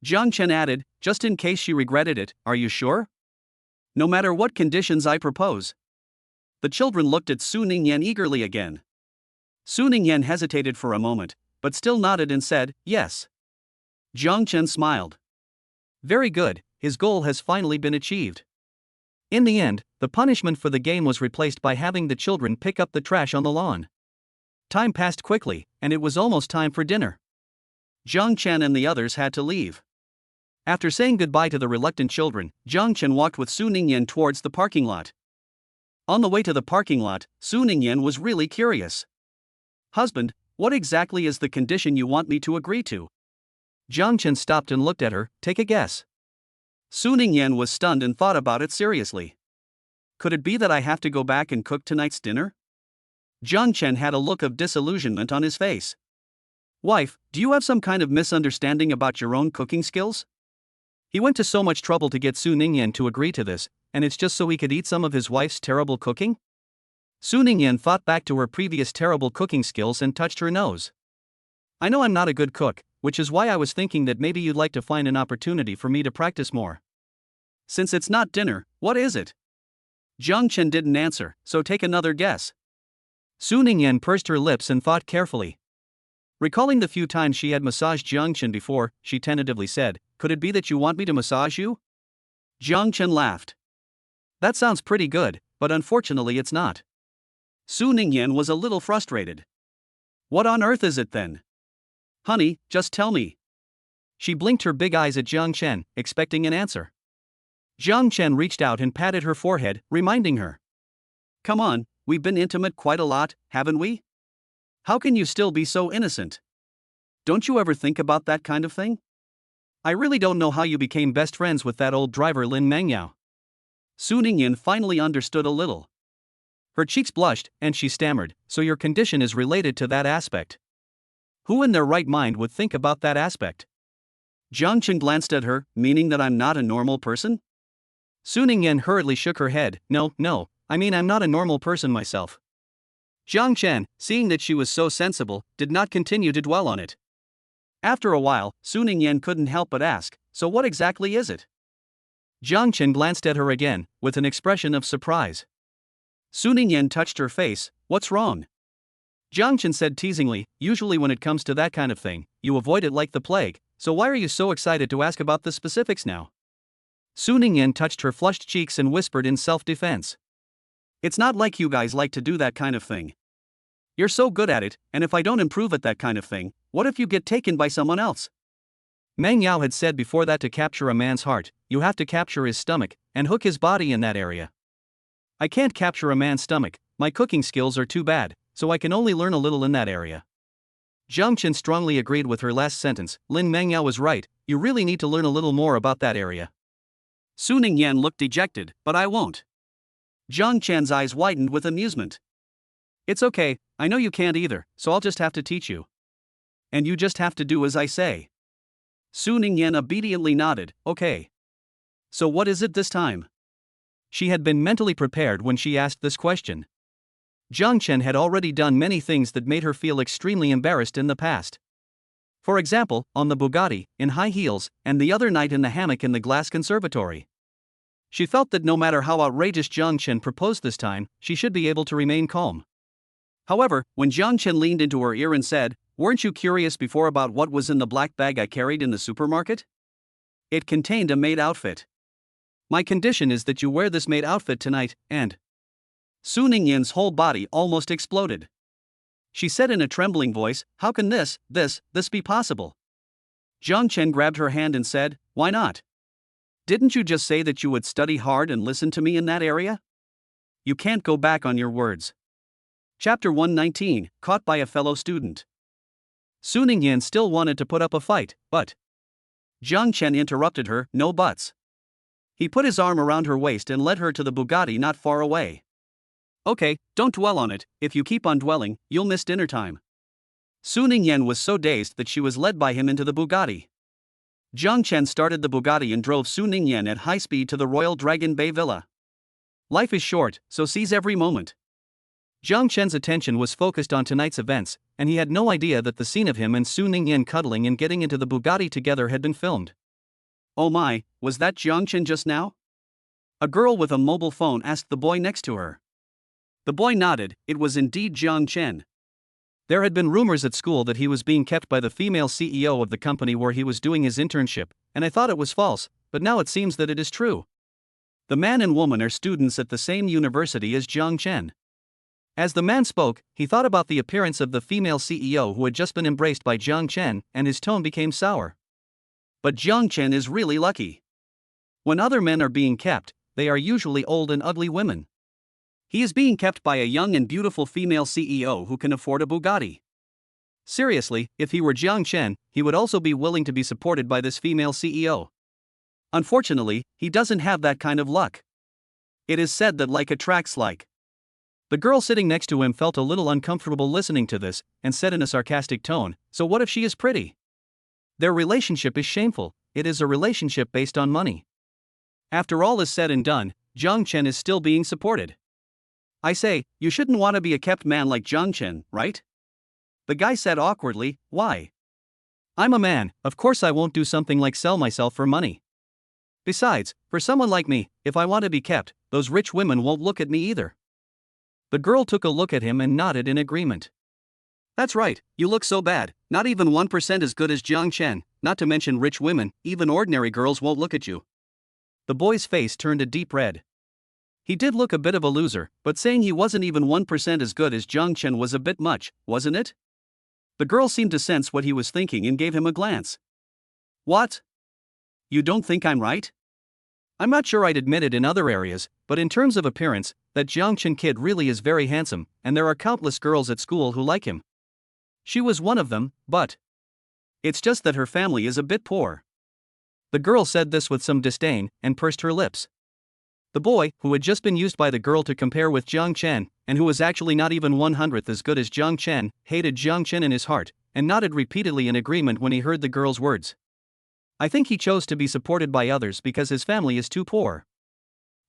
Jiang Chen added, "Just in case she regretted it, are you sure? No matter what conditions I propose." The children looked at Su Ningyan eagerly again. Su Ningyan hesitated for a moment, but still nodded and said, "Yes." Jiang Chen smiled. Very good, his goal has finally been achieved. In the end, the punishment for the game was replaced by having the children pick up the trash on the lawn. Time passed quickly, and it was almost time for dinner. Jiang Chen and the others had to leave. After saying goodbye to the reluctant children, Jiang Chen walked with Su Ningyan towards the parking lot. On the way to the parking lot, Su Ningyan was really curious. "Husband, what exactly is the condition you want me to agree to?" Jiang Chen stopped and looked at her. "Take a guess." Su Ningyan was stunned and thought about it seriously. "Could it be that I have to go back and cook tonight's dinner?" Jiang Chen had a look of disillusionment on his face. "Wife, do you have some kind of misunderstanding about your own cooking skills?" He went to so much trouble to get Su Ningyan to agree to this, and it's just so he could eat some of his wife's terrible cooking? Su Ningyan thought back to her previous terrible cooking skills and touched her nose. "I know I'm not a good cook, which is why I was thinking that maybe you'd like to find an opportunity for me to practice more." "Since it's not dinner, what is it?" Jiang Chen didn't answer, so take another guess. Su Ningyan pursed her lips and thought carefully. Recalling the few times she had massaged Jiang Chen before, she tentatively said, "Could it be that you want me to massage you?" Jiang Chen laughed. "That sounds pretty good, but unfortunately it's not." Su Ningyan was a little frustrated. "What on earth is it then? Honey, just tell me." She blinked her big eyes at Jiang Chen, expecting an answer. Jiang Chen reached out and patted her forehead, reminding her. "Come on, we've been intimate quite a lot, haven't we? How can you still be so innocent? Don't you ever think about that kind of thing? I really don't know how you became best friends with that old driver Lin Mengyao." Su Ningyan finally understood a little. Her cheeks blushed, and she stammered, "So your condition is related to that aspect. Who in their right mind would think about that aspect?" Jiang Chen glanced at her, "Meaning that I'm not a normal person?" Su Ningyan hurriedly shook her head, No, I mean I'm not a normal person myself." Jiang Chen, seeing that she was so sensible, did not continue to dwell on it. After a while, Su Ningyan couldn't help but ask, "So what exactly is it?" Jiang Chen glanced at her again, with an expression of surprise. Su Ningyan touched her face. "What's wrong?" Jiang Chen said teasingly, "Usually when it comes to that kind of thing, you avoid it like the plague, so why are you so excited to ask about the specifics now?" Su Ningyan touched her flushed cheeks and whispered in self-defense. "It's not like you guys like to do that kind of thing. You're so good at it, and if I don't improve at that kind of thing, what if you get taken by someone else?" Meng Yao had said before that to capture a man's heart, you have to capture his stomach and hook his body in that area. I can't capture a man's stomach, my cooking skills are too bad, so I can only learn a little in that area. Jiang Chen strongly agreed with her last sentence. Lin Meng Yao was right, you really need to learn a little more about that area. Su Ningyan looked dejected, but I won't. Jiang Chen's eyes widened with amusement. It's okay, I know you can't either, so I'll just have to teach you. And you just have to do as I say. Su Ningyan obediently nodded, okay. So what is it this time? She had been mentally prepared when she asked this question. Jiang Chen had already done many things that made her feel extremely embarrassed in the past. For example, on the Bugatti, in high heels, and the other night in the hammock in the glass conservatory. She felt that no matter how outrageous Jiang Chen proposed this time, she should be able to remain calm. However, when Jiang Chen leaned into her ear and said, "Weren't you curious before about what was in the black bag I carried in the supermarket? It contained a maid outfit. My condition is that you wear this maid outfit tonight, and..." Su Ningyan's whole body almost exploded. She said in a trembling voice, "How can this be possible?" Jiang Chen grabbed her hand and said, "Why not? Didn't you just say that you would study hard and listen to me in that area? You can't go back on your words." Chapter 119, Caught by a Fellow Student. Su Ningyan still wanted to put up a fight, but Jiang Chen interrupted her, "No buts." He put his arm around her waist and led her to the Bugatti not far away. "Okay, don't dwell on it, if you keep on dwelling, you'll miss dinner time." Su Ningyan was so dazed that she was led by him into the Bugatti. Jiang Chen started the Bugatti and drove Su Ningyan at high speed to the Royal Dragon Bay Villa. Life is short, so seize every moment. Jiang Chen's attention was focused on tonight's events, and he had no idea that the scene of him and Su Ningyan cuddling and getting into the Bugatti together had been filmed. "Oh my, was that Jiang Chen just now?" A girl with a mobile phone asked the boy next to her. The boy nodded, it was indeed Jiang Chen. There had been rumors at school that he was being kept by the female CEO of the company where he was doing his internship, and I thought it was false, but now it seems that it is true. The man and woman are students at the same university as Jiang Chen. As the man spoke, he thought about the appearance of the female CEO who had just been embraced by Jiang Chen, and his tone became sour. But Jiang Chen is really lucky. When other men are being kept, they are usually old and ugly women. He is being kept by a young and beautiful female CEO who can afford a Bugatti. Seriously, if he were Jiang Chen, he would also be willing to be supported by this female CEO. Unfortunately, he doesn't have that kind of luck. It is said that like attracts like. The girl sitting next to him felt a little uncomfortable listening to this, and said in a sarcastic tone, "So what if she is pretty? Their relationship is shameful, it is a relationship based on money." After all is said and done, Jiang Chen is still being supported. "I say, you shouldn't want to be a kept man like Jiang Chen, right?" The guy said awkwardly, "Why? I'm a man, of course I won't do something like sell myself for money. Besides, for someone like me, if I want to be kept, those rich women won't look at me either." The girl took a look at him and nodded in agreement. "That's right, you look so bad, not even 1% as good as Jiang Chen, not to mention rich women, even ordinary girls won't look at you." The boy's face turned a deep red. He did look a bit of a loser, but saying he wasn't even 1% as good as Jiang Chen was a bit much, wasn't it? The girl seemed to sense what he was thinking and gave him a glance. "What? You don't think I'm right? I'm not sure I'd admit it in other areas, but in terms of appearance, that Jiang Chen kid really is very handsome, and there are countless girls at school who like him. She was one of them, but it's just that her family is a bit poor." The girl said this with some disdain, and pursed her lips. The boy, who had just been used by the girl to compare with Jiang Chen, and who was actually not even 1/100th as good as Jiang Chen, hated Jiang Chen in his heart, and nodded repeatedly in agreement when he heard the girl's words. I think he chose to be supported by others because his family is too poor.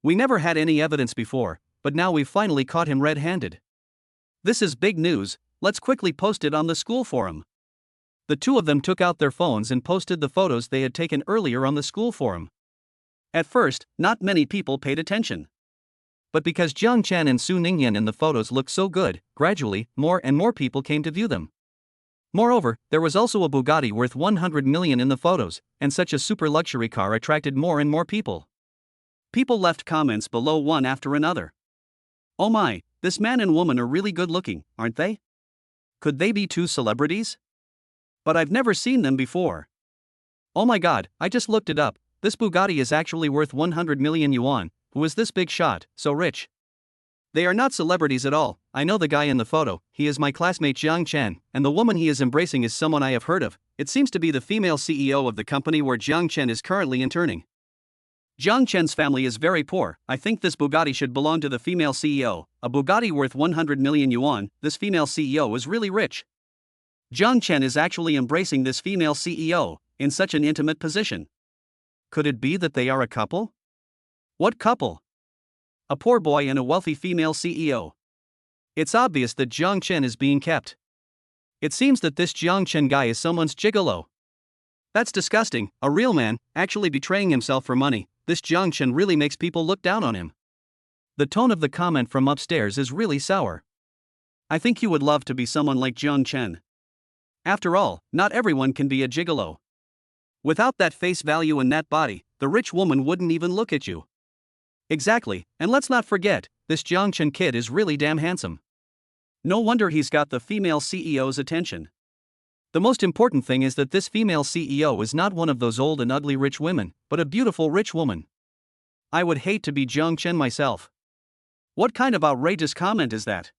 We never had any evidence before, but now we've finally caught him red-handed. This is big news, let's quickly post it on the school forum. The two of them took out their phones and posted the photos they had taken earlier on the school forum. At first, not many people paid attention. But because Jiang Chen and Su Ningyan in the photos looked so good, gradually, more and more people came to view them. Moreover, there was also a Bugatti worth 100 million in the photos, and such a super luxury car attracted more and more people. People left comments below one after another. "Oh my, this man and woman are really good looking, aren't they? Could they be two celebrities? But I've never seen them before. Oh my god, I just looked it up. This Bugatti is actually worth 100 million yuan. Who is this big shot, so rich? They are not celebrities at all. I know the guy in the photo, he is my classmate Jiang Chen, and the woman he is embracing is someone I have heard of. It seems to be the female CEO of the company where Jiang Chen is currently interning. Jiang Chen's family is very poor. I think this Bugatti should belong to the female CEO. A Bugatti worth 100 million yuan, this female CEO is really rich. Jiang Chen is actually embracing this female CEO, in such an intimate position. Could it be that they are a couple? What couple? A poor boy and a wealthy female CEO. It's obvious that Jiang Chen is being kept. It seems that this Jiang Chen guy is someone's gigolo. That's disgusting, a real man, actually betraying himself for money. This Jiang Chen really makes people look down on him. The tone of the comment from upstairs is really sour. I think you would love to be someone like Jiang Chen. After all, not everyone can be a gigolo. Without that face value and that body, the rich woman wouldn't even look at you. Exactly, and let's not forget, this Jiang Chen kid is really damn handsome. No wonder he's got the female CEO's attention. The most important thing is that this female CEO is not one of those old and ugly rich women, but a beautiful rich woman. I would hate to be Jiang Chen myself. What kind of outrageous comment is that?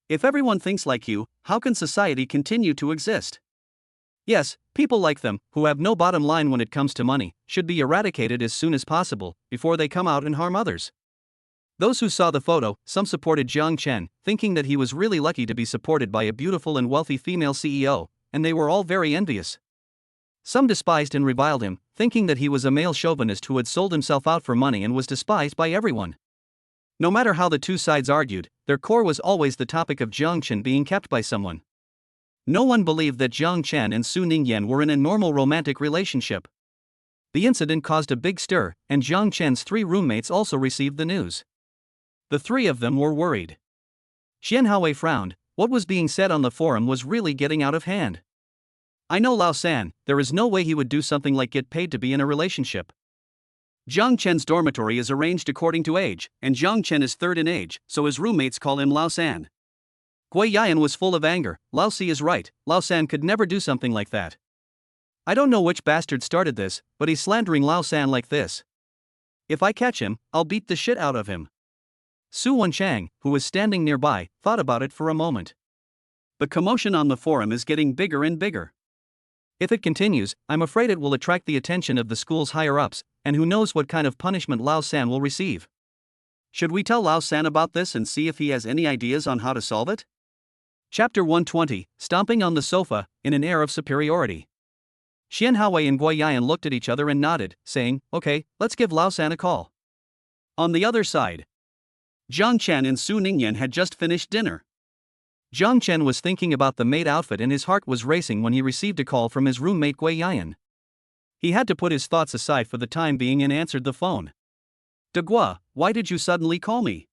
If everyone thinks like you, how can society continue to exist? Yes, people like them, who have no bottom line when it comes to money, should be eradicated as soon as possible, before they come out and harm others. Those who saw the photo, some supported Jiang Chen, thinking that he was really lucky to be supported by a beautiful and wealthy female CEO, and they were all very envious. Some despised and reviled him, thinking that he was a male chauvinist who had sold himself out for money and was despised by everyone. No matter how the two sides argued, their core was always the topic of Jiang Chen being kept by someone. No one believed that Jiang Chen and Su Ningyan were in a normal romantic relationship. The incident caused a big stir, and Jiang Chen's 3 roommates also received the news. The 3 of them were worried. Xian Haowei frowned. What was being said on the forum was really getting out of hand. I know Lao San, there is no way he would do something like get paid to be in a relationship. Jiang Chen's dormitory is arranged according to age, and Jiang Chen is 3rd in age, so his roommates call him Lao San. Gui Yayan was full of anger. Lao Si is right, Lao San could never do something like that. I don't know which bastard started this, but he's slandering Lao San like this. If I catch him, I'll beat the shit out of him. Su Wenchang, who was standing nearby, thought about it for a moment. The commotion on the forum is getting bigger and bigger. If it continues, I'm afraid it will attract the attention of the school's higher-ups, and who knows what kind of punishment Lao San will receive. Should we tell Lao San about this and see if he has any ideas on how to solve it? Chapter 120, Stomping on the Sofa, in an air of superiority. Xian Haowei and Gui Yayan looked at each other and nodded, saying, okay, let's give Lao San a call. On the other side, Jiang Chen and Su Ningyan had just finished dinner. Jiang Chen was thinking about the maid outfit and his heart was racing when he received a call from his roommate Gui Yayan. He had to put his thoughts aside for the time being and answered the phone. De Gua, why did you suddenly call me?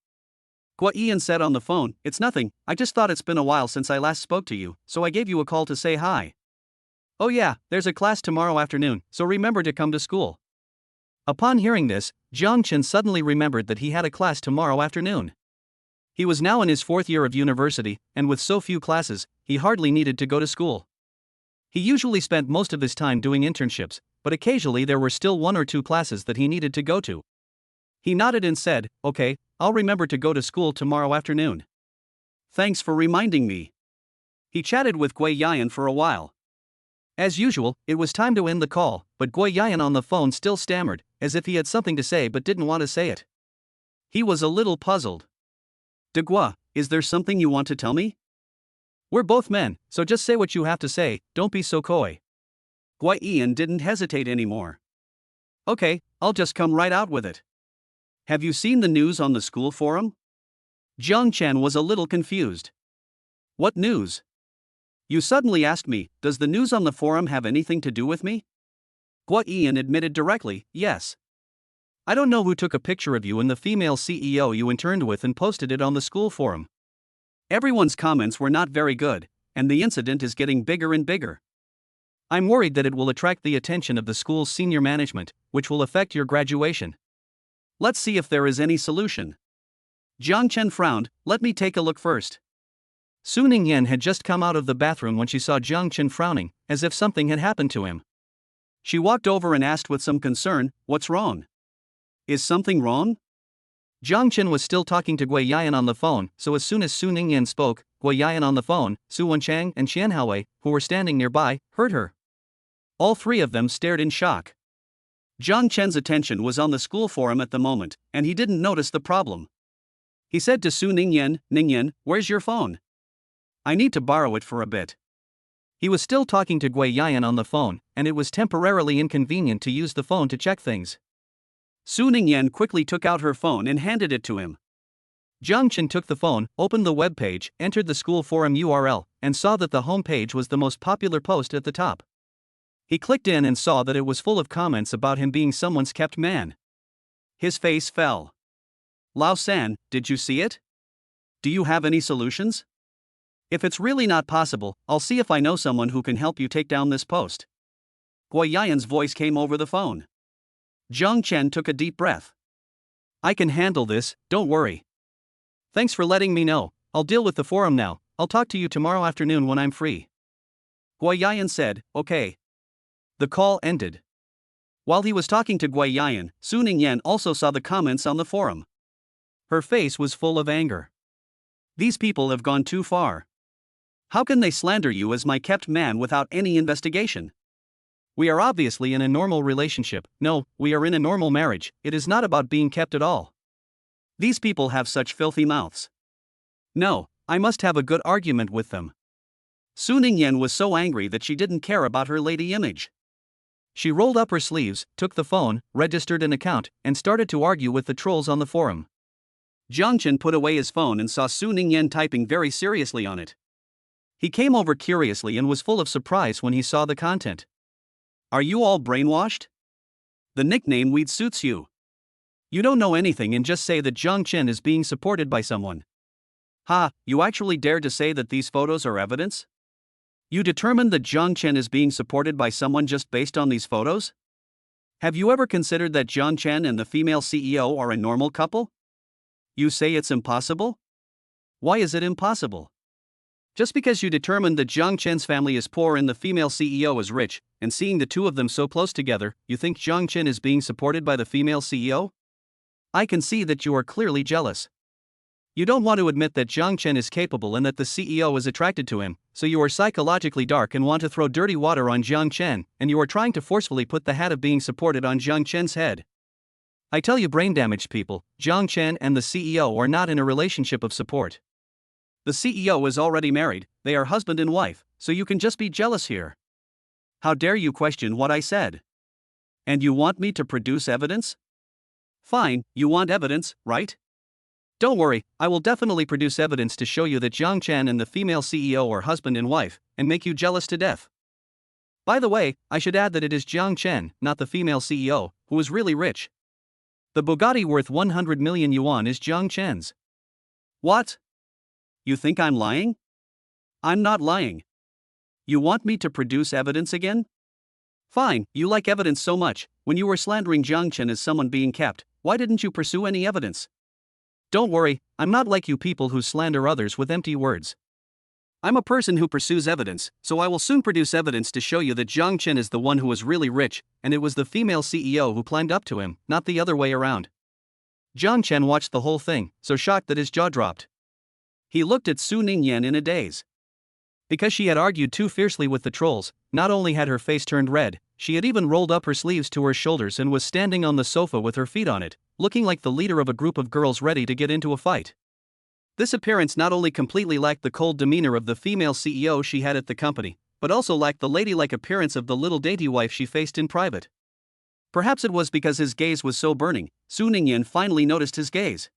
Gua Ian said on the phone, it's nothing, I just thought it's been a while since I last spoke to you, so I gave you a call to say hi. Oh yeah, there's a class tomorrow afternoon, so remember to come to school. Upon hearing this, Jiang Chen suddenly remembered that he had a class tomorrow afternoon. He was now in his 4th year of university, and with so few classes, he hardly needed to go to school. He usually spent most of his time doing internships, but occasionally there were still 1 or 2 classes that he needed to go to. He nodded and said, okay, I'll remember to go to school tomorrow afternoon. Thanks for reminding me. He chatted with Gui Yayan for a while. As usual, it was time to end the call, but Gui Yayan on the phone still stammered, as if he had something to say but didn't want to say it. He was a little puzzled. De Gua, is there something you want to tell me? We're both men, so just say what you have to say, don't be so coy. Gui Ian didn't hesitate anymore. Okay, I'll just come right out with it. Have you seen the news on the school forum? Jiang Chen was a little confused. What news? You suddenly asked me, does the news on the forum have anything to do with me? Gua Ian admitted directly, yes. I don't know who took a picture of you and the female CEO you interned with and posted it on the school forum. Everyone's comments were not very good, and the incident is getting bigger and bigger. I'm worried that it will attract the attention of the school's senior management, which will affect your graduation. Let's see if there is any solution. Jiang Chen frowned, let me take a look first. Su Ningyan had just come out of the bathroom when she saw Jiang Chen frowning, as if something had happened to him. She walked over and asked with some concern, "What's wrong? Is something wrong?" Jiang Chen was still talking to Gui Yayan on the phone, so as soon as Su Ningyan spoke, Gui Yayan on the phone, Su Wenchang and Qian Haowei, who were standing nearby, heard her. All three of them stared in shock. Jiang Chen's attention was on the school forum at the moment, and he didn't notice the problem. He said to Su Ningyan, "Ningyan, where's your phone? I need to borrow it for a bit." He was still talking to Gui Yayan on the phone, and it was temporarily inconvenient to use the phone to check things. Su Ningyan quickly took out her phone and handed it to him. Jiang Chen took the phone, opened the web page, entered the school forum URL, and saw that the home page was the most popular post at the top. He clicked in and saw that it was full of comments about him being someone's kept man. His face fell. "Lao San, did you see it? Do you have any solutions? If it's really not possible, I'll see if I know someone who can help you take down this post." Gui Yayan's voice came over the phone. Jiang Chen took a deep breath. "I can handle this, don't worry. Thanks for letting me know, I'll deal with the forum now, I'll talk to you tomorrow afternoon when I'm free." Gui Yayan said, "Okay." The call ended. While he was talking to Gui Yayan, Su Ningyan also saw the comments on the forum. Her face was full of anger. These people have gone too far. How can they slander you as my kept man without any investigation? We are obviously in a normal relationship. No, we are in a normal marriage. It is not about being kept at all. These people have such filthy mouths. No, I must have a good argument with them. Su Ningyan was so angry that she didn't care about her lady image. She rolled up her sleeves, took the phone, registered an account, and started to argue with the trolls on the forum. Jiang Chen put away his phone and saw Su Ningyan typing very seriously on it. He came over curiously and was full of surprise when he saw the content. "Are you all brainwashed? The nickname weed suits you. You don't know anything and just say that Jiang Chen is being supported by someone. Ha, you actually dared to say that these photos are evidence? You determined that Jiang Chen is being supported by someone just based on these photos? Have you ever considered that Jiang Chen and the female CEO are a normal couple? You say it's impossible? Why is it impossible? Just because you determined that Jiang Chen's family is poor and the female CEO is rich, and seeing the two of them so close together, you think Jiang Chen is being supported by the female CEO? I can see that you are clearly jealous. You don't want to admit that Jiang Chen is capable and that the CEO is attracted to him, so you are psychologically dark and want to throw dirty water on Jiang Chen, and you are trying to forcefully put the hat of being supported on Jiang Chen's head. I tell you, brain-damaged people, Jiang Chen and the CEO are not in a relationship of support. The CEO is already married, they are husband and wife, so you can just be jealous here. How dare you question what I said? And you want me to produce evidence? Fine, you want evidence, right? Don't worry, I will definitely produce evidence to show you that Jiang Chen and the female CEO are husband and wife, and make you jealous to death. By the way, I should add that it is Jiang Chen, not the female CEO, who is really rich. The Bugatti worth 100 million yuan is Jiang Chen's. What? You think I'm lying? I'm not lying. You want me to produce evidence again? Fine, you like evidence so much. When you were slandering Jiang Chen as someone being kept, why didn't you pursue any evidence? Don't worry, I'm not like you people who slander others with empty words. I'm a person who pursues evidence, so I will soon produce evidence to show you that Jiang Chen is the one who was really rich, and it was the female CEO who climbed up to him, not the other way around. Jiang Chen watched the whole thing, so shocked that his jaw dropped. He looked at Su Ningyan in a daze. Because she had argued too fiercely with the trolls, not only had her face turned red, she had even rolled up her sleeves to her shoulders and was standing on the sofa with her feet on it, looking like the leader of a group of girls ready to get into a fight. This appearance not only completely lacked the cold demeanor of the female CEO she had at the company, but also lacked the ladylike appearance of the little dainty wife she faced in private. Perhaps it was because his gaze was so burning, Su Ningyan finally noticed his gaze.